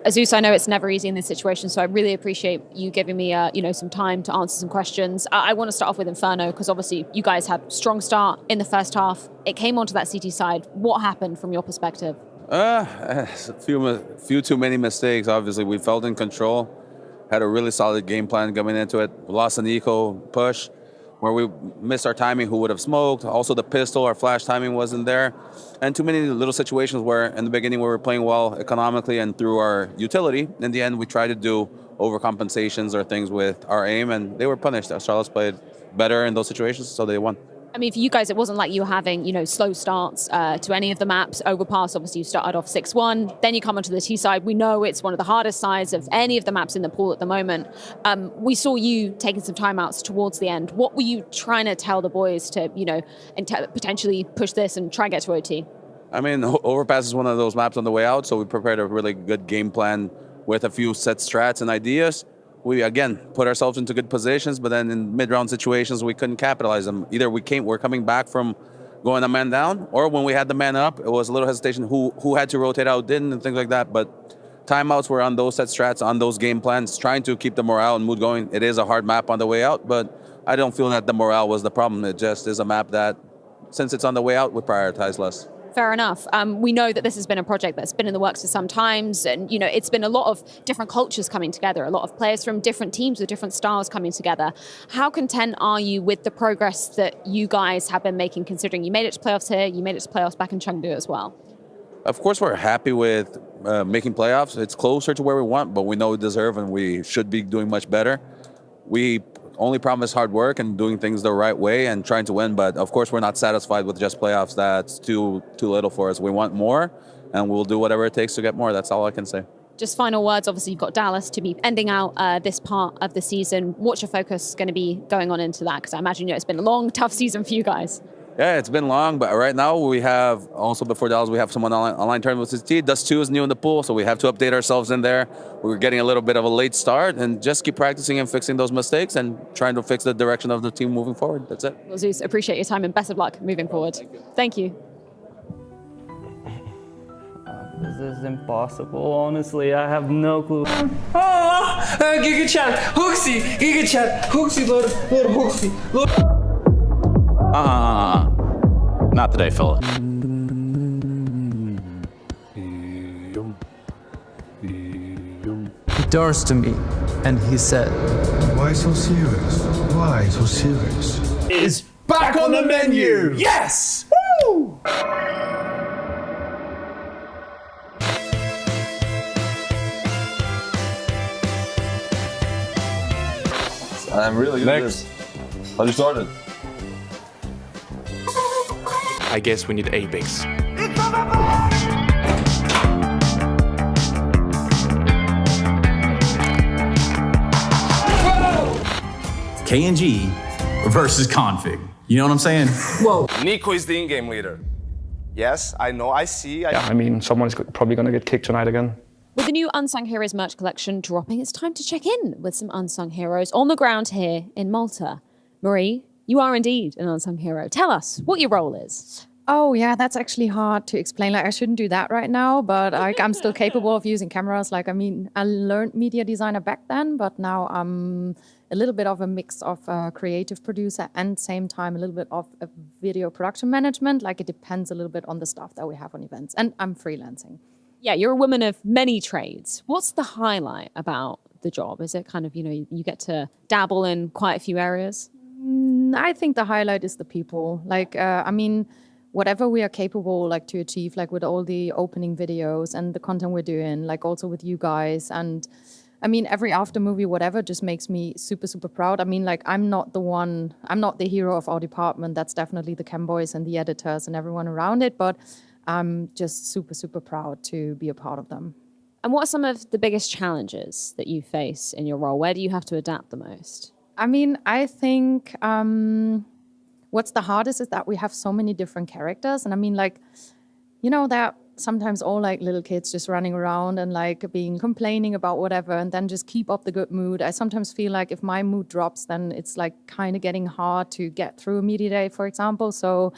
S9: Zeus, I know it's never easy in this situation, so I really appreciate you giving me, some time to answer some questions. I want to start off with Inferno, because obviously you guys had a strong start in the first half. It came onto that CT side. What happened from your perspective?
S1: A few too many mistakes. Obviously, we felt in control. Had a really solid game plan coming into it. We lost an eco push where we missed our timing. Who would have smoked? Also, the pistol, our flash timing wasn't there. And too many little situations where in the beginning we were playing well economically and through our utility. In the end, we tried to do overcompensations or things with our aim, and they were punished. Astralis played better in those situations, so they won.
S9: I mean, for you guys, it wasn't like you were having, slow starts to any of the maps. Overpass, obviously, you started off 6-1. Then you come onto the T side. We know it's one of the hardest sides of any of the maps in the pool at the moment. We saw you taking some timeouts towards the end. What were you trying to tell the boys to, potentially push this and try and get to OT?
S1: I mean, Overpass is one of those maps on the way out, so we prepared a really good game plan with a few set strats and ideas. We, again, put ourselves into good positions, but then in mid-round situations, we couldn't capitalize them. Either we're coming back from going a man down, or when we had the man up, it was a little hesitation who had to rotate out, didn't, and things like that. But timeouts were on those set strats, on those game plans, trying to keep the morale and mood going. It is a hard map on the way out, but I don't feel that the morale was the problem. It just is a map that, since it's on the way out, we prioritize less.
S9: Fair enough. We know that this has been a project that's been in the works for some times, and it's been a lot of different cultures coming together, a lot of players from different teams with different styles coming together. How content are you with the progress that you guys have been making, considering you made it to playoffs here, you made it to playoffs back in Chengdu as well?
S1: Of course, we're happy with making playoffs. It's closer to where we want, but we know we deserve and we should be doing much better. We only promise hard work and doing things the right way and trying to win, but of course we're not satisfied with just playoffs. That's too little for us. We want more, and we'll do whatever it takes to get more. That's all I can say.
S9: Just final words, obviously you've got Dallas to be ending out this part of the season. What's your focus going to be going on into that? Because I imagine it's been a long, tough season for you guys.
S1: Yeah, it's been long, but right now we have, also before Dallas, we have someone online tournament with his Dust 2 is new in the pool, so we have to update ourselves in there. We're getting a little bit of a late start, and just keep practicing and fixing those mistakes and trying to fix the direction of the team moving forward. That's it.
S9: Well, Zeus, appreciate your time and best of luck moving forward. Thank you.
S4: This is impossible, honestly. I have no clue.
S7: Giga chat, Hooksy, Giga chat, Hooksy, Lord Hooksy, Lord.
S14: Not today, fella.
S6: He turns to me and he said,
S21: "Why so serious? Why so serious?"
S23: Is back on the menu. Yes! Woo!
S24: I'm really good at this. How you started?
S25: I guess we need Apex.
S14: KNG versus Config. You know what I'm saying?
S24: Whoa. Nico is the in-game leader. Yes, I know, I see.
S4: Yeah, I mean, someone's probably going to get kicked tonight again.
S9: With the new Unsung Heroes merch collection dropping, it's time to check in with some unsung heroes on the ground here in Malta. Marie, you are indeed an unsung hero. Tell us what your role is.
S26: Oh, yeah, that's actually hard to explain. Like, I shouldn't do that right now, but I'm still capable of using cameras. Like, I mean, I learned media designer back then, but now I'm a little bit of a mix of a creative producer and same time a little bit of a video production management. Like, it depends a little bit on the stuff that we have on events. And I'm freelancing.
S9: Yeah, you're a woman of many trades. What's the highlight about the job? Is it kind of, you know, you get to dabble in quite a few areas?
S26: I think the highlight is the people. Like, I mean, whatever we are capable like to achieve, like with all the opening videos and the content we're doing, like also with you guys. And I mean, every after movie, whatever, just makes me super, super proud. I mean, like, I'm not the hero of our department. That's definitely the cam boys and the editors and everyone around it. But I'm just super, super proud to be a part of them.
S9: And what are some of the biggest challenges that you face in your role? Where do you have to adapt the most?
S26: I mean, I think what's the hardest is that we have so many different characters. And I mean, like, you know, that sometimes all like little kids just running around and like complaining about whatever and then just keep up the good mood. I sometimes feel like if my mood drops, then it's like kind of getting hard to get through a media day, for example. So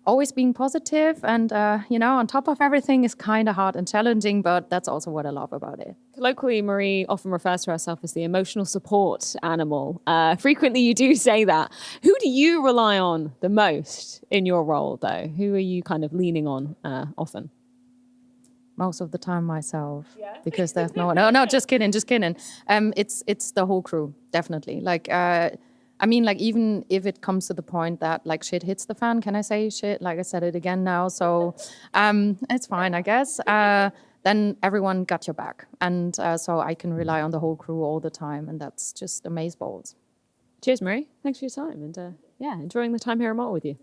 S26: always being positive and, you know, on top of everything is kind of hard and challenging, but that's also what I love about it.
S9: Colloquially, Marie often refers to herself as the emotional support animal. Frequently, you do say that. Who do you rely on the most in your role, though? Who are you kind of leaning on often?
S26: Most of the time myself, because there's no one. No, just kidding. It's the whole crew, definitely. Like, I mean, like, even if it comes to the point that, like, shit hits the fan, can I say shit? Like, I said it again now, so it's fine, I guess. Then everyone got your back. And so I can rely on the whole crew all the time, and that's just amazeballs.
S9: Cheers, Marie. Thanks for your time. And, yeah, enjoying the time here in Malta with you.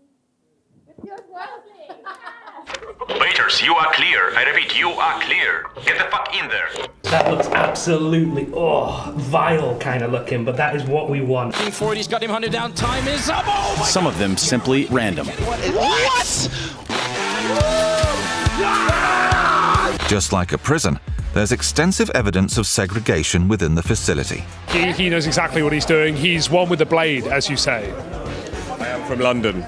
S27: Waiters, you are clear. I repeat, you are clear. Get the fuck in there.
S7: That looks absolutely, vile kind of looking, but that is what we want.
S20: 40's got him hunted down. Time is up. Oh my
S14: Some of them simply random.
S20: What?
S28: Just like a prison, there's extensive evidence of segregation within the facility.
S11: He knows exactly what he's doing. He's one with the blade, as you say.
S24: I am from London.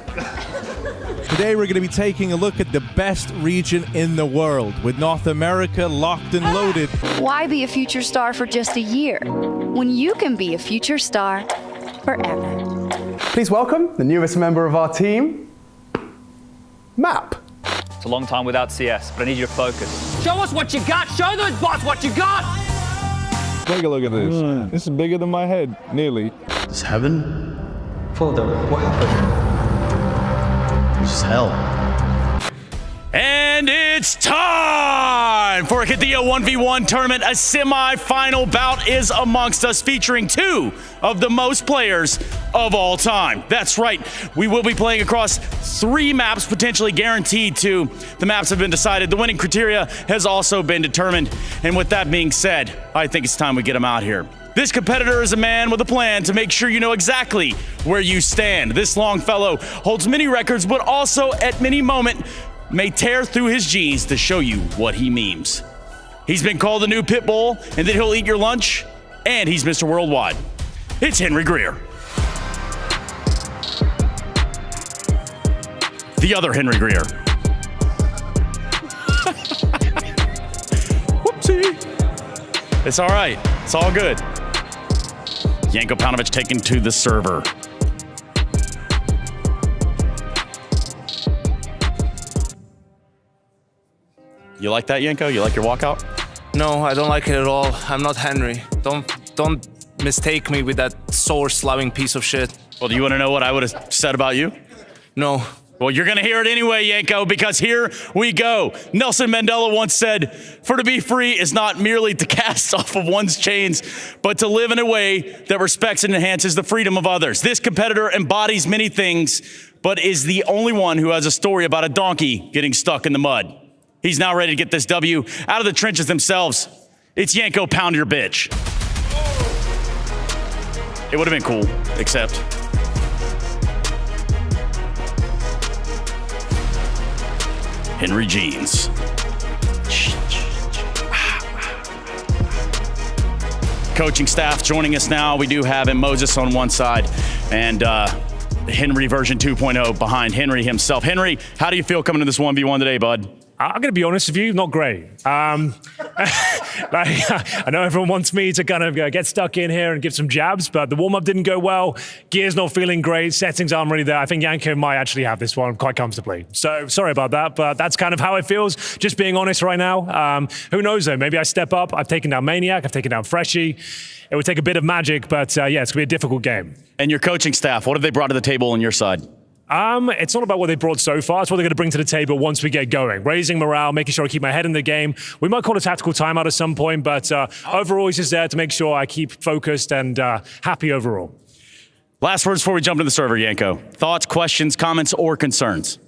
S29: Today we're going to be taking a look at the best region in the world, with North America locked and loaded.
S30: Why be a future star for just a year when you can be a future star forever?
S17: Please welcome the newest member of our team, Map.
S31: It's a long time without CS, but I need you to focus.
S7: Show us what you got. Show those bots what you got.
S29: Take a look at this. This is bigger than my head, nearly.
S14: Is heaven?
S29: Father, what happened?
S14: This is hell.
S32: And it's time for a Cadillo 1v1 tournament. A semi-final bout is amongst us, featuring two of the most players of all time. That's right, we will be playing across 3 maps, potentially guaranteed 2. The maps have been decided. The winning criteria has also been determined. And with that being said, I think it's time we get them out here. This competitor is a man with a plan to make sure you know exactly where you stand. This Longfellow holds many records, but also at many moment may tear through his jeans to show you what he means. He's been called the new pit bull, and then he'll eat your lunch, and he's Mr. Worldwide. It's Henry Greer. The other Henry Greer. Whoopsie. It's all right. It's all good. Yanko Paunovic taken to the server. You like that, Yanko? You like your walkout?
S25: No, I don't like it at all. I'm not Henry. Don't mistake me with that source-loving piece of shit.
S32: Well, do you want to know what I would have said about you?
S25: No.
S32: Well, you're going to hear it anyway, Yanko, because here we go. Nelson Mandela once said, "For to be free is not merely to cast off of one's chains, but to live in a way that respects and enhances the freedom of others." This competitor embodies many things, but is the only one who has a story about a donkey getting stuck in the mud. He's now ready to get this W out of the trenches themselves. It's Yanko Pound Your Bitch. It would have been cool, except... Henry Jeans. Coaching staff joining us now. We do have Moses on one side and Henry version 2.0 behind Henry himself. Henry, how do you feel coming to this 1v1 today, bud?
S2: I'm going to be honest with you, not great. I know everyone wants me to kind of get stuck in here and give some jabs, but the warm-up didn't go well. Gear's not feeling great. Settings aren't really there. I think Yanko might actually have this one quite comfortably. So sorry about that, but that's kind of how it feels, just being honest right now. Who knows, though? Maybe I step up. I've taken down Maniac. I've taken down Freshie. It would take a bit of magic, but yeah, it's going to be a difficult game.
S32: And your coaching staff, what have they brought to the table on your side?
S2: It's not about what they brought so far. It's what they're going to bring to the table once we get going. Raising morale, making sure I keep my head in the game. We might call a tactical timeout at some point, but overall, he's just there to make sure I keep focused and happy overall.
S32: Last words before we jump into the server, Yanko. Thoughts, questions, comments, or concerns?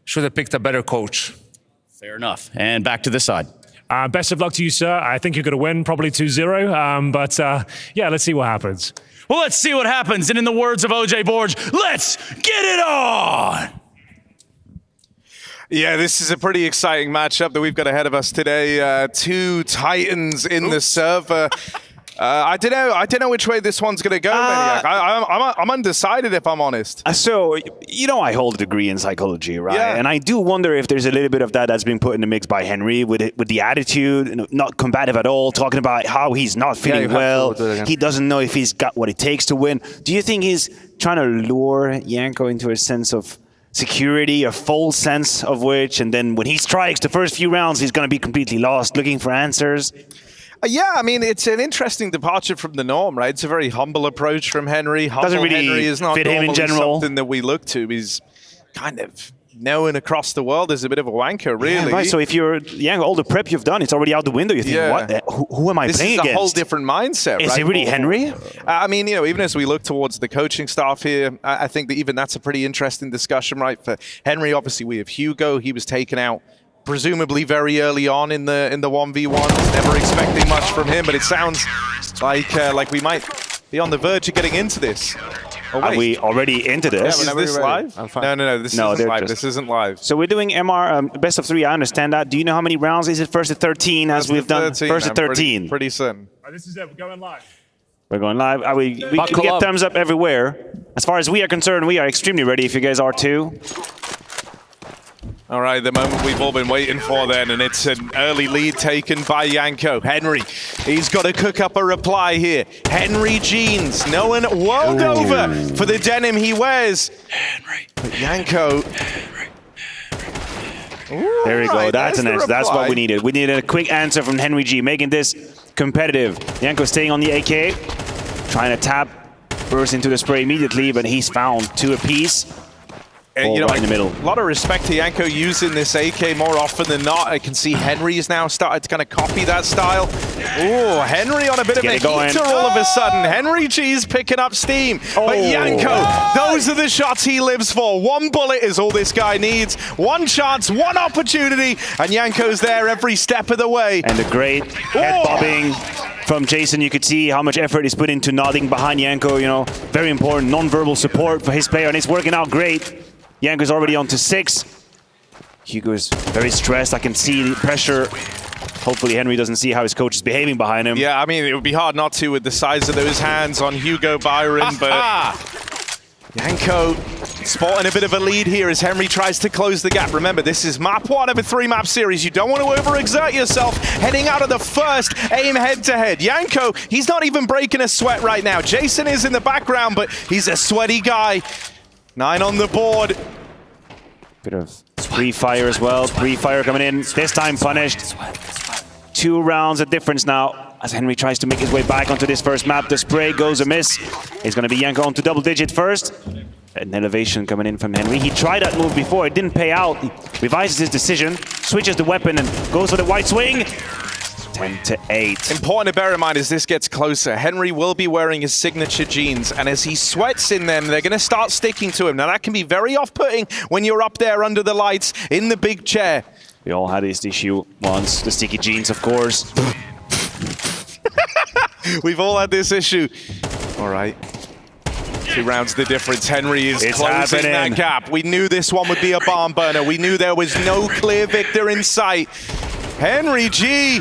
S25: Should have picked a better coach.
S32: Fair enough. And back to this side.
S2: Best of luck to you, sir. I think you're going to win, probably 2-0. But yeah, let's see what happens.
S32: Well, let's see what happens. And in the words of OJ Borge, let's get it on!
S23: Yeah, this is a pretty exciting matchup that we've got ahead of us today. Two Titans in the server. I don't know which way this one's going to go, Maniac. I'm undecided, if I'm honest.
S3: So, you know, I hold a degree in psychology, right?
S23: Yeah.
S3: And I do wonder if there's a little bit of that's been put in the mix by Henry with the attitude, not combative at all, talking about how he's not feeling well. He doesn't know if he's got what it takes to win. Do you think he's trying to lure Yanko into a sense of security, a false sense of which, and then when he strikes the first few rounds, he's going to be completely lost, looking for answers?
S23: Yeah, I mean, it's an interesting departure from the norm, right? It's a very humble approach from Henry.
S3: Doesn't really
S23: Henry is not
S3: fit him in general.
S23: Something that we look to. He's kind of known across the world as a bit of a wanker, really.
S3: Yeah, right, so if you're all the prep you've done, it's already out the window. You think, what? Who am I playing against?
S23: This is a whole different mindset,
S3: Is
S23: right?
S3: it really Henry?
S23: I mean, you know, even as we look towards the coaching staff here, I think that even that's a pretty interesting discussion, right? For Henry, obviously, we have Hugo. He was taken out presumably very early on in the 1v1. Never expecting much from him, but it sounds like we might be on the verge of getting into this. Oh,
S3: Are we already into this?
S23: Yeah, is this live?
S3: I'm fine.
S23: No, this isn't live. This isn't live.
S3: So we're doing MR best of 3. I understand that. Do you know how many rounds is it? First to 13, as we've done. First to 13.
S23: Pretty certain.
S2: This is it. We're going live.
S3: We're going live. We get thumbs up everywhere. As far as we are concerned, we are extremely ready. If you guys are too.
S23: All right, the moment we've all been waiting for then, and it's an early lead taken by Yanko. Henry, he's got to cook up a reply here. Henry Jeans, known world over for the denim he wears. Henry. But Yanko.
S3: There we go. That's an answer. That's what we needed. We needed a quick answer from Henry G, making this competitive. Yanko staying on the AK, trying to tap, burst into the spray immediately, but he's found 2 apiece.
S23: You know,
S3: right in the middle.
S23: A lot of respect to Yanko using this AK more often than not. I can see Henry has now started to kind of copy that style. Oh, Henry on a bit of a heater all of a sudden. Henry G's picking up steam. But Yanko, those are the shots he lives for. 1 bullet is all this guy needs. 1 chance, 1 opportunity, and Yanko's there every step of the way.
S3: And a great head bobbing from Jason. You could see how much effort he's put into nodding behind Janko, you know. Very important non-verbal support for his player, and it's working out great. Janko's already on to 6. Hugo's very stressed. I can see the pressure. Hopefully Henry doesn't see how his coach is behaving behind him.
S23: Yeah, I mean, it would be hard not to with the size of those hands on Hugo Byron, but Janko spotting a bit of a lead here as Henry tries to close the gap. Remember, this is map 1 of a 3-map series. You don't want to overexert yourself heading out of the first aim head-to-head. Janko, he's not even breaking a sweat right now. Jason is in the background, but he's a sweaty guy. 9 on the board.
S3: Bit of pre-fire as well. Pre-fire coming in. This time punished. 2 rounds of difference now as Henry tries to make his way back onto this first map. The spray goes amiss. It's going to be Janko onto double-digit first. An elevation coming in from Henry. He tried that move before. It didn't pay out. He revises his decision, switches the weapon, and goes for the white swing. 10-8.
S23: Important to bear in mind as this gets closer, Henry will be wearing his signature jeans, and as he sweats in them, they're going to start sticking to him. Now, that can be very off-putting when you're up there under the lights in the big chair.
S3: We all had this issue once. The sticky jeans, of course.
S23: We've all had this issue. All right. 2 rounds the difference. Henry is closing that gap. We knew this one would be a barn burner. We knew there was no clear victor in sight. Henry G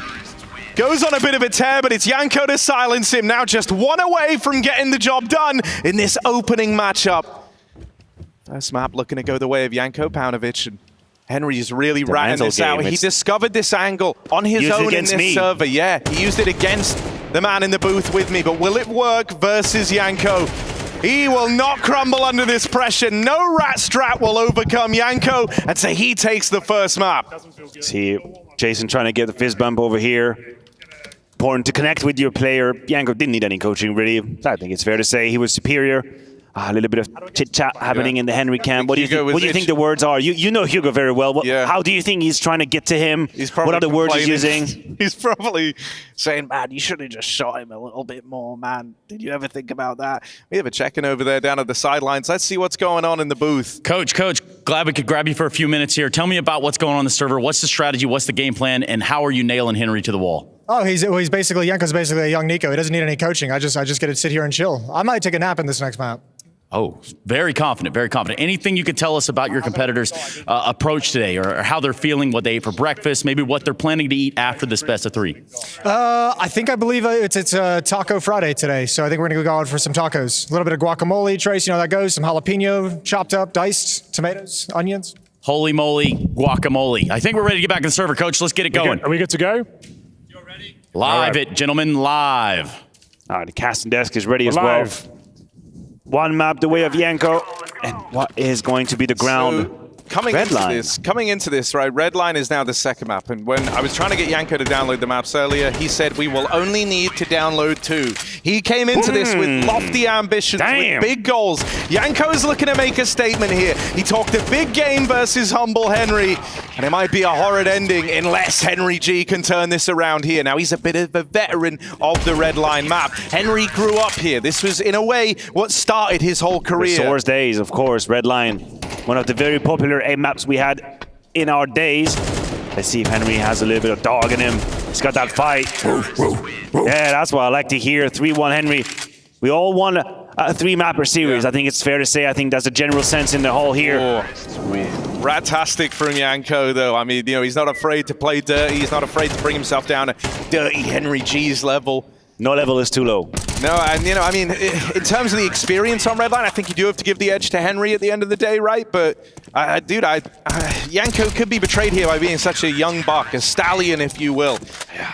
S23: goes on a bit of a tear, but it's Janko to silence him. Now just 1 away from getting the job done in this opening matchup. First map looking to go the way of Janko Paunovic, and Henry's really ratting this out. He discovered this angle on his own in this server. Yeah, he used it against the man in the booth with me, but will it work versus Janko? He will not crumble under this pressure. No rat strat will overcome Janko, and so he takes the first map.
S3: See Jason trying to get the fist bump over here. Important to connect with your player. Janko didn't need any coaching, really. I think it's fair to say he was superior. A little bit of chit-chat happening in the Henry camp. What do you think the words are? You know Hugo very well. How do you think he's trying to get to him? What are the words he's using?
S23: He's probably saying, man, you should have just shot him a little bit more, man. Did you ever think about that? We have a check-in over there down at the sidelines. Let's see what's going on in the booth.
S32: Coach, glad we could grab you for a few minutes here. Tell me about what's going on the server. What's the strategy? What's the game plan? And how are you nailing Henry to the wall?
S1: Oh, he's basically, Janko's basically a young Nico. He doesn't need any coaching. I just get to sit here and chill. I might take a nap in this next map.
S32: Oh, very confident, very confident. Anything you could tell us about your competitors' approach today, or how they're feeling, what they ate for breakfast, maybe what they're planning to eat after this best of 3?
S1: I believe it's Taco Friday today, so I think we're going to go out for some tacos. A little bit of guacamole, Trace, you know how that goes. Some jalapeno, chopped up, diced, tomatoes, onions.
S32: Holy moly, guacamole. I think we're ready to get back in the server, Coach. Let's get it going.
S2: Are we good to go?
S32: You're ready? Live it, gentlemen, live.
S3: All right, the casting desk is ready as well. 1 map the way of Janko, and what is going to be the ground?
S23: Coming into this, right, Redline is now the second map, and when I was trying to get Janko to download the maps earlier, he said we will only need to download 2. He came into this with lofty ambitions, with big goals. Janko's looking to make a statement here. He talked a big game versus humble Henry, and it might be a horrid ending unless Henry G can turn this around here. Now, he's a bit of a veteran of the Redline map. Henry grew up here. This was, in a way, what started his whole career.
S3: The Source days, of course, Redline. One of the very popular A maps we had in our days. Let's see if Henry has a little bit of dog in him. He's got that fight. Yeah, that's what I like to hear. 3-1 Henry. We all won a 3-mapper series. I think it's fair to say. I think that's a general sense in the hall here.
S23: Ratastic from Janko, though. I mean, you know, he's not afraid to play dirty. He's not afraid to bring himself down to dirty Henry G's level.
S3: No level is too low.
S23: No, and you know, I mean, in terms of the experience on Redline, I think you do have to give the edge to Henry at the end of the day, right? But, dude, Janko could be betrayed here by being such a young buck, a stallion, if you will.
S3: Yeah,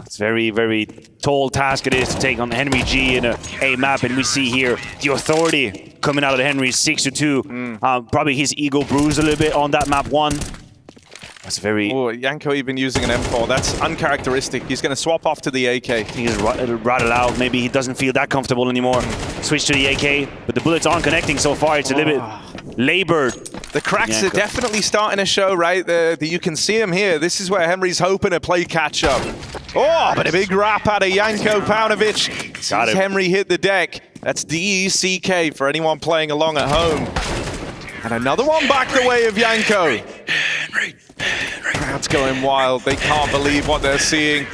S3: it's very, very tall task it is to take on Henry G in a map, and we see here the authority coming out of Henry 6-2. Probably his ego bruised a little bit on that map 1. That's very...
S23: Oh, Janko even using an M4. That's uncharacteristic. He's going to swap off to the AK.
S3: He's rattle out. Maybe he doesn't feel that comfortable anymore. Switch to the AK, but the bullets aren't connecting so far. It's a little bit labored.
S23: The cracks are definitely starting to show, right? You can see him here. This is where Henry's hoping to play catch-up. Oh, but a big wrap out of Janko Paunovic. Sees Henry hit the deck. That's DECK for anyone playing along at home. And another one back the way of Janko. Crowd's going wild. They can't believe what they're seeing.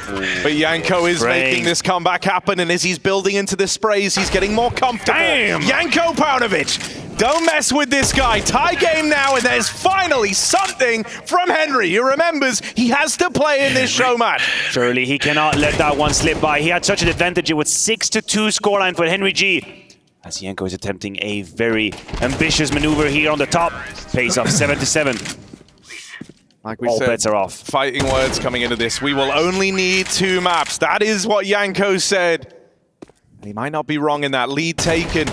S23: But Yanko is making this comeback happen, and as he's building into the sprays, he's getting more comfortable.
S3: Damn!
S23: Yanko Paunovic, don't mess with this guy. Tie game now, and there's finally something from Henry, who remembers he has to play in this show match.
S3: Surely he cannot let that one slip by. He had such an advantage with 6-2 scoreline for Henry G. As Yanko is attempting a very ambitious maneuver here on the top. Pace of 7-7.
S23: Like we
S3: all
S23: said,
S3: bets are off.
S23: Fighting words coming into this. We will only need 2 maps. That is what Yanko said. He might not be wrong in that. Lead taken.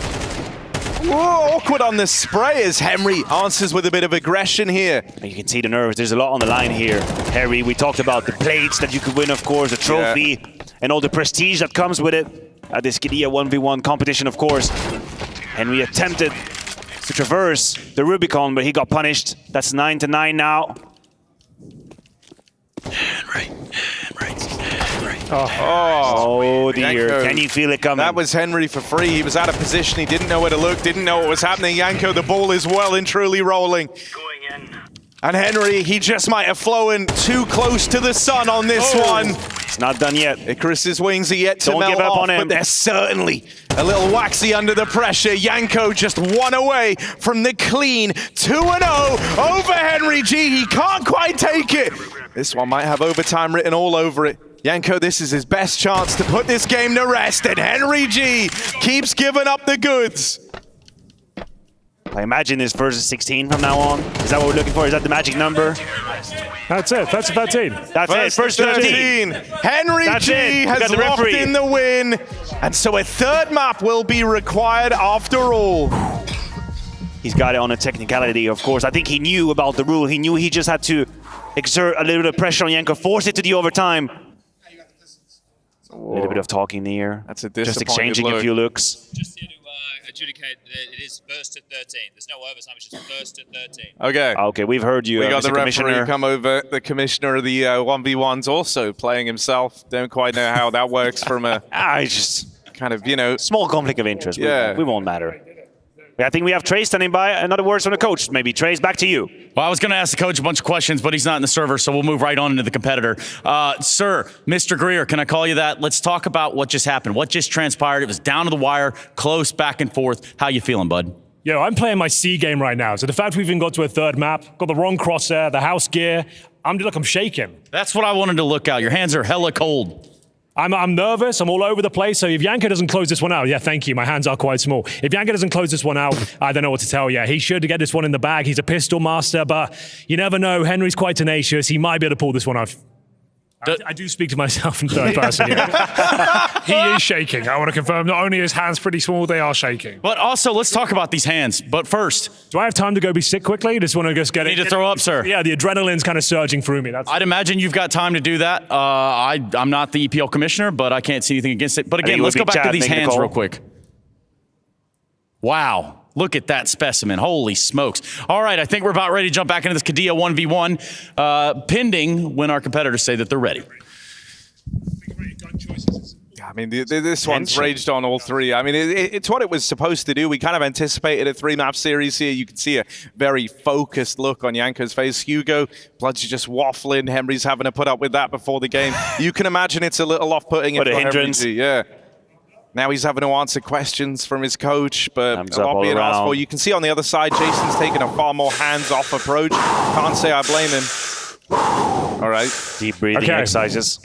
S23: Whoa, awkward on the spray as Henry answers with a bit of aggression here.
S3: And you can see the nerves. There's a lot on the line here. Harry, we talked about the plates that you could win, of course, the trophy, and all the prestige that comes with it. At this Qiddiya 1v1 competition, of course. Henry attempted to traverse the Rubicon, but he got punished. That's 9-9 now. Oh dear,
S23: Yanko,
S3: can you feel it coming?
S23: That was Henry for free. He was out of position. He didn't know where to look, didn't know what was happening. Yanko, the ball is well and truly rolling. And Henry, he just might have flown too close to the sun on this one.
S3: It's not done yet.
S23: Icarus's wings are yet to
S3: Don't
S23: melt
S3: give up
S23: off,
S3: on him.
S23: but they're certainly a little waxy under the pressure. Yanko just 1 away from the clean 2-0 over Henry G. He can't quite take it. This one might have overtime written all over it. Yanko, this is his best chance to put this game to rest, and Henry G keeps giving up the goods.
S3: I imagine this first 16 from now on. Is that what we're looking for? Is that the magic number?
S2: That's it. That's 13.
S3: That's it. First 13.
S23: Henry G has locked in the win. And so a 3rd map will be required after all.
S3: He's got it on a technicality, of course. I think he knew about the rule. He knew he just had to exert a little bit of pressure on Yanko, force it to the overtime. A little bit of talking there.
S23: That's a
S3: just exchanging a few looks.
S5: Just here to adjudicate that it is first to 13. There's no overtime, it's just first to 13.
S23: Okay.
S3: Okay, we've heard you.
S23: We got
S3: Mr.
S23: the referee
S3: Commissioner.
S23: come over. The commissioner of the 1v1's also playing himself. Don't quite know how that works from a
S3: just
S23: kind of, you know,
S3: small conflict of interest.
S23: Yeah.
S3: We won't matter. I think we have Trey standing by. Another words from the coach. Maybe Trey's back to you.
S32: Well, I was going to ask the coach a bunch of questions, but he's not in the server, so we'll move right on into the competitor. Sir, Mr. Greer, can I call you that? Let's talk about what just happened. What just transpired? It was down to the wire, close, back and forth. How you feeling, bud?
S2: Yo, I'm playing my C game right now. So the fact we've even got to a 3rd map, got the wrong crosshair, the house gear, I'm shaking.
S32: That's what I wanted to look out. Your hands are hella cold.
S2: I'm nervous. I'm all over the place. So if Yanko doesn't close this one out, yeah, thank you. My hands are quite small. If Yanko doesn't close this one out, I don't know what to tell you. He should get this one in the bag. He's a pistol master, but you never know. Henry's quite tenacious. He might be able to pull this one off. I do speak to myself in 3rd person here.
S11: He is shaking. I want to confirm not only his hands pretty small, they are shaking.
S32: But also, let's talk about these hands. But first,
S2: do I have time to go be sick quickly? Just want to just get it.
S32: Need to throw up, sir.
S2: Yeah, the adrenaline's kind of surging through me.
S32: I'd imagine you've got time to do that. I'm not the EPL commissioner, but I can't see anything against it. But again, let's go back to these hands real quick. Wow. Look at that specimen. Holy smokes. All right, I think we're about ready to jump back into this Qiddiya 1v1, pending when our competitors say that they're ready.
S23: I mean, this one's raged on all 3. I mean, it's what it was supposed to do. We kind of anticipated a 3-map series here. You can see a very focused look on Yanko's face. Hugo, Bloods just waffling. Henry's having to put up with that before the game. You can imagine it's a little off-putting.
S3: What a hindrance.
S23: Yeah. Now he's having to answer questions from his coach, but a lot being asked for. You can see on the other side, Jason's taking a far more hands-off approach. Can't say I blame him. All right.
S3: Deep breathing exercises.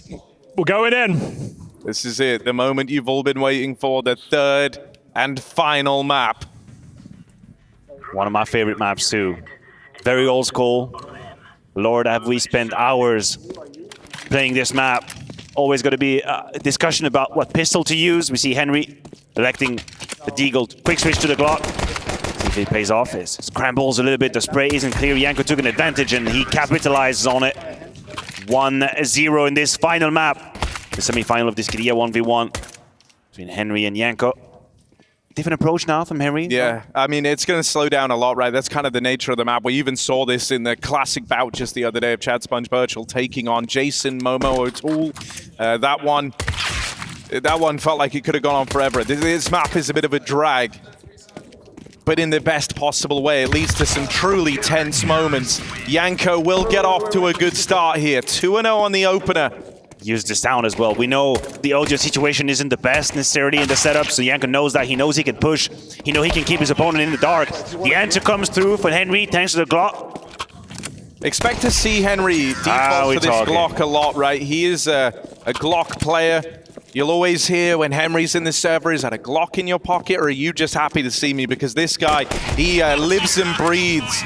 S2: We're going in.
S23: This is it, the moment you've all been waiting for, the 3rd and final map.
S3: One of my favorite maps too. Very old school. Lord, have we spent hours playing this map. Always going to be a discussion about what pistol to use. We see Henry electing the Deagle. Quick switch to the Glock. See if it pays off. It scrambles a little bit. The spray isn't clear. Yanko took an advantage and he capitalizes on it. 1-0 in this final map. The semi-final of this Qiddiya 1v1 between Henry and Yanko. Different approach now from Henry.
S23: Yeah, I mean, it's going to slow down a lot, right? That's kind of the nature of the map. We even saw this in the classic bout just the other day of Chad Sponge Birchall taking on Jason Momo O'Toole. That one felt like it could have gone on forever. This map is a bit of a drag.
S29: but in the best possible way. It leads to some truly tense moments. Janko will get off to a good start here. 2-0 on the opener.
S3: Use the sound as well. We know the audio situation isn't the best necessarily in the setup, so Janko knows that. He knows he can push. He knows he can keep his opponent in the dark. The answer comes through for Henry thanks to the Glock.
S29: Expect to see Henry default to this Glock a lot, right? He is a Glock player. You'll always hear when Henry's in the server, is that a Glock in your pocket, or are you just happy to see me? Because this guy, he lives and breathes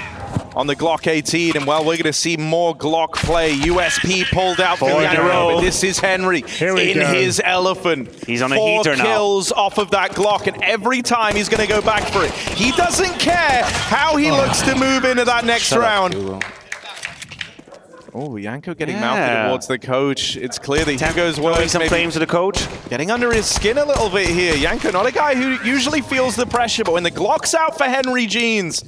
S29: on the Glock 18, and well, we're going to see more Glock play. USP pulled out for Janko, but this is Henry in his elephant.
S3: He's on a heater now.
S29: 4 kills off of that Glock, and every time he's going to go back for it. He doesn't care how he looks to move into that next round. Oh, Janko getting mouthy towards the coach. It's clear that Hugo's words
S3: some claims to the coach.
S29: Getting under his skin a little bit here. Janko, not a guy who usually feels the pressure, but when the Glock's out for Henry Jeans,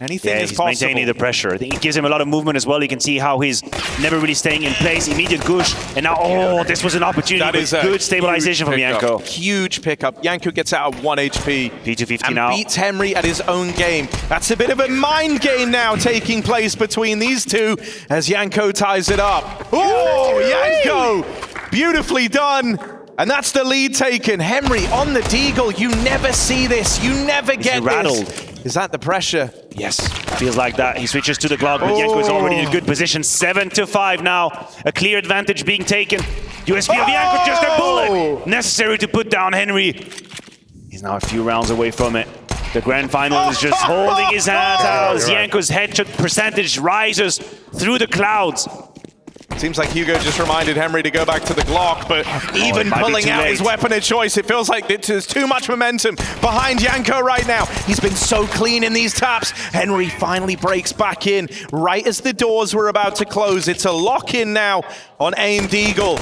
S29: anything is possible.
S3: He's maintaining the pressure. I think it gives him a lot of movement as well. You can see how he's never really staying in place. Immediate gush, and now, this was an opportunity. That is good stabilization from Janko.
S29: Huge pickup. Janko gets out of 1 HP.
S3: P250
S29: and
S3: now.
S29: beats Henry at his own game. That's a bit of a mind game now taking place between these two as Janko ties it up. Oh, Janko! Beautifully done. And that's the lead taken. Henry on the deagle. You never see this. You never get this. Is that the pressure?
S3: Yes, feels like that. He switches to the Glock, but Janko is already in a good position. 7-5 now. A clear advantage being taken. USP of Janko, just a bullet necessary to put down Henry. He's now a few rounds away from it. The grand final is just holding his hands out as Janko's headshot percentage rises through the clouds.
S29: Seems like Hugo just reminded Henry to go back to the Glock, but even pulling out his weapon of choice, it feels like there's too much momentum behind Janko right now. He's been so clean in these taps. Henry finally breaks back in right as the doors were about to close. It's a lock-in now on aimed Eagle.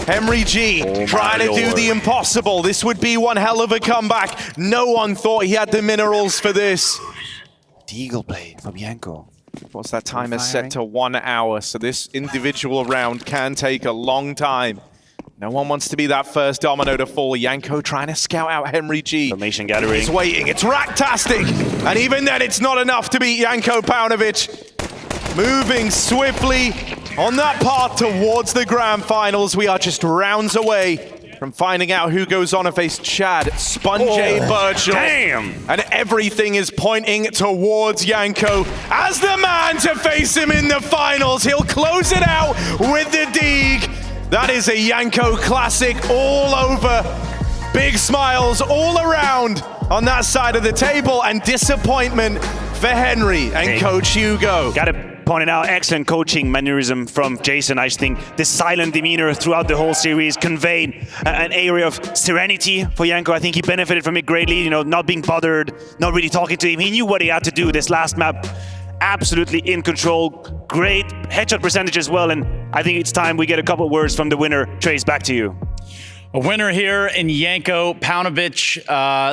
S29: Henry G trying to do the impossible. This would be one hell of a comeback. No one thought he had the minerals for this.
S3: Deagle play from Janko.
S29: Of course, that timer set to 1 hour, so this individual round can take a long time. No one wants to be that first domino to fall. Janko trying to scout out Henry G.
S3: Formation gathering.
S29: He's waiting. It's racktastic. And even then, it's not enough to beat Janko Paunovic. Moving swiftly on that path towards the grand finals. We are just rounds away from finding out who goes on to face Chad, Sponge Birchall.
S3: Damn!
S29: And everything is pointing towards Janko as the man to face him in the finals. He'll close it out with the Deeg. That is a Janko classic all over. Big smiles all around on that side of the table, and disappointment for Henry and Coach Hugo.
S3: Got to point it out, excellent coaching mannerism from Jason. I just think this silent demeanor throughout the whole series conveyed an area of serenity for Janko. I think he benefited from it greatly, you know, not being bothered, not really talking to him. He knew what he had to do this last map. Absolutely in control, great headshot percentage as well, and I think it's time we get a couple words from the winner. Trace, back to you.
S32: A winner here in Janko Paunovic.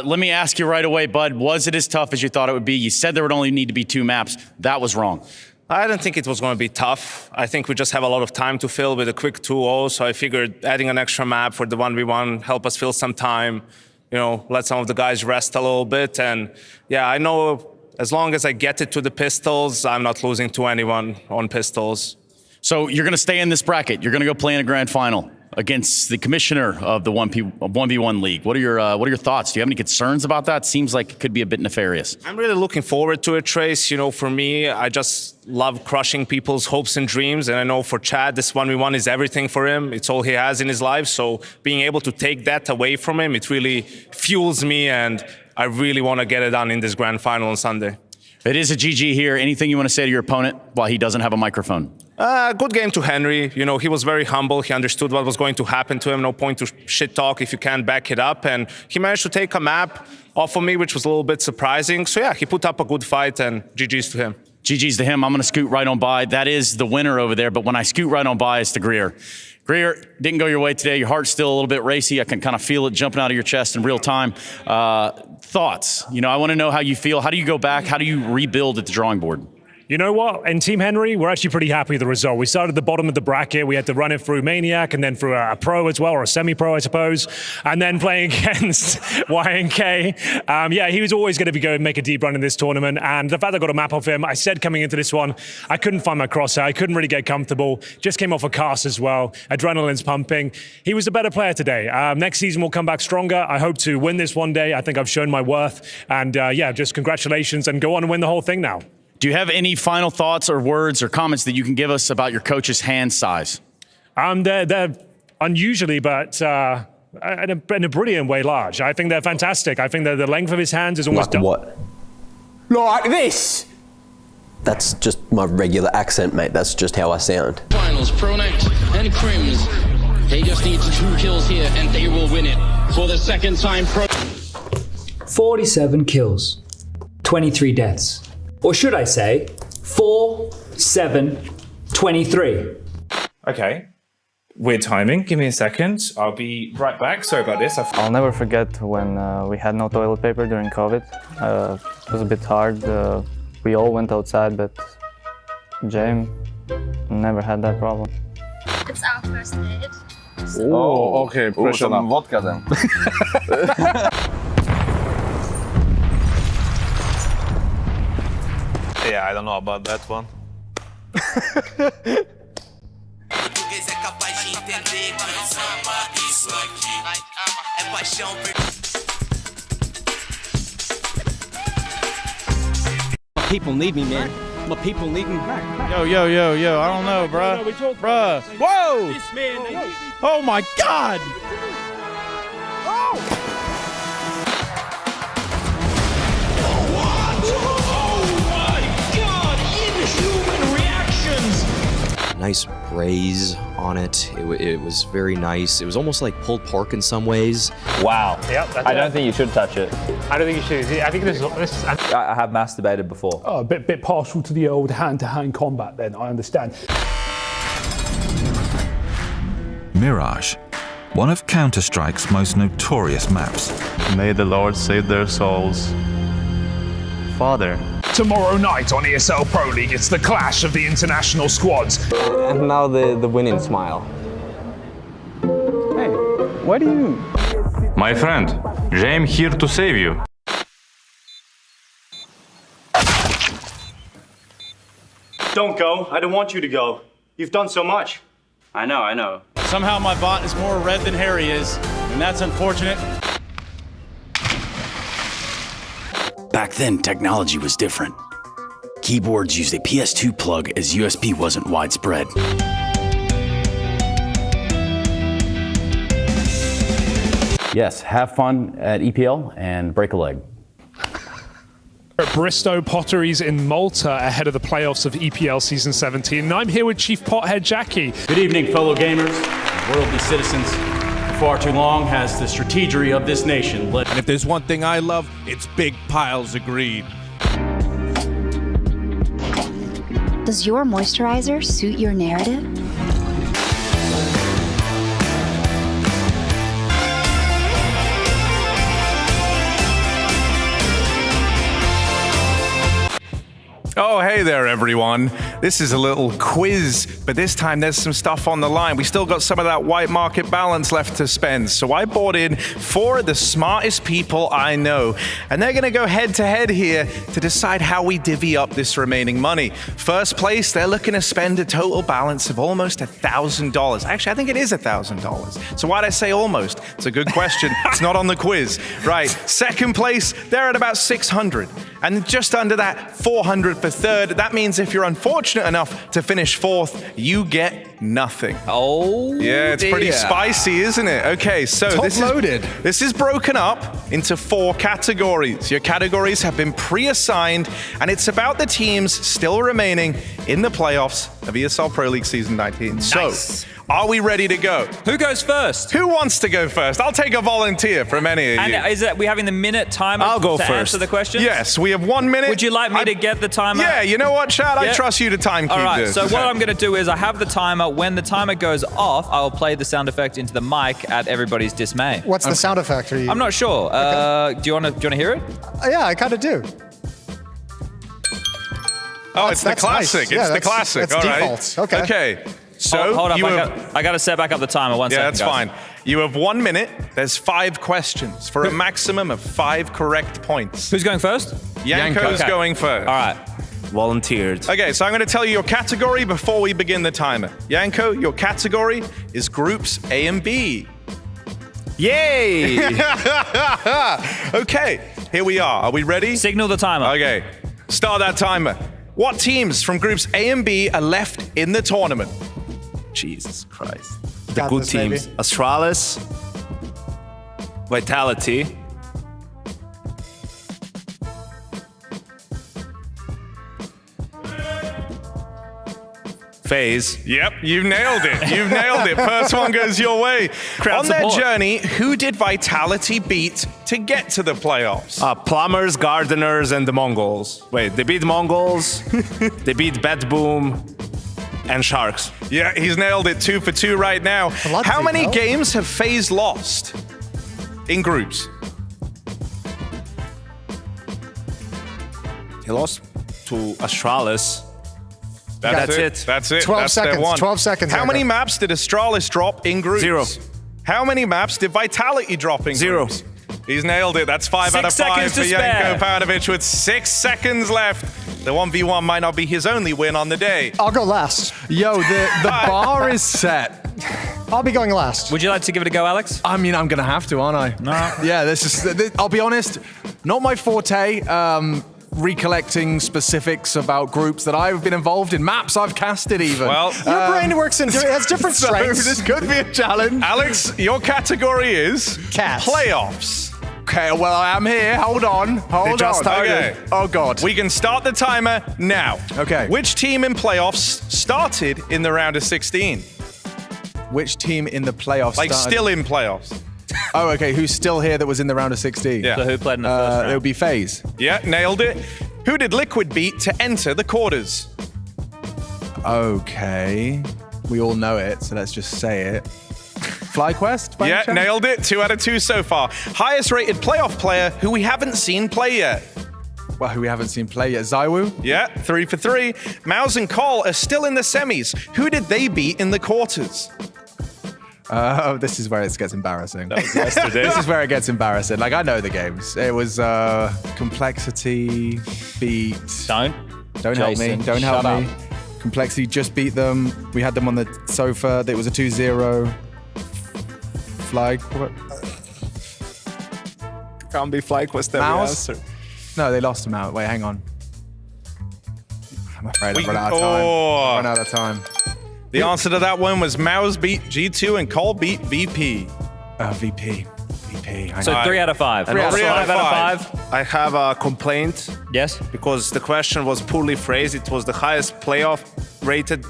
S32: Let me ask you right away, bud, was it as tough as you thought it would be? You said there would only need to be 2 maps. That was wrong.
S25: I didn't think it was going to be tough. I think we just have a lot of time to fill with a quick 2-0, so I figured adding an extra map for the 1v1 help us fill some time, you know, let some of the guys rest a little bit. And yeah, I know as long as I get it to the pistols, I'm not losing to anyone on pistols.
S32: So you're going to stay in this bracket. You're going to go play in a grand final against the commissioner of the 1v1 league. What are your thoughts? Do you have any concerns about that? Seems like it could be a bit nefarious.
S25: I'm really looking forward to it, Trace. You know, for me, I just love crushing people's hopes and dreams. And I know for Chad, this 1v1 is everything for him. It's all he has in his life. So being able to take that away from him, it really fuels me. And I really want to get it done in this grand final on Sunday.
S32: It is a GG here. Anything you want to say to your opponent while he doesn't have a microphone?
S25: Good game to Henry. You know, he was very humble. He understood what was going to happen to him. No point to shit talk if you can't back it up. And he managed to take a map off of me, which was a little bit surprising. So yeah, he put up a good fight, and GG's to him.
S32: GG's to him. I'm going to scoot right on by. That is the winner over there. But when I scoot right on by, it's to Greer. Greer, didn't go your way today. Your heart's still a little bit racy. I can kind of feel it jumping out of your chest in real time. Thoughts? You know, I want to know how you feel. How do you go back? How do you rebuild at the drawing board?
S2: You know what? In Team Henry, we're actually pretty happy with the result. We started at the bottom of the bracket. We had to run it through Maniac and then through a pro as well, or a semi-pro, I suppose. And then playing against YNK. Yeah, he was always going to go and make a deep run in this tournament. And the fact I got a map off him, I said coming into this one, I couldn't find my crosshair. I couldn't really get comfortable. Just came off a cast as well. Adrenaline's pumping. He was a better player today. Next season we'll come back stronger. I hope to win this one day. I think I've shown my worth. And yeah, just congratulations and go on and win the whole thing now.
S32: Do you have any final thoughts or words or comments that you can give us about your coach's hand size?
S2: They're unusually, but in a brilliant way, large. I think they're fantastic. I think that the length of his hands is almost
S4: like what? Like this? That's just my regular accent, mate. That's just how I sound.
S20: Finals, Pronact and Crims. They just need 2 kills here and they will win it for the second time.
S6: 47 kills, 23 deaths. Or should I say, 4, 7, 23.
S8: Okay. Weird timing. Give me a second. I'll be right back. Sorry about this.
S10: I'll never forget when we had no toilet paper during COVID. It was a bit hard. We all went outside, but James never had that problem.
S12: It's our first date.
S8: Oh, okay. Pressure
S6: some
S8: vodka then.
S29: Yeah, I don't know about that one.
S13: My people need me, man. My people need me.
S32: Yo, I don't know, bruh. Bruh. Whoa! Oh my God!
S15: Nice braise on it. It was very nice. It was almost like pulled pork in some ways.
S31: Wow.
S8: Yep,
S31: I don't think you should touch it.
S8: I don't think you should. I think this is
S31: I have masturbated before.
S16: Oh, a bit partial to the old hand-to-hand combat then, I understand.
S28: Mirage, one of Counter-Strike's most notorious maps.
S18: May the Lord save their souls. Father.
S11: Tomorrow night on ESL Pro League, it's the clash of the international squads.
S4: And now the winning smile.
S18: Hey, why do you... My friend, James here to save you.
S19: Don't go. I don't want you to go. You've done so much.
S18: I know.
S32: Somehow my bot is more red than Harry is, and that's unfortunate.
S14: Back then, technology was different. Keyboards used a PS2 plug as USB wasn't widespread.
S21: Yes, have fun at EPL and break a leg.
S11: At Bristow Potteries in Malta ahead of the playoffs of EPL Season 17. And I'm here with Chief Pothead Jackie.
S32: Good evening, fellow gamers, worldly citizens. For far too long has the strategery of this nation led.
S29: And if there's one thing I love, it's big piles of greed.
S30: Does your moisturizer suit your narrative?
S29: Oh, hey there, everyone. This is a little quiz, but this time there's some stuff on the line. We still got some of that white market balance left to spend, so I brought in 4 of the smartest people I know, and they're going to go head-to-head here to decide how we divvy up this remaining money. First place, they're looking to spend a total balance of almost $1,000. Actually, I think it is $1,000. So why'd I say almost? It's a good question. It's not on the quiz. Right. Second place, they're at about 600. And just under that, 400 for third. That means if you're unfortunate enough to finish fourth, you get nothing.
S20: Oh,
S29: yeah, it's pretty spicy, isn't it? Okay, so this is broken up into 4 categories. Your categories have been pre-assigned, and it's about the teams still remaining in the playoffs of ESL Pro League Season 19.
S20: Nice.
S29: So, are we ready to go?
S20: Who goes first?
S29: Who wants to go first? I'll take a volunteer from any of you.
S20: And is it we having the minute timer
S29: I'll go
S20: to
S29: first.
S20: answer the questions?
S29: Yes, we have 1 minute.
S20: Would you like me to get the timer?
S29: Yeah, you know what, Chad? I trust you to timekeep
S20: All right,
S29: this.
S20: so what I'm going to do is I have the timer. When the timer goes off, I'll play the sound effect into the mic at everybody's dismay.
S1: What's the sound effect?
S20: I'm not sure. Do you want to hear it?
S1: Yeah, I kind of do.
S29: Oh, it's the classic.
S1: Nice.
S29: It's the classic.
S1: That's
S29: All right.
S1: default. Okay.
S29: Okay. So
S31: hold up,
S29: you
S31: I got to set back up the timer. One second,
S29: that's
S31: guys.
S29: fine. You have 1 minute. There's 5 questions for a maximum of 5 correct points.
S31: Who's going first?
S29: Yanko's
S31: Okay.
S29: going first.
S31: All right.
S18: Volunteered.
S29: Okay, so I'm going to tell you your category before we begin the timer. Yanko, your category is groups A and B.
S18: Yay!
S29: Okay, here we are. Are we ready?
S31: Signal the timer.
S29: Okay, start that timer. What teams from groups A and B are left in the tournament?
S18: Jesus Christ. The
S1: Got
S18: good
S1: this,
S18: teams.
S1: baby.
S18: Astralis. Vitality. FaZe.
S29: Yep, you nailed it. You've nailed it. First one goes your way.
S18: Crowd
S29: On their
S18: support.
S29: journey, who did Vitality beat to get to the playoffs?
S18: Plumbers, gardeners, and the Mongols. Wait, they beat Mongols, they beat Bat Boom, and Sharks.
S29: Yeah, he's nailed it. 2 for 2 right now. How many games have FaZe lost in groups?
S18: He lost to Astralis.
S29: That's
S18: it.
S29: That's it.
S1: 12
S29: That's their
S1: seconds.
S29: one.
S1: 12 seconds.
S29: How
S1: Yanko.
S29: many maps did Astralis drop in groups?
S18: 0.
S29: How many maps did Vitality drop in
S18: 0.
S29: groups? He's nailed it. That's 5 out of
S31: 6
S29: 5
S31: seconds
S29: for
S31: to spare.
S29: Yanko Paunovic with 6 seconds left. The 1v1 might not be his only win on the day.
S1: I'll go last.
S2: Yo, the bar is set.
S1: I'll be going last.
S31: Would you like to give it a go, Alex?
S2: I mean, I'm gonna have to, aren't I?
S31: No.
S2: Yeah, I'll be honest, not my forte. Recollecting specifics about groups that I've been involved in, maps I've casted even.
S29: Well,
S1: Your brain works in it has different
S2: so
S1: strengths.
S2: this could be a challenge.
S29: Alex, your category is
S1: Cats.
S29: playoffs.
S2: Okay, well, I am here. Hold on. Hold
S29: just
S2: on.
S29: started.
S2: Okay. Oh, God.
S29: We can start the timer now.
S2: Okay.
S29: Which team in playoffs started in the round of 16?
S2: Which team in the playoffs
S29: Like
S2: started?
S29: still in playoffs.
S2: Oh, okay. Who's still here that was in the round of 16?
S29: Yeah.
S31: So who played in the first round?
S2: It would be FaZe.
S29: Yeah, nailed it. Who did Liquid beat to enter the quarters?
S2: Okay. We all know it, so let's just say it. FlyQuest? by any
S29: Yeah,
S2: chance?
S29: nailed it. 2 out of 2 so far. Highest rated playoff player who we haven't seen play yet.
S2: Well, who we haven't seen play yet. Zywoo?
S29: Yeah, 3 for 3. Mouse and Cole are still in the semis. Who did they beat in the quarters?
S2: This is where it gets embarrassing.
S31: That was yesterday.
S2: This is where it gets embarrassing. Like, I know the games. It was Complexity beat...
S31: Don't
S2: help
S31: Jason,
S2: me. Don't help
S31: shut
S2: me. Complexity just beat them. We had them on the sofa. It was a 2-0. Fly...
S18: Can't be FlyQuest every
S2: Mouse?
S18: answer.
S2: No, they lost him out. Wait, hang on. I'm afraid I've run out of time.
S29: Oh.
S2: I've run out of time.
S29: The answer to that one was Mouse beat G2 and Cole beat VP.
S2: VP. I
S31: So
S2: know.
S31: 3 out of 5.
S29: And also
S31: 5 out of 5.
S18: I have a complaint
S31: Yes.
S18: because the question was poorly phrased. It was the highest playoff rated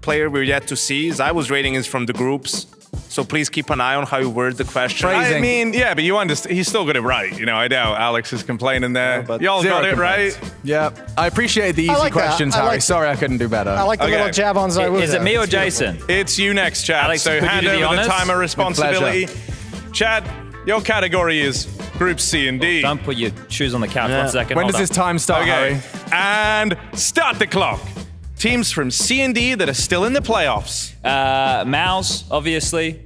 S18: player we're yet to see. Zywoo's rating is from the groups. So please keep an eye on how you word the question.
S29: I mean, yeah, but you understand. He still got it right. You know, I doubt Alex is complaining there.
S18: but
S29: Y'all
S2: Zero
S29: got it
S2: complaints.
S29: right.
S2: Yeah, I appreciate the easy
S1: like that.
S2: questions,
S1: I
S2: Harry.
S1: like-
S2: Sorry I couldn't do better.
S1: I like the
S29: Okay.
S1: little jab on Zywoo.
S31: Is it me or Jason?
S29: It's you next, Chad.
S31: Alex,
S29: so
S31: could you
S29: hand
S31: do the
S29: over the
S31: honors?
S29: timer responsibility.
S2: pleasure.
S29: Chad, your category is Group C and D.
S31: Don't put your shoes on the couch. 1 second.
S2: When
S31: hold
S2: does this
S31: up.
S2: time start,
S29: Okay,
S2: Harry?
S29: and start the clock. Teams from C and D that are still in the playoffs.
S31: Mouse, obviously.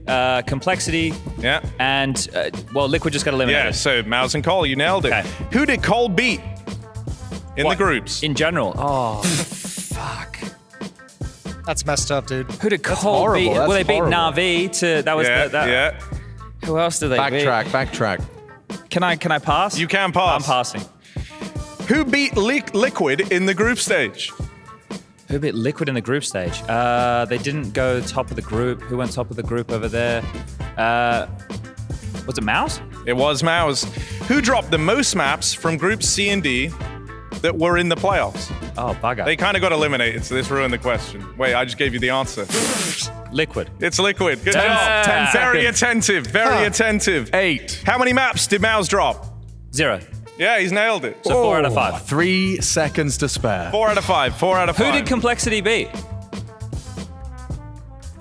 S31: Complexity.
S29: Yeah.
S31: And, well, Liquid just got eliminated.
S29: Yeah, so Mouse and Cole, you nailed it.
S31: Okay.
S29: Who did Cole beat in
S31: What?
S29: the groups?
S31: In general. Oh, fuck.
S1: That's messed up, dude.
S31: Who did Cole
S2: horrible.
S31: beat?
S2: That's
S31: Well, they beat
S2: horrible.
S31: Navi to... That was
S29: yeah,
S31: the...
S29: yeah.
S31: Who else did they beat?
S2: Backtrack.
S31: Can I pass?
S29: You can pass.
S31: I'm passing.
S29: Who beat Liquid in the group stage?
S31: Who beat Liquid in the group stage? They didn't go top of the group. Who went top of the group over there? Was it Mouse?
S29: It was Mouse. Who dropped the most maps from Group C and D that were in the playoffs?
S31: Oh, bugger.
S29: They kind of got eliminated, so this ruined the question. Wait, I just gave you the answer.
S31: Liquid.
S29: It's Liquid. Good
S31: 10
S29: job.
S31: seconds.
S29: Very attentive. Very attentive.
S2: 8.
S29: How many maps did Mouse drop?
S31: 0.
S29: Yeah, he's nailed it.
S31: So 4 out of 5.
S2: 3 seconds to spare.
S29: 4 out of 5. 4 out of 5.
S31: Who did Complexity beat?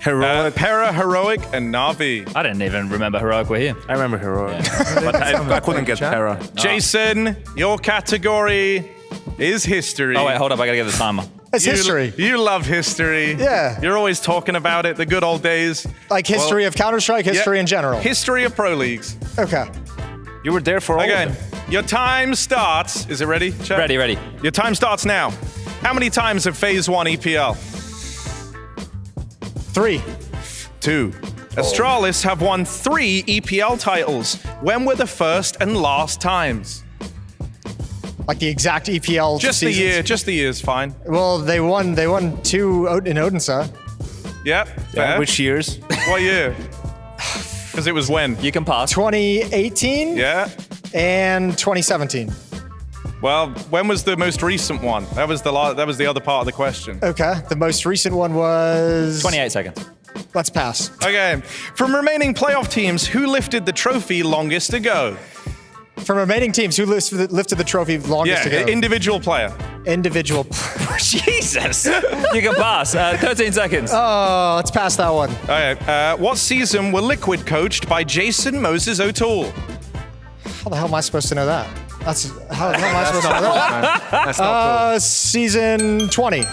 S18: Heroic.
S29: Para, Heroic, and Navi.
S31: I didn't even remember Heroic were here.
S18: I remember Heroic. But I couldn't get Para.
S29: Jason, your category
S18: is history.
S31: Oh, wait, hold up. I got to get the timer.
S1: It's history.
S18: You love history.
S1: Yeah.
S18: You're always talking about it, the good old days.
S1: Like history of Counter-Strike, history in general.
S18: History of pro leagues.
S1: Okay.
S18: You were there for all of them. Your time starts. Is it ready, Chad?
S31: Ready.
S18: Your time starts now. How many times have FaZe won EPL?
S1: 3.
S18: 2. Astralis have won 3 EPL titles. When were the first and last times?
S1: Like the exact EPL
S18: Just
S1: seasons?
S18: the year. Just the year's fine.
S1: Well, they won 2 in Odense.
S18: Yep.
S19: Yeah, which years?
S18: What year? Because it was when?
S31: You can pass.
S1: 2018
S18: Yeah.
S1: and 2017.
S18: Well, when was the most recent one? That was the other part of the question.
S1: Okay. The most recent one was
S31: 28 seconds.
S1: Let's pass.
S18: Okay. From remaining playoff teams, who lifted the trophy longest ago?
S1: From remaining teams, who lifted the trophy longest ago?
S18: Individual player.
S1: Individual.
S31: Jesus. You can pass. 13 seconds.
S1: Oh, let's pass that one.
S18: Okay. What season were Liquid coached by Jason Moses O'Toole?
S1: How the hell am I supposed to know that? How am I supposed to know that?
S18: That's not cool.
S1: Season 20.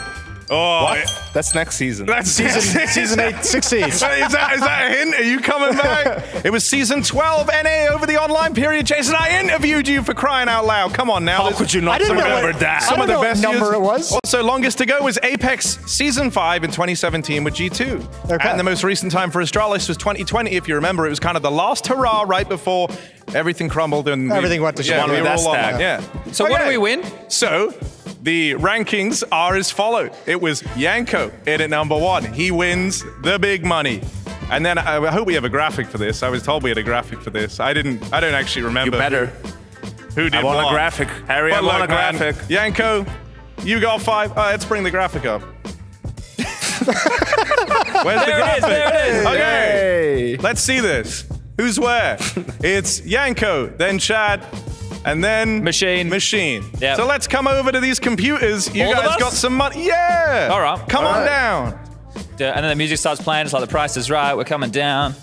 S18: Oh,
S19: What? That's next season.
S18: That's
S1: Season 8, 16.
S18: Is that a hint? Are you coming back? It was season 12 NA over the online period. Jason, I interviewed you for crying out loud. Come on now.
S19: How could you not remember that?
S18: Some of the best
S1: number it was.
S18: Also, longest to go was Apex season 5 in 2017 with G2.
S1: Okay.
S18: And the most recent time for Astralis was 2020. If you remember, it was kind of the last hurrah right before everything crumbled and
S1: Everything went to shit.
S18: Yeah, we were
S19: That
S18: all on
S19: stack.
S18: that. Yeah.
S31: So what do we win?
S18: So, the rankings are as follows. It was Yanko in at number 1. He wins the big money. And then I hope we have a graphic for this. I was told we had a graphic for this. I don't actually remember.
S19: You better.
S18: Who did
S19: I want
S18: what.
S19: a graphic. Harry, I
S18: But
S19: want a
S18: look, man,
S19: graphic.
S18: Yanko, you got 5. Let's bring the graphic up. Where's the graphic?
S31: There it is.
S18: Okay. Let's see this. Who's where? It's Yanko, then Chad, and then
S31: Machine. Yep.
S18: So let's come over to these computers. You
S31: All of
S18: guys
S31: us?
S18: got some money. Yeah.
S31: All right.
S18: Come
S31: All
S18: on
S31: right.
S18: down.
S31: And then the music starts playing. It's like the price is right. We're coming down.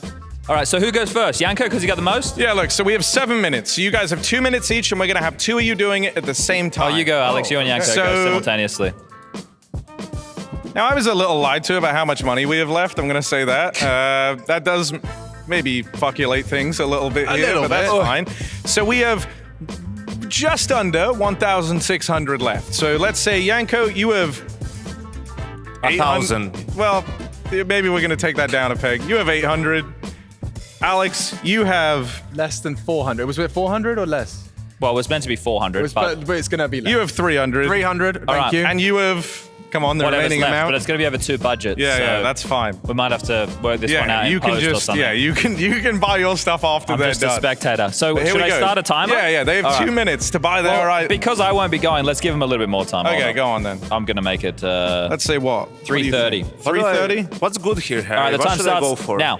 S31: All right, so who goes first? Yanko, because you got the most?
S18: Yeah, look, so we have 7 minutes. So you guys have 2 minutes each, and we're going to have 2 of you doing it at the same time.
S31: Oh, you go, Alex. You and Yanko
S18: So-
S31: go simultaneously.
S18: Now, I was a little lied to about how much money we have left. I'm going to say that. That does maybe fuckulate things a little bit here, but that's fine. So we have just under 1,600 left. So let's say, Yanko, you have
S19: 1,000.
S18: Well, maybe we're going to take that down a peg. You have 800. Alex, you have
S2: Less than 400. Was it 400 or less?
S31: Well, it was meant to be 400,
S2: But it's going to be less.
S18: you have 300.
S2: 300. Thank
S31: right.
S2: you.
S18: And you have, come on, the
S31: whatever's
S18: remaining
S31: left,
S18: amount.
S31: but it's going to be over 2 budgets.
S18: Yeah,
S31: so
S18: yeah, that's fine.
S31: we might have to work this one out
S18: you
S31: in
S18: can
S31: post or
S18: just
S31: something.
S18: you can buy your stuff after
S31: I'm
S18: they're
S31: just
S18: done.
S31: a spectator. So
S18: But here
S31: should
S18: we
S31: I
S18: go.
S31: start a timer?
S18: Yeah, they have
S31: All
S18: 2
S31: right.
S18: minutes to buy their
S31: Well,
S18: right.
S31: because I won't be going, let's give him a little bit more time. Hold
S18: Okay,
S31: on.
S18: go on then.
S31: I'm going to make it
S18: Let's say what?
S31: 3:30.
S18: 3:30?
S19: What's good here, Harry?
S31: All right, the
S19: what
S31: time
S19: should I
S31: starts
S19: go for?
S31: now.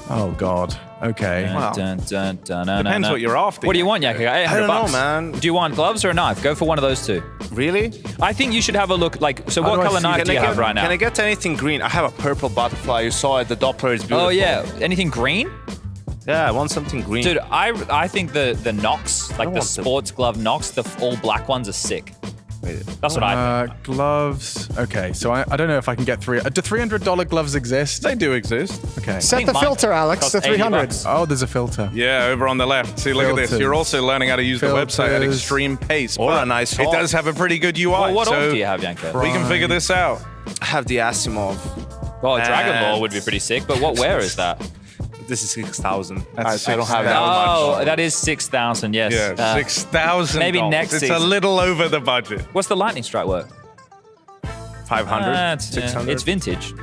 S2: Oh, God. Okay.
S18: Depends what you're after.
S31: What do you want, Yanko?
S19: I don't know,
S31: $800.
S19: man.
S31: Do you want gloves or a knife? Go for one of those two.
S19: Really?
S31: I think you should have a look. Like, so what
S19: do I
S31: color
S19: see?
S31: knife
S19: Can
S31: do you
S19: I
S31: have
S19: get-
S31: right now?
S19: Can I get anything green? I have a purple butterfly. You saw it. The Doppler is beautiful.
S31: Oh yeah, anything green?
S19: Yeah, I want something green.
S31: Dude, I think the Nox, like the
S19: want
S31: sports glove Nox, the all black ones are sick. That's what I think.
S2: Gloves. Okay, so I don't know if I can get three. Do $300 gloves exist?
S18: They do exist.
S2: Okay.
S1: Set the filter, Alex, to 300.
S2: Oh, there's a filter.
S18: Yeah, over on the left. See, look at this.
S2: Filters.
S18: You're also learning how to use the website at
S2: Filters.
S18: extreme pace.
S19: Or
S18: but
S19: a nice
S18: It
S19: hawk.
S18: does have a pretty good UI.
S31: Well, what
S18: so
S31: org do you have, Yanko?
S18: we can figure this out.
S19: I have the Asimov.
S31: Well, Dragon Ball
S19: And-
S31: would be pretty sick, but what wear is that?
S19: This is 6,000.
S18: That's
S19: I don't have that
S31: Oh,
S19: much.
S31: that is 6,000. Yes.
S18: Yeah, $6,000.
S31: maybe next
S18: It's
S31: season.
S18: a little over the budget.
S31: What's the lightning strike work?
S19: 500,
S31: It's
S19: 600.
S31: it's vintage.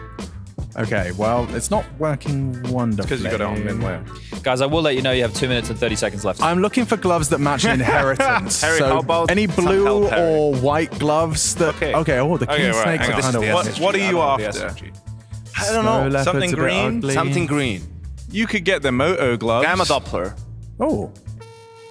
S2: Okay, well, it's not working wonderfully.
S18: Because you got it on minware.
S31: Guys, I will let you know you have 2 minutes and 30 seconds left.
S2: I'm looking for gloves that match inheritance.
S19: Harry,
S2: so
S19: how about
S2: any
S19: some
S2: blue
S19: help, Harry?
S2: or white gloves that?
S19: Okay.
S2: Oh, the king
S18: Okay, right,
S2: snakes
S18: hang
S2: are
S18: on.
S2: kind of
S18: What-
S2: weird.
S18: what are you
S19: I don't know,
S18: after?
S19: the SRG. I don't know.
S2: Snow leopards
S18: Something
S2: a bit
S18: green?
S2: ugly.
S19: Something green.
S18: You could get the Moto gloves.
S19: Gamma Doppler.
S2: Oh,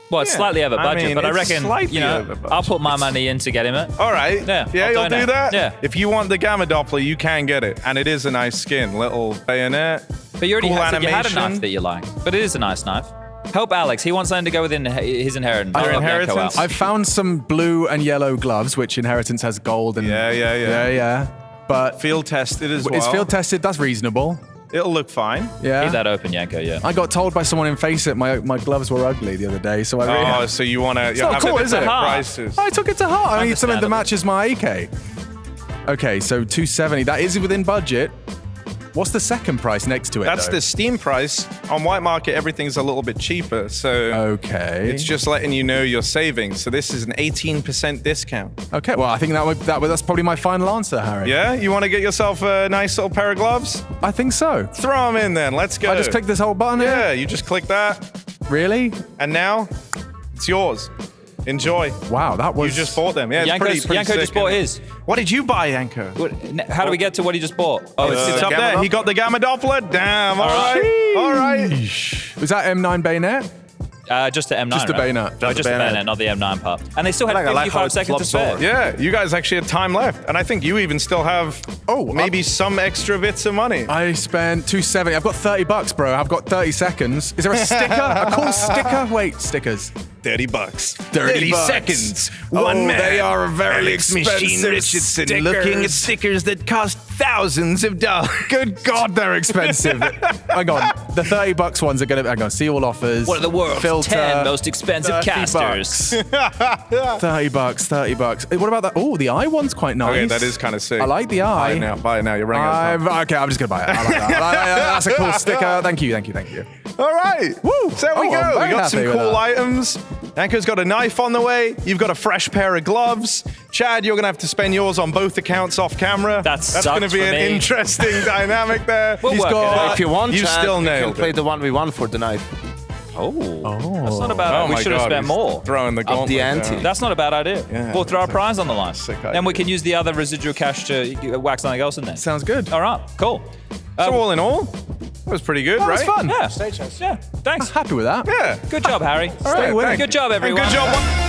S31: Well, it's
S18: Yeah,
S31: slightly over
S18: I
S31: budget,
S18: mean,
S31: but I
S18: it's
S31: reckon,
S18: slightly
S31: you know,
S18: over budget.
S31: I'll put my money in to get him it.
S18: All right.
S31: Yeah,
S18: Yeah,
S31: I'll
S18: you'll do
S31: donate.
S18: that?
S31: Yeah.
S18: If you want the Gamma Doppler, you can get it. And it is a nice skin. Little bayonet.
S31: But you already
S18: cool
S31: said you had a
S18: animation.
S31: knife that you like. But it is a nice knife. Help Alex. He wants something to go within his inheritance.
S2: Our
S31: Help Yanko
S2: inheritance.
S31: out.
S2: I've found some blue and yellow gloves, which inheritance has gold and yeah. But
S18: field tested as well.
S2: It's field tested. That's reasonable.
S18: It'll look fine.
S2: Yeah.
S31: Keep that open, Yanko. Yeah.
S2: I got told by someone in FaZe that my gloves were ugly the other day, so I really.
S18: Oh, so you want to
S2: It's not
S18: have
S2: cool,
S18: it
S2: is it?
S18: prices?
S2: I took it to heart. I need something that matches my AK. Okay, so 270. That is within budget. What's the second price next to it?
S18: That's the Steam price. On White Market, everything's a little bit cheaper. So it's just letting you know your savings. So this is an 18% discount.
S2: Okay, well, I think that's probably my final answer, Harry.
S18: Yeah? You want to get yourself a nice little pair of gloves?
S2: I think so.
S18: Throw them in then. Let's go.
S2: I just click this whole button here?
S18: Yeah, you just click that.
S2: Really?
S18: And now it's yours. Enjoy.
S2: Wow, that was...
S18: You just bought them. Yeah,
S31: Yanko just bought his.
S18: What did you buy, Yanko?
S31: How do we get to what he just bought? Oh,
S18: it's up there. He got the Gamma Doppler. Damn. All right. All right.
S2: Was that M9 bayonet?
S31: Just the M9.
S2: Just the bayonet.
S31: No, just the bayonet, not the M9 part. And they still had 55 seconds to spare.
S18: Yeah, you guys actually had time left. And I think you even still have maybe some extra bits of money.
S2: I spent 270. I've got $30, bro. I've got 30 seconds. Is there a sticker? A cool sticker? Wait, stickers.
S18: $30.
S2: 30
S18: seconds.
S2: One man. They are a very
S18: Alex
S2: expensive
S18: Machine Richardson
S2: stickers.
S18: looking at stickers that cost thousands of dollars.
S2: Good God, they're expensive. Hang on. The $30 ones are going to... Hang on. See all offers.
S31: What are the world's
S2: filter,
S31: 10 most expensive
S2: $30.
S31: casters?
S2: $30. What about that? Oh, the eye one's quite nice.
S18: Okay, that is kind of sick.
S2: I like the eye.
S18: Buy it now. You're running out of time.
S2: Okay, I'm just going to buy it. I like that. That's a cool sticker. Thank you.
S18: All right. Woo. So there we go.
S2: I'm
S18: We
S2: very
S18: got some
S2: happy with
S18: cool
S2: that.
S18: items. Yanko's got a knife on the way. You've got a fresh pair of gloves. Chad, you're going to have to spend yours on both accounts off camera. That's going to be an interesting dynamic there.
S29: If you want,
S18: you
S29: Chad,
S18: still
S29: we
S18: nailed
S29: can play
S18: it.
S29: the 1v1 for the knife.
S31: That's not a bad idea. We should have spent more.
S18: Throwing the gauntlet down.
S31: That's not a bad idea.
S18: Yeah,
S31: We'll throw our prize on the line.
S18: idea.
S31: Then we can use the other residual cash to whack something else in there.
S2: Sounds good.
S31: All right, cool.
S18: So all in all, that was pretty good,
S2: That
S18: right?
S2: was fun.
S31: Yeah.
S12: Stage host.
S31: Yeah, thanks.
S2: Happy with that.
S18: Yeah.
S31: Good job, Harry.
S2: All right, winning.
S31: Good job,
S18: And
S31: everyone.
S18: good job.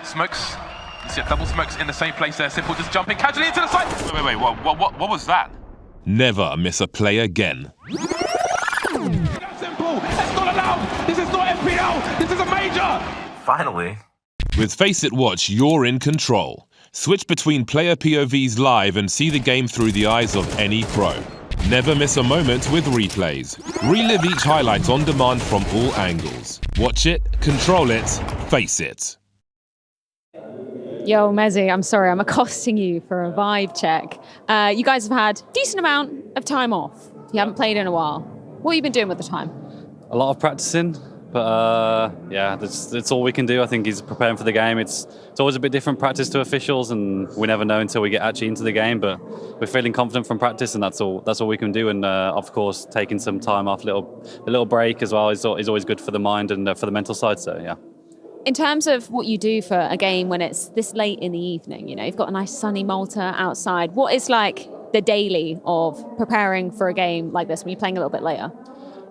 S3: Smokes. You see double smokes in the same place there. Simple just jumping casually into the side. Wait. What was that?
S5: Never miss a play again.
S3: Simple. It's not allowed. This is not FPL. This is a major.
S5: Finally. With Face It Watch, you're in control. Switch between player POVs live and see the game through the eyes of any pro. Never miss a moment with replays. Relive each highlight on demand from all angles. Watch it, control it, face it.
S7: Yo, Mezzy, I'm sorry, I'm accosting you for a vibe check. You guys have had a decent amount of time off. You haven't played in a while. What have you been doing with the time?
S9: A lot of practicing, but yeah, that's all we can do. I think is preparing for the game. It's always a bit different practice to officials, and we never know until we get actually into the game. But we're feeling confident from practice, and that's all we can do. And of course, taking some time off, a little break as well is always good for the mind and for the mental side. So yeah.
S7: In terms of what you do for a game when it's this late in the evening, you know, you've got a nice sunny Malta outside. What is like the daily of preparing for a game like this when you're playing a little bit later?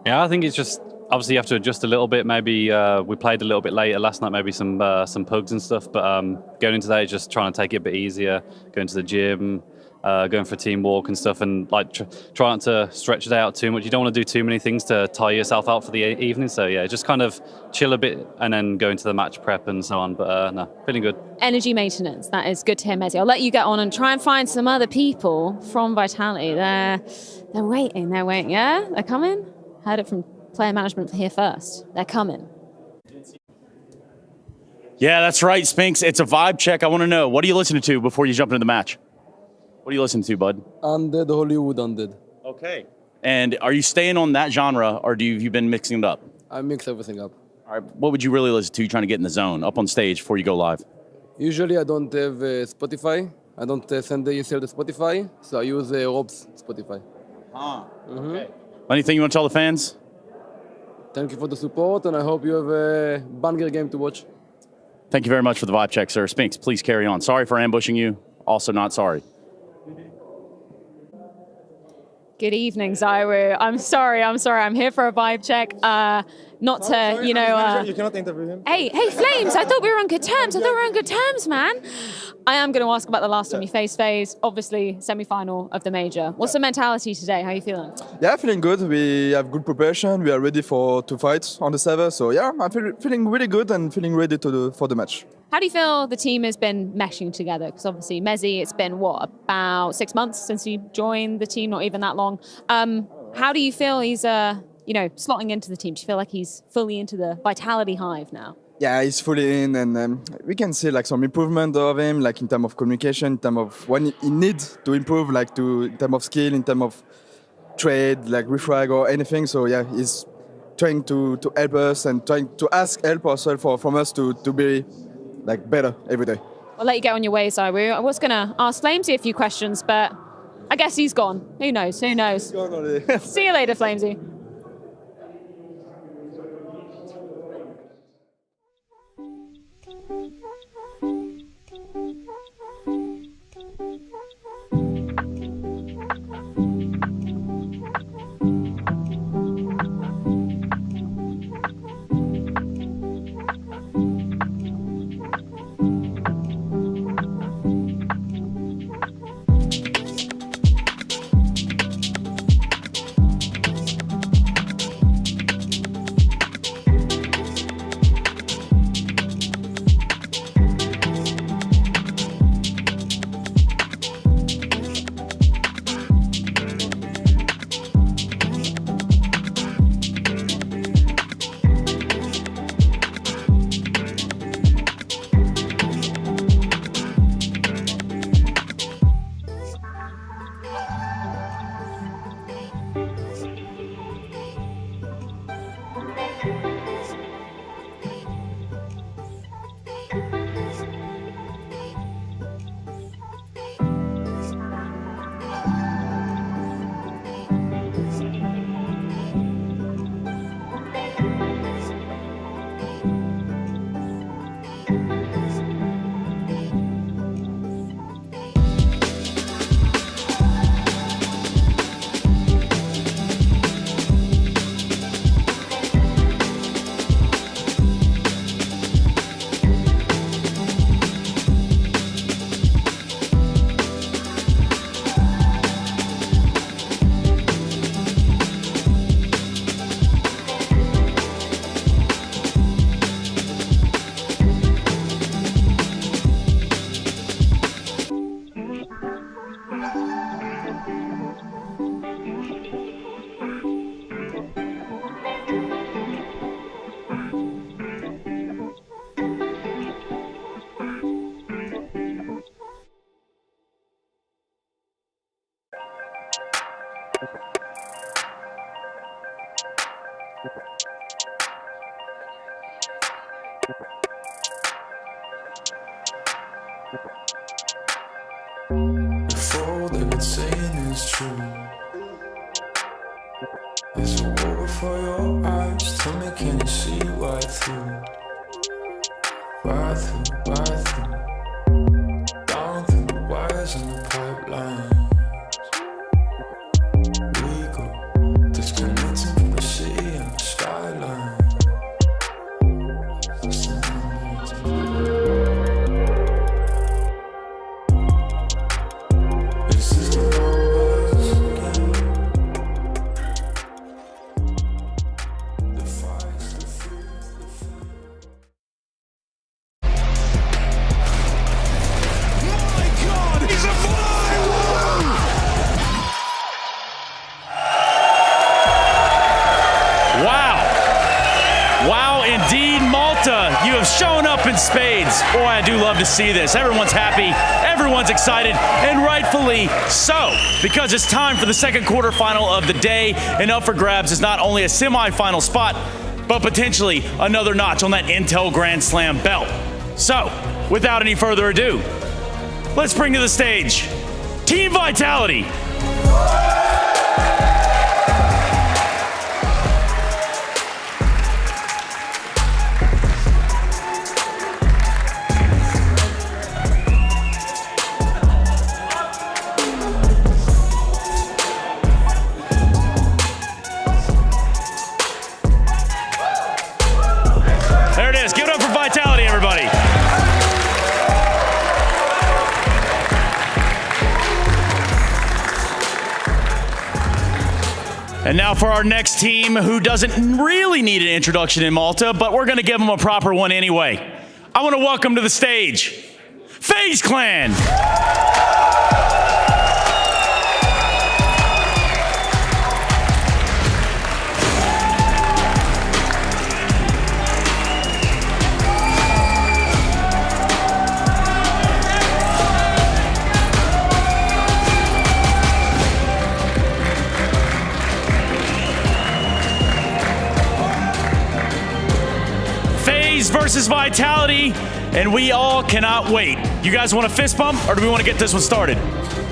S9: Yeah, I think it's just obviously you have to adjust a little bit. Maybe we played a little bit later last night, maybe some pugs and stuff. But going into that, just trying to take it a bit easier, going to the gym, going for a team walk and stuff, and like try not to stretch it out too much. You don't want to do too many things to tire yourself out for the evening. So yeah, just kind of chill a bit and then go into the match prep and so on. But no, feeling good.
S7: Energy maintenance, that is good to hear, Mezzy. I'll let you get on and try and find some other people from Vitality. They're waiting, yeah? They're coming? Heard it from player management here first. They're coming.
S32: Yeah, that's right, Spinks. It's a vibe check. I want to know, what are you listening to before you jump into the match? What are you listening to, bud?
S10: Undead, Hollywood Undead.
S32: Okay. And are you staying on that genre, or have you been mixing it up?
S10: I mix everything up.
S32: All right. What would you really listen to trying to get in the zone, up on stage before you go live?
S10: Usually I don't have Spotify. I don't send the ESL to Spotify, so I use Rob's Spotify.
S32: Okay. Anything you want to tell the fans?
S10: Thank you for the support, and I hope you have a banger game to watch.
S14: Thank you very much for the vibe check, sir. Spinks, please carry on. Sorry for ambushing you. Also not sorry.
S7: Good evening, Zaiwu. I'm sorry. I'm here for a vibe check. Not to, you know.
S1: You cannot interview him.
S7: Hey, Flames! I thought we were on good terms. Man. I am going to ask about the last time you faced FaZe. Obviously, semi-final of the major. What's the mentality today? How are you feeling?
S6: Yeah, feeling good. We have good preparation. We are ready to fight on the server. So yeah, I'm feeling really good and feeling ready for the match.
S7: How do you feel the team has been meshing together? Because obviously, Mezzy, it's been, about 6 months since he joined the team, not even that long. How do you feel he's, slotting into the team? Do you feel like he's fully into the Vitality hive now?
S6: Yeah, he's fully in, and we can see like some improvement of him, like in terms of communication, in terms of when he needs to improve, like in terms of skill, in terms of trade, like refrag or anything. So yeah, he's trying to help us and trying to ask help also from us to be like better every day.
S7: I'll let you get on your way, Zaiwu. I was going to ask Flamesy a few questions, but I guess he's gone. Who knows?
S6: He's gone already.
S7: See you later, Flamesy.
S8: If all they've been saying is true, there's a war before your eyes. Tell me, can you see right through? Right through, right through. Down through the wires and the pipelines. We go disconnecting from the city and the skyline.
S32: You have shown up in spades. Boy, I do love to see this. Everyone's happy, everyone's excited, and rightfully so, because it's time for the second quarterfinal of the day, and up for grabs is not only a semifinal spot, but potentially another notch on that Intel Grand Slam belt. So, without any further ado, let's bring to the stage Team Vitality. And now for our next team who doesn't really need an introduction in Malta, but we're going to give them a proper one anyway. I want to welcome to the stage, FaZe Clan. FaZe versus Vitality, and we all cannot wait. You guys want a fist bump, or do we want to get this one started?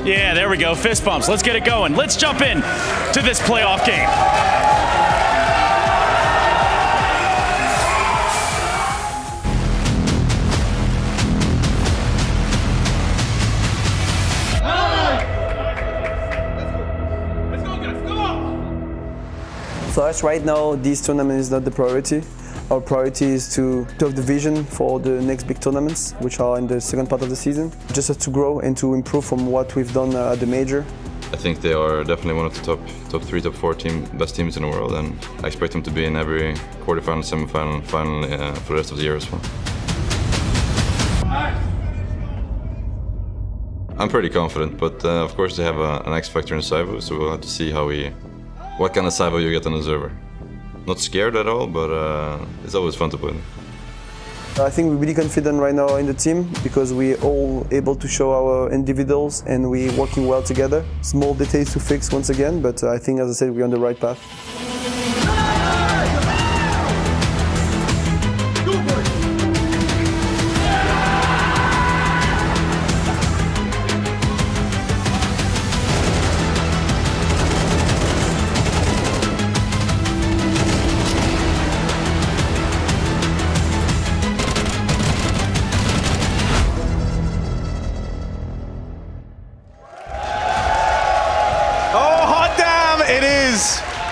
S32: Yeah, there we go, fist bumps. Let's get it going. Let's jump in to this playoff game.
S4: For us right now, this tournament is not the priority. Our priority is to have the vision for the next big tournaments, which are in the second part of the season. Just have to grow and to improve from what we've done at the major.
S13: I think they are definitely one of the top 3, top 4 best teams in the world, and I expect them to be in every quarterfinal, semifinal, final for the rest of the year as well. I'm pretty confident, but of course they have an X factor in Saivo, so we'll have to see what kind of Saivo you get on the server. Not scared at all, but it's always fun to play.
S4: I think we're really confident right now in the team because we're all able to show our individuals and we're working well together. Small details to fix once again, but I think, as I said, we're on the right path.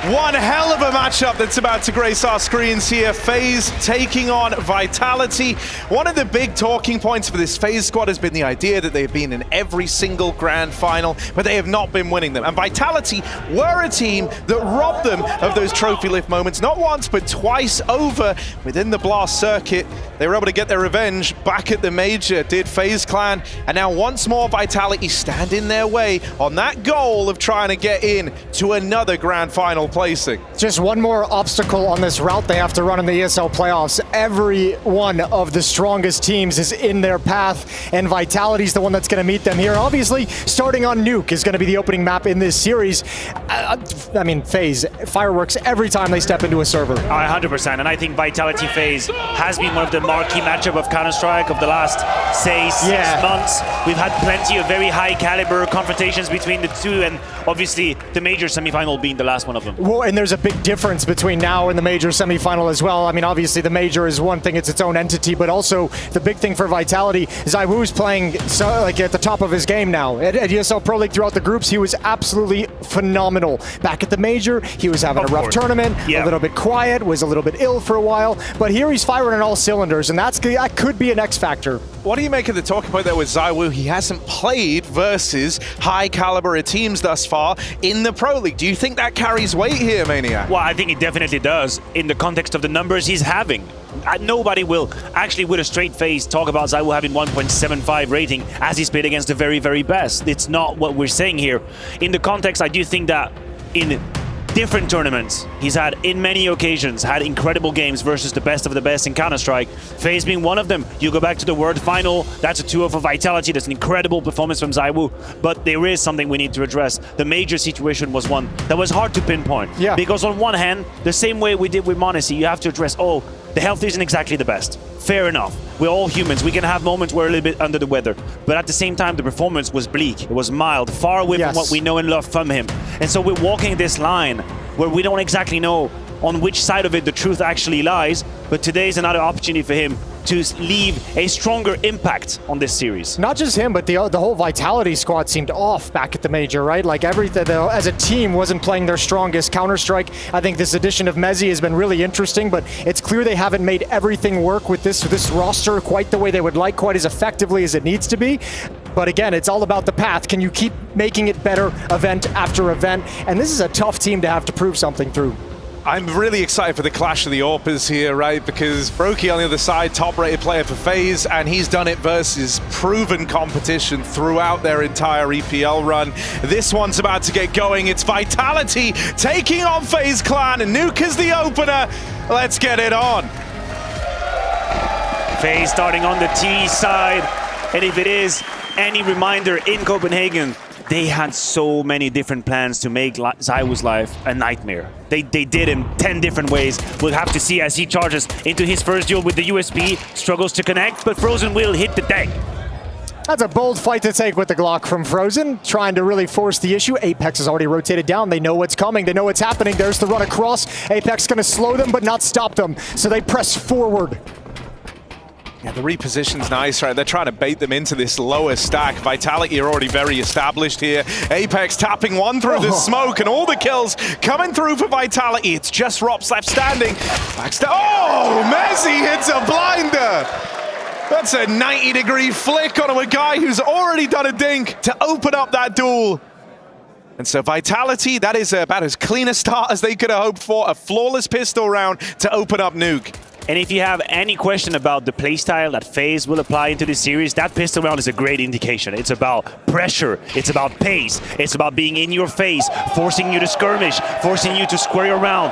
S29: One hell of a matchup that's about to grace our screens here. FaZe taking on Vitality. One of the big talking points for this FaZe squad has been the idea that they've been in every single grand final, but they have not been winning them. And Vitality were a team that robbed them of those trophy lift moments, not once, but twice over within the Blast circuit. They were able to get their revenge back at the major, did FaZe Clan, and now once more Vitality stand in their way on that goal of trying to get in to another grand final placing.
S1: Just one more obstacle on this route they have to run in the ESL playoffs. Every one of the strongest teams is in their path, and Vitality's the one that's going to meet them here. Obviously, starting on Nuke is going to be the opening map in this series. I mean, FaZe, fireworks every time they step into a server.
S15: 100%, and I think Vitality FaZe has been one of the marquee matchup of Counter-Strike of the last, say, 6 months. We've had plenty of very high caliber confrontations between the two, and obviously the major semifinal being the last one of them.
S1: Well, and there's a big difference between now and the major semifinal as well. I mean, obviously the major is one thing, it's its own entity, but also the big thing for Vitality, ZywOo's playing like at the top of his game now. At ESL Pro League throughout the groups, he was absolutely phenomenal. Back at the major, he was having a rough tournament, a little bit quiet, was a little bit ill for a while, but here he's firing on all cylinders, and that could be an X factor.
S29: What do you make of the talking point there with ZywOo? He hasn't played versus high caliber teams thus far in the Pro League. Do you think that carries weight here, Maniac?
S15: Well, I think it definitely does in the context of the numbers he's having. Nobody will actually, with a straight face, talk about ZywOo having 1.75 rating as he's played against the very, very best. It's not what we're saying here. In the context, I do think that in different tournaments, he's had, in many occasions, had incredible games versus the best of the best in Counter-Strike. FaZe being one of them. You go back to the World Final, that's a 2-0 for Vitality, that's an incredible performance from ZywOo, but there is something we need to address. The major situation was one that was hard to pinpoint. Because on one hand, the same way we did with m0NESY, you have to address, the health isn't exactly the best. Fair enough. We're all humans. We can have moments where we're a little bit under the weather. But at the same time, the performance was bleak. It was mild, far away from what we know and love from him. And so we're walking this line where we don't exactly know on which side of it the truth actually lies. But today is another opportunity for him to leave a stronger impact on this series.
S1: Not just him, but the whole Vitality squad seemed off back at the major, right? Like everything, as a team, wasn't playing their strongest. Counter-Strike, I think this addition of m0NESY has been really interesting, but it's clear they haven't made everything work with this roster quite the way they would like, quite as effectively as it needs to be. But again, it's all about the path. Can you keep making it better event after event? And this is a tough team to have to prove something through.
S29: I'm really excited for the clash of the AWPers here, right? Because Brokey on the other side, top-rated player for FaZe, and he's done it versus proven competition throughout their entire EPL run. This one's about to get going. It's Vitality taking on FaZe Clan, and Nuke is the opener. Let's get it on.
S15: FaZe starting on the T side, and if it is any reminder in Copenhagen, they had so many different plans to make ZywOo's life a nightmare. They did in 10 different ways. We'll have to see as he charges into his first duel with the USB, struggles to connect, but Frozen will hit the deck.
S1: That's a bold fight to take with the Glock from Frozen, trying to really force the issue. Apex has already rotated down. They know what's coming. They know what's happening. There's the run across. Apex going to slow them, but not stop them. So they press forward.
S29: Yeah, the reposition's nice, right? They're trying to bait them into this lower stack. Vitality are already very established here. Apex tapping one through the smoke, and all the kills coming through for Vitality. It's just Rops left standing. Oh, Messi hits a blinder. That's a 90-degree flick on a guy who's already done a dink to open up that duel. And so Vitality, that is about as clean a start as they could have hoped for. A flawless pistol round to open up Nuke.
S15: And if you have any question about the playstyle that FaZe will apply into this series, that pistol round is a great indication. It's about pressure, it's about pace, it's about being in your face, forcing you to skirmish, forcing you to square around.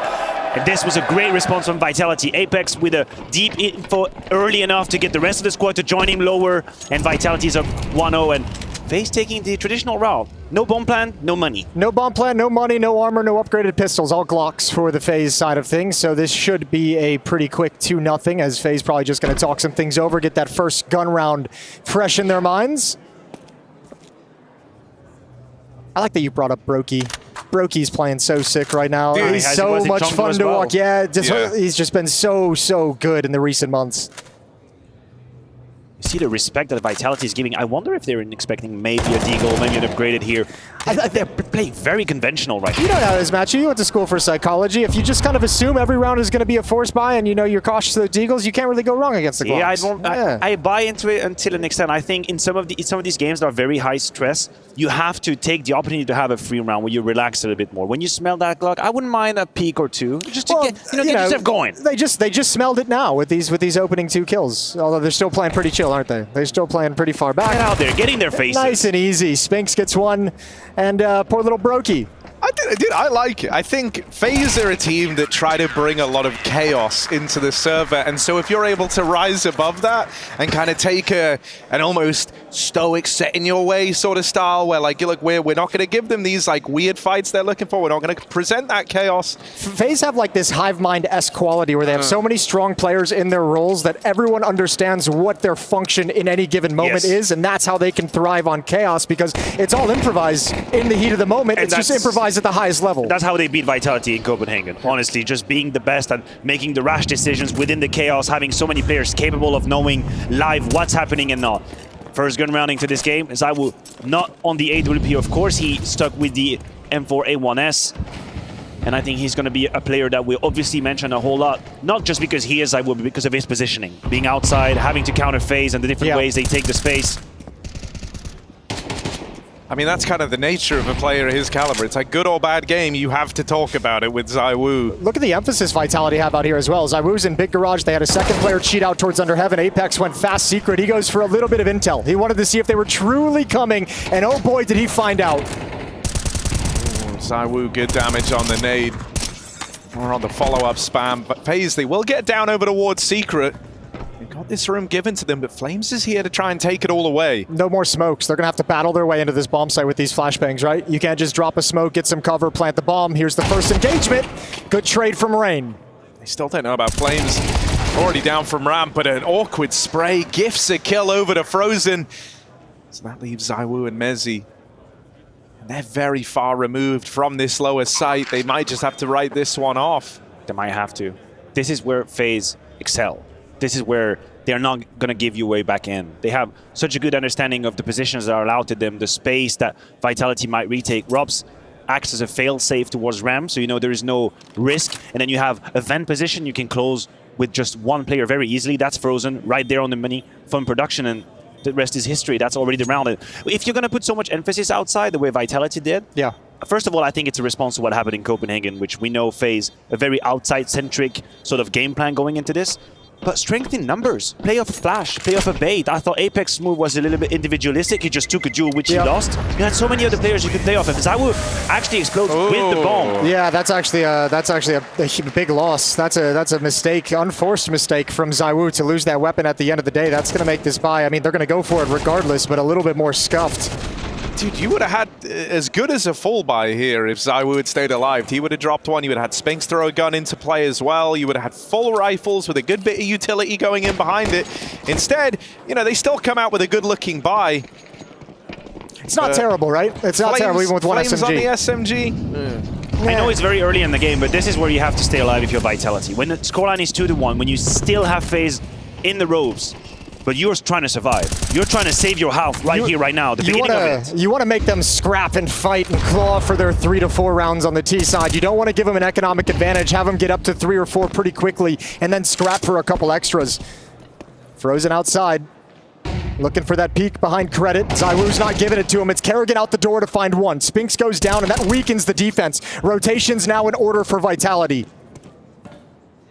S15: And this was a great response from Vitality. Apex with a deep info early enough to get the rest of the squad to join him lower, and Vitality's up 1-0, and FaZe taking the traditional route. No bomb plan, no money.
S1: No bomb plan, no money, no armor, no upgraded pistols. All Glocks for the FaZe side of things. So this should be a pretty quick 2-0, as FaZe probably just going to talk some things over, get that first gun round fresh in their minds. I like that you brought up Brokey. Brokey's playing so sick right now.
S15: Dude,
S1: he's so much fun to walk. Yeah, he's just been so good in the recent months.
S15: See the respect that Vitality is giving. I wonder if they're expecting maybe a deagle, maybe an upgraded here. They're playing very conventional right now.
S1: You know how it is, Matthew. You went to school for psychology. If you just kind of assume every round is going to be a force buy and you know you're cautious of the deagles, you can't really go wrong against the Glocks.
S15: Yeah, I buy into it until an extent. I think in some of these games that are very high stress, you have to take the opportunity to have a free round where you relax a little bit more. When you smell that Glock, I wouldn't mind a peek or two, just to get yourself going.
S1: They just smelled it now with these opening 2 kills. Although they're still playing pretty chill, aren't they? They're still playing pretty far back.
S15: Get out there, getting their faces.
S1: Nice and easy. Spinks gets one, and poor little Brokey.
S29: I like it. I think FaZe are a team that try to bring a lot of chaos into the server, and so if you're able to rise above that and kind of take an almost stoic set in your way sort of style where like, look, we're not going to give them these like weird fights they're looking for. We're not going to present that chaos.
S1: FaZe have like this hive mind-esque quality where they have so many strong players in their roles that everyone understands what their function in any given moment is, and that's how they can thrive on chaos because it's all improvised in the heat of the moment. And it's just improvised at the highest level.
S15: That's how they beat Vitality in Copenhagen, honestly. Just being the best and making the rash decisions within the chaos, having so many players capable of knowing live what's happening and not. First gun rounding to this game, ZywOo not on the AWP, of course. He stuck with the M4A1S. And I think he's going to be a player that we'll obviously mention a whole lot, not just because he is ZywOo, but because of his positioning. Being outside, having to counter FaZe and the different ways they take the space.
S29: I mean, that's kind of the nature of a player of his caliber. It's like good or bad game, you have to talk about it with ZywOo.
S1: Look at the emphasis Vitality have out here as well. ZywOo's in Big Garage. They had a second player cheat out towards Under Heaven. Apex went fast secret. He goes for a little bit of intel. He wanted to see if they were truly coming, and oh boy, did he find out.
S29: ZywOo, good damage on the nade. Or on the follow-up spam. But FaZe, they will get down over towards secret. They got this room given to them, but Flames is here to try and take it all away.
S1: No more smokes. They're going to have to battle their way into this bomb site with these flashbangs, right? You can't just drop a smoke, get some cover, plant the bomb. Here's the first engagement. Good trade from Rain.
S29: They still don't know about Flames. Already down from ramp, but an awkward spray gifts a kill over to Frozen. So that leaves ZywOo and Mezzi. And they're very far removed from this lower site. They might just have to write this one off.
S15: They might have to. This is where FaZe excel. This is where they're not going to give you way back in. They have such a good understanding of the positions that are allowed to them, the space that Vitality might retake. Robs acts as a fail-safe towards Ram, so you know there is no risk. And then you have a vent position you can close with just one player very easily. That's Frozen, right there on the money from production. And the rest is history. That's already the round. If you're going to put so much emphasis outside the way Vitality did, first of all, I think it's a response to what happened in Copenhagen, which we know FaZe a very outside-centric sort of game plan going into this. But strength in numbers. Play off a flash, play off a bait. I thought Apex's move was a little bit individualistic. He just took a duel, which he lost. You had so many other players you could play off. And ZywOo actually explodes with the bomb.
S1: Yeah, that's actually a big loss. That's a mistake, unforced mistake from ZywOo to lose that weapon at the end of the day. That's going to make this buy. I mean, they're going to go for it regardless, but a little bit more scuffed.
S29: Dude, you would have had as good as a full buy here if ZywOo had stayed alive. He would have dropped one. You would have had Spinks throw a gun into play as well. You would have had full rifles with a good bit of utility going in behind it. Instead, you know, they still come out with a good-looking buy.
S1: It's not terrible, right? It's not terrible even with one
S29: Flames
S1: SMG.
S29: on the SMG.
S15: I know it's very early in the game, but this is where you have to stay alive if you're Vitality. When the scoreline is 2-1, when you still have FaZe in the ropes, but you're trying to survive. You're trying to save your health here, right now. The beginning of it.
S1: You want to make them scrap and fight and claw for their 3 to 4 rounds on the T side. You don't want to give them an economic advantage, have them get up to 3 or 4 pretty quickly, and then scrap for a couple extras. Frozen outside. Looking for that peek behind Credit. ZywOo's not giving it to him. It's Kerrigan out the door to find one. Spinks goes down, and that weakens the defense. Rotation's now in order for Vitality.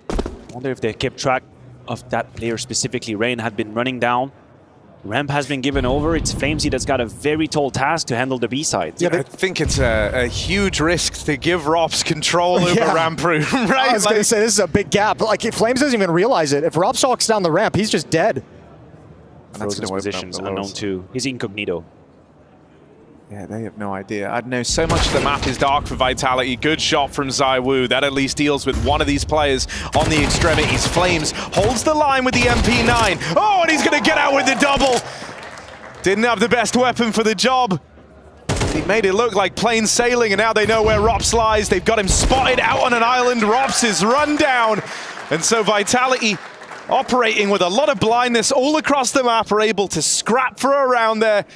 S15: I wonder if they kept track of that player specifically. Rain had been running down. Ramp has been given over. It's Flamesy that's got a very tall task to handle the B side.
S29: Yeah, I think it's a huge risk to give Rops control over ramp room, right?
S1: I was going to say, this is a big gap. Like, if Flames doesn't even realize it. If Rops walks down the ramp, he's just dead.
S15: Frozen's positions unknown too. He's incognito.
S29: Yeah, they have no idea. I know so much of the map is dark for Vitality. Good shot from ZywOo. That at least deals with one of these players on the extremities. Flames holds the line with the MP9. Oh, and he's going to get out with the double. Didn't have the best weapon for the job. He made it look like plain sailing, and now they know where Rops lies. They've got him spotted out on an island. Rops is run down. And so Vitality, operating with a lot of blindness all across the map, are able to scrap for a round there.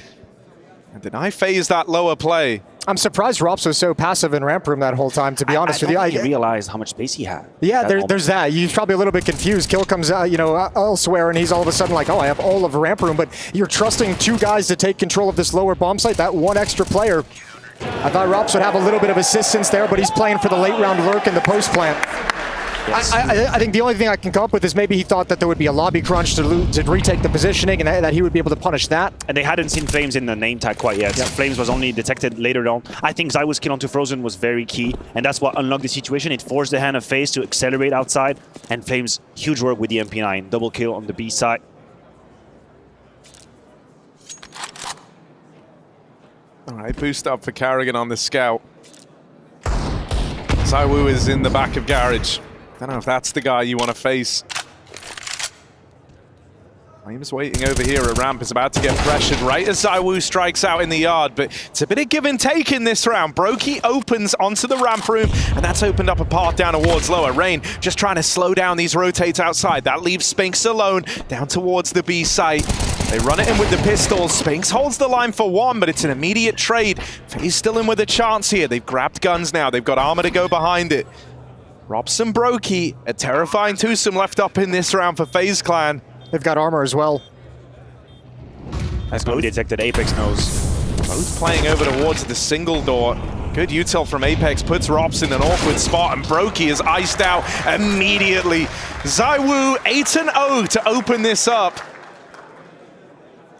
S29: And deny FaZe that lower play.
S1: I'm surprised Rops was so passive in ramp room that whole time, to be honest with you.
S15: I realized how much space he had.
S1: Yeah, there's that. He's probably a little bit confused. Kill comes out, you know, elsewhere, and he's all of a sudden like, oh, I have all of ramp room, but you're trusting 2 guys to take control of this lower bomb site, that one extra player. I thought Rops would have a little bit of assistance there, but he's playing for the late round lurk and the post plant. Yes. I think the only thing I can come up with is maybe he thought that there would be a lobby crunch to retake the positioning, and that he would be able to punish that.
S15: And they hadn't seen Flames in the name tag quite yet. Yep. Flames was only detected later on. I think ZywOo's kill onto Frozen was very key, and that's what unlocked the situation. It forced the hand of FaZe to accelerate outside, and Flames, huge work with the MP9. Double kill on the B side.
S29: All right, boost up for Kerrigan on the scout. ZywOo is in the back of garage. Don't know if that's the guy you want to face. Flames waiting over here at ramp, is about to get pressured right as ZywOo strikes out in the yard, but it's a bit of give and take in this round. Brokey opens onto the ramp room, and that's opened up a path down towards lower. Rain just trying to slow down these rotates outside. That leaves Spinks alone down towards the B site. They run it in with the pistols. Spinks holds the line for one, but it's an immediate trade. FaZe still in with a chance here. They've grabbed guns now. They've got armor to go behind it. Robson Brokey, a terrifying twosome left up in this round for FaZe Clan.
S1: They've got armor as well.
S15: That's what we detected. Apex knows.
S29: Both playing over towards the single door. Good util from Apex, puts Rops in an awkward spot, and Brokey is iced out immediately. ZywOo 8-0 to open this up.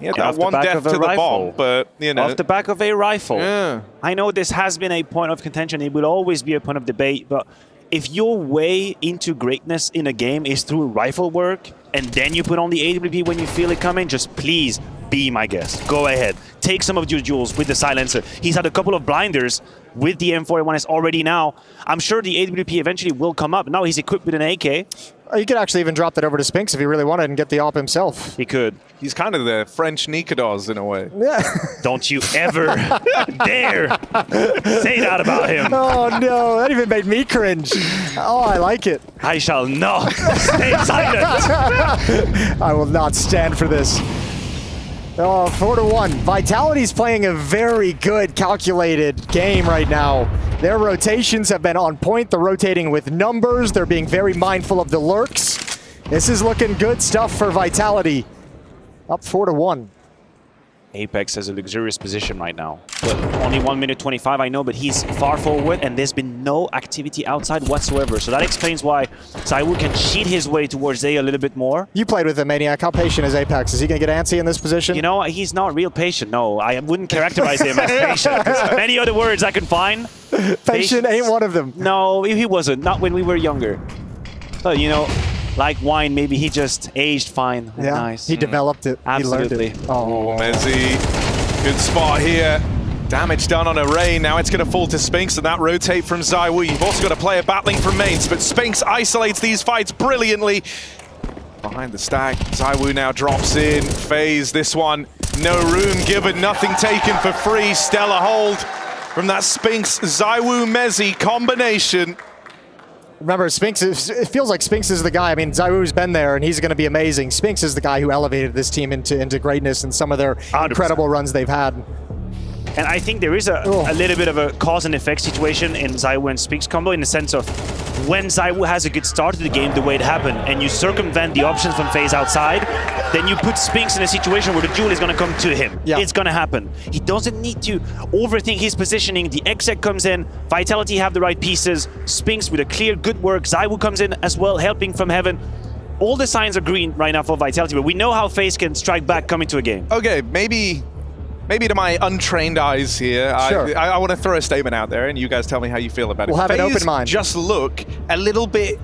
S29: Yeah, that one death to the bomb, but, you know.
S15: Off the back of a rifle.
S29: Yeah.
S15: I know this has been a point of contention. It will always be a point of debate, but if your way into greatness in a game is through rifle work, and then you put on the AWP when you feel it coming, just please be my guest. Go ahead. Take some of your duels with the silencer. He's had a couple of blinders with the M41S already now. I'm sure the AWP eventually will come up. Now he's equipped with an AK.
S1: He could actually even drop that over to Spinks if he really wanted and get the AWP himself.
S15: He could.
S29: He's kind of the French Nikados in a way.
S1: Yeah.
S15: Don't you ever dare say that about him.
S1: Oh no, that even made me cringe. Oh, I like it.
S15: I shall not stay silent.
S1: I will not stand for this. Oh, 4-1. Vitality's playing a very good, calculated game right now. Their rotations have been on point. They're rotating with numbers. They're being very mindful of the lurks. This is looking good stuff for Vitality. Up 4-1.
S15: Apex has a luxurious position right now. But only 1 minute 25, I know, but he's far forward and there's been no activity outside whatsoever. So that explains why ZywOo can cheat his way towards A a little bit more.
S1: You played with him, Maniac. How patient is Apex? Is he going to get antsy in this position?
S15: You know, he's not real patient, no. I wouldn't characterize him as patient. There's many other words I can find.
S1: Patient ain't one of them.
S15: No, he wasn't. Not when we were younger. But, you know, like wine, maybe he just aged fine.
S1: Yeah,
S15: nice.
S1: he developed it.
S15: Absolutely.
S1: He learned it. Oh,
S29: Mezzi, good spot here. Damage done on Array. Now it's going to fall to Spinks, and that rotate from ZywOo. You've also got a player battling from mains, but Spinks isolates these fights brilliantly. Behind the stack, ZywOo now drops in. FaZe, this one, no room given, nothing taken for free. Stellar hold from that Spinks, ZywOo, Mezzi combination.
S1: Remember, Spinks, it feels like Spinks is the guy. I mean, ZywOo's been there, and he's going to be amazing. Spinks is the guy who elevated this team into greatness in some of their 100%. Incredible runs they've had.
S15: And I think there is a little bit of a cause and effect situation in ZywOo and Spinks combo in the sense of when ZywOo has a good start to the game, the way it happened, and you circumvent the options from FaZe outside, then you put Spinks in a situation where the duel is going to come to him. Yeah. It's going to happen. He doesn't need to overthink his positioning. The exec comes in, Vitality have the right pieces, Spinks with a clear good work, ZywOo comes in as well, helping from heaven. All the signs are green right now for Vitality, but we know how FaZe can strike back coming to a game.
S29: Okay, maybe to my untrained eyes here,
S1: sure.
S29: I want to throw a statement out there, and you guys tell me how you feel about it.
S1: We'll have an open mind.
S29: Just look a little bit,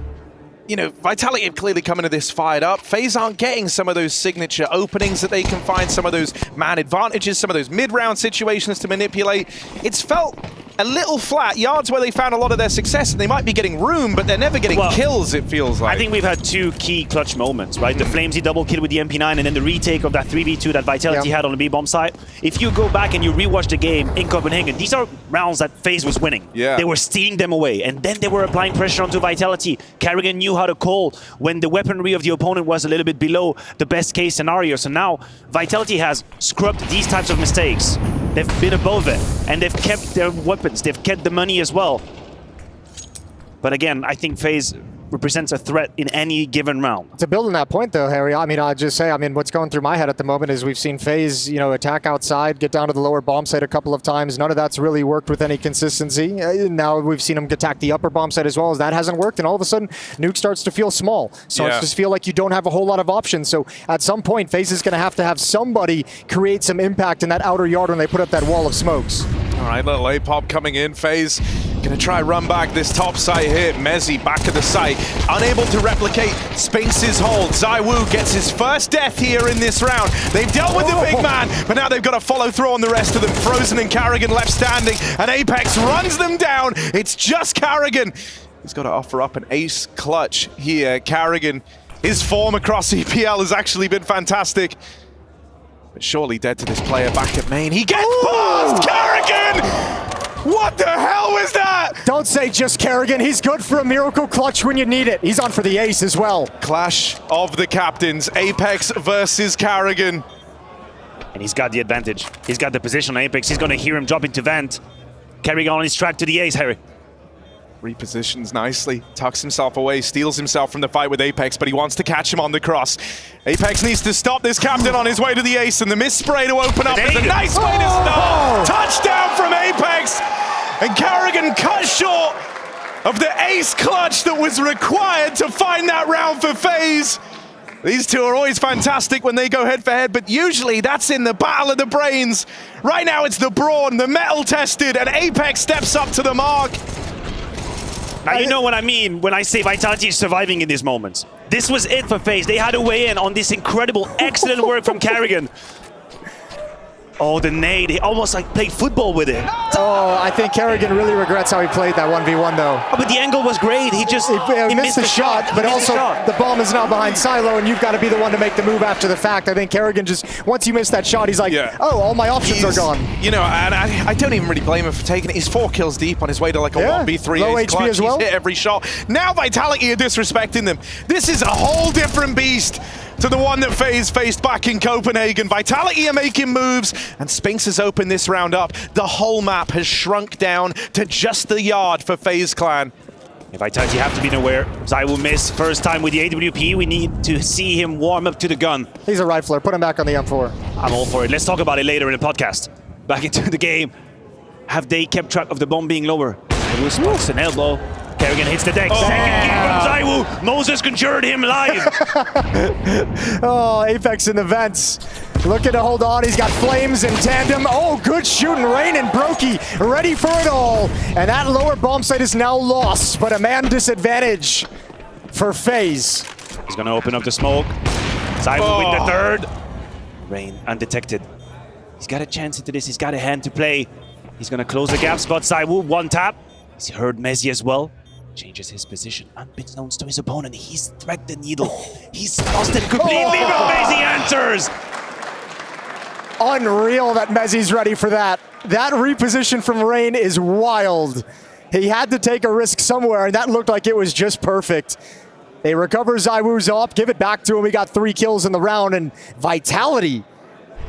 S29: you know, Vitality have clearly come into this fired up. FaZe aren't getting some of those signature openings that they can find, some of those man advantages, some of those mid-round situations to manipulate. It's felt a little flat. Yards where they found a lot of their success, and they might be getting room, but they're never getting kills, it feels like.
S15: I think we've had two key clutch moments, right? The Flamesy double kill with the MP9 and then the retake of that 3v2 that Vitality had on the B-bomb side. If you go back and you rewatch the game in Copenhagen, these are rounds that FaZe was winning.
S29: Yeah.
S15: They were stealing them away, and then they were applying pressure onto Vitality. Karrigan knew how to call when the weaponry of the opponent was a little bit below the best case scenario. So now Vitality has scrubbed these types of mistakes. They've been above it, and they've kept their weapons, they've kept the money as well. But again, I think FaZe represents a threat in any given round.
S1: To build on that point, though, Harry, I mean, I'll just say, I mean, what's going through my head at the moment is we've seen FaZe, you know, attack outside, get down to the lower bomb site a couple of times. None of that's really worked with any consistency. Now we've seen them attack the upper bomb site as well, as that hasn't worked, and all of a sudden, Nuke starts to feel small. Starts to feel like you don't have a whole lot of options. So at some point, FaZe is going to have somebody create some impact in that outer yard when they put up that wall of smokes.
S29: All right, little A-pop coming in. FaZe gonna try run back this top site here. Mezzi back at the site, unable to replicate Spinks' hold. ZywOo gets his first death here in this round. They've dealt with the big man, but now they've got to follow through on the rest of them. Frozen and Karrigan left standing, and Apex runs them down. It's just Karrigan. He's got to offer up an ace clutch here. Karrigan, his form across EPL has actually been fantastic. But surely dead to this player back at main. He gets past Karrigan! What the hell was that?
S1: Don't say just Karrigan. He's good for a miracle clutch when you need it. He's on for the ace as well.
S29: Clash of the captains. Apex versus Karrigan.
S15: And he's got the advantage. He's got the position on Apex. He's going to hear him drop into vent. Karrigan on his track to the ace, Harry.
S29: Repositions nicely, tucks himself away, steals himself from the fight with Apex, but he wants to catch him on the cross. Apex needs to stop this captain on his way to the ace, and the miss spray to open up is a nice way to start. Touchdown from Apex, and Karrigan cut short of the ace clutch that was required to find that round for FaZe. These two are always fantastic when they go head-for-head, but usually that's in the battle of the brains. Right now it's the brawn, the metal tested, and Apex steps up to the mark.
S15: Now you know what I mean when I say Vitality is surviving in these moments. This was it for FaZe. They had to weigh in on this incredible, excellent work from Karrigan. Oh, the nade. He almost like played football with it.
S1: Oh, I think Karrigan really regrets how he played that 1v1 though.
S15: Oh, but the angle was great. He just
S1: he missed the shot, but also the bomb is now behind Silo, and you've got to be the one to make the move after the fact. I think Karrigan just, once you miss that shot, he's like, oh, all my options are gone.
S29: You know, and I don't even really blame him for taking it. He's 4 kills deep on his way to like a 1v3
S1: low
S29: ace
S1: HP
S29: clutch.
S1: as well.
S29: He's hit every shot. Now Vitality are disrespecting them. This is a whole different beast to the one that FaZe faced back in Copenhagen. Vitality are making moves, and Spinks has opened this round up. The whole map has shrunk down to just the yard for FaZe Clan.
S15: Vitality have to be aware. Zai will miss. First time with the AWP. We need to see him warm up to the gun.
S1: He's a rifler. Put him back on the M4.
S15: I'm all for it. Let's talk about it later in the podcast. Back into the game. Have they kept track of the bomb being lower? Zaiwu spots an elbow. Kerrigan hits the deck. Second kill from Zaiwu. Moses conjured him live.
S1: Oh, Apex in the vents. Looking to hold on. He's got Flames in tandem. Oh, good shooting. Rain and Brokey ready for it all. And that lower bomb site is now lost, but a man disadvantage for FaZe.
S15: He's going to open up the smoke. Zaiwu with the third. Rain undetected. He's got a chance into this. He's got a hand to play. He's going to close the gap spot. Zaiwu, one tap. He's heard Messi as well. Changes his position, unbeknownst to his opponent. He's threaded the needle. He's lost it completely, but Messi answers.
S1: Unreal that Mezzi's ready for that. That reposition from Rain is wild. He had to take a risk somewhere, and that looked like it was just perfect. They recover Zaiwu's op, give it back to him. He got 3 kills in the round, and Vitality,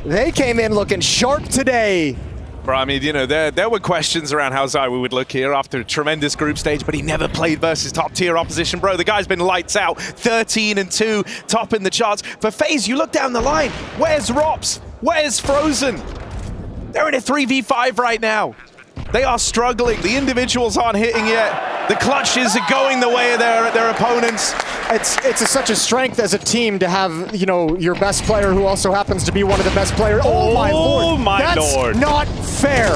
S1: they came in looking sharp today.
S29: Bro, I mean, you know, there were questions around how Zaiwu would look here after a tremendous group stage, but he never played versus top-tier opposition, bro. The guy's been lights out, 13-2, top in the charts. For FaZe, you look down the line. Where's Rops? Where's Frozen? They're in a 3v5 right now. They are struggling. The individuals aren't hitting yet. The clutches are going the way of their opponents.
S1: It's such a strength as a team to have, you know, your best player who also happens to be one of the best players. Oh my lord! That's not fair.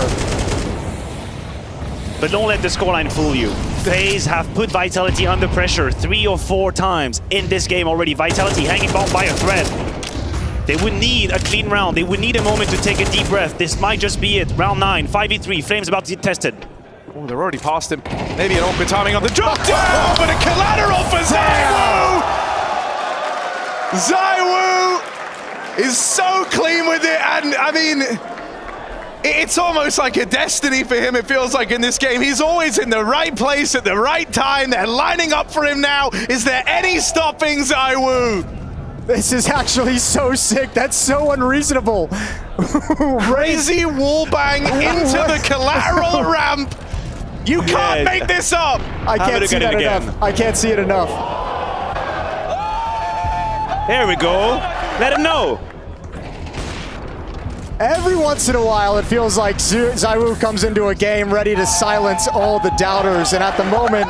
S15: But don't let the scoreline fool you. FaZe have put Vitality under pressure 3 or 4 times in this game already. Vitality hanging on by a thread. They would need a clean round. They would need a moment to take a deep breath. This might just be it. Round 9, 5v3. Flames about to get tested.
S29: Oh, they're already past him. Maybe an awkward timing on the drop down, but a collateral for Zaiwu! Zaiwu is so clean with it, and I mean, it's almost like a destiny for him, it feels like, in this game. He's always in the right place at the right time. They're lining up for him now. Is there any stopping Zaiwu?
S1: This is actually so sick. That's so unreasonable.
S29: Crazy wallbang into the collateral ramp. You can't make this up.
S1: I can't see that enough. I can't see it enough.
S15: There we go. Let him know.
S1: Every once in a while, it feels like Zaiwu comes into a game ready to silence all the doubters. And at the moment,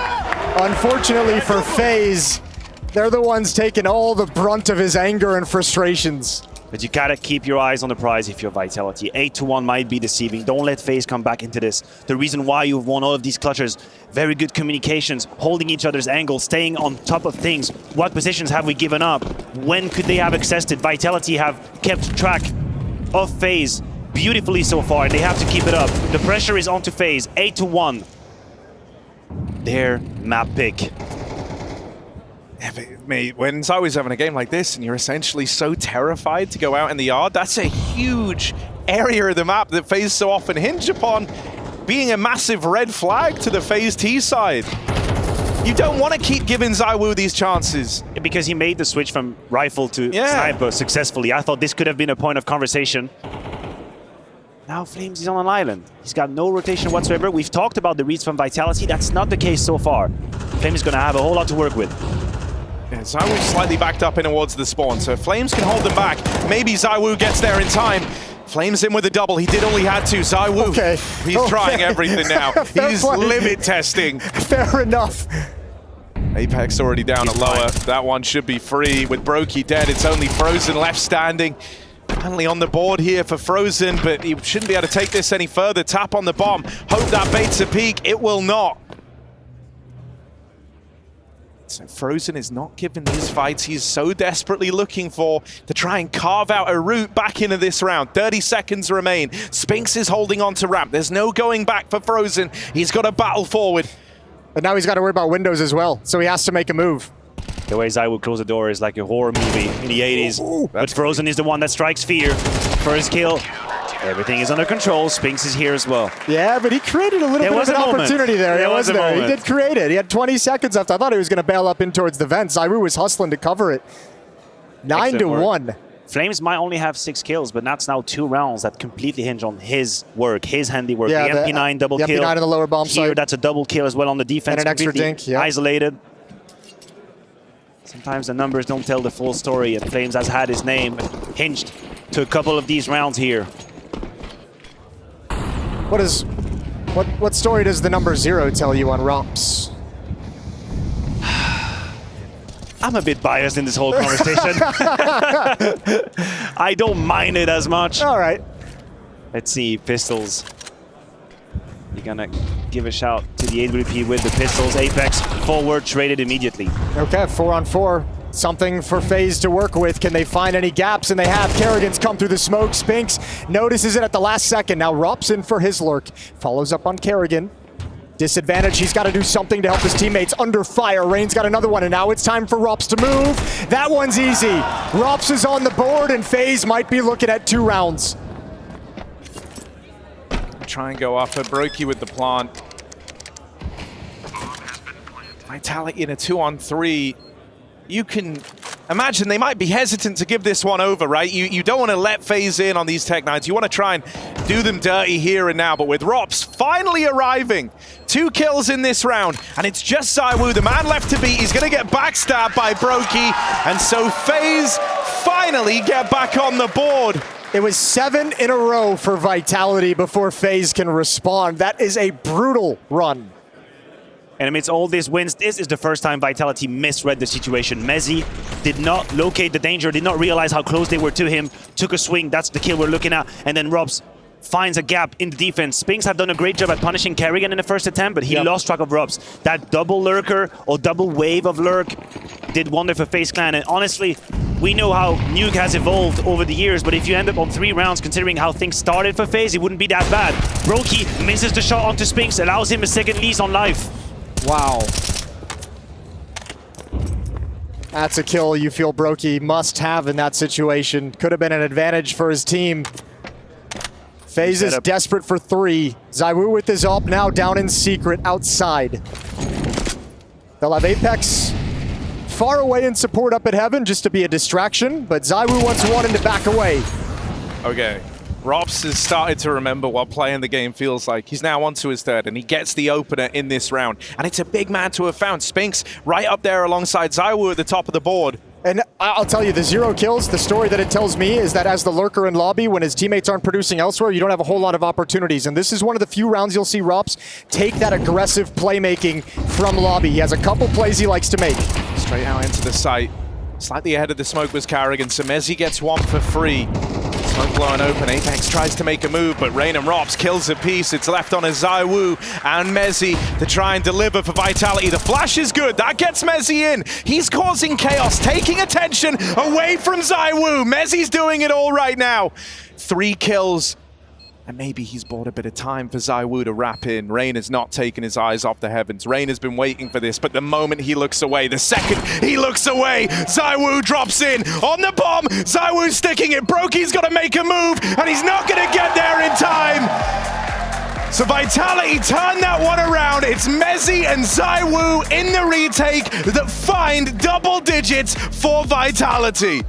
S1: unfortunately for FaZe, they're the ones taking all the brunt of his anger and frustrations.
S15: But you gotta keep your eyes on the prize if you're Vitality. 8-1 might be deceiving. Don't let FaZe come back into this. The reason why you've won all of these clutches, very good communications, holding each other's angles, staying on top of things. What positions have we given up? When could they have accessed it? Vitality have kept track of FaZe beautifully so far, and they have to keep it up. The pressure is onto FaZe. 8-1. Their map pick.
S29: Yeah, but, mate, when Zaiwu's having a game like this and you're essentially so terrified to go out in the yard, that's a huge area of the map that FaZe so often hinge upon being a massive red flag to the FaZe T side. You don't want to keep giving Zaiwu these chances.
S15: Because he made the switch from rifle to sniper successfully. I thought this could have been a point of conversation. Now Flames is on an island. He's got no rotation whatsoever. We've talked about the reads from Vitality. That's not the case so far. Flames is going to have a whole lot to work with.
S29: Yeah, Zaiwu slightly backed up in towards the spawn, so Flames can hold them back. Maybe Zaiwu gets there in time. Flames in with a double. He did all he had to. Zaiwu, he's trying everything now. He's limit testing.
S1: Fair enough.
S29: Apex already down at lower. That one should be free. With Brokey dead, it's only Frozen left standing. Finally on the board here for Frozen, but he shouldn't be able to take this any further. Tap on the bomb. Hope that baits a peak. It will not. So Frozen is not given these fights he's so desperately looking for to try and carve out a route back into this round. 30 seconds remain. Spinks is holding on to ramp. There's no going back for Frozen. He's got to battle forward.
S1: But now he's got to worry about windows as well, so he has to make a move.
S15: The way Zai will close the door is like a horror movie in the 80s. But Frozen is the one that strikes fear. First kill. Everything is under control. Spinks is here as well.
S1: Yeah, but he created a little bit of an opportunity there.
S15: There was a moment.
S1: He did create it. He had 20 seconds left. I thought he was going to bail up in towards the vent. Zaiwu was hustling to cover it. 9-1.
S15: Flames might only have 6 kills, but that's now 2 rounds that completely hinge on his work, his handiwork.
S1: Yeah,
S15: the MP9 double
S1: the
S15: kill.
S1: MP9 in the lower bomb
S15: Here,
S1: site.
S15: that's a double kill as well on the defense.
S1: And an extra dink, yeah.
S15: Isolated. Sometimes the numbers don't tell the full story, and Flames has had his name hinged to a couple of these rounds here.
S1: What story does the number 0 tell you on Rops?
S15: I'm a bit biased in this whole conversation. I don't mind it as much.
S1: All right.
S15: Let's see, pistols. You're gonna give a shout to the AWP with the pistols. Apex forward, traded immediately.
S1: Okay, 4-on-4. Something for FaZe to work with. Can they find any gaps? And they have. Kerrigan's come through the smoke. Spinks notices it at the last second. Now Rops in for his lurk. Follows up on Kerrigan. Disadvantage, he's got to do something to help his teammates. Under fire, Rain's got another one, and now it's time for Rops to move. That one's easy. Rops is on the board, and FaZe might be looking at 2 rounds.
S18: Try and go after Brokey with the plant. Vitality in a 2-on-3. You can imagine they might be hesitant to give this one over, right? You don't want to let FaZe in on these Tech-9s. You want to try and do them dirty here and now. But with Rops finally arriving, 2 kills in this round, and it's just ZywOo, the man left to beat. He's going to get backstabbed by Brokey, and so FaZe finally get back on the board.
S1: It was 7 in a row for Vitality before FaZe can respond. That is a brutal run.
S15: And amidst all these wins, this is the first time Vitality misread the situation. Mezzi did not locate the danger, did not realize how close they were to him, took a swing, that's the kill we're looking at, and then Rops finds a gap in the defense. Spinks had done a great job at punishing Kerrigan in the first attempt, but he lost track of Rops. That double lurker or double wave of lurk did wonder for FaZe Clan, and honestly, we know how Nuke has evolved over the years, but if you end up on 3 rounds, considering how things started for FaZe, it wouldn't be that bad. Brokey misses the shot onto Spinks, allows him a second lease on life.
S1: Wow. That's a kill you feel Brokey must have in that situation. Could have been an advantage for his team. FaZe is desperate for 3. ZywOo with his ult now down in secret outside. They'll have Apex far away in support up at Heaven just to be a distraction, but ZywOo wants 1 and to back away.
S18: Okay. Rops has started to remember what playing the game feels like. He's now onto his 3rd, and he gets the opener in this round. And it's a big man to have found. Spinks right up there alongside ZywOo at the top of the board.
S1: And I'll tell you, the 0 kills, the story that it tells me is that as the lurker in lobby, when his teammates aren't producing elsewhere, you don't have a whole lot of opportunities. And this is one of the few rounds you'll see Rops take that aggressive playmaking from lobby. He has a couple plays he likes to make.
S18: Straight out into the site. Slightly ahead of the smoke was Kerrigan. So Mezzi gets 1 for free. Smoke blowing open, Apex tries to make a move, but Rain and Rops kills a piece. It's left on a ZywOo and Mezzi to try and deliver for Vitality. The flash is good, that gets Mezzi in. He's causing chaos, taking attention away from ZywOo. Mezzi's doing it all right now. 3 kills. And maybe he's bought a bit of time for ZywOo to wrap in. Rain has not taken his eyes off the heavens. Rain has been waiting for this, but the moment he looks away, the second he looks away, ZywOo drops in on the bomb. ZywOo's sticking it. Brokey's got to make a move, and he's not going to get there in time. So Vitality turn that one around. It's Mezzi and ZywOo in the retake that find double digits for Vitality.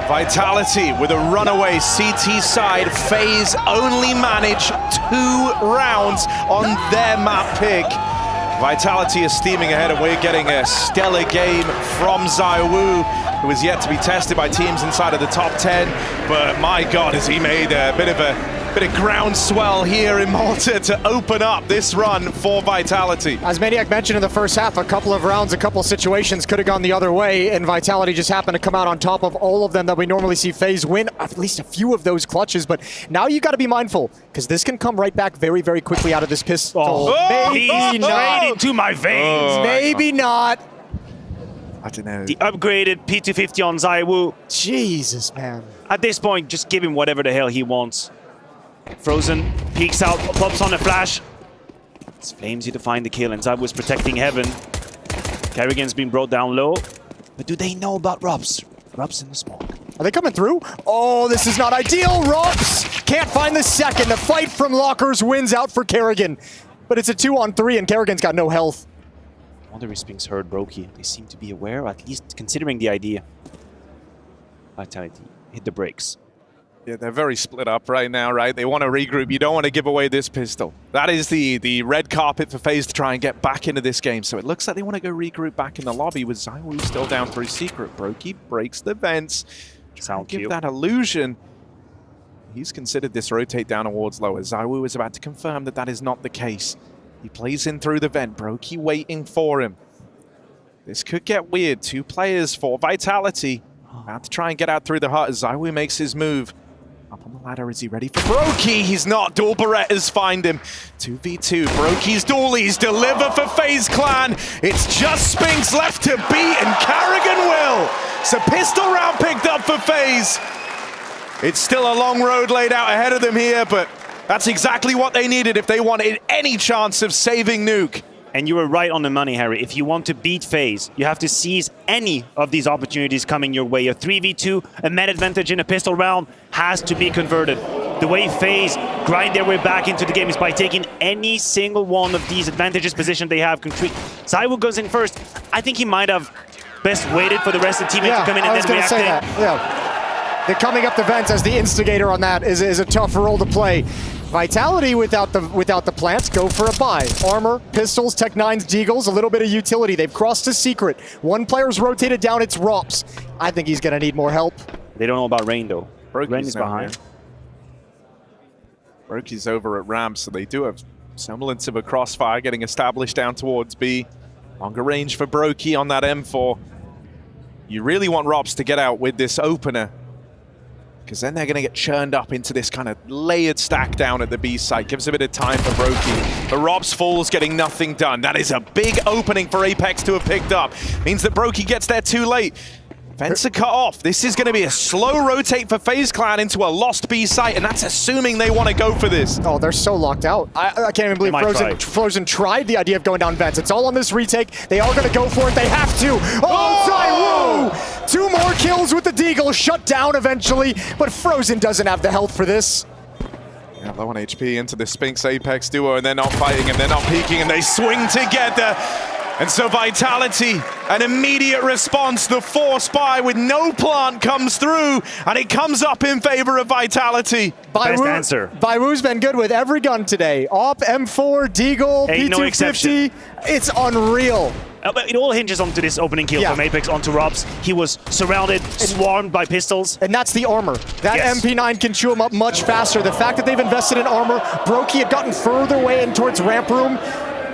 S29: Vitality with a runaway CT side. FaZe only manage 2 rounds on their map pick. Vitality is steaming ahead, and we're getting a stellar game from ZywOo, who is yet to be tested by teams inside of the top 10. But my God, has he made a bit of groundswell here in Malta to open up this run for Vitality.
S1: As Maniac mentioned in the first half, a couple of rounds, a couple of situations could have gone the other way, and Vitality just happened to come out on top of all of them that we normally see FaZe win at least a few of those clutches. But now you got to be mindful, because this can come right back very, very quickly out of this pistol. Maybe not.
S15: Straight into my veins.
S1: Maybe not.
S29: I don't know.
S15: The upgraded P250 on ZywOo.
S1: Jesus, man.
S15: At this point, just give him whatever the hell he wants. Frozen peeks out, pops on a flash. It's Flamesy to find the kill, and ZywOo's protecting Heaven. Kerrigan's been brought down low. But do they know about Robs? Robs in the smoke.
S1: Are they coming through? Oh, this is not ideal. Robs can't find the second. The fight from Lockers wins out for Kerrigan. But it's a 2-on-3, and Kerrigan's got no health.
S15: I wonder if Spinks heard Brokey. They seem to be aware, at least considering the idea. Vitality hit the brakes.
S29: Yeah, they're very split up right now, right? They want to regroup. You don't want to give away this pistol. That is the red carpet for FaZe to try and get back into this game. So it looks like they want to go regroup back in the lobby with ZywOo still down through secret. Brokey breaks the vents.
S15: Sound
S29: give
S15: cute.
S29: that illusion. He's considered this rotate down towards lower. ZywOo is about to confirm that that is not the case. He plays in through the vent. Brokey waiting for him. This could get weird. 2 players for Vitality. About to try and get out through the hut as ZywOo makes his move. Up on the ladder, is he ready for Brokey? He's not. Dual Berettas find him. 2v2. Brokey's dualies deliver for FaZe Clan. It's just Spinks left to beat, and Kerrigan will. So pistol round picked up for FaZe. It's still a long road laid out ahead of them here, but that's exactly what they needed if they wanted any chance of saving Nuke.
S15: And you were right on the money, Harry. If you want to beat FaZe, you have to seize any of these opportunities coming your way. A 3v2, a man advantage in a pistol round has to be converted. The way FaZe grind their way back into the game is by taking any single one of these advantageous positions they have. ZywOo goes in first. I think he might have best waited for the rest of the teammates to come in and then react.
S1: Yeah. The coming up the vents as the instigator on that is a tough role to play. Vitality without the plants go for a buy. Armor, pistols, Tech 9s, Deagles, a little bit of utility. They've crossed to secret. One player's rotated down, it's Rops. I think he's gonna need more help.
S15: They don't know about Rain though. Rain is behind.
S29: Brokey's over at ramp, so they do have semblance of a crossfire getting established down towards B. Longer range for Brokey on that M4. You really want Rops to get out with this opener, because then they're going to get churned up into this kind of layered stack down at the B site. Gives a bit of time for Brokey. The Robs falls getting nothing done. That is a big opening for Apex to have picked up. Means that Brokey gets there too late. Vents are cut off. This is going to be a slow rotate for FaZe Clan into a lost B site, and that's assuming they want to go for this.
S1: Oh, they're so locked out. I can't even believe Frozen tried the idea of going down vents. It's all on this retake. They are going to go for it. They have to. Oh, ZywOo! 2 more kills with the Deagle. Shut down eventually, but Frozen doesn't have the health for this.
S29: Yeah, low on HP into the Spinks Apex duo, and they're not fighting, and they're not peeking, and they swing together. And so Vitality, an immediate response. The force buy with no plant comes through, and it comes up in favor of Vitality.
S15: Best answer.
S1: ZywOo's been good with every gun today. AWP, M4, Deagle,
S15: Ain't
S1: P250.
S15: no exception.
S1: It's unreal.
S15: It all hinges onto this opening kill from Apex onto Robs. He was surrounded, swarmed by pistols.
S1: And that's the armor. That MP9 can chew him up much faster. The fact that they've invested in armor, Brokey had gotten further away in towards ramp room.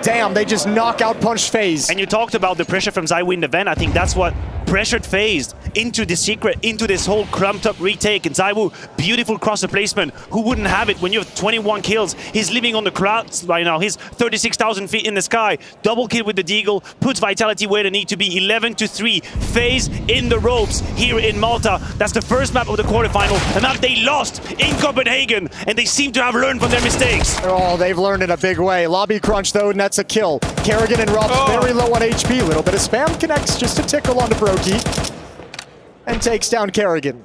S1: Damn, they just knockout punched FaZe.
S15: And you talked about the pressure from ZywOo in the vent. I think that's what pressured FaZe into the secret, into this whole crumped up retake. And ZywOo, beautiful crosser placement. Who wouldn't have it when you have 21 kills? He's living on the clouds right now. He's 36,000 feet in the sky. Double kill with the Deagle, puts Vitality where they need to be. 11-3, FaZe in the ropes here in Malta. That's the first map of the quarterfinal, a map they lost in Copenhagen, and they seem to have learned from their mistakes.
S1: Oh, they've learned in a big way. Lobby crunch though, and that's a kill. Kerrigan and Robs very low on HP. A little bit of spam connects just to tickle onto Brokey and takes down Kerrigan.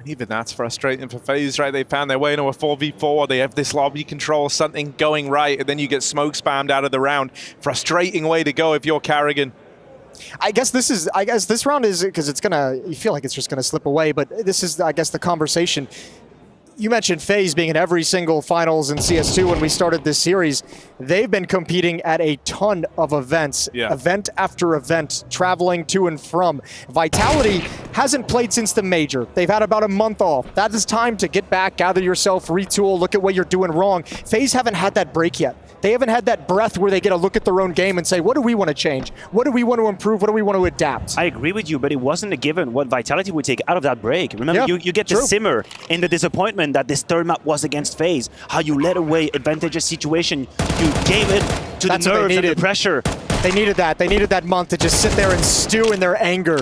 S29: Even that's frustrating for FaZe, right? They found their way into a 4v4. They have this lobby control, something going right, and then you get smoke spammed out of the round. Frustrating way to go if you're Carrigan.
S1: I guess this round is, because you feel like it's just gonna slip away, but this is, I guess, the conversation. You mentioned FaZe being in every single finals in CS2 when we started this series. They've been competing at a ton of events, event after event, traveling to and from. Vitality hasn't played since the major. They've had about a month off. That is time to get back, gather yourself, retool, look at what you're doing wrong. FaZe haven't had that break yet. They haven't had that breath where they get a look at their own game and say, what do we want to change? What do we want to improve? What do we want to adapt?
S15: I agree with you, but it wasn't a given what Vitality would take out of that break. Remember, you get to simmer in the disappointment that this third map was against FaZe. How you led away advantageous situation. You gave it to the nerves and the pressure.
S1: They needed that. They needed that month to just sit there and stew in their anger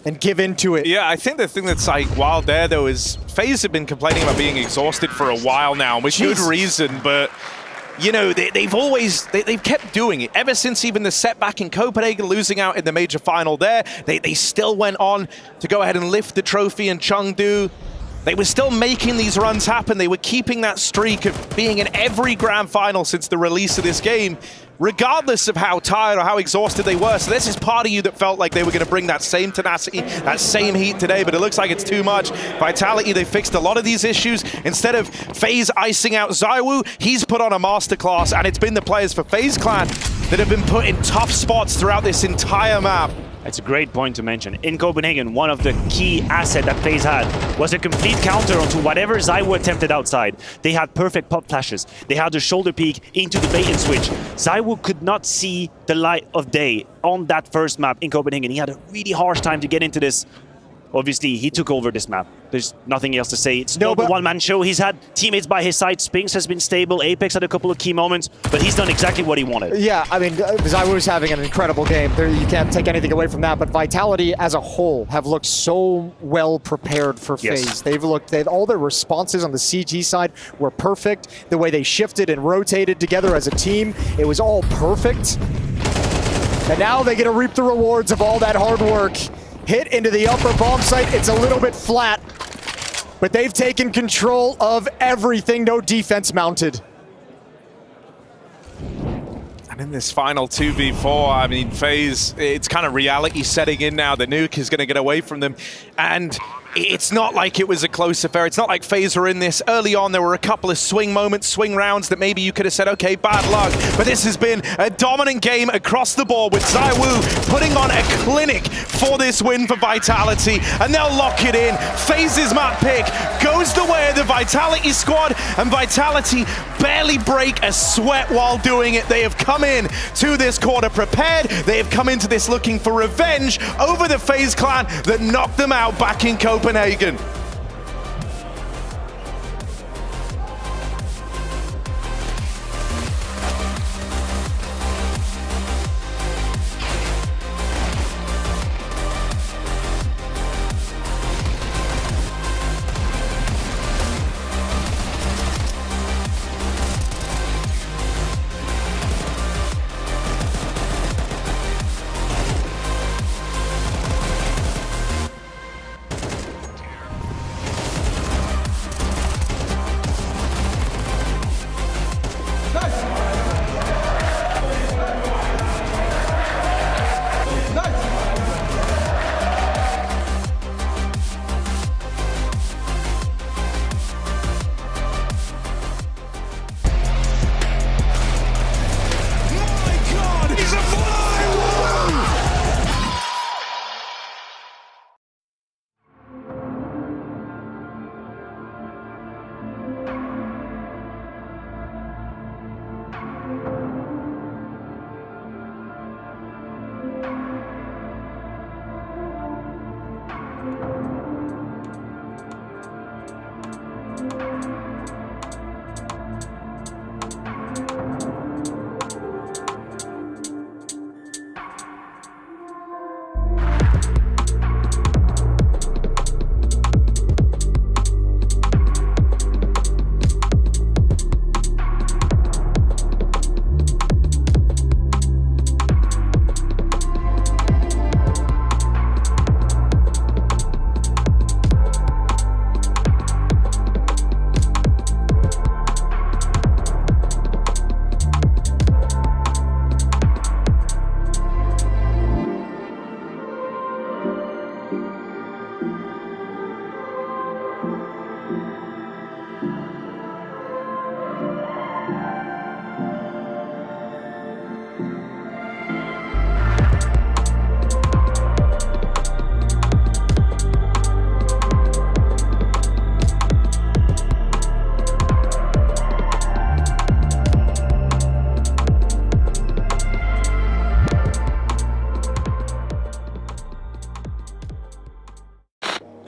S1: and give into it.
S29: Yeah, I think the thing that's like wild there, though, is FaZe have been complaining about being exhausted for a while now, with good reason, but you know, they've kept doing it. Ever since even the setback in Copenhagen, losing out in the major final there, they still went on to go ahead and lift the trophy in Chengdu. They were still making these runs happen. They were keeping that streak of being in every grand final since the release of this game, regardless of how tired or how exhausted they were. So this is part of you that felt like they were going to bring that same tenacity, that same heat today, but it looks like it's too much. Vitality, they fixed a lot of these issues. Instead of FaZe icing out ZywOo, he's put on a masterclass, and it's been the players for FaZe Clan that have been put in tough spots throughout this entire map.
S15: That's a great point to mention. In Copenhagen, one of the key assets that FaZe had was a complete counter onto whatever ZywOo attempted outside. They had perfect pop flashes. They had the shoulder peek into the bait and switch. ZywOo could not see the light of day on that first map in Copenhagen. He had a really harsh time to get into this. Obviously, he took over this map. There's nothing else to say. It's not a one-man show. He's had teammates by his side. Spinks has been stable. Apex had a couple of key moments, but he's done exactly what he wanted.
S1: Yeah, I mean, ZywOo's having an incredible game. You can't take anything away from that, but Vitality as a whole have looked so well prepared for FaZe. All their responses on the CG side were perfect. The way they shifted and rotated together as a team, it was all perfect. And now they get to reap the rewards of all that hard work. Hit into the upper bomb site. It's a little bit flat, but they've taken control of everything. No defense mounted.
S29: And in this final 2v4, I mean, FaZe, it's kind of reality setting in now. The nuke is going to get away from them. And it's not like it was a close affair. It's not like FaZe were in this. Early on, there were a couple of swing moments, swing rounds that maybe you could have said, okay, bad luck. But this has been a dominant game across the board with ZywOo putting on a clinic for this win for Vitality. And they'll lock it in. FaZe's map pick goes the way of the Vitality squad. And Vitality barely break a sweat while doing it. They have come in to this quarter prepared. They have come into this looking for revenge over the FaZe clan that knocked them out back in Copenhagen.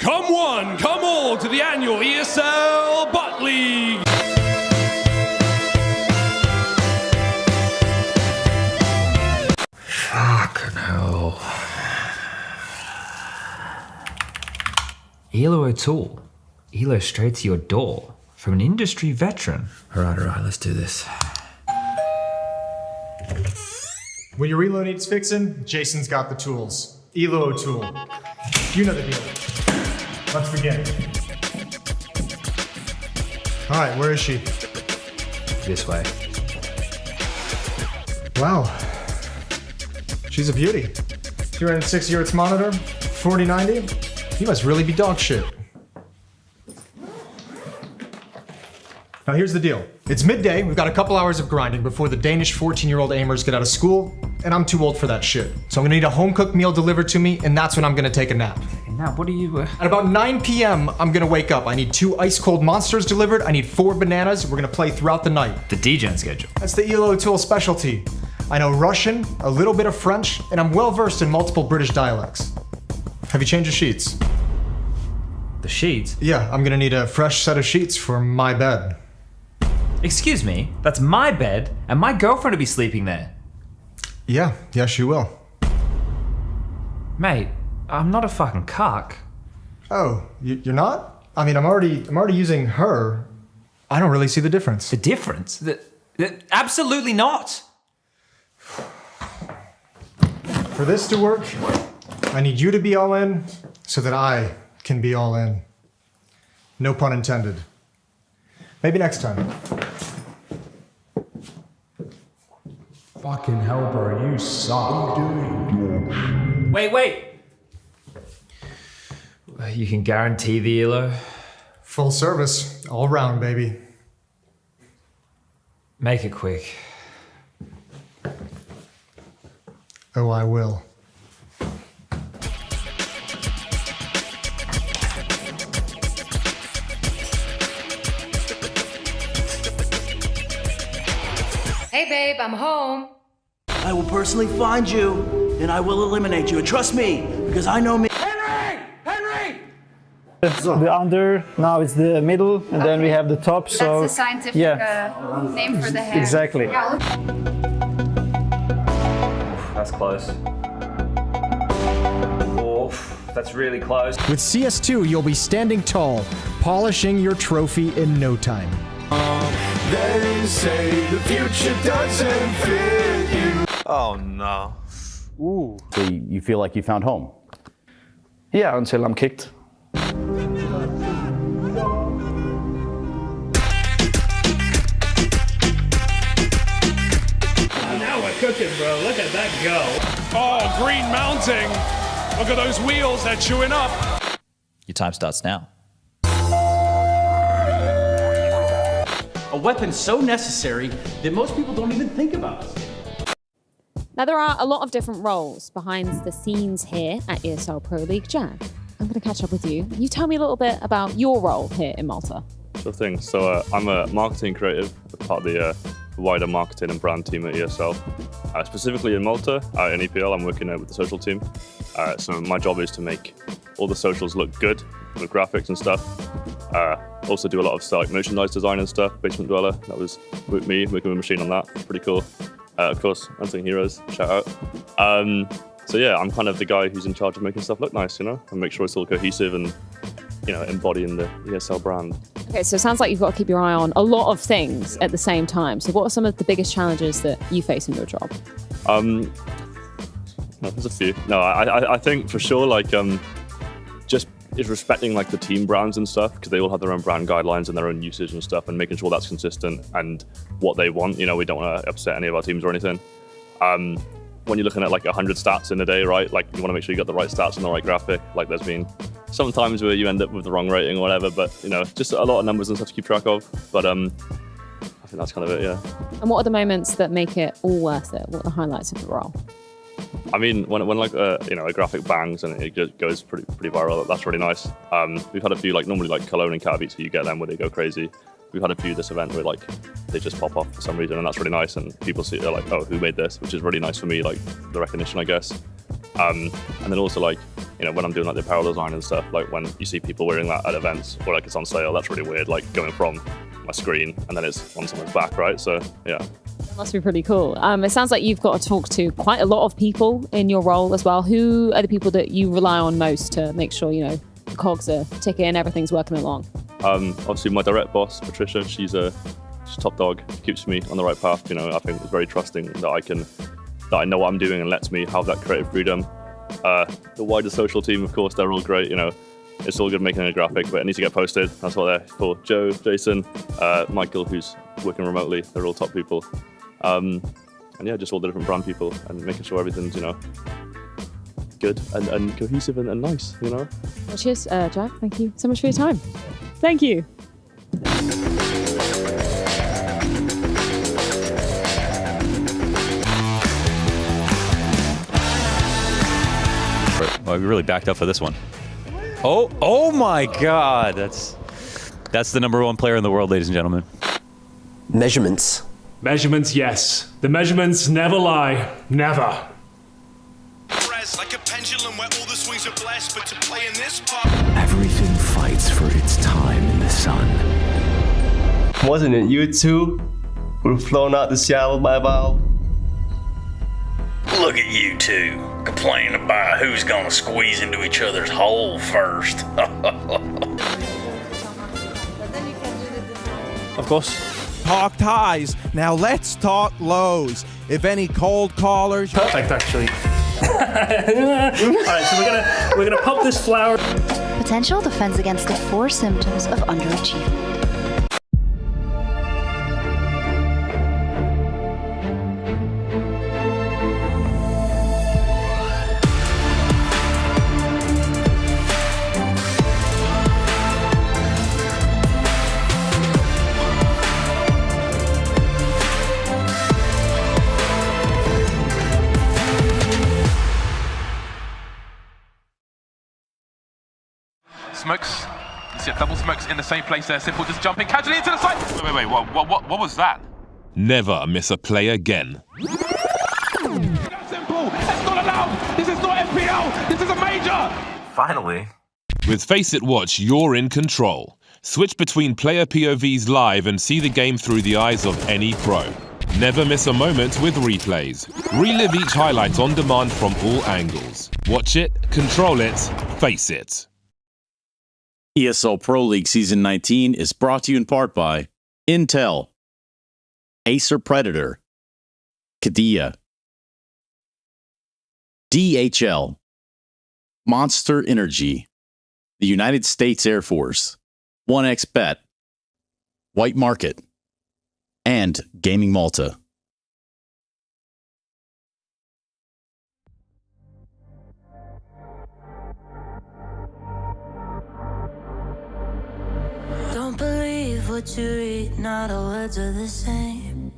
S11: Come one, come all to the annual ESL Bot League.
S31: Fucking hell. Elo O'Toole. Elo straight to your door from an industry veteran. All right, let's do this.
S1: When your reload needs fixing, Jason's got the tools. Elo O'Toole. You know the deal. Let's begin. All right, where is she?
S31: This way.
S1: Wow. She's a beauty. 260 hertz monitor, 4090. You must really be dog shit. Now here's the deal. It's midday, we've got a couple hours of grinding before the Danish 14-year-old aimers get out of school, and I'm too old for that shit. So I'm gonna need a home-cooked meal delivered to me, and that's when I'm gonna take a nap.
S31: Now, what are you...
S1: At about 9 p.m., I'm gonna wake up. I need 2 ice-cold monsters delivered, I need 4 bananas, we're gonna play throughout the night.
S31: The DGen schedule.
S1: That's the Elo O'Toole specialty. I know Russian, a little bit of French, and I'm well-versed in multiple British dialects. Have you changed the sheets?
S31: The sheets?
S1: Yeah, I'm gonna need a fresh set of sheets for my bed.
S31: Excuse me, that's my bed, and my girlfriend will be sleeping there.
S1: Yeah, she will.
S31: Mate, I'm not a fucking cuck.
S1: Oh, you're not? I mean, I'm already using her. I don't really see the difference.
S31: The difference? Absolutely not.
S1: For this to work, I need you to be all in so that I can be all in. No pun intended. Maybe next time.
S31: Fucking hell, bro, you suck. Wait. You can guarantee the Elo?
S1: Full service, all round, baby.
S31: Make it quick.
S1: Oh, I will.
S16: Hey babe, I'm home.
S17: I will personally find you, and I will eliminate you. And trust me, because I know me.
S21: It's the under, now it's the middle, and then we have the top.
S12: That's
S21: so
S12: the scientific name for the hair.
S21: Exactly.
S12: Yeah, look.
S31: That's close. Oh, that's really close.
S1: With CS2, you'll be standing tall, polishing your trophy in no time.
S8: They say the future doesn't fit you.
S22: Oh no.
S21: Ooh.
S14: So you feel like you found home?
S21: Yeah, until I'm kicked.
S11: Now we're cooking, bro. Look at that go. Oh, green mounting. Look at those wheels, they're chewing up.
S31: Your time starts now.
S17: A weapon so necessary that most people don't even think about.
S7: Now, there are a lot of different roles behind the scenes here at ESL Pro League. Jack, I'm going to catch up with you. You tell me a little bit about your role here in Malta.
S23: Sure thing. So I'm a marketing creative, part of the wider marketing and brand team at ESL. Specifically in Malta, in EPL, I'm working with the social team. So my job is to make all the socials look good with graphics and stuff. Also do a lot of like merchandise design and stuff. Basement Dweller, that was with me, working with a machine on that. Pretty cool. Of course, Unsung Heroes, shout out. So yeah, I'm kind of the guy who's in charge of making stuff look nice, and make sure it's all cohesive and, embodying the ESL brand.
S7: Okay, so it sounds like you've got to keep your eye on a lot of things at the same time. So what are some of the biggest challenges that you face in your job?
S23: There's a few. No, I think for sure, just is respecting the team brands and stuff, because they all have their own brand guidelines and their own usage and stuff, and making sure that's consistent and what they want. We don't want to upset any of our teams or anything. When you're looking at 100 stats in a day, right? You want to make sure you got the right stats and the right graphic. There's been some times where you end up with the wrong rating or whatever, but just a lot of numbers and stuff to keep track of. But I think that's kind of it, yeah.
S7: And what are the moments that make it all worth it? What are the highlights of the role?
S23: I mean, when a graphic bangs and it just goes pretty viral, that's really nice. We've had a few normally Cologne and Katowice, you get them where they go crazy. We've had a few this event where they just pop off for some reason, and that's really nice. And people see, they're like, oh, who made this? Which is really nice for me, the recognition, I guess. And then also like, you know, when I'm doing like the apparel design and stuff, like when you see people wearing that at events or like it's on sale, that's really weird. Like going from my screen and then it's on someone's back, right? So yeah.
S7: That must be pretty cool. It sounds like you've got to talk to quite a lot of people in your role as well. Who are the people that you rely on most to make sure, you know, the cogs are ticking and everything's working along?
S23: Obviously my direct boss, Patricia, she's top dog. She keeps me on the right path. You know, I think it's very trusting that I know what I'm doing and lets me have that creative freedom. The wider social team, of course, they're all great. You know, it's all good making a graphic, but it needs to get posted. That's what they're for. Joe, Jason, Michael, who's working remotely, they're all top people. And yeah, just all the different brand people and making sure everything's, you know, good and cohesive and nice, you know.
S7: Well, cheers, Jack. Thank you so much for your time. Thank you.
S2: Well, we really backed up for this one. Oh my God! That's the #1 player in the world, ladies and gentlemen.
S3: Measurements.
S11: Measurements, yes. The measurements never lie. Never.
S5: Like a pendulum where all the swings are blessed, but to play in this pub.
S19: Everything fights for its time in the sun.
S20: Wasn't it you two who were flown out to Seattle by Valve?
S22: Look at you two, complaining about who's gonna squeeze into each other's hole first.
S2: Of course.
S24: Talked highs, now let's talk lows. If any cold callers...
S25: Perfect, actually. Alright, so we're gonna pop this flower.
S26: Potential defends against the 4 symptoms of underachievement.
S5: Smokes. You see double smokes in the same place there. Simple just jumping casually into the side. Wait. What was that?
S27: Never miss a play again.
S5: Simple. That's not allowed. This is not FPL. This is a major.
S27: Finally. With Face It Watch, you're in control. Switch between player POVs live and see the game through the eyes of any pro. Never miss a moment with replays. Relive each highlight on demand from all angles. Watch it, control it, face it.
S14: ESL Pro League Season 19 is brought to you in part by Intel, Acer Predator, Kadea, DHL, Monster Energy, the United States Air Force, 1xBet, White Market, and Gaming Malta.
S28: Don't believe what you read, not all words are the same.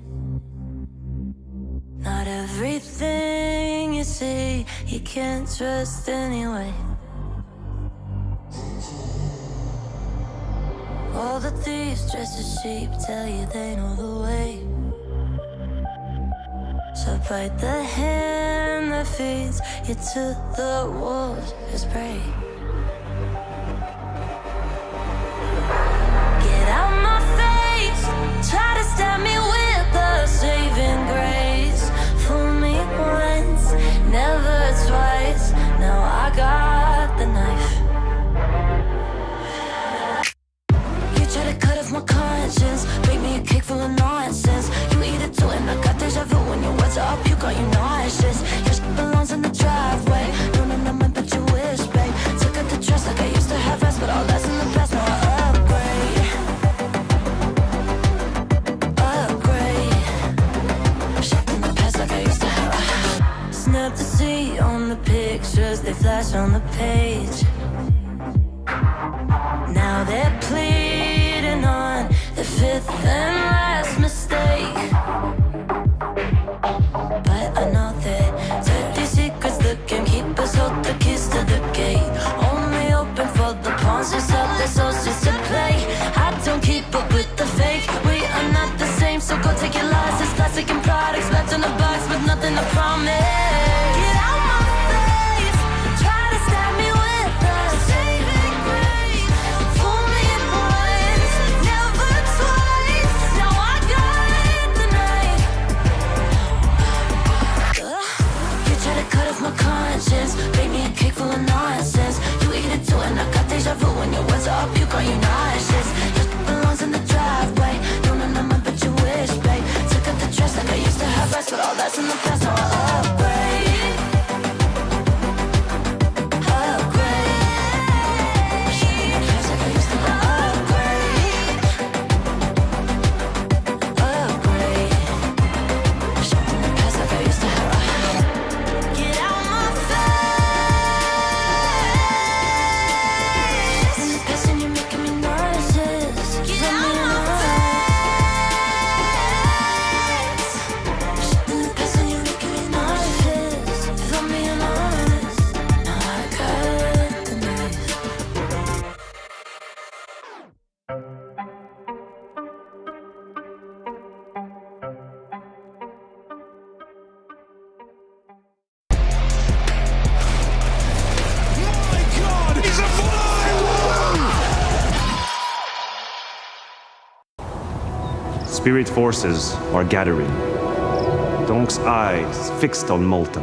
S28: Not everything you see, you can't trust anyway. All the thieves dressed as sheep tell you they know the way. So bite the hand that feeds you to the wolves as prey. Get out my face, try to stab me with a saving grace. Fool me once, never twice, now I got the knife. You try to cut off my conscience, bake me a cake full of nonsense. You eat it too and I got deja vu when your words are up, you got you nauseous. Your shit belongs in the driveway, no, man, but you wish, babe. Took out the trust like I used to have rest, but all that's in the past, now I upgrade. Shit in the past like I used to have. Snap to see on the pictures, they flash on the page. Now they're pleading on the 5th and last mistake. But I know that dirty secrets the gamekeepers hold the keys to the gate. Only open for the pawns who sell their souls just to play. I don't keep up with the fake, we are not the same, so go take your lies. It's plastic and products left in a box with nothing to promise. Get out my face.
S4: spirit forces are gathering. Donk's eyes fixed on Malta.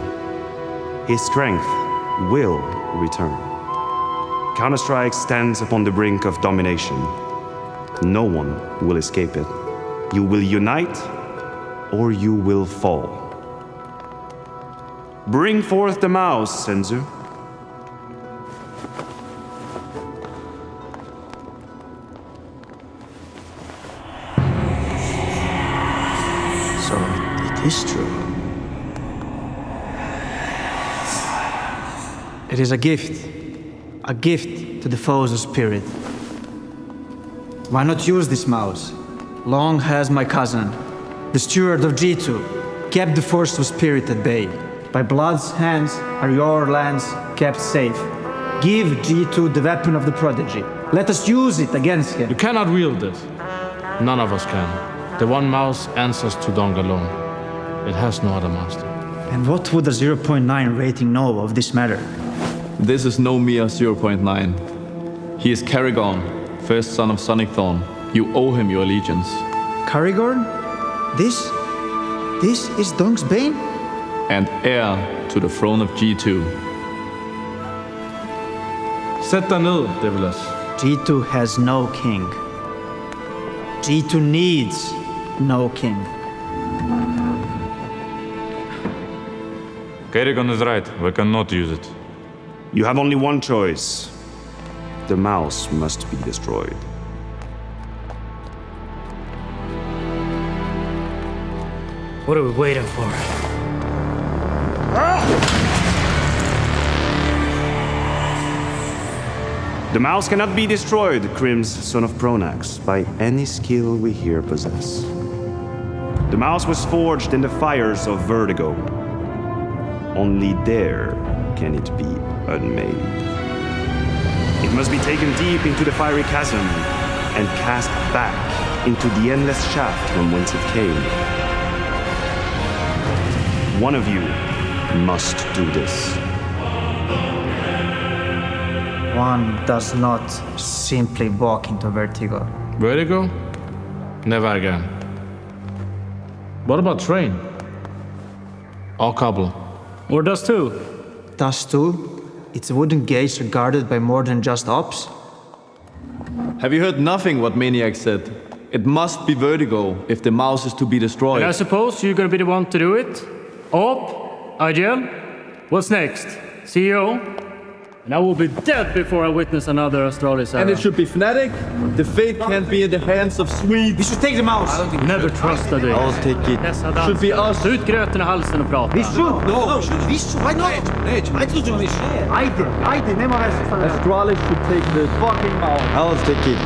S4: His strength will return. Counter-Strike stands upon the brink of domination. No one will escape it. You will unite, or you will fall. Bring forth the mouse, Senzu.
S17: So it is true. It is a gift to the foe's spirit. Why not use this mouse? Long has my cousin, the steward of G2, kept the forceful spirit at bay. By blood's hands are your lands kept safe. Give G2 the weapon of the prodigy. Let us use it against him.
S6: You cannot wield it. None of us can. The one mouse answers to Dong alone. It has no other master.
S17: And what would a 0.9 rating know of this matter?
S9: This is no mere 0.9. He is Karrigan, first son of Sonic Thorn. You owe him your allegiance.
S17: Karrigan? This is Dong's bane?
S9: And heir to the throne of G2.
S6: Sæt dig ned, Devilas.
S17: G2 has no king. G2 needs no king.
S6: Karrigan is right. We cannot use it.
S4: You have only one choice. The mouse must be destroyed.
S25: What are we waiting for?
S4: The mouse cannot be destroyed, Krim's son of Pronax, by any skill we here possess. The mouse was forged in the fires of Vertigo. Only there can it be unmade. It must be taken deep into the fiery chasm and cast back into the endless shaft from whence it came. One of you must do this.
S17: One does not simply walk into Vertigo.
S6: Vertigo? Never again. What about Train? Or Cobble?
S25: Or Dust 2?
S17: Dust 2? Its wooden gates are guarded by more than just ops?
S9: Have you heard nothing what Maniac said? It must be Vertigo if the mouse is to be destroyed.
S25: And I suppose you're gonna be the one to do it? Op? IGL? What's next? CEO? And I will be dead before I witness another Astralis era.
S9: And it should be Fnatic? The fate can't be in the hands of Swedes.
S17: We should take the mouse!
S25: Never trust a day.
S9: I'll take it. Should be us.
S25: Ta ut gröten i halsen och prata.
S17: We should! No! We should! Why not? I told you we should. I did. Name of
S9: Astralis should take the fucking mouse. I'll take it.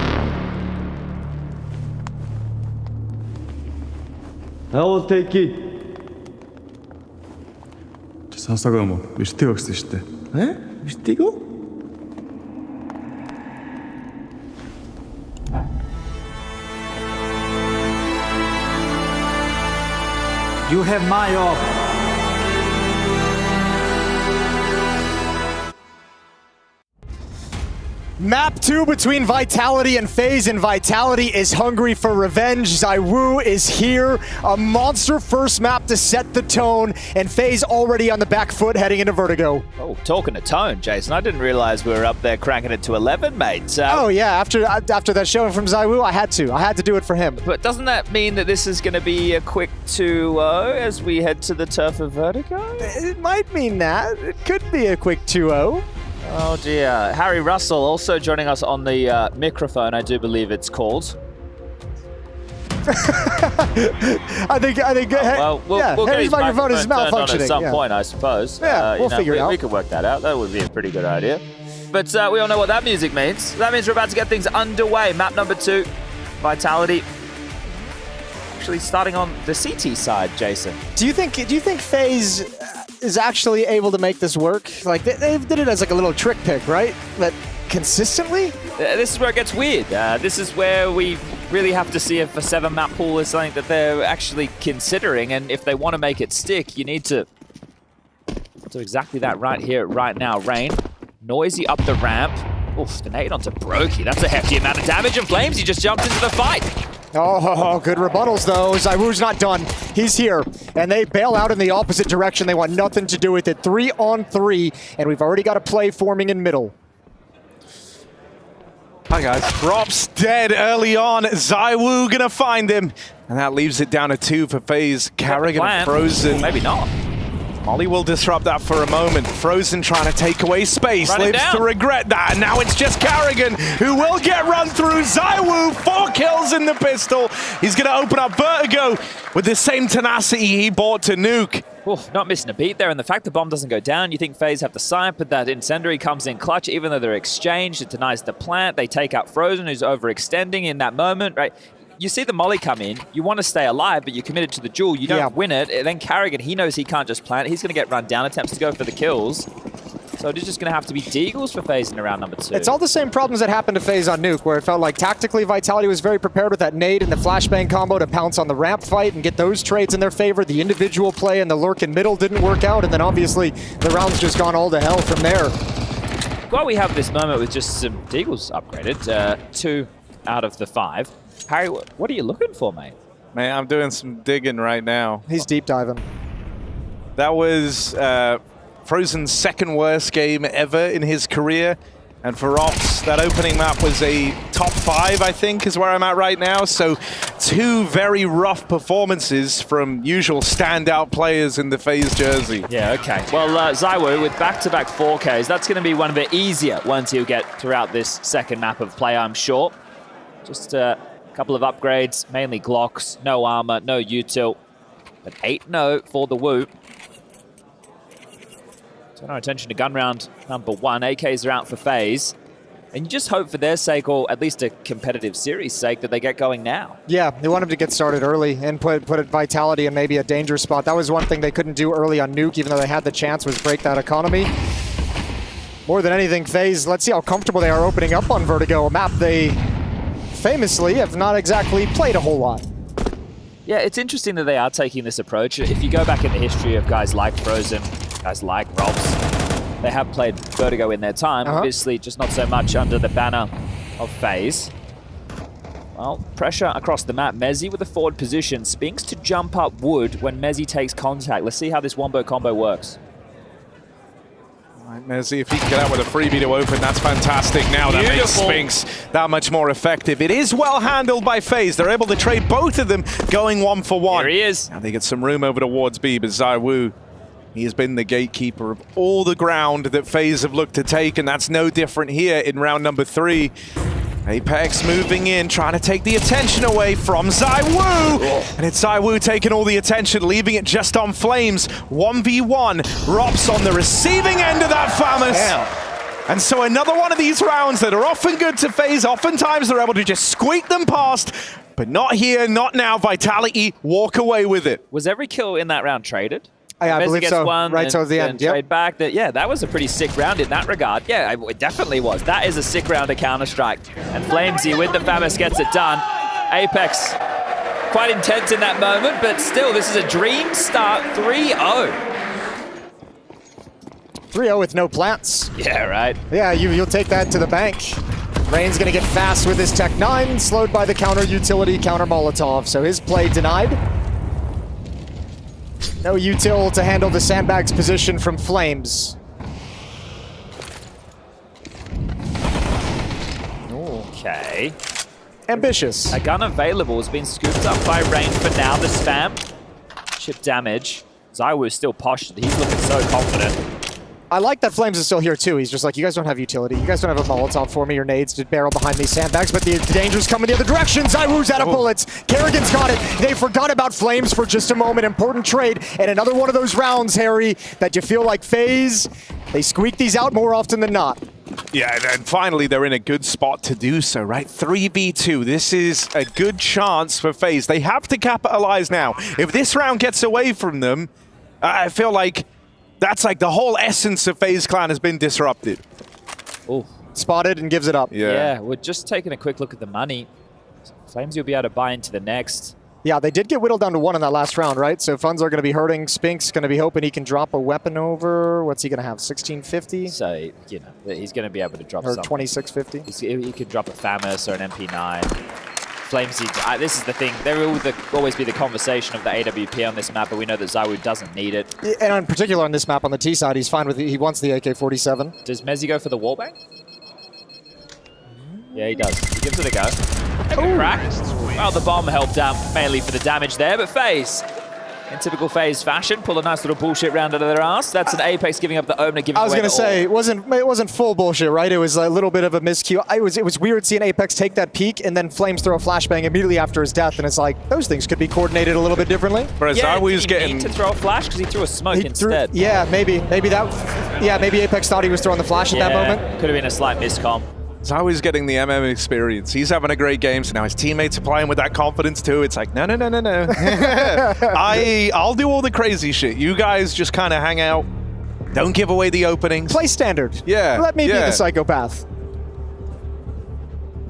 S9: I'll take it.
S10: сонсоогоо юм уу? Бэртээ өгсөн шүү дээ.
S9: Vertigo?
S17: You have my op.
S1: Map 2 between Vitality and FaZe, and Vitality is hungry for revenge. ZywOo is here. A monster first map to set the tone, and FaZe already on the back foot heading into Vertigo.
S12: Oh, talking of tone, Jason. I didn't realize we were up there cranking it to 11, mate.
S1: Oh yeah, after that showing from ZywOo, I had to do it for him.
S12: But doesn't that mean that this is going to be a quick 2-0 as we head to the turf of Vertigo?
S1: It might mean that. It could be a quick 2-0.
S12: Oh dear. Harry Russell also joining us on the microphone, I do believe it's called.
S1: I think.
S12: Well, we'll
S1: Harry's
S12: get his
S1: microphone is malfunctioning
S12: at some point, I suppose.
S1: Yeah, we'll figure it out.
S12: We could work that out. That would be a pretty good idea. But we all know what that music means. That means we're about to get things underway. Map number 2, Vitality. Actually, starting on the CT side, Jason.
S1: Do you think FaZe is actually able to make this work? Like they did it as like a little trick pick, right? But consistently?
S12: This is where it gets weird. This is where we really have to see if a 7-map pool is something that they're actually considering, and if they want to make it stick, you need to do exactly that right here, right now. Rain, Noisy up the ramp. Oof, the nade onto Brokey. That's a hefty amount of damage, and Flames, he just jumped into the fight.
S1: Oh, good rebuttals though. ZywOo's not done. He's here. And they bail out in the opposite direction. They want nothing to do with it. 3-on-3. And we've already got a play forming in middle.
S7: Hi guys. Drops dead early on. ZywOo gonna find him. And that leaves it down to 2 for FaZe. Carrigan and Frozen.
S12: Maybe not.
S7: Molly will disrupt that for a moment. Frozen trying to take away space. Lives to regret that. And now it's just Carrigan who will get run through. ZywOo, 4 kills in the pistol. He's going to open up Vertigo with the same tenacity he brought to Nuke.
S12: Not missing a beat there, and the fact the bomb doesn't go down, you think FaZe have the site, but that incendiary comes in clutch, even though they're exchanged. It denies the plant. They take out Frozen, who's overextending in that moment, right? You see the molly come in, you want to stay alive, but you're committed to the duel, you don't win it, and then Carrigan, he knows he can't just plant, he's going to get run down, attempts to go for the kills. So it is just going to have to be deagles for FaZe in round number 2.
S1: It's all the same problems that happened to FaZe on Nuke, where it felt like tactically Vitality was very prepared with that nade and the flashbang combo to pounce on the ramp fight and get those trades in their favor. The individual play and the lurk in middle didn't work out, and then obviously the round's just gone all to hell from there.
S12: Well, we have this moment with just some deagles upgraded, 2 out of the 5. Harry, what are you looking for, mate?
S7: Man, I'm doing some digging right now.
S1: He's deep diving.
S7: That was Frozen's 2nd worst game ever in his career. And for Ops, that opening map was a top 5, I think, is where I'm at right now. So 2 very rough performances from usual standout players in the FaZe jersey.
S12: Yeah, okay. Well, ZywOo with back-to-back 4Ks, that's going to be one of the easier ones he'll get throughout this 2nd map of play, I'm sure. Just a couple of upgrades, mainly Glocks, no armor, no util. But 8-0 for the Woo. Turn our attention to gun round number 1. AKs are out for FaZe. And you just hope for their sake, or at least a competitive series sake, that they get going now.
S1: Yeah, they want them to get started early and put Vitality in maybe a danger spot. That was one thing they couldn't do early on Nuke, even though they had the chance, was break that economy. More than anything, FaZe, let's see how comfortable they are opening up on Vertigo, a map they famously have not exactly played a whole lot.
S12: Yeah, it's interesting that they are taking this approach. If you go back in the history of guys like Frozen, guys like Robs, they have played Vertigo in their time. Obviously, just not so much under the banner of FaZe. Well, pressure across the map. Mezzy with a forward position. Spinks to jump up Wood when Mezzy takes contact. Let's see how this wombo combo works.
S7: Right, Mezzy, if he can get out with a freebie to open, that's fantastic. Now that makes Spinks that much more effective. It is well handled by FaZe. They're able to trade both of them going 1-for-1.
S12: Here he is.
S7: Now they get some room over towards B, but ZywOo, he has been the gatekeeper of all the ground that FaZe have looked to take, and that's no different here in round number 3. Apex moving in, trying to take the attention away from ZywOo. And it's ZywOo taking all the attention, leaving it just on Flames. 1v1. Rops on the receiving end of that Famous. And so another one of these rounds that are often good to FaZe. Oftentimes they're able to just squeak them past, but not here, not now. Vitality walk away with it.
S12: Was every kill in that round traded?
S1: Yeah, I believe so. Right towards the end.
S12: Trade back. Yeah, that was a pretty sick round in that regard. Yeah, it definitely was. That is a sick round of Counter-Strike. And Flamesy with the Famous gets it done. Apex quite intense in that moment, but still, this is a dream start. 3-0.
S1: 3-0 with no plants.
S12: Yeah, right.
S1: Yeah, you'll take that to the bank. Rain's going to get fast with his Tech 9, slowed by the counter utility, counter Molotov. So his play denied. No util to handle the sandbags position from Flames.
S12: Okay.
S1: Ambitious.
S12: A gun available has been scooped up by Rain for now. The spam. Chip damage. ZywOo is still postured. He's looking so confident.
S1: I like that Flames is still here too. He's just like, you guys don't have utility. You guys don't have a Molotov for me or nades to barrel behind these sandbags, but the danger's coming the other direction. ZywOo's out of bullets. Kerrigan's got it. They forgot about Flames for just a moment. Important trade. And another one of those rounds, Harry, that you feel like FaZe, they squeak these out more often than not.
S7: Yeah, and finally they're in a good spot to do so, right? 3v2. This is a good chance for FaZe. They have to capitalize now. If this round gets away from them, I feel like that's like the whole essence of FaZe Clan has been disrupted.
S12: Oh,
S1: spotted and gives it up.
S12: Yeah, we're just taking a quick look at the money. Flames will be able to buy into the next.
S1: Yeah, they did get whittled down to 1 in that last round, right? So funds are going to be hurting. Spink's going to be hoping he can drop a weapon over. What's he going to have, 1650?
S12: So, you know, he's going to be able to drop
S1: or
S12: something.
S1: 2650?
S12: He could drop a Famous or an MP9. Flamesy, this is the thing. There will always be the conversation of the AWP on this map, but we know that ZywOo doesn't need it.
S1: And in particular on this map on the T side, he's fine with he wants the AK-47.
S12: Does Mezzy go for the wallbang? Yeah, he does. He gives it a go. A crack. Well, the bomb helped out mainly for the damage there, but FaZe, in typical FaZe fashion, pull a nice little bullshit round out of their ass. That's an Apex giving up the opener, giving away
S1: I was going to say, it wasn't full bullshit, right? It was a little bit of a miscue. It was weird seeing Apex take that peek and then Flames throw a flashbang immediately after his death, and it's like, those things could be coordinated a little bit differently.
S7: Whereas ZywOo's getting...
S12: to throw a flash because he threw a smoke instead.
S1: Yeah, maybe Apex thought he was throwing the flash at that moment.
S12: Could have been a slight miscomm.
S7: ZywOo's getting the MM experience. He's having a great game, so now his teammates are playing with that confidence too. It's like, no. I'll do all the crazy shit. You guys just kind of hang out. Don't give away the openings.
S1: Play standard.
S7: Yeah.
S1: Let me be the psychopath.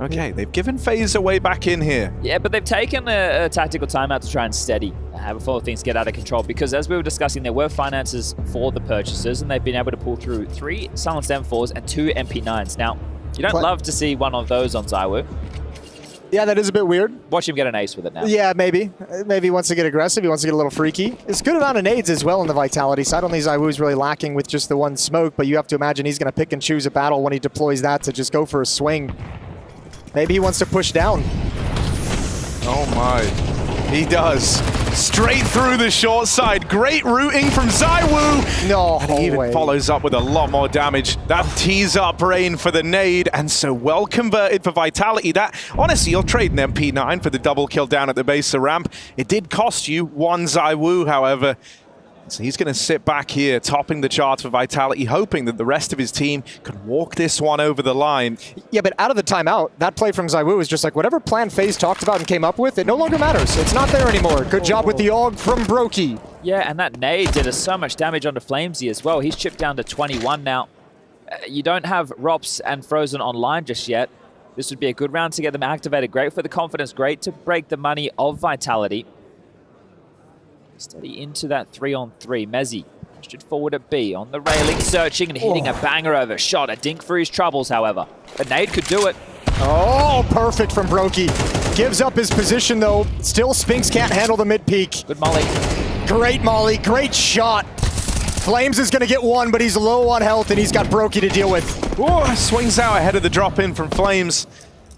S7: Okay, they've given FaZe a way back in here.
S12: Yeah, but they've taken a tactical timeout to try and steady before things get out of control, because as we were discussing, there were finances for the purchases, and they've been able to pull through 3 silenced M4s and 2 MP9s. Now, you don't love to see one of those on ZywOo.
S1: Yeah, that is a bit weird.
S12: Watch him get an ace with it now.
S1: Yeah, maybe. Maybe he wants to get aggressive. He wants to get a little freaky. It's a good amount of nades as well on the Vitality side. I don't think ZywOo's really lacking with just the one smoke, but you have to imagine he's going to pick and choose a battle when he deploys that to just go for a swing. Maybe he wants to push down.
S7: Oh my. He does. Straight through the short side. Great routing from ZywOo.
S1: No
S7: and he even follows up with a lot more damage. That tees up Rain for the nade, and so well converted for Vitality. That, honestly, you'll trade an MP9 for the double kill down at the base of ramp. It did cost you one ZywOo, however. So he's going to sit back here, topping the charts for Vitality, hoping that the rest of his team can walk this one over the line.
S1: Yeah, but out of the timeout, that play from ZywOo is just like whatever plan FaZe talked about and came up with, it no longer matters. It's not there anymore. Good job with the AUG from Brokey.
S12: Yeah, and that nade did so much damage onto Flamesy as well. He's chipped down to 21 now. You don't have Rops and Frozen online just yet. This would be a good round to get them activated. Great for the confidence, great to break the money of Vitality. Steady into that 3-on-3. Mezzy pushed it forward at B on the railing, searching and hitting a banger over shot. A dink for his troubles, however. A nade could do it.
S1: Oh, perfect from Brokey. Gives up his position, though. Still, Spinks can't handle the mid-peak.
S12: Good molly.
S1: Great molly. Great shot. Flames is going to get one, but he's low on health, and he's got Brokey to deal with.
S7: Oh, swings out ahead of the drop-in from Flames.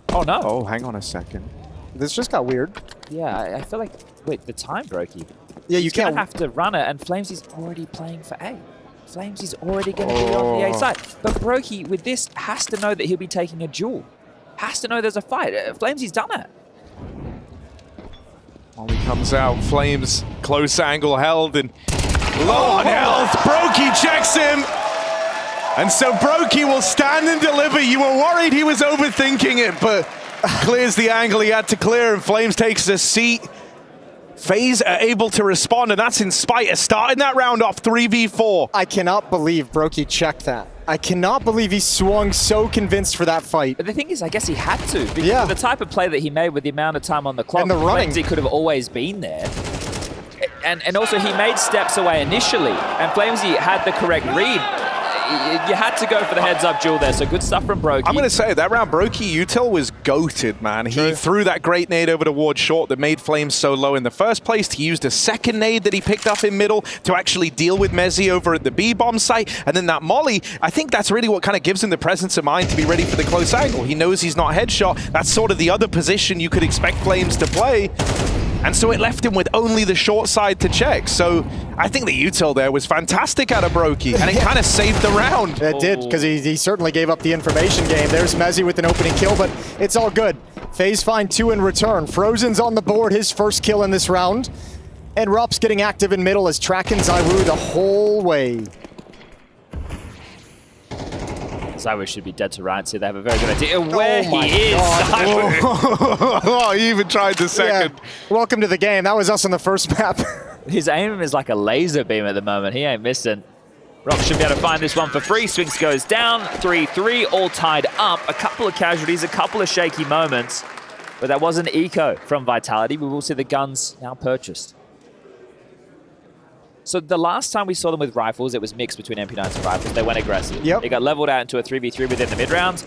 S12: Oh, no.
S7: Oh, hang on a second.
S1: This just got weird.
S12: Yeah, I feel like... Wait, the time Brokey.
S1: Yeah, you can't
S12: have to run it, and Flamesy's already playing for A. Flamesy's already going to be on the A side. But Brokey, with this, has to know that he'll be taking a duel. Has to know there's a fight. Flamesy's done it.
S7: Molly comes out, Flames, close angle held, and low on health. Brokey checks him. And so Brokey will stand and deliver. You were worried he was overthinking it, but clears the angle he had to clear, and Flames takes a seat. FaZe are able to respond, and that's in spite of starting that round off 3v4.
S1: I cannot believe Brokey checked that. I cannot believe he swung so convinced for that fight.
S12: But the thing is, I guess he had to, because of the type of play that he made with the amount of time on the clock,
S1: and the running,
S12: Flamesy could have always been there. And also, he made steps away initially, and Flamesy had the correct read. You had to go for the heads-up duel there, so good stuff from Brokey.
S7: I'm going to say, that round, Brokey util was goated, man. He threw that great nade over towards short that made Flames so low in the first place. He used a second nade that he picked up in middle to actually deal with Mezzy over at the B-bomb site. And then that molly, I think that's really what kind of gives him the presence of mind to be ready for the close angle. He knows he's not headshot. That's sort of the other position you could expect Flames to play. And so it left him with only the short side to check. So I think the util there was fantastic out of Brokey, and it kind of saved the round.
S1: It did, because he certainly gave up the information game. There's Mezzy with an opening kill, but it's all good. FaZe find 2 in return. Frozen's on the board, his first kill in this round. And Rops getting active in middle as tracking ZywOo the whole way.
S12: ZywOo should be dead to rights here. They have a very good idea where he is.
S7: Oh, he even tried the second.
S1: Yeah. Welcome to the game. That was us on the first map.
S12: His aim is like a laser beam at the moment. He ain't missing. Rock should be able to find this one for free. Swings goes down. 3-3, all tied up. A couple of casualties, a couple of shaky moments. But that was an eco from Vitality. We will see the guns now purchased. So the last time we saw them with rifles, it was mixed between MP9s and rifles. They went aggressive.
S1: Yep.
S12: They got leveled out into a 3v3 within the mid-round.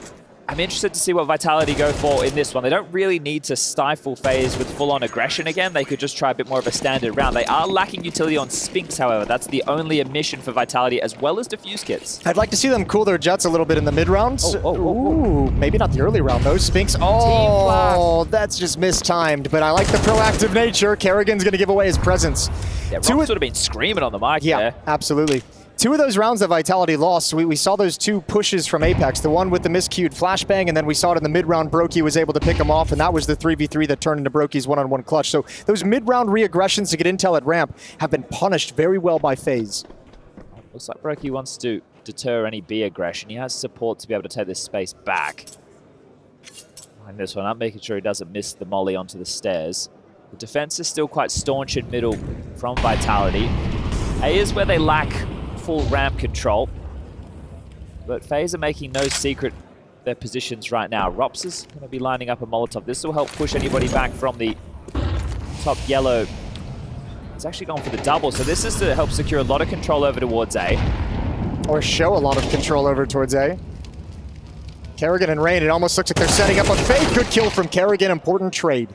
S12: I'm interested to see what Vitality go for in this one. They don't really need to stifle FaZe with full-on aggression again. They could just try a bit more of a standard round. They are lacking utility on Spinks, however. That's the only omission for Vitality, as well as defuse kits.
S1: I'd like to see them cool their jets a little bit in the mid-rounds. Ooh, maybe not the early round, though. Spinks, that's just mistimed. But I like the proactive nature. Kerrigan's going to give away his presence.
S12: Yeah, Rob would have been screaming on the mic there.
S1: Absolutely. 2 of those rounds that Vitality lost, we saw those 2 pushes from Apex. The one with the miscued flashbang, and then we saw it in the mid-round. Brokey was able to pick him off, and that was the 3v3 that turned into Brokey's one-on-one clutch. So those mid-round re-aggressions to get intel at ramp have been punished very well by FaZe.
S12: Looks like Brokey wants to deter any B aggression. He has support to be able to take this space back. Line this one up, making sure he doesn't miss the molly onto the stairs. The defense is still quite staunch in middle from Vitality. A is where they lack full ramp control, but FaZe are making no secret their positions right now. Rops is going to be lining up a Molotov. This will help push anybody back from the top yellow. It's actually gone for the double, so this is to help secure a lot of control over towards A.
S1: Or show a lot of control over towards A. Kerrigan and Rain, it almost looks like they're setting up a fake. Good kill from Kerrigan, important trade.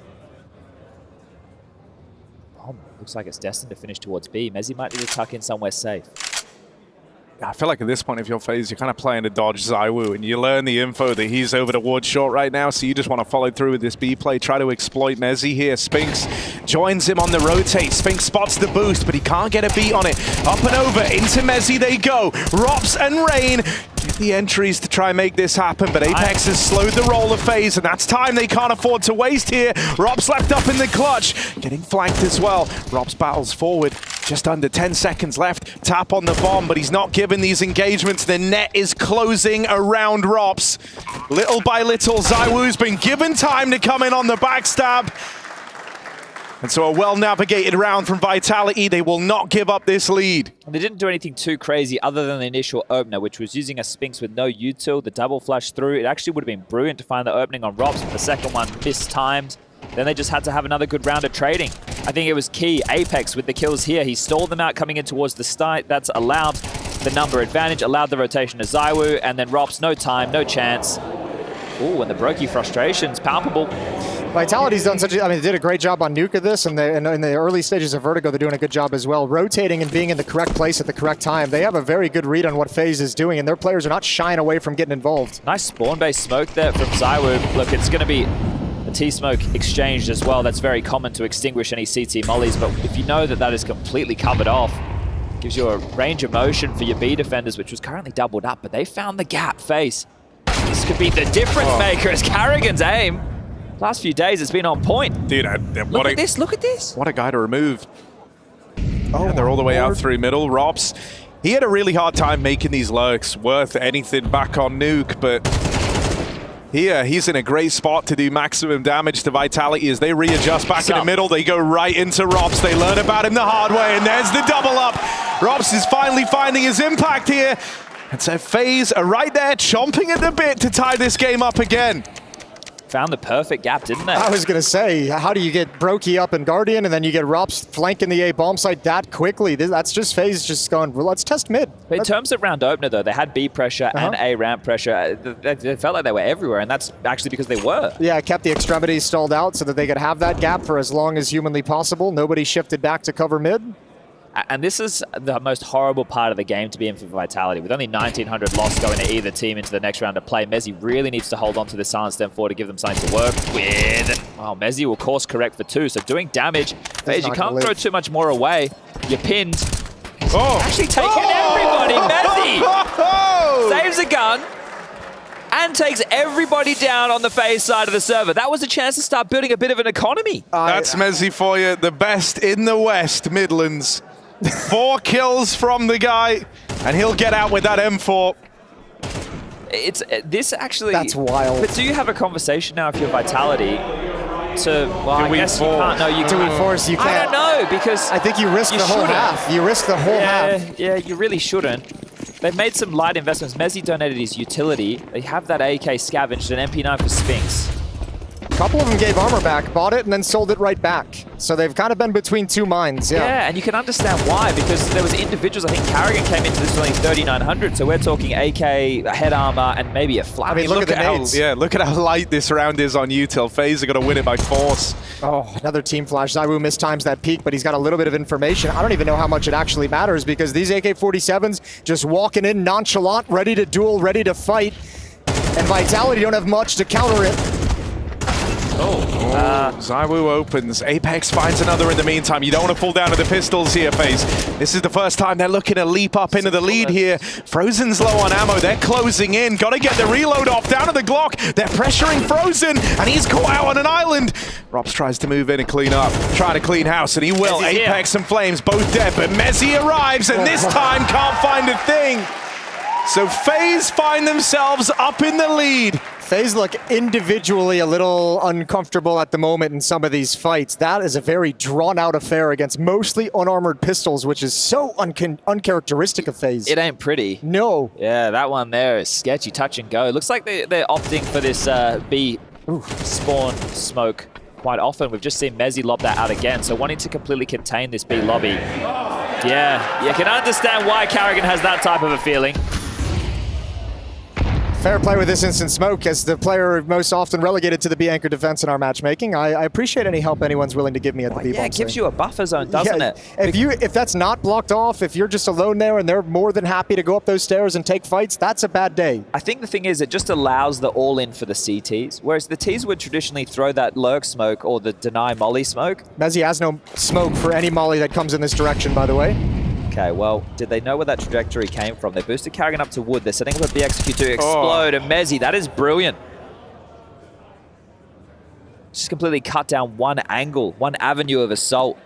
S12: Oh, looks like it's destined to finish towards B. Mezzy might need to tuck in somewhere safe.
S7: I feel like at this point, if you're FaZe, you're kind of playing to dodge ZywOo, and you learn the info that he's over towards short right now, so you just want to follow through with this B play, try to exploit Mezzy here. Spinks joins him on the rotate. Spinks spots the boost, but he can't get a beat on it. Up and over, into Mezzy they go. Rops and Rain get the entries to try and make this happen, but Apex has slowed the roll of FaZe, and that's time they can't afford to waste here. Rops left up in the clutch, getting flanked as well. Rops battles forward. Just under 10 seconds left. Tap on the bomb, but he's not given these engagements. The net is closing around Rops. Little by little, ZywOo's been given time to come in on the backstab. And so a well-navigated round from Vitality. They will not give up this lead.
S12: And they didn't do anything too crazy other than the initial opener, which was using a Spinks with no util. The double flash through. It actually would have been brilliant to find the opening on Rops, but the second one mistimed. Then they just had to have another good round of trading. I think it was key. Apex with the kills here. He stalled them out coming in towards the start. That's allowed the number advantage, allowed the rotation to ZywOo, and then Rops, no time, no chance. Ooh, and the Brokey frustration's palpable.
S1: Vitality's done such a, they did a great job on Nuke of this, and in the early stages of Vertigo, they're doing a good job as well, rotating and being in the correct place at the correct time. They have a very good read on what FaZe is doing, and their players are not shying away from getting involved.
S12: Nice spawn-based smoke there from ZywOo. Look, it's going to be a T-smoke exchanged as well. That's very common to extinguish any CT mollies, but if you know that that is completely covered off, gives you a range of motion for your B defenders, which was currently doubled up, but they found the gap. FaZe. This could be the difference maker as Kerrigan's aim. Last few days it's been on point.
S7: Dude,
S12: look at this, look at this.
S7: What a guy to remove. Oh, they're all the way out through middle. Rops, he had a really hard time making these lurks worth anything back on Nuke, but here, he's in a great spot to do maximum damage to Vitality as they readjust back in the middle. They go right into Rops. They learn about him the hard way, and there's the double up. Rops is finally finding his impact here. And so FaZe are right there, chomping at the bit to tie this game up again.
S12: Found the perfect gap, didn't they?
S1: I was going to say, how do you get Brokey up in Guardian, and then you get Rops flanking the A bomb site that quickly? That's just FaZe just going, well, let's test mid.
S12: But in terms of round opener, though, they had B pressure and A ramp pressure. They felt like they were everywhere, and that's actually because they were.
S1: Yeah, kept the extremities stalled out so that they could have that gap for as long as humanly possible. Nobody shifted back to cover mid.
S12: And this is the most horrible part of the game to be in for Vitality. With only 1,900 lost going to either team into the next round of play, Mezzy really needs to hold on to the silence then 4 to give them something to work with. Oh, Mezzy will course correct for 2, so doing damage. FaZe, you can't throw too much more away. You're pinned. Actually taking everybody. Mezzy saves a gun and takes everybody down on the FaZe side of the server. That was a chance to start building a bit of an economy.
S7: That's Mezzy for you, the best in the West Midlands. 4 kills from the guy, and he'll get out with that M4.
S12: It's this actually.
S1: That's wild.
S12: But do you have a conversation now if you're Vitality? Well, I guess you can't. No, you
S1: can't. Force, you can't.
S12: I don't know, because
S1: I think you risk the whole half. You risk the whole half.
S12: Yeah, you really shouldn't. They've made some light investments. Mezzy donated his utility. They have that AK scavenged, an MP9 for Spinks.
S1: couple of them gave armor back, bought it, and then sold it right back. So they've kind of been between two minds,
S12: Yeah, and you can understand why, because there was individuals, I think Carrigan came into this only 3,900, so we're talking AK, head armor, and maybe a flash.
S1: I mean, look at the nades.
S7: Look at how light this round is on util. FaZe are going to win it by force.
S1: Oh, another team flash. ZywOo mistimes that peak, but he's got a little bit of information. I don't even know how much it actually matters, because these AK-47s just walking in nonchalant, ready to duel, ready to fight, and Vitality don't have much to counter it.
S7: ZywOo opens. Apex finds another in the meantime. You don't want to fall down to the pistols here, FaZe. This is the first time they're looking to leap up into the lead here. Frozen's low on ammo. They're closing in. Got to get the reload off. Down to the Glock. They're pressuring Frozen, and he's caught out on an island. Rops tries to move in and clean up. Trying to clean house, and he will. Apex and Flames both dead, but Mezzy arrives, and this time can't find a thing. So FaZe find themselves up in the lead.
S1: FaZe look individually a little uncomfortable at the moment in some of these fights. That is a very drawn-out affair against mostly unarmored pistols, which is so uncharacteristic of FaZe.
S12: It ain't pretty.
S1: No.
S12: Yeah, that one there is sketchy. Touch and go. Looks like they're opting for this B spawn smoke quite often. We've just seen Mezzy lob that out again, so wanting to completely contain this B lobby. Yeah, you can understand why Carrigan has that type of a feeling.
S1: Fair play with this instant smoke as the player most often relegated to the B anchor defense in our matchmaking. I appreciate any help anyone's willing to give me at the B bomb.
S12: Yeah, it gives you a buffer zone, doesn't it?
S1: If that's not blocked off, if you're just alone there and they're more than happy to go up those stairs and take fights, that's a bad day.
S12: I think the thing is it just allows the all-in for the CTs, whereas the Ts would traditionally throw that lurk smoke or the deny molly smoke.
S1: Mezzy has no smoke for any molly that comes in this direction, by the way.
S12: Okay, well, did they know where that trajectory came from? They boosted Carrigan up to wood. They're setting up a BXQ to explode, and Mezzy, that is brilliant. Just completely cut down one angle, one avenue of assault.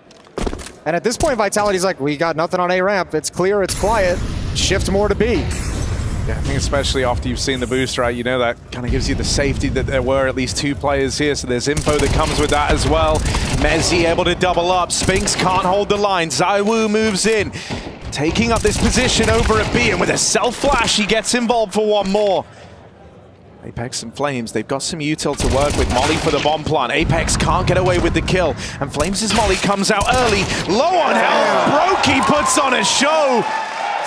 S1: And at this point, Vitality's like, we got nothing on A ramp. It's clear, it's quiet. Shift more to B.
S7: Yeah, I think especially after you've seen the boost, right, you know that kind of gives you the safety that there were at least two players here, so there's info that comes with that as well. Mezzy able to double up. Spinks can't hold the line. ZywOo moves in, taking up this position over at B, and with a self-flash, he gets involved for one more. Apex and Flames, they've got some util to work with. Molly for the bomb plant. Apex can't get away with the kill, and Flames' Molly comes out early. Low on health, Brokey puts on a show.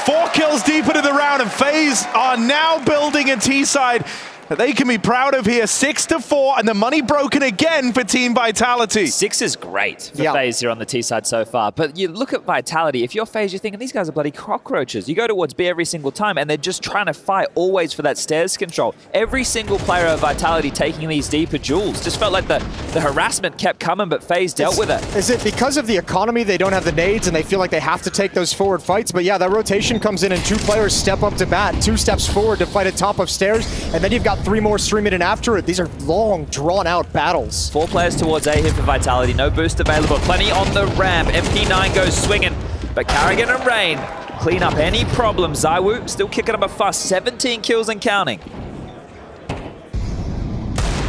S7: 4 kills deep into the round, and FaZe are now building a T-side that they can be proud of here. 6-4, and the money broken again for Team Vitality.
S12: 6 is great for FaZe here on the T side so far. But you look at Vitality, if you're FaZe, you're thinking, these guys are bloody cockroaches. You go towards B every single time, and they're just trying to fight always for that stairs control. Every single player of Vitality taking these deeper duels. Just felt like the harassment kept coming, but FaZe dealt with it.
S1: Is it because of the economy they don't have the nades and they feel like they have to take those forward fights? But yeah, that rotation comes in and 2 players step up to bat, 2 steps forward to fight at top of stairs, and then you've got 3 more streaming in after it. These are long, drawn-out battles.
S12: 4 players towards A here for Vitality. No boost available. Plenty on the ramp. MP9 goes swinging. But Carrigan and Rain clean up any problems. ZywOo still kicking up a fuss. 17 kills and counting.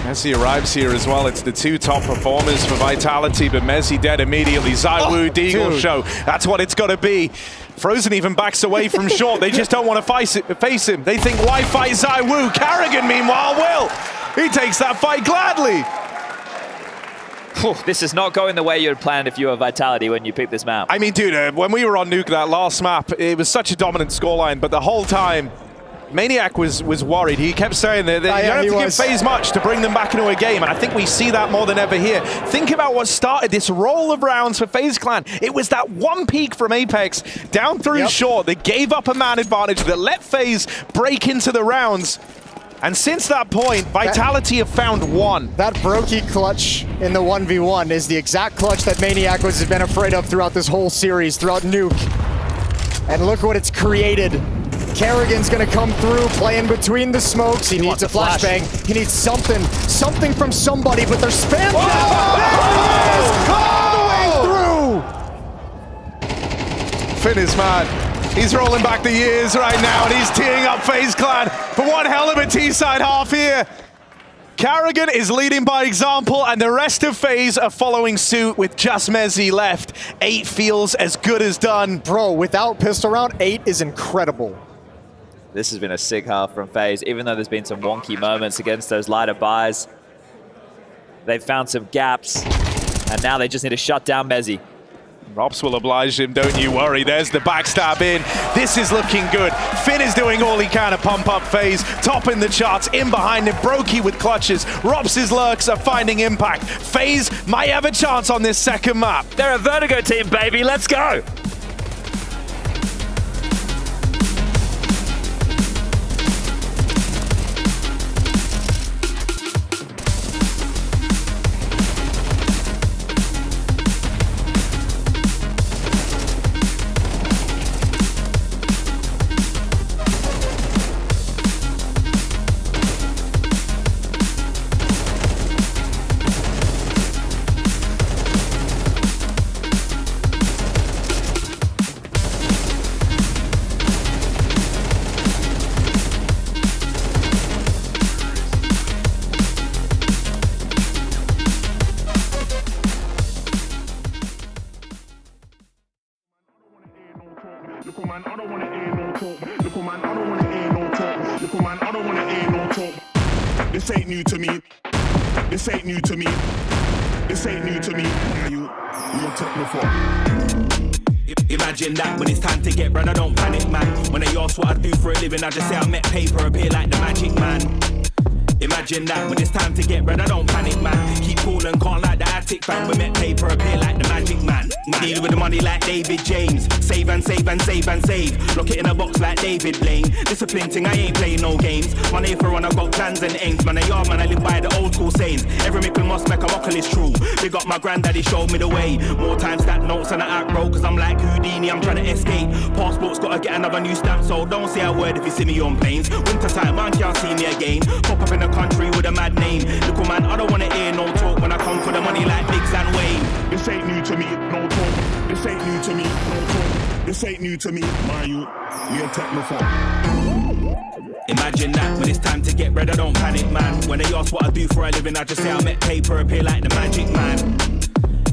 S7: Mezzy arrives here as well. It's the 2 top performers for Vitality, but Mezzy dead immediately. ZywOo, Deagle show. That's what it's got to be. Frozen even backs away from short. They just don't want to face him. They think, why fight ZywOo? Carrigan, meanwhile, will. He takes that fight gladly.
S12: This is not going the way you had planned if you were Vitality when you picked this map.
S7: I mean, dude, when we were on Nuke that last map, it was such a dominant scoreline, but the whole time, Maniac was worried. He kept saying that you don't have to give FaZe much to bring them back into a game, and I think we see that more than ever here. Think about what started this roll of rounds for FaZe Clan. It was that one peak from Apex down through short that gave up a man advantage, that let FaZe break into the rounds. And since that point, Vitality have found one.
S1: That Brokey clutch in the 1v1 is the exact clutch that Maniac has been afraid of throughout this whole series, throughout Nuke. And look what it's created. Carrigan's gonna come through, playing between the smokes. He needs a flashbang. He needs something from somebody, but they're spammed all the way through!
S7: Finn is mad. He's rolling back the years right now, and he's teeing up FaZe Clan for one hell of a T-side half here. Carrigan is leading by example, and the rest of FaZe are following suit with just Mezzy left. 8 feels as good as done.
S1: Bro, without pistol round, 8 is incredible.
S12: This has been a sick half from FaZe, even though there's been some wonky moments against those lighter buys. They've found some gaps, and now they just need to shut down Mezzy.
S7: Robs will oblige him, don't you worry. There's the backstab in. This is looking good. Finn is doing all he can to pump up FaZe, topping the charts. In behind him, Brokey with clutches. Robs' lurks are finding impact. FaZe might have a chance on this second map.
S12: They're a Vertigo team, baby. Let's go.
S11: This ain't new to me. This ain't new to me. This ain't new to me. You took me for.
S3: Imagine that when it's time to get bread, I don't panic, man. When they ask what I do for a living, I just say I met paper, appear like the magic man. Imagine that when it's time to get bread, I don't panic, man. Keep cool and calm like the attic fan. We met paper, appear like the magic man. Deal with the money like David James. Save and save and save and save. Lock it in a box like David Blaine. Discipline thing, I ain't playing no games. Money for run, I got plans and aims. Man, I live by the old school sayings. Every mickle must make a muckle is true. Big up my granddaddy, showed me the way. More times that notes and I act bro, cause I'm like Houdini, I'm trying to escape. Passport's gotta get another new stamp, so don't say a word if you see me on planes. Winter time, man can't see me again. Pop up in the country with a mad name. Little man, I don't wanna hear no talk when I come for the money like Biggs and Wayne.
S11: This ain't new to me, no talk. This ain't new to me, no talk. This ain't new to me, my you take me for.
S3: Imagine that when it's time to get bread, I don't panic, man. When they ask what I do for a living, I just say I met paper, appear like the magic man.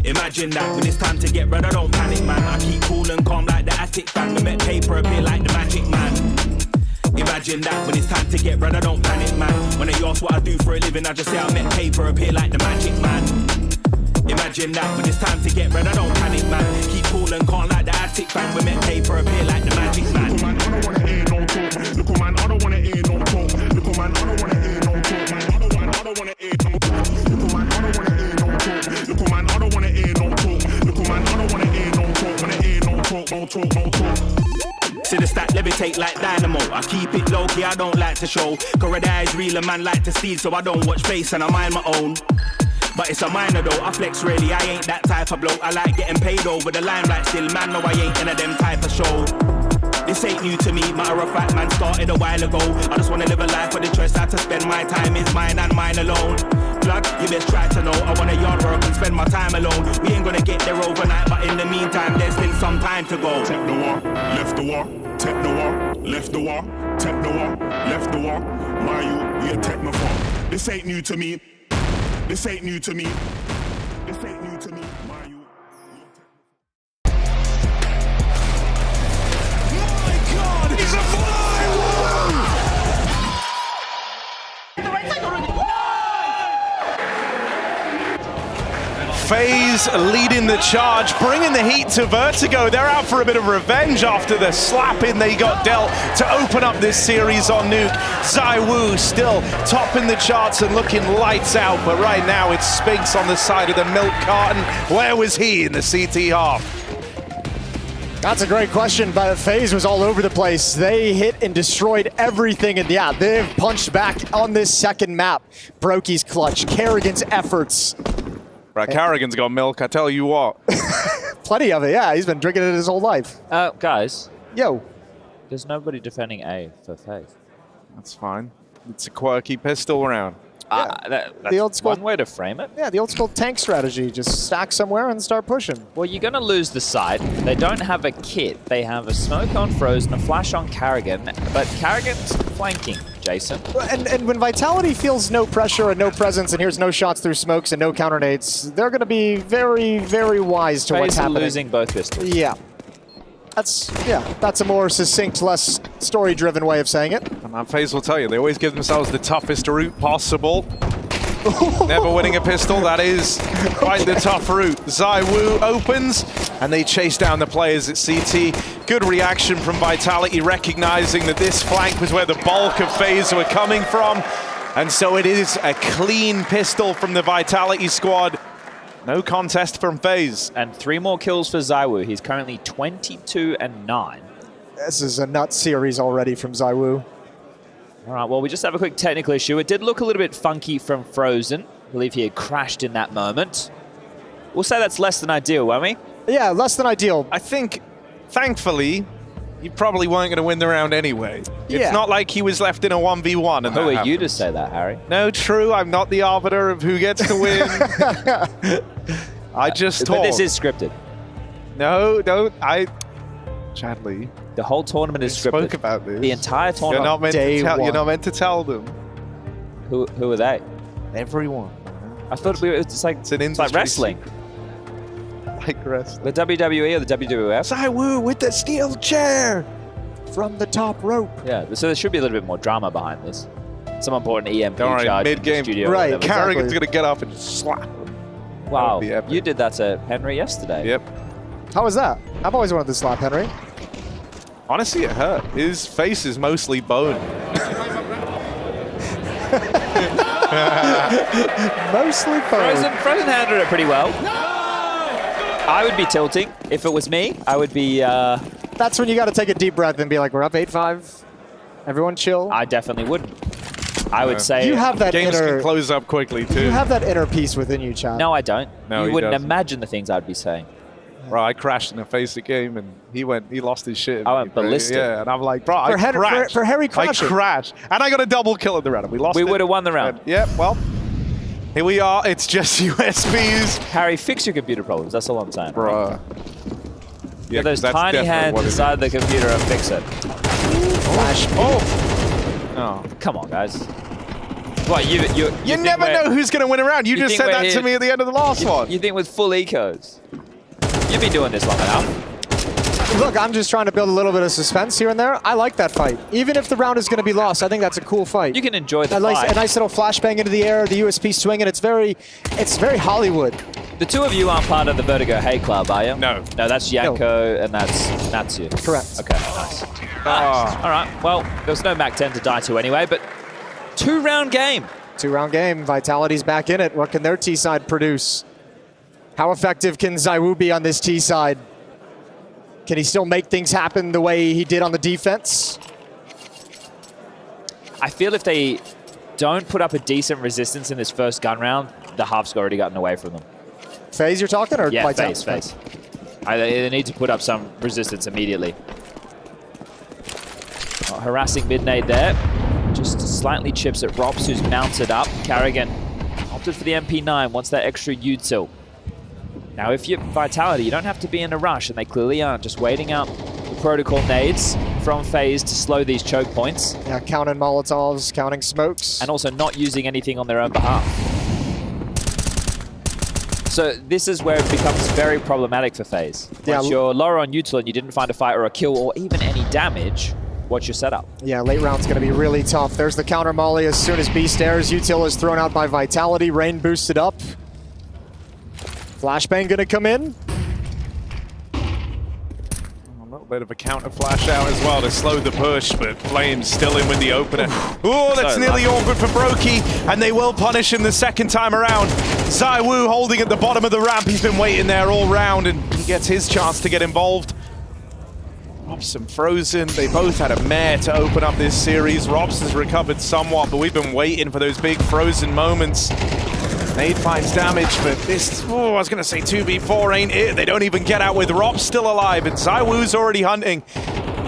S3: Imagine that when it's time to get bread, I don't panic, man. I keep cool and calm like the attic fan. We met paper, appear like the magic man. Imagine that when it's time to get bread, I don't panic, man. When they ask what I do for a living, I just say I met paper, appear like the magic man. Imagine that when it's time to get bread, I don't panic, man. Keep cool and calm like the attic fan. We met paper, appear like the magic man.
S11: Little man, I don't wanna hear no talk. Little man, I don't wanna hear no talk. Little man, I don't wanna hear no talk. Man, I don't wanna hear no talk. Little man, I don't wanna hear no talk. Little man, I don't wanna hear no talk. Little man, I don't wanna hear no talk. Wanna hear no talk, no talk, no talk.
S3: See the stack levitate like dynamo. I keep it low key, I don't like to show. Corridor is real, a man like to steal, so I don't watch face and I mind my own. But it's a minor though, I flex really, I ain't that type of bloke. I like getting paid over the limelight still, man, no I ain't in a them type of show. This ain't new to me, matter of fact, man, started a while ago. I just wanna live a life where the choice I have to spend my time is mine and mine alone. Blood, you best try to know, I wanna yard work and spend my time alone. We ain't gonna get there overnight, but in the meantime, there's still some time to go.
S11: Take the war, left the war, take the war, left the war, take the war, left the war. My you take me for. This ain't new to me. This ain't new to me. This ain't new to me. My you. My God, he's a fly!
S7: FaZe leading the charge, bringing the heat to Vertigo. They're out for a bit of revenge after the slapping they got dealt to open up this series on Nuke. ZywOo still topping the charts and looking lights out, but right now it's Spinks on the side of the milk carton. Where was he in the CT half?
S1: That's a great question, but FaZe was all over the place. They hit and destroyed everything, and yeah, they've punched back on this second map. Brokey's clutch, Kerrigan's efforts.
S7: Right, Kerrigan's got milk, I tell you what.
S1: Plenty of it, yeah. He's been drinking it his whole life.
S12: Guys.
S1: Yo.
S12: There's nobody defending A for FaZe.
S7: That's fine. It's a quirky pistol round.
S12: That's
S1: the old school,
S12: one way to frame it.
S1: Yeah, the old school tank strategy. Just stack somewhere and start pushing.
S12: Well, you're going to lose the side. They don't have a kit. They have a smoke on Frozen, a flash on Kerrigan, but Kerrigan's flanking Jason.
S1: And when Vitality feels no pressure and no presence, and here's no shots through smokes and no counter nades, they're going to be very, very wise to what's happening.
S12: Losing both pistols.
S1: Yeah. That's a more succinct, less story-driven way of saying it.
S7: And FaZe will tell you, they always give themselves the toughest route possible. Never winning a pistol, that is quite the tough route. ZywOo opens, and they chase down the players at CT. Good reaction from Vitality, recognizing that this flank was where the bulk of FaZe were coming from. And so it is a clean pistol from the Vitality squad. No contest from FaZe.
S12: And 3 more kills for ZywOo. He's currently 22-9.
S1: This is a nut series already from ZywOo.
S12: All right, well, we just have a quick technical issue. It did look a little bit funky from Frozen. I believe he had crashed in that moment. We'll say that's less than ideal, won't we?
S1: Yeah, less than ideal.
S7: I think, thankfully, you probably weren't going to win the round anyway.
S1: Yeah.
S7: It's not like he was left in a 1v1. And
S12: Who are you to say that, Harry?
S7: No, true. I'm not the arbiter of who gets to win. I just talk.
S12: But this is scripted.
S7: No, don't. Chadley.
S12: The whole tournament is scripted.
S7: Spoke about this.
S12: The entire tournament.
S7: You're not meant to tell them.
S12: Who are they?
S7: Everyone.
S12: I thought it's like wrestling.
S7: Like wrestling.
S12: The WWE or the WWF?
S7: ZywOo with the steel chair
S1: from the top rope.
S12: Yeah, so there should be a little bit more drama behind this. Some important EMP
S7: Don't worry,
S12: charge
S7: mid-game.
S12: in the studio.
S7: Right, Carrigan's going to get up and slap him.
S12: Wow, you did that to Henry yesterday.
S7: Yep.
S1: How was that? I've always wanted to slap Henry.
S7: Honestly, it hurt. His face is mostly bone.
S1: Mostly bone.
S12: Frozen handled it pretty well. I would be tilting. If it was me, I would be...
S1: That's when you got to take a deep breath and be like, we're up 8-5. Everyone chill.
S12: I definitely wouldn't. I would say...
S1: You have that
S7: Games
S1: inner...
S7: can close up quickly, too.
S1: You have that inner peace within you, Chad.
S12: No, I don't.
S7: No,
S12: you
S7: he
S12: wouldn't
S7: doesn't.
S12: imagine the things I'd be saying.
S7: Bro, I crashed in a FaZe game and he lost his shit.
S12: I went ballistic.
S7: Yeah, and I'm like, bro,
S1: For
S7: I crashed.
S1: For Harry crashing.
S7: I crashed. And I got a double kill at the round. We lost
S12: We
S7: it.
S12: would have won the round.
S7: Yeah, well, here we are. It's just USBs.
S12: Harry, fix your computer problems. That's all I'm saying.
S7: Bruh.
S12: Get those tiny hands inside the computer and fix it.
S1: Flash.
S7: Oh.
S12: Come on, guys. What, you
S7: never know who's going to win a round. You just said that to me at the end of the last one.
S12: You think with full ecos? You've been doing this long enough.
S1: Look, I'm just trying to build a little bit of suspense here and there. I like that fight. Even if the round is going to be lost, I think that's a cool fight.
S12: You can enjoy the
S1: fight. A nice little flashbang into the air, the USP swinging. It's very Hollywood.
S12: The two of you aren't part of the Vertigo Hey Club, are you?
S7: No.
S12: No, that's Yanko and that's Natsu.
S1: Correct.
S12: Okay, nice. All right, well, there was no MAC-10 to die to anyway, but 2-round game.
S1: 2-round game. Vitality's back in it. What can their T-side produce? How effective can ZywOo be on this T-side? Can he still make things happen the way he did on the defense?
S12: I feel if they don't put up a decent resistance in this first gun round, the half's already gotten away from them.
S1: FaZe you're talking? Or
S12: yeah,
S1: FaZe.
S12: They need to put up some resistance immediately. Harassing mid-nade there. Just slightly chips at Rops, who's mounted up. Carrigan opted for the MP9, wants that extra util. Now, if you're Vitality, you don't have to be in a rush, and they clearly aren't. Just waiting out the protocol nades from FaZe to slow these choke points.
S1: Yeah, counting Molotovs, counting smokes.
S12: And also not using anything on their own behalf. So this is where it becomes very problematic for FaZe. Once you're lower on util and you didn't find a fight or a kill or even any damage, what's your setup? Yeah,
S1: late round's going to be really tough. There's the counter molly as soon as B stares. Util is thrown out by Vitality. Rain boosted up. Flashbang going to come in.
S7: A little bit of a counter flash out as well to slow the push, but Flames still in with the opener. Oh, that's
S12: So
S7: nearly
S12: lucky.
S7: awkward for Brokey, and they will punish him the second time around. ZywOo holding at the bottom of the ramp. He's been waiting there all round, and he gets his chance to get involved. Robs and Frozen, they both had a mare to open up this series. Robs has recovered somewhat, but we've been waiting for those big Frozen moments. Nade finds damage, but this, I was going to say 2v4 ain't it. They don't even get out with Robs still alive, and ZywOo's already hunting.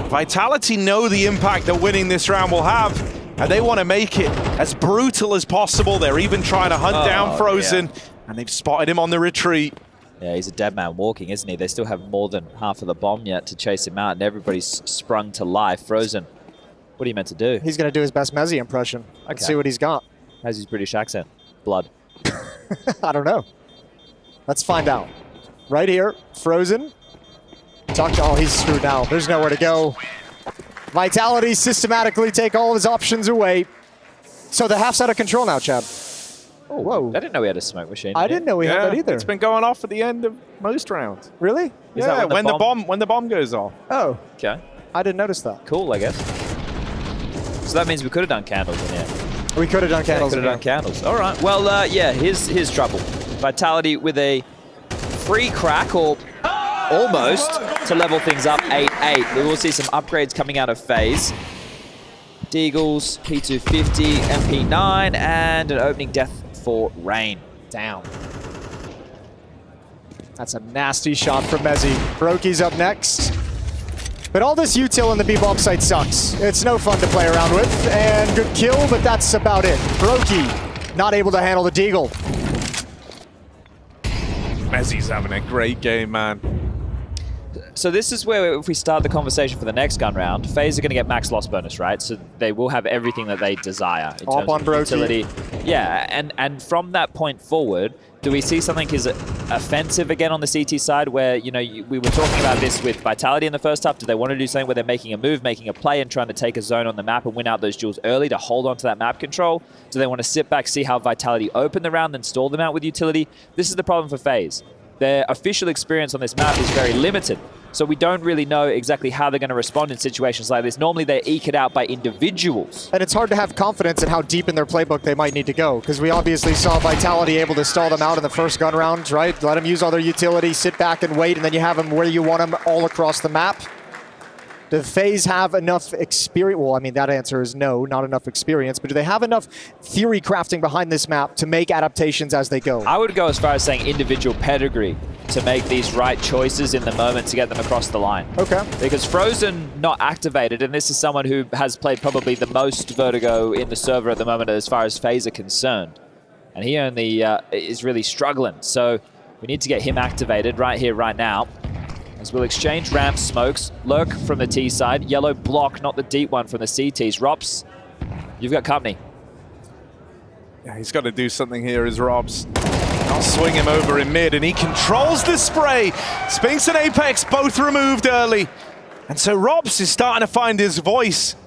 S7: Vitality know the impact that winning this round will have, and they want to make it as brutal as possible. They're even trying to hunt down Frozen, and they've spotted him on the retreat.
S12: Yeah, he's a dead man walking, isn't he? They still have more than half of the bomb yet to chase him out, and everybody's sprung to life. Frozen, what are you meant to do?
S1: He's going to do his best Mezzy impression. Let's see what he's got.
S12: How's his British accent? Blood.
S1: I don't know. Let's find out. Right here, Frozen. Oh, he's screwed now. There's nowhere to go. Vitality systematically take all of his options away. So the half's out of control now, Chad.
S12: Oh, whoa. I didn't know we had a smoke machine.
S1: I didn't know we had that either.
S7: It's been going off at the end of most rounds.
S1: Really?
S7: Yeah, when the bomb goes off.
S1: Oh.
S12: Okay.
S1: I didn't notice that.
S12: Cool, I guess. So that means we could have done candles in here.
S1: We could have done candles.
S12: Could have done candles. All right. Well, yeah, here's trouble. Vitality with a free crack, or almost, to level things up 8-8. We will see some upgrades coming out of FaZe. Deagles, P250, MP9, and an opening death for Rain.
S1: Down. That's a nasty shot from Mezzy. Broki's up next. But all this util in the B-bomb site sucks. It's no fun to play around with, and good kill, but that's about it. Broki not able to handle the Deagle.
S7: Mezzy's having a great game, man.
S12: So this is where, if we start the conversation for the next gun round, FaZe are going to get max loss bonus, right? So they will have everything that they desire in terms of utility. Yeah, and from that point forward, do we see something is offensive again on the CT side where, you know, we were talking about this with Vitality in the first half. Do they want to do something where they're making a move, making a play, and trying to take a zone on the map and win out those duels early to hold on to that map control? Do they want to sit back, see how Vitality open the round, then stall them out with utility? This is the problem for FaZe. Their official experience on this map is very limited. So we don't really know exactly how they're going to respond in situations like this. Normally they eke it out by individuals.
S1: And it's hard to have confidence in how deep in their playbook they might need to go, because we obviously saw Vitality able to stall them out in the first gun round, right? Let them use all their utility, sit back and wait, and then you have them where you want them all across the map. Do FaZe have enough experience? Well, I mean, that answer is no, not enough experience, but do they have enough theory crafting behind this map to make adaptations as they go?
S12: I would go as far as saying individual pedigree to make these right choices in the moment to get them across the line.
S1: Okay.
S12: Because Frozen not activated, and this is someone who has played probably the most Vertigo in the server at the moment as far as FaZe are concerned. And he only is really struggling. So we need to get him activated right here, right now. As we'll exchange ramp smokes. Lurk from the T side. Yellow block, not the deep one from the CTs. Rops, you've got company.
S7: Yeah, he's got to do something here as Robs. I'll swing him over in mid, and he controls the spray. Spinks and Apex both removed early. And so Robs is starting to find his voice.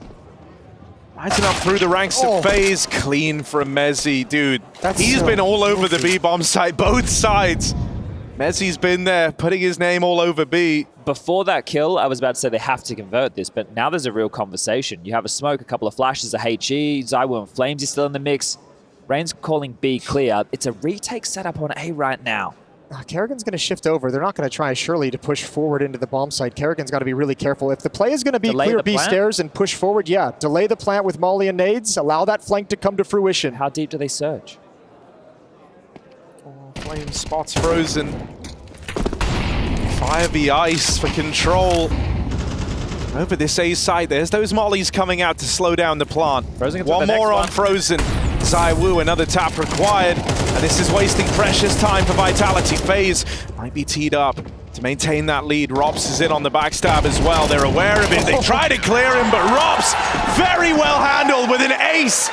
S7: Rising up through the ranks of FaZe. Clean from Mezzy, dude. He's been all over the B-bomb site, both sides. Mezzy's been there, putting his name all over B.
S12: Before that kill, I was about to say they have to convert this, but now there's a real conversation. You have a smoke, a couple of flashes, a HE, ZywOo and Flames is still in the mix. Rain's calling B clear. It's a retake setup on A right now.
S1: Kerrigan's going to shift over. They're not going to try surely to push forward into the bomb site. Kerrigan's got to be really careful. If the play is going to be clear B stairs and push forward, yeah, delay the plant with Molly and nades, allow that flank to come to fruition.
S12: How deep do they surge?
S7: Flame spots Frozen. Fire the ice for control. Over this A side, there's those mollies coming out to slow down the plant. One more on Frozen. ZywOo, another tap required. And this is wasting precious time for Vitality. FaZe might be teed up to maintain that lead. Robs is in on the backstab as well. They're aware of it. They try to clear him, but Robs very well handled with an ace.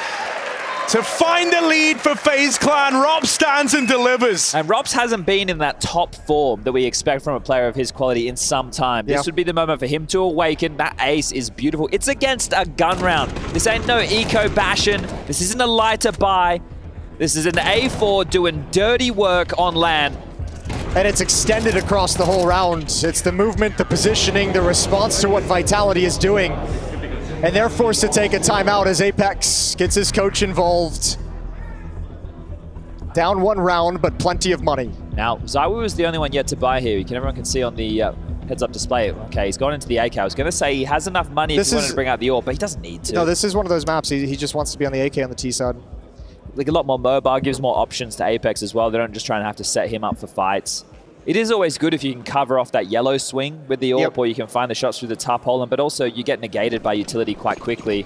S7: To find the lead for FaZe Clan, Robs stands and delivers.
S12: And Robs hasn't been in that top form that we expect from a player of his quality in some time. This would be the moment for him to awaken. That ace is beautiful. It's against a gun round. This ain't no eco bashing. This isn't a lighter buy. This is an A4 doing dirty work on land.
S1: And it's extended across the whole round. It's the movement, the positioning, the response to what Vitality is doing. And they're forced to take a timeout as Apex gets his coach involved. Down one round, but plenty of money.
S12: Now, ZywOo is the only one yet to buy here. Everyone can see on the heads-up display. Okay, he's gone into the AK. I was going to say he has enough money if he wanted to bring out the AWP, but he doesn't need to.
S1: No, this is one of those maps. He just wants to be on the AK on the T side.
S12: Like a lot more mobile, gives more options to Apex as well. They don't just try and have to set him up for fights. It is always good if you can cover off that yellow swing with the AWP, or you can find the shots through the top hole, but also you get negated by utility quite quickly.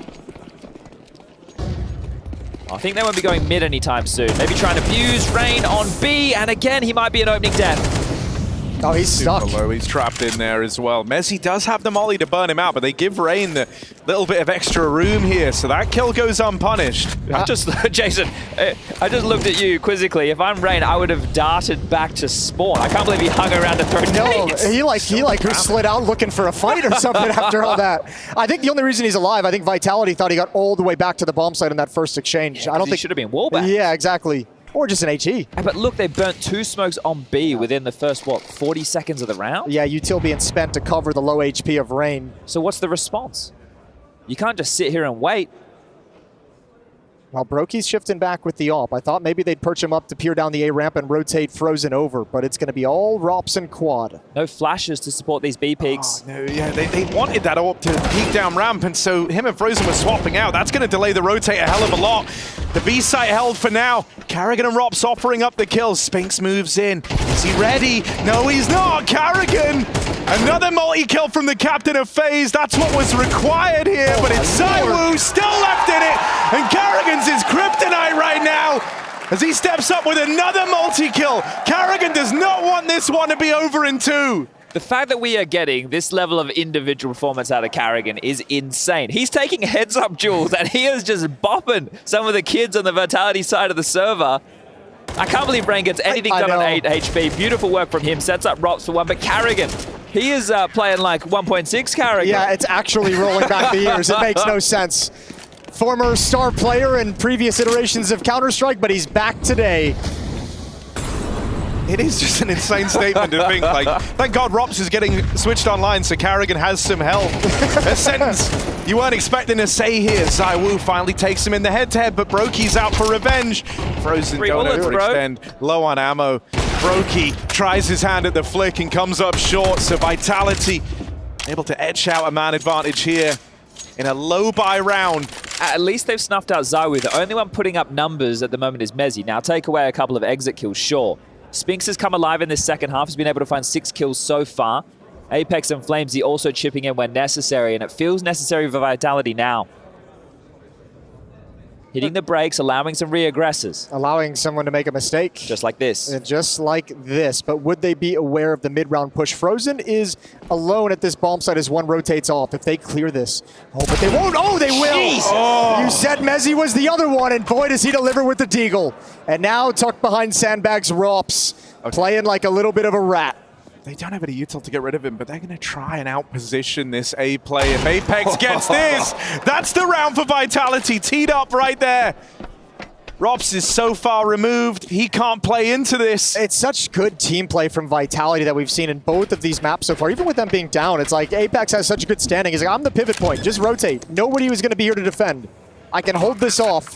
S12: I think they won't be going mid anytime soon. Maybe trying to fuse Rain on B, and again, he might be an opening death.
S1: Oh, he's stuck.
S7: Low. He's trapped in there as well. Mezzy does have the molly to burn him out, but they give Rain the little bit of extra room here, so that kill goes unpunished.
S12: Jason, I just looked at you quizzically. If I'm Rain, I would have darted back to spawn. I can't believe he hung around to throw nades.
S1: he slid out looking for a fight or something after all that. I think the only reason he's alive, I think Vitality thought he got all the way back to the bomb site in that first exchange. I don't think
S12: he should have been wallback.
S1: Yeah, exactly. Or just an HE.
S12: But look, they burnt 2 smokes on B within the first, what, 40 seconds of the round?
S1: Yeah, util being spent to cover the low HP of Rain.
S12: So what's the response? You can't just sit here and wait.
S1: Well, Brokey's shifting back with the AWP. I thought maybe they'd perch him up to peer down the A ramp and rotate Frozen over, but it's going to be all ROPS and quad.
S12: No flashes to support these B peaks.
S7: Oh, no, yeah, they wanted that AWP to peek down ramp, and so him and Frozen were swapping out. That's going to delay the rotate a hell of a lot. The B site held for now. Carrigan and ROPS offering up the kills. Spinks moves in. Is he ready? No, he's not. Carrigan! Another multi-kill from the captain of FaZe. That's what was required here, but it's ZywOo still left in it, and Carrigan's his kryptonite right now as he steps up with another multi-kill. Carrigan does not want this one to be over in 2.
S12: The fact that we are getting this level of individual performance out of Carrigan is insane. He's taking heads-up duels, and he is just bopping some of the kids on the Vitality side of the server. I can't believe Rain gets anything done on 8 HP. Beautiful work from him. Sets up ROPS for 1, but Carrigan, he is playing like 1.6 Carrigan.
S1: Yeah, it's actually rolling back the years. It makes no sense. Former star player in previous iterations of Counter-Strike, but he's back today.
S7: It is just an insane statement to think, like, thank God ROPS is getting switched online so Carrigan has some help. A sentence you weren't expecting to say here. ZywOo finally takes him in the head-to-head, but Brokey's out for revenge. Frozen don't overextend, low on ammo. Brokey tries his hand at the flick and comes up short, so Vitality able to etch out a man advantage here in a low-buy round.
S12: At least they've snuffed out ZywOo. The only one putting up numbers at the moment is Mezzy. Now, take away a couple of exit kills, sure. Spinks has come alive in this second half. He's been able to find 6 kills so far. Apex and Flamesy also chipping in when necessary, and it feels necessary for Vitality now. Hitting the brakes, allowing some re-aggressors.
S1: Allowing someone to make a mistake.
S12: Just like this.
S1: And just like this. But would they be aware of the mid-round push? Frozen is alone at this bomb site as one rotates off. If they clear this. Oh, but they won't. Oh, they will. Oh. You said Mezzy was the other one, and boy, does he deliver with the deagle. And now tucked behind Sandbags, ROPS, playing like a little bit of a rat.
S7: They don't have any util to get rid of him, but they're going to try and outposition this A play. If Apex gets this, that's the round for Vitality. Teed up right there. ROPS is so far removed, he can't play into this.
S1: It's such good team play from Vitality that we've seen in both of these maps so far. Even with them being down, it's like Apex has such a good standing. He's like, I'm the pivot point, just rotate. Nobody was going to be here to defend. I can hold this off.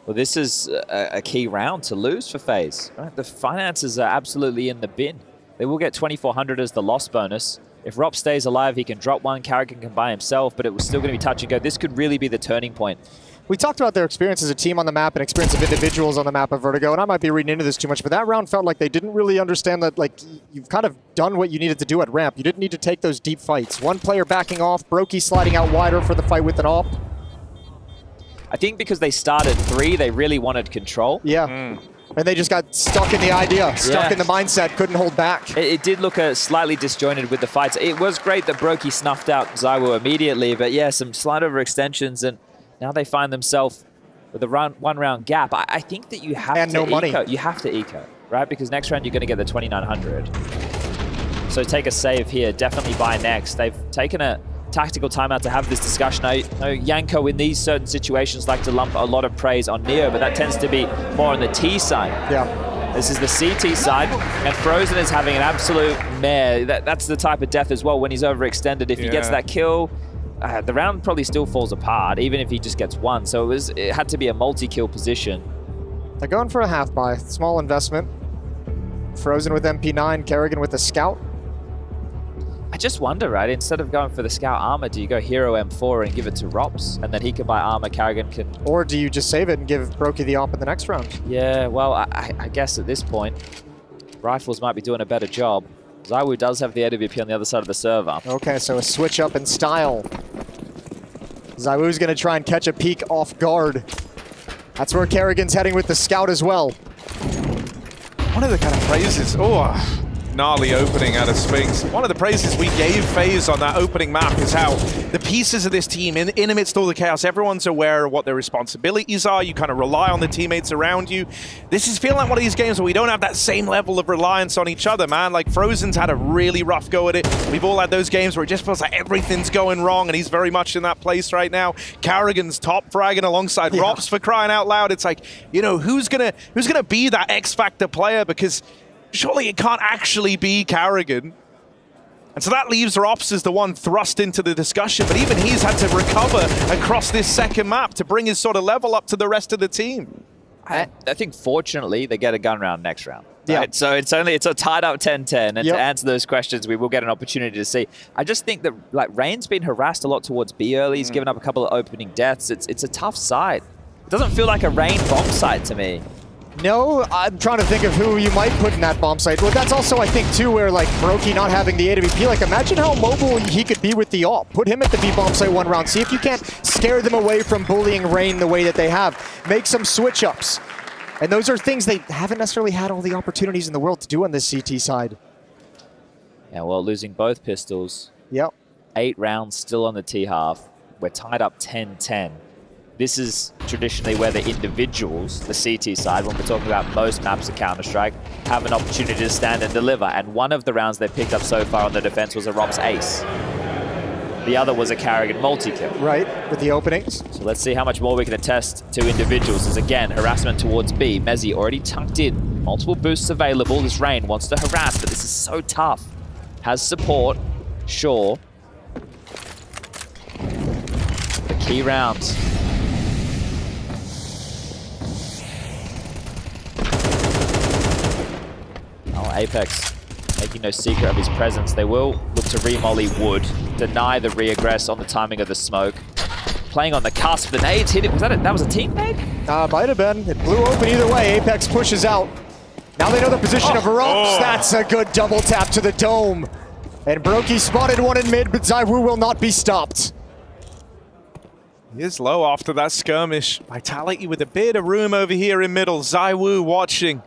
S12: Well, this is a key round to lose for FaZe. Right? The finances are absolutely in the bin. They will get 2,400 as the loss bonus. If ROPS stays alive, he can drop one. Carrigan can buy himself, but it was still going to be touch and go. This could really be the turning point.
S1: We talked about their experience as a team on the map and experience of individuals on the map of Vertigo, and I might be reading into this too much, but that round felt like they didn't really understand that, like, you've kind of done what you needed to do at ramp. You didn't need to take those deep fights. One player backing off, Brokey sliding out wider for the fight with an AWP.
S12: I think because they started 3, they really wanted control.
S1: Yeah. And they just got stuck in the idea, stuck in the mindset, couldn't hold back.
S12: It did look slightly disjointed with the fights. It was great that Brokey snuffed out ZywOo immediately, but yeah, some slight overextensions, and now they find themselves with a one-round gap. I think that you have to
S1: no money.
S12: You have to eco, right? Because next round you're going to get the 2,900. So take a save here, definitely buy next. They've taken a tactical timeout to have this discussion. I know Yanko in these certain situations like to lump a lot of praise on Neo, but that tends to be more on the T side.
S1: Yeah.
S12: This is the CT side, and Frozen is having an absolute mare. That's the type of death as well when he's overextended. If he gets that kill, the round probably still falls apart, even if he just gets one. So it had to be a multi-kill position.
S1: They're going for a half buy, small investment. Frozen with MP9, Carrigan with the Scout.
S12: I just wonder, right, instead of going for the Scout armor, do you go Hero M4 and give it to ROPS, and then he can buy armor, Carrigan can...
S1: Or do you just save it and give Brokey the AWP in the next round?
S12: Yeah, well, I guess at this point, Rifles might be doing a better job. ZywOo does have the AWP on the other side of the server.
S1: Okay, so a switch up in style. ZywOo's going to try and catch a peek off guard. That's where Carrigan's heading with the Scout as well.
S7: One of the kind of phrases, gnarly opening out of Spinks. One of the praises we gave FaZe on that opening map is how the pieces of this team, in amidst all the chaos, everyone's aware of what their responsibilities are. You kind of rely on the teammates around you. This is feeling like one of these games where we don't have that same level of reliance on each other, man. Like, Frozen's had a really rough go at it. We've all had those games where it just feels like everything's going wrong, and he's very much in that place right now. Carrigan's top fragging alongside Rops, for crying out loud. It's like, you know, who's gonna be that X-Factor player? Because surely it can't actually be Carrigan. And so that leaves Rops as the one thrust into the discussion, but even he's had to recover across this second map to bring his sort of level up to the rest of the team.
S12: I think fortunately they get a gun round next round. Right? So it's a tied up 10-10, and to answer those questions, we will get an opportunity to see. I just think that like Rain's been harassed a lot towards B early. He's given up a couple of opening deaths. It's a tough side. It doesn't feel like a Rain bomb site to me.
S1: No, I'm trying to think of who you might put in that bomb site. Well, that's also, I think, too, where, like, Brokey not having the AWP, like, imagine how mobile he could be with the AWP. Put him at the B bomb site one round. See if you can't scare them away from bullying Rain the way that they have. Make some switch-ups. And those are things they haven't necessarily had all the opportunities in the world to do on this CT side.
S12: Yeah, well, losing both pistols.
S1: Yep.
S12: 8 rounds still on the T half. We're tied up 10-10. This is traditionally where the individuals, the CT side, when we're talking about most maps of Counter-Strike, have an opportunity to stand and deliver. And one of the rounds they've picked up so far on the defense was a Rops ace. The other was a Carrigan multi-kill.
S1: Right, with the openings.
S12: So let's see how much more we can attest to individuals. As again, harassment towards B. Mezzi already tucked in. Multiple boosts available. This Rain wants to harass, but this is so tough. Has support, sure. The key rounds. Apex making no secret of his presence. They will look to remolly Wood, deny the re-aggress on the timing of the smoke. Playing on the cusp, the nades hit it. Was that was a team nade?
S1: Might have been. It blew open either way. Apex pushes out. Now they know the position of Ropes. That's a good double tap to the dome. And Brokey spotted one in mid, but ZywOo will not be stopped.
S7: He is low after that skirmish. Vitality with a bit of room over here in middle. ZywOo watching.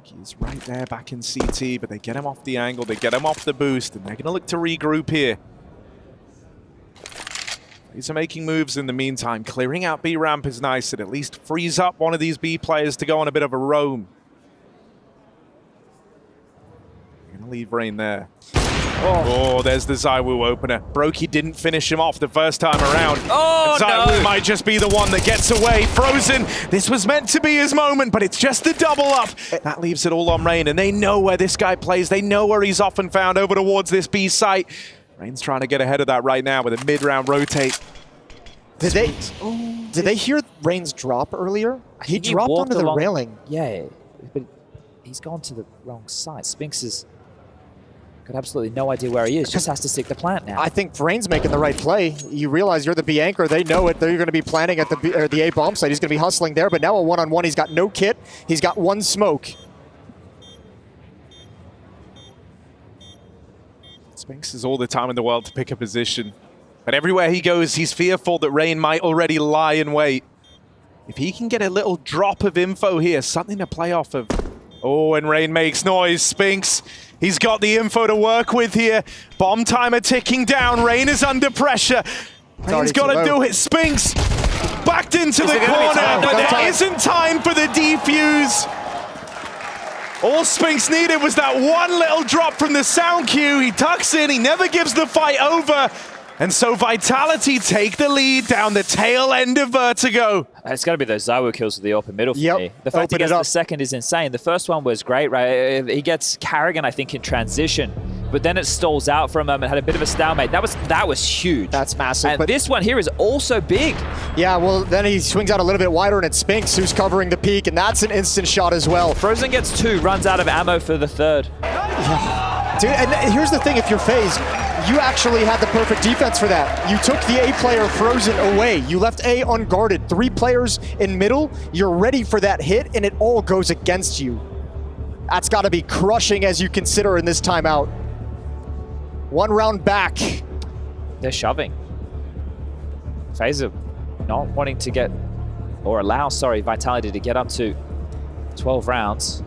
S7: He's right there back in CT, but they get him off the angle, they get him off the boost, and they're going to look to regroup here. These are making moves in the meantime. Clearing out B ramp is nice. It at least frees up one of these B players to go on a bit of a roam. They're going to leave Rain there. Oh, there's the ZywOo opener. Brokey didn't finish him off the first time around.
S12: Oh,
S7: ZywOo might just be the one that gets away. Frozen, this was meant to be his moment, but it's just the double up. That leaves it all on Rain, and they know where this guy plays. They know where he's often found over towards this B site. Rain's trying to get ahead of that right now with a mid-round rotate.
S1: Did they hear Rain's drop earlier? He dropped onto the railing.
S12: Yeah, but he's gone to the wrong side. Spinks has got absolutely no idea where he is. Just has to stick the plant now.
S1: I think Rain's making the right play. You realize you're the B anchor. They know it. They're going to be planning at the A bomb site. He's going to be hustling there, but now a one-on-one. He's got no kit. He's got one smoke.
S7: Spinks has all the time in the world to pick a position. But everywhere he goes, he's fearful that Rain might already lie in wait. If he can get a little drop of info here, something to play off of. Oh, and Rain makes noise. Spinks, he's got the info to work with here. Bomb timer ticking down. Rain is under pressure. Rain's got to do it. Spinks backed into the corner, but there isn't time for the defuse. All Spinks needed was that one little drop from the sound cue. He tucks in, he never gives the fight over. And so Vitality take the lead down the tail end of Vertigo.
S12: It's got to be those ZywOo kills with the open middle for me. The fact he gets the second is insane. The first one was great, right? He gets Carrigan, I think, in transition. But then it stalls out for a moment, had a bit of a stalemate. That was huge.
S1: That's massive.
S12: And this one here is also big.
S1: Yeah, well, then he swings out a little bit wider, and it's Spinks who's covering the peak, and that's an instant shot as well.
S12: Frozen gets 2, runs out of ammo for the 3rd.
S1: Yeah. Dude, and here's the thing, if you're FaZe, you actually had the perfect defense for that. You took the A player Frozen away. You left A unguarded. 3 players in middle. You're ready for that hit, and it all goes against you. That's got to be crushing as you consider in this timeout. 1 round back.
S12: They're shoving. FaZe are not wanting to get, or allow, sorry, Vitality to get up to 12 rounds.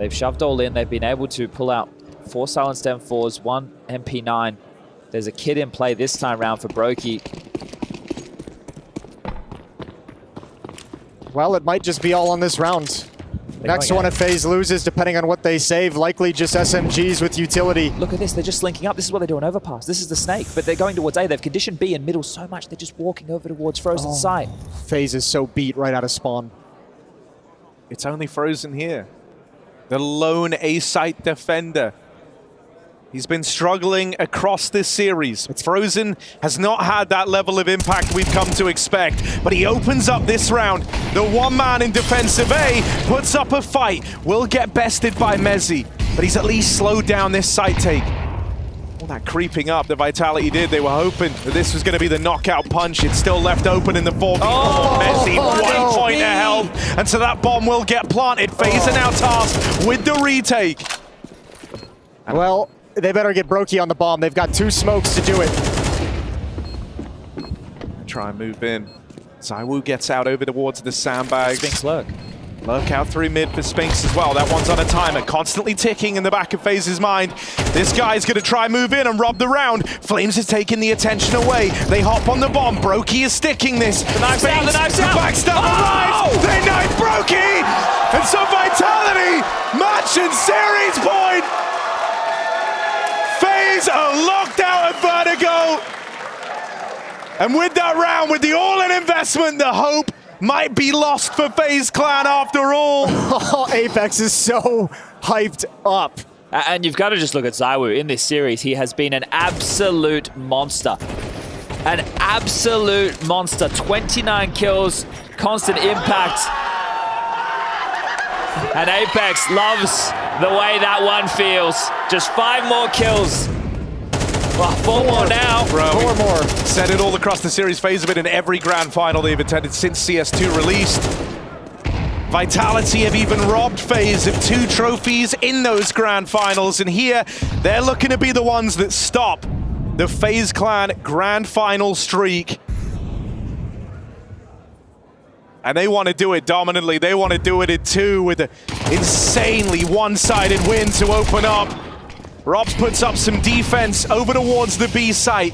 S12: They've shoved all in. They've been able to pull out 4 silenced M4s, 1 MP9. There's a kid in play this time round for Brokey.
S1: Well, it might just be all on this round. Next one if FaZe loses, depending on what they save, likely just SMGs with utility.
S12: Look at this, they're just linking up. This is what they do on overpass. This is the snake, but they're going towards A. They've conditioned B in middle so much, they're just walking over towards Frozen site.
S1: FaZe is so beat right out of spawn.
S7: It's only Frozen here. The lone A-site defender. He's been struggling across this series. Frozen has not had that level of impact we've come to expect, but he opens up this round. The one man in defensive A puts up a fight, will get bested by Mezzi, but he's at least slowed down this site take. All that creeping up that Vitality did, they were hoping that this was going to be the knockout punch. It's still left open in the 4v4. Mezzi, 1 point of health, and so that bomb will get planted. FaZe are now tasked with the retake.
S1: Well, they better get Brokey on the bomb. They've got 2 smokes to do it.
S7: Try and move in. ZywOo gets out over towards the sandbags.
S12: Sphinx lurk.
S7: Lurk out through mid for Sphinx as well. That one's on a timer, constantly ticking in the back of FaZe's mind. This guy's going to try and move in and rob the round. Flames is taking the attention away. They hop on the bomb. Brokey is sticking this.
S12: The knife's out, the knife's out!
S7: Backstab arrives! They knife Brokey! And so Vitality, match and series point! FaZe are locked out at Vertigo. And with that round, with the all-in investment, the hope might be lost for FaZe Clan after all.
S1: Apex is so hyped up.
S12: And you've got to just look at ZywOo in this series. He has been an absolute monster. An absolute monster. 29 kills, constant impact. And Apex loves the way that one feels. Just 5 more kills. Well, 4 more now.
S7: Bro,
S1: 4 more.
S7: Said it all across the series. FaZe have been in every grand final they've attended since CS2 released. Vitality have even robbed FaZe of 2 trophies in those grand finals, and here they're looking to be the ones that stop the FaZe Clan grand final streak. And they want to do it dominantly. They want to do it in 2 with an insanely one-sided win to open up. Robs puts up some defense over towards the B site.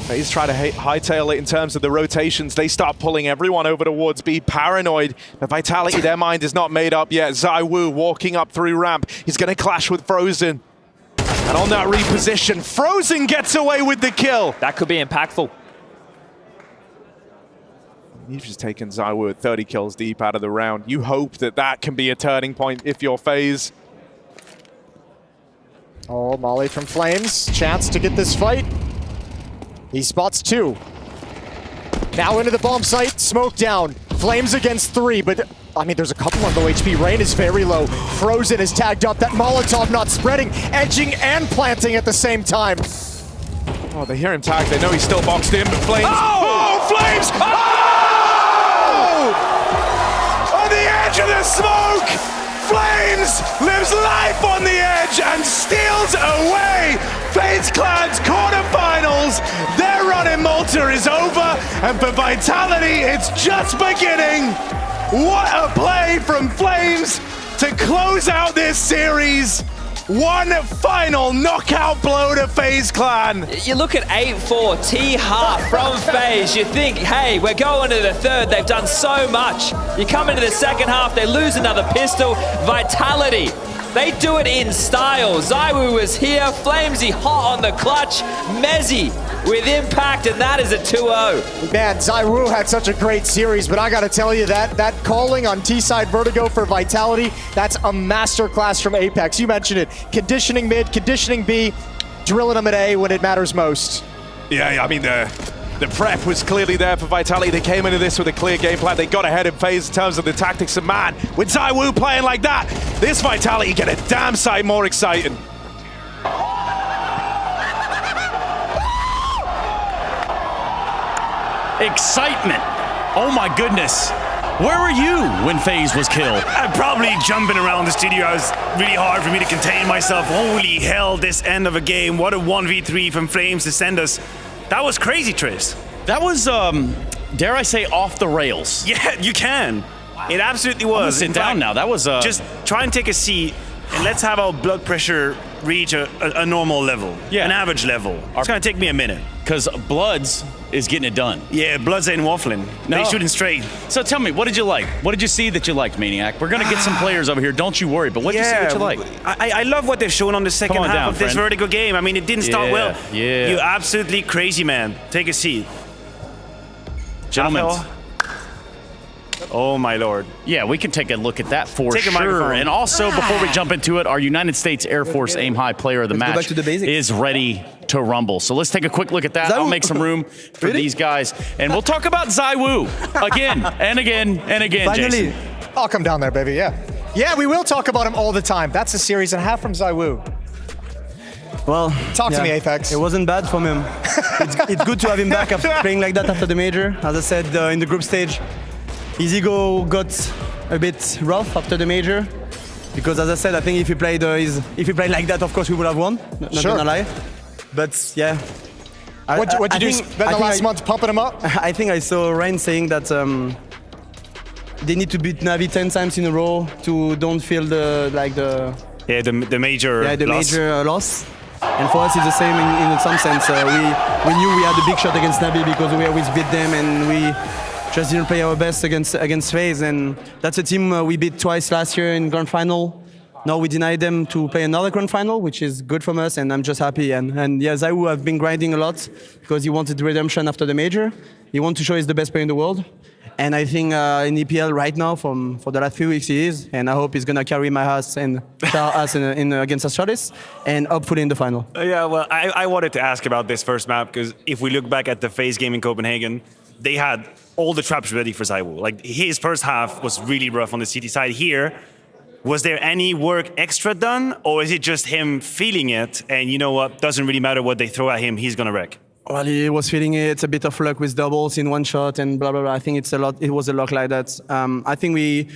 S7: FaZe try to hightail it in terms of the rotations. They start pulling everyone over towards B. Paranoid. But Vitality, their mind is not made up yet. ZywOo walking up through ramp. He's going to clash with Frozen. And on that reposition, Frozen gets away with the kill.
S12: That could be impactful.
S7: You've just taken ZywOo at 30 kills deep out of the round. You hope that that can be a turning point if you're FaZe.
S1: Oh, Molly from Flames. Chance to get this fight. He spots 2. Now into the bomb site. Smoke down. Flames against 3, but I mean, there's a couple on low HP. Rain is very low. Frozen is tagged up. That Molotov not spreading, edging and planting at the same time.
S7: Oh, they hear him tagged. They know he's still boxed in, but Flames. Oh, Flames! On the edge of the smoke! Flames lives life on the edge and steals away FaZe Clan's quarterfinals. Their run in Malta is over, and for Vitality, it's just beginning. What a play from Flames to close out this series. One final knockout blow to FaZe Clan.
S12: You look at 8-4, T-Heart from FaZe. You think, hey, we're going to the 3rd. They've done so much. You come into the 2nd half, they lose another pistol. Vitality, they do it in style. ZywOo is here. Flamesy hot on the clutch. Mezzi with impact, and that is a 2-0.
S1: Man, ZywOo had such a great series, but I gotta tell you that calling on T-side Vertigo for Vitality, that's a masterclass from Apex. You mentioned it. Conditioning mid, conditioning B, drilling them at A when it matters most.
S7: Yeah, I mean, the prep was clearly there for Vitality. They came into this with a clear game plan. They got ahead of FaZe in terms of the tactics, and man, with ZywOo playing like that, this Vitality get a damn sight more exciting.
S14: Excitement. Oh my goodness. Where were you when FaZe was killed?
S8: I'm probably jumping around the studio. It was really hard for me to contain myself. Holy hell, this end of a game. What a 1v3 from Flames to send us. That was crazy, Tris.
S14: That was, dare I say, off the rails.
S8: Yeah, you can. It absolutely was.
S14: I'm gonna sit down now. That was...
S8: Just try and take a seat. and let's have our blood pressure reach a normal level, an average level. It's gonna take me a minute.
S14: Because Bloods is getting it done.
S8: Yeah, Bloods ain't waffling. They shooting straight.
S14: So tell me, what did you like? What did you see that you liked, Maniac? We're gonna get some players over here, don't you worry. But what did you see that you like?
S8: I love what they've shown on the second half of this Vertigo game. I mean, it didn't start well.
S14: Yeah.
S8: You absolutely crazy, man. Take a seat.
S14: Gentlemen.
S8: Oh my lord.
S14: Yeah, we can take a look at that for
S8: Take a
S14: sure.
S8: microphone.
S14: And also, before we jump into it, our United States Air Force Aim High player of the
S13: Let's go
S14: match
S13: back to the basics.
S14: is ready to rumble. So let's take a quick look at that. I'll make some room for these guys. And we'll talk about ZywOo again and again and again,
S1: Finally.
S14: Jason.
S1: I'll come down there, baby, yeah. Yeah, we will talk about him all the time. That's a series and a half from ZywOo.
S13: Well,
S1: Talk to me, Apex.
S13: It wasn't bad from him. It's good to have him back after playing like that after the major. As I said in the group stage, his ego got a bit rough after the major. Because as I said, I think if he played like that, of course we would have won. Not gonna lie. But yeah.
S1: What'd you do? Spend the last month pumping him up?
S13: I think I saw Ryan saying that they need to beat Navi 10 times in a row to don't feel the
S8: major
S13: major loss. And for us, it's the same in some sense. We knew we had a big shot against Navi because we always beat them, and we just didn't play our best against FaZe. And that's a team we beat twice last year in grand final. Now we denied them to play another grand final, which is good from us, and I'm just happy. And yeah, ZywOo have been grinding a lot because he wanted redemption after the major. He wanted to show he's the best player in the world. And I think in EPL right now, for the last few weeks, he is. And I hope he's going to carry my ass and us against Astralis and hopefully in the final.
S8: Yeah, well, I wanted to ask about this first map because if we look back at the FaZe game in Copenhagen, they had all the traps ready for ZywOo. Like, his first half was really rough on the CT side. Here, was there any work extra done? Or is it just him feeling it? And you know what? Doesn't really matter what they throw at him, he's going to wreck.
S13: Well, he was feeling it. It's a bit of luck with doubles in one shot and blah, blah, blah. I think it's a lot. It was a luck like that. I think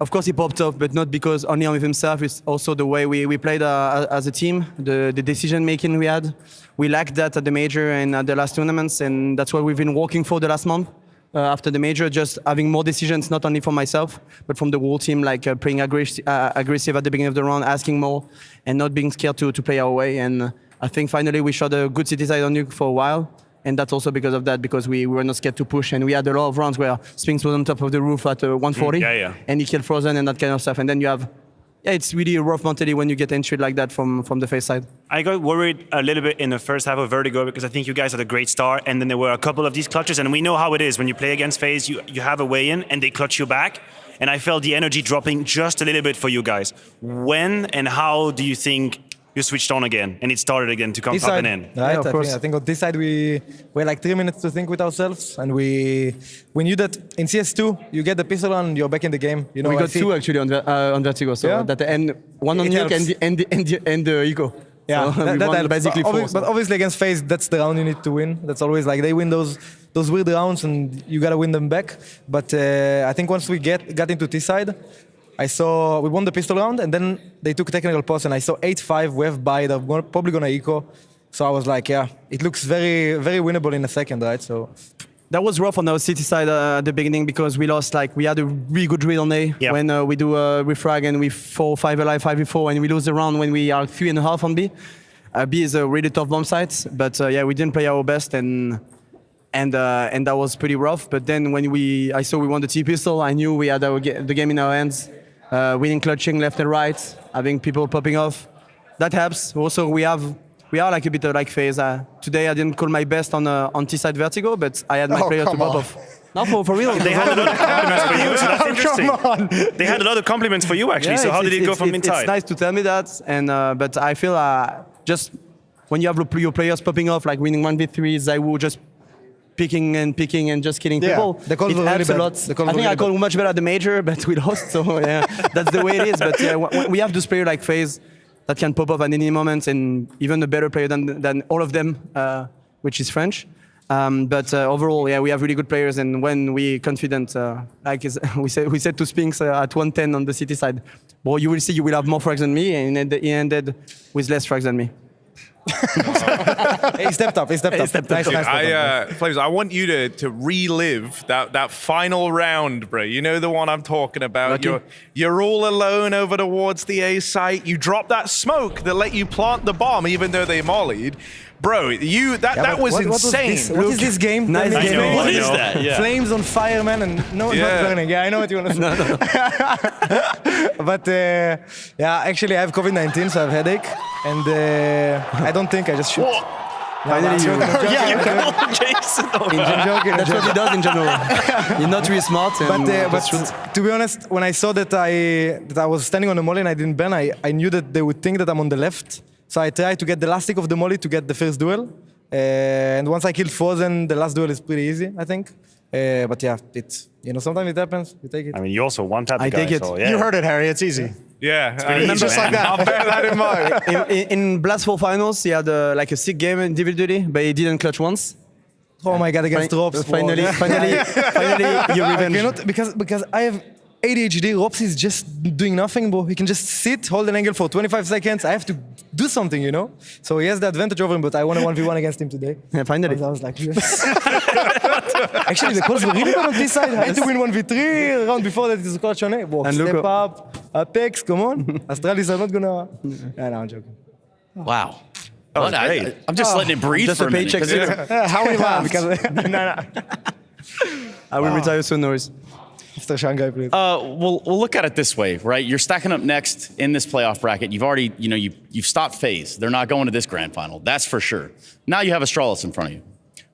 S13: of course he popped off, but not because only of himself. It's also the way we played as a team, the decision making we had. We lacked that at the major and at the last tournaments, and that's what we've been working for the last month. After the major, just having more decisions, not only for myself, but from the whole team, like playing aggressive at the beginning of the round, asking more, and not being scared to play our way. And I think finally we shot a good city side on Nuke for a while. And that's also because of that, because we were not scared to push. And we had a lot of rounds where Sphinx was on top of the roof at 140. And he killed Frozen and that kind of stuff. And then you have, it's really a rough mentality when you get entry like that from the FaZe side.
S8: I got worried a little bit in the first half of Vertigo because I think you guys had a great start. And then there were a couple of these clutches. And we know how it is when you play against FaZe, you have a way in and they clutch you back. And I felt the energy dropping just a little bit for you guys. When and how do you think you switched on again and it started again to come up and in?
S15: Right, I think on this side we had like 3 minutes to think with ourselves, and we knew that in CS2 you get the pistol and you're back in the game. You know,
S13: we got two actually on Vertigo, so that and one on Nuke and the Eco.
S15: Yeah,
S13: so
S15: that helps.
S13: Basically
S15: But obviously against FaZe, that's the round you need to win. That's always like they win those weird rounds and you gotta win them back. But I think once we got into this side, I saw we won the pistol round and then they took technical pause and I saw 8-5 wave by. They're probably gonna eco. So I was like, yeah, it looks very, very winnable in a second, right? So
S13: that was rough on our city side at the beginning because we lost. Like we had a really good read on A when we do a refrag and we 4-5 alive 5v4 and we lose the round when we are 3.5 on B. B is a really tough bomb site, but yeah, we didn't play our best and that was pretty rough. But then when I saw we won the T pistol, I knew we had the game in our hands. Winning clutching left and right, having people popping off. That helps. Also, we are like a bit like FaZe. Today I didn't call my best on T-side Vertigo, but I had my player to pop off. No, for real.
S8: They had a lot of compliments for you, so that's interesting.
S13: Come on.
S8: They had a lot of compliments for you, actually. So how did it go from inside?
S13: It's nice to tell me that, and but I feel just when you have your players popping off, like winning 1v3, ZywOo just picking and just killing people.
S15: The calls
S13: it helps a lot. I think I call much better at the major, but we lost. So yeah, that's the way it is. But yeah, when we have this player like FaZe that can pop up at any moment, and even a better player than all of them, which is French. But overall, yeah, we have really good players, and when we confident, like we said to Sphinx at 110 on the city side, well, you will see you will have more frags than me, and he ended with less frags than me.
S15: He stepped up. Nice.
S7: Flames, I want you to relive that final round, bro. You know the one I'm talking about. You're all alone over towards the A site. You drop that smoke that let you plant the bomb, even though they mollied. Bro, that was insane.
S15: What is this game?
S8: Nice game.
S14: What is that? Yeah.
S15: Flames on fire, man, and not burning. Yeah, I know what you want to say. But actually I have COVID-19, so I have headache, and I don't think I just shoot.
S13: Finally,
S14: Jason.
S13: That's what he does in general. He's not really smart.
S15: But to be honest, when I saw that I was standing on the molly and I didn't ban, I knew that they would think that I'm on the left. So I tried to get the last stick of the molly to get the first duel. And once I killed Frozen, the last duel is pretty easy, I think. But yeah, sometimes it happens. You take it.
S8: I mean, you also one-tap the guy.
S13: I take it.
S8: So, yeah.
S1: You heard it, Harry. It's easy.
S7: Yeah,
S1: It's just like that.
S7: I'll bear that in mind.
S13: in Blast 4 finals, he had like a sick game individually, but he didn't clutch once.
S15: Oh my god, against Drops.
S13: Finally, you revenge.
S15: Because I have ADHD, Rops is just doing nothing, bro. He can just sit, hold an angle for 25 seconds. I have to do something, So he has the advantage over him, but I won a 1v1 against him today.
S13: Yeah, finally.
S15: I was like, yes. Actually, the calls were really bad on this side. I had to win 1v3. Round before that, it was quite on it. Step up, Apex, come on. Astralis are not gonna... Yeah, no, I'm joking.
S14: Wow. I'm just letting it breathe
S13: just
S14: for
S13: a
S14: a minute.
S13: paycheck.
S15: How we laugh? No.
S13: I will retire soon, Norris.
S15: After Shanghai, please.
S14: We'll look at it this way, right? You're stacking up next in this playoff bracket. You've already, you've stopped FaZe. They're not going to this grand final. That's for sure. Now you have Astralis in front of you.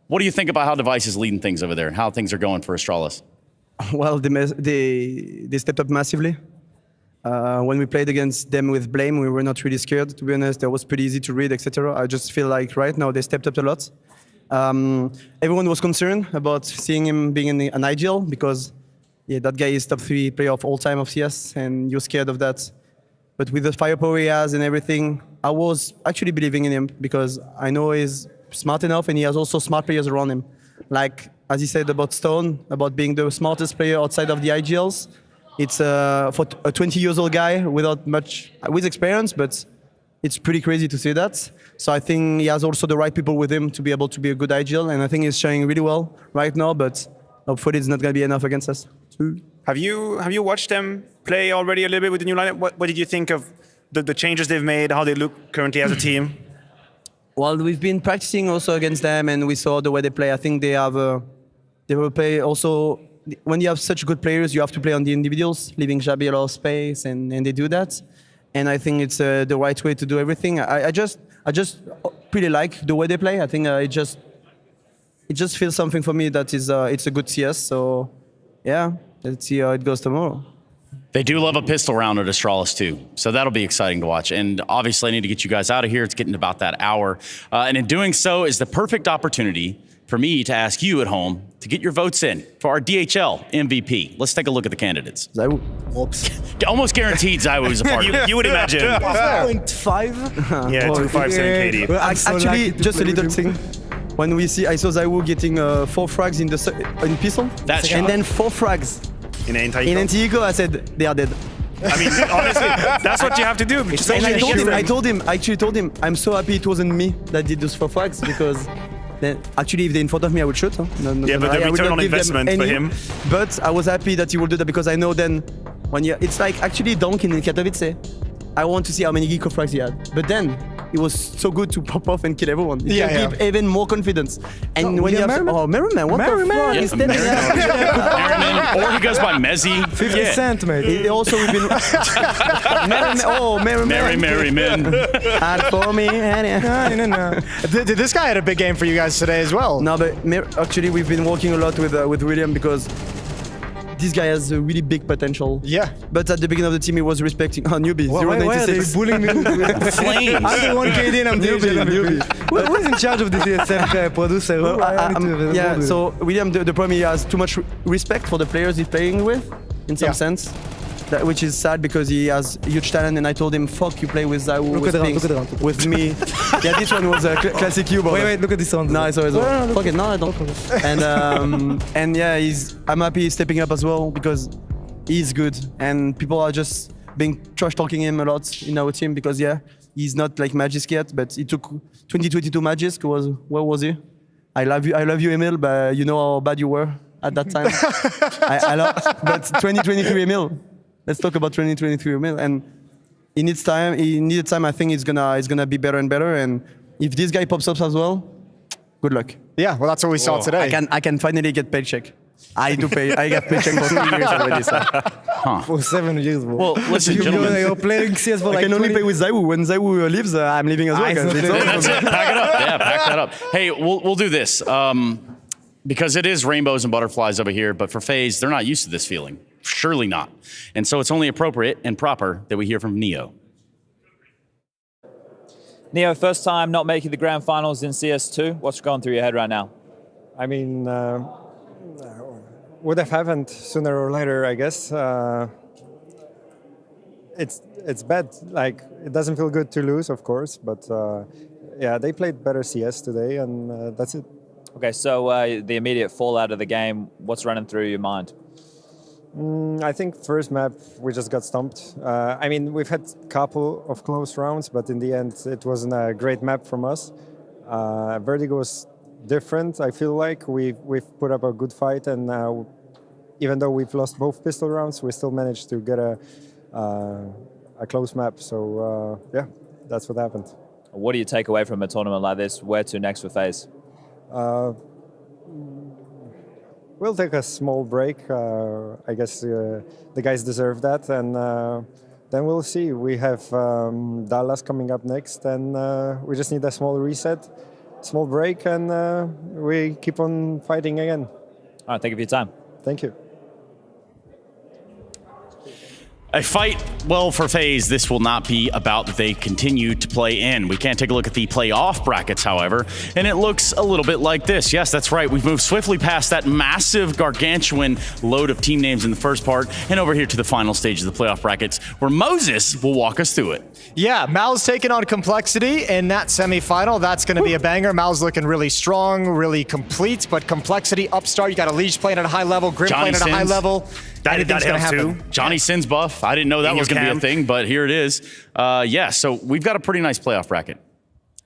S14: What do you think about how Device is leading things over there and how things are going for Astralis?
S13: Well, they stepped up massively. When we played against them with Blame, we were not really scared, to be honest. That was pretty easy to read, etc. I just feel like right now they stepped up a lot. Everyone was concerned about seeing him being an ideal because that guy is top 3 player of all time of CS, and you're scared of that. But with the firepower he has and everything, I was actually believing in him because I know he's smart enough and he has also smart players around him. Like, as he said about Stone, about being the smartest player outside of the IGLs. It's for a 20-year-old guy with experience, but it's pretty crazy to see that. So I think he has also the right people with him to be able to be a good IGL, and I think he's showing really well right now, but hopefully it's not going to be enough against us.
S8: Have you watched them play already a little bit with the new lineup? What did you think of the changes they've made, how they look currently as a team?
S13: Well, we've been practicing also against them, and we saw the way they play. I think they will play also. When you have such good players, you have to play on the individuals, leaving Jabi a lot of space, and they do that. And I think it's the right way to do everything. I just really like the way they play. I think it just feels something for me that is it's a good CS. So yeah, let's see how it goes tomorrow.
S14: They do love a pistol round at Astralis too, so that'll be exciting to watch. And obviously I need to get you guys out of here. It's getting about that hour. And in doing so is the perfect opportunity for me to ask you at home to get your votes in for our DHL MVP. Let's take a look at the candidates.
S13: ZywOo.
S14: Almost guaranteed ZywOo is a part of it.
S8: You would imagine.
S15: 0.5?
S8: Yeah, 2.5 KD.
S13: Well, actually, just a little thing. When I saw ZywOo getting 4 frags in pistol, and then 4 frags
S8: in
S13: anti-eco, I said, they are dead.
S8: I mean, honestly, that's what you have to do.
S13: And I told him, I'm so happy it wasn't me that did those 4 frags because then actually if they're in front of me, I would shoot.
S8: Yeah, but the return on investment for him.
S13: But I was happy that he will do that because I know then it's like actually Donk in Katowice. I want to see how many eco frags he had. But then it was so good to pop off and kill everyone. It can give even more confidence. And when you have Merriman, what the fuck? He's standing
S14: Merriman, or he goes by Mezzi.
S15: 50 Cent, mate.
S13: Also we've been
S14: Merriman.
S13: And for me,
S1: This guy had a big game for you guys today as well.
S13: No, but actually we've been working a lot with William because this guy has a really big potential.
S1: Yeah.
S13: But at the beginning of the team, he was respecting newbie.
S15: Why are they bullying me?
S14: Flames.
S15: I'm the 1 KD and I'm newbie. Who is in charge of the ESL producer?
S13: Yeah, so William, the problem, he has too much respect for the players he's playing with, in some sense. Which is sad because he has huge talent, and I told him, "Fuck, you play with ZywOo, with me." Yeah, this one was a classic you.
S15: Wait, look at this one.
S13: No, it's always fuck it. No, I don't. And yeah, I'm happy he's stepping up as well because he's good, and people are just being trash talking him a lot in our team because he's not like Magisk yet, but he took 2022 Magisk. Where was he? I love you, Emil, but you know how bad you were at that time. But 2023 Emil. Let's talk about 2023 Emil. And he needs time. He needed time. I think it's gonna be better and better. And if this guy pops up as well, good luck.
S1: Yeah, well, that's what we saw today.
S13: I can finally get paycheck. I get paycheck for 3 years already. So.
S15: For 7 years, bro.
S14: Well, listen, gentlemen.
S15: You're playing CS for
S13: I
S15: like
S13: can only
S15: 20
S13: pay with Zaiwu. When Zaiwu leaves, I'm leaving as well.
S14: That's it. Pack it up. Yeah, pack that up. Hey, we'll do this. Because it is rainbows and butterflies over here, but for FaZe, they're not used to this feeling. Surely not. And so it's only appropriate and proper that we hear from Neo.
S12: Neo, first time not making the grand finals in CS2. What's going through your head right now?
S2: I mean, would have happened sooner or later, I guess. It's bad. Like, it doesn't feel good to lose, of course, but yeah, they played better CS today, and that's it.
S12: Okay, so the immediate fallout of the game, what's running through your mind?
S2: I think first map, we just got stumped. I mean, we've had a couple of close rounds, but in the end, it wasn't a great map from us. Vertigo was different. I feel like we've put up a good fight, and even though we've lost both pistol rounds, we still managed to get a close map. So yeah, that's what happened.
S12: What do you take away from a tournament like this? Where to next for FaZe?
S2: We'll take a small break. I guess the guys deserve that, and then we'll see. We have Dallas coming up next, and we just need a small reset, small break, and we keep on fighting again.
S12: All right, thank you for your time.
S2: Thank you.
S14: A fight, well, for FaZe, this will not be about that they continue to play in. We can't take a look at the playoff brackets, however, and it looks a little bit like this. Yes, that's right. We've moved swiftly past that massive, gargantuan load of team names in the first part and over here to the final stage of the playoff brackets, where Moses will walk us through it.
S1: Yeah, Mal's taking on Complexity in that semifinal. That's going to be a banger. Mal's looking really strong, really complete, but Complexity, Upstart, you got a Leash playing at a high level, Grim playing at a high level.
S8: That helps too.
S14: Johnny Sins buff. I didn't know that was going to be a thing, but here it is. Yeah, so we've got a pretty nice playoff bracket.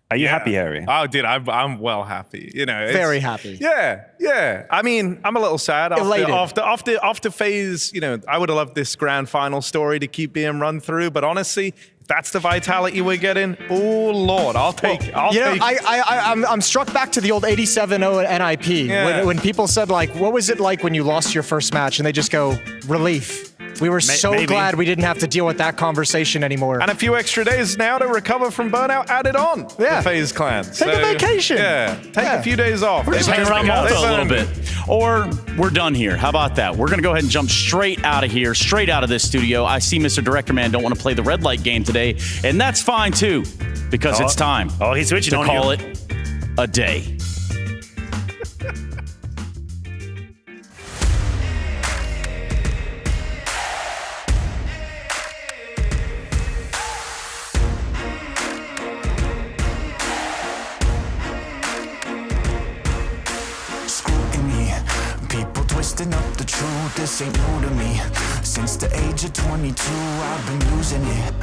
S8: Are you happy, Harry?
S7: Oh, dude, I'm well happy. You know,
S1: very happy.
S7: Yeah. I mean, I'm a little sad
S1: Elated.
S7: after FaZe. You know, I would have loved this grand final story to keep being run through, but honestly, if that's the vitality we're getting, oh Lord, I'll take it.
S1: I'm struck back to the old 87-0 at NIP when people said, like, what was it like when you lost your first match? And they just go, relief. We were so glad we didn't have to deal with that conversation anymore.
S7: And a few extra days now to recover from burnout added on.
S1: Yeah.
S7: The FaZe clan.
S1: Take a vacation.
S7: Yeah. Take a few days off.
S14: We're just hanging around Malta a little bit. Or we're done here. How about that? We're going to go ahead and jump straight out of here, straight out of this studio. I see Mr. Director Man don't want to play the red light game today, and that's fine too, because it's time
S8: he's switching
S14: to
S8: on
S14: call
S8: you.
S14: it a day.
S16: Up the truth, this ain't new to me. Since the age of 22, I've been using it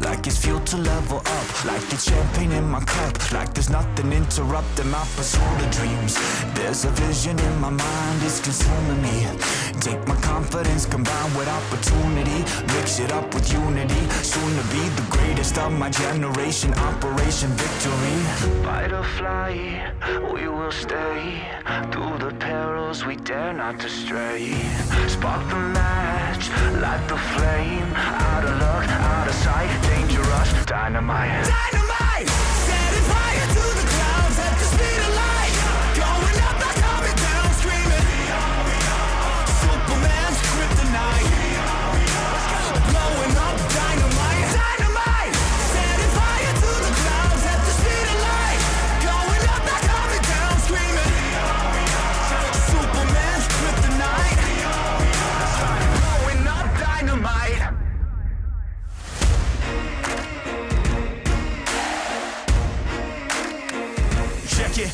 S16: like it's fuel to level up, like it's champagne in my cup, like there's nothing interrupting my pursuit of dreams. There's a vision in my mind, it's consuming me. Take my confidence combined with opportunity, mix it up with unity, soon to be the greatest of my generation. Operation Victory. Fight or fly, we will stay through the perils we dare not to stray. Spark the match, light the flame. Out of luck, out of sight, dangerous, dynamite. Dynamite! Setting fire to the clouds at the speed of light. Going up, not coming down, screaming. Superman's kryptonite. Blowing up dynamite. Dynamite! Setting fire to the clouds at the speed of light. Going up, not coming down, screaming. Superman's kryptonite. Blowing up dynamite. Check it.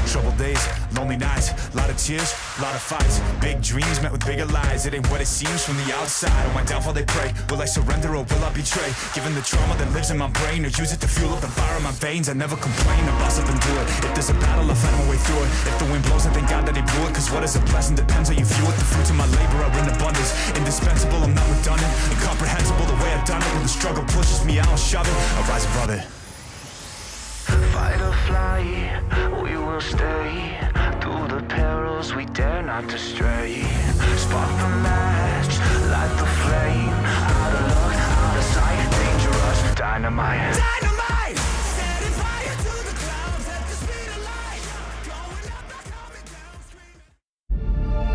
S16: Troubled days, lonely nights, lot of tears, lot of fights. Big dreams met with bigger lies. It ain't what it seems from the outside. On my downfall they pray. Will I surrender or will I betray? Given the trauma that lives in my brain, or use it to fuel up the fire in my veins. I never complain, I boss up and do it. If there's a battle, I fight my way through it. If the wind blows, I thank God that he blew it. Cause what is a blessing depends how you view it. The fruits of my labor are in abundance. Indispensable, I'm not redundant. Incomprehensible the way I've done it. When the struggle pushes me, I don't shove it. I rise above it.
S28: Fight or fly, we will stay. Through the perils we dare not to stray. Spark the match, light the flame. Out of luck, out of sight, dangerous, dynamite. Dynamite! Setting fire to the clouds at the speed of light. Going up, not coming down, screaming.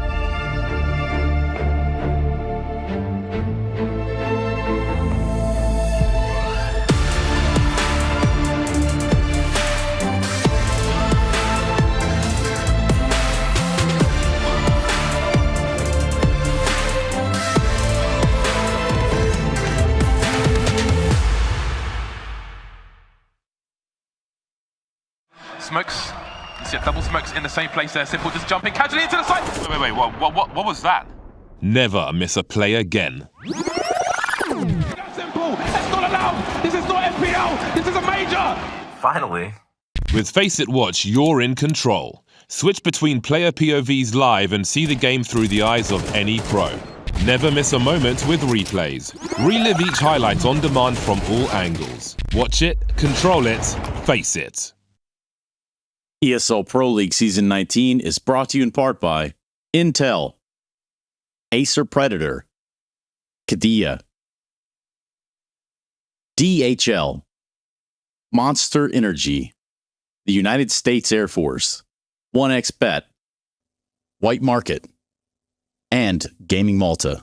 S5: Smokes. You see double smokes in the same place there. Simple just jumping casually into the side. Wait, what was that?
S27: Never miss a play again.
S5: Simple. That's not allowed. This is not FPL. This is a major.
S18: Finally.
S27: With FaceIt Watch, you're in control. Switch between player POVs live and see the game through the eyes of any pro. Never miss a moment with replays. Relive each highlight on demand from all angles. Watch it, control it, face it.
S19: ESL Pro League Season 19 is brought to you in part by Intel, Acer Predator, Kadia, DHL, Monster Energy, the United States Air Force, 1xBet, White Market, and Gaming Malta.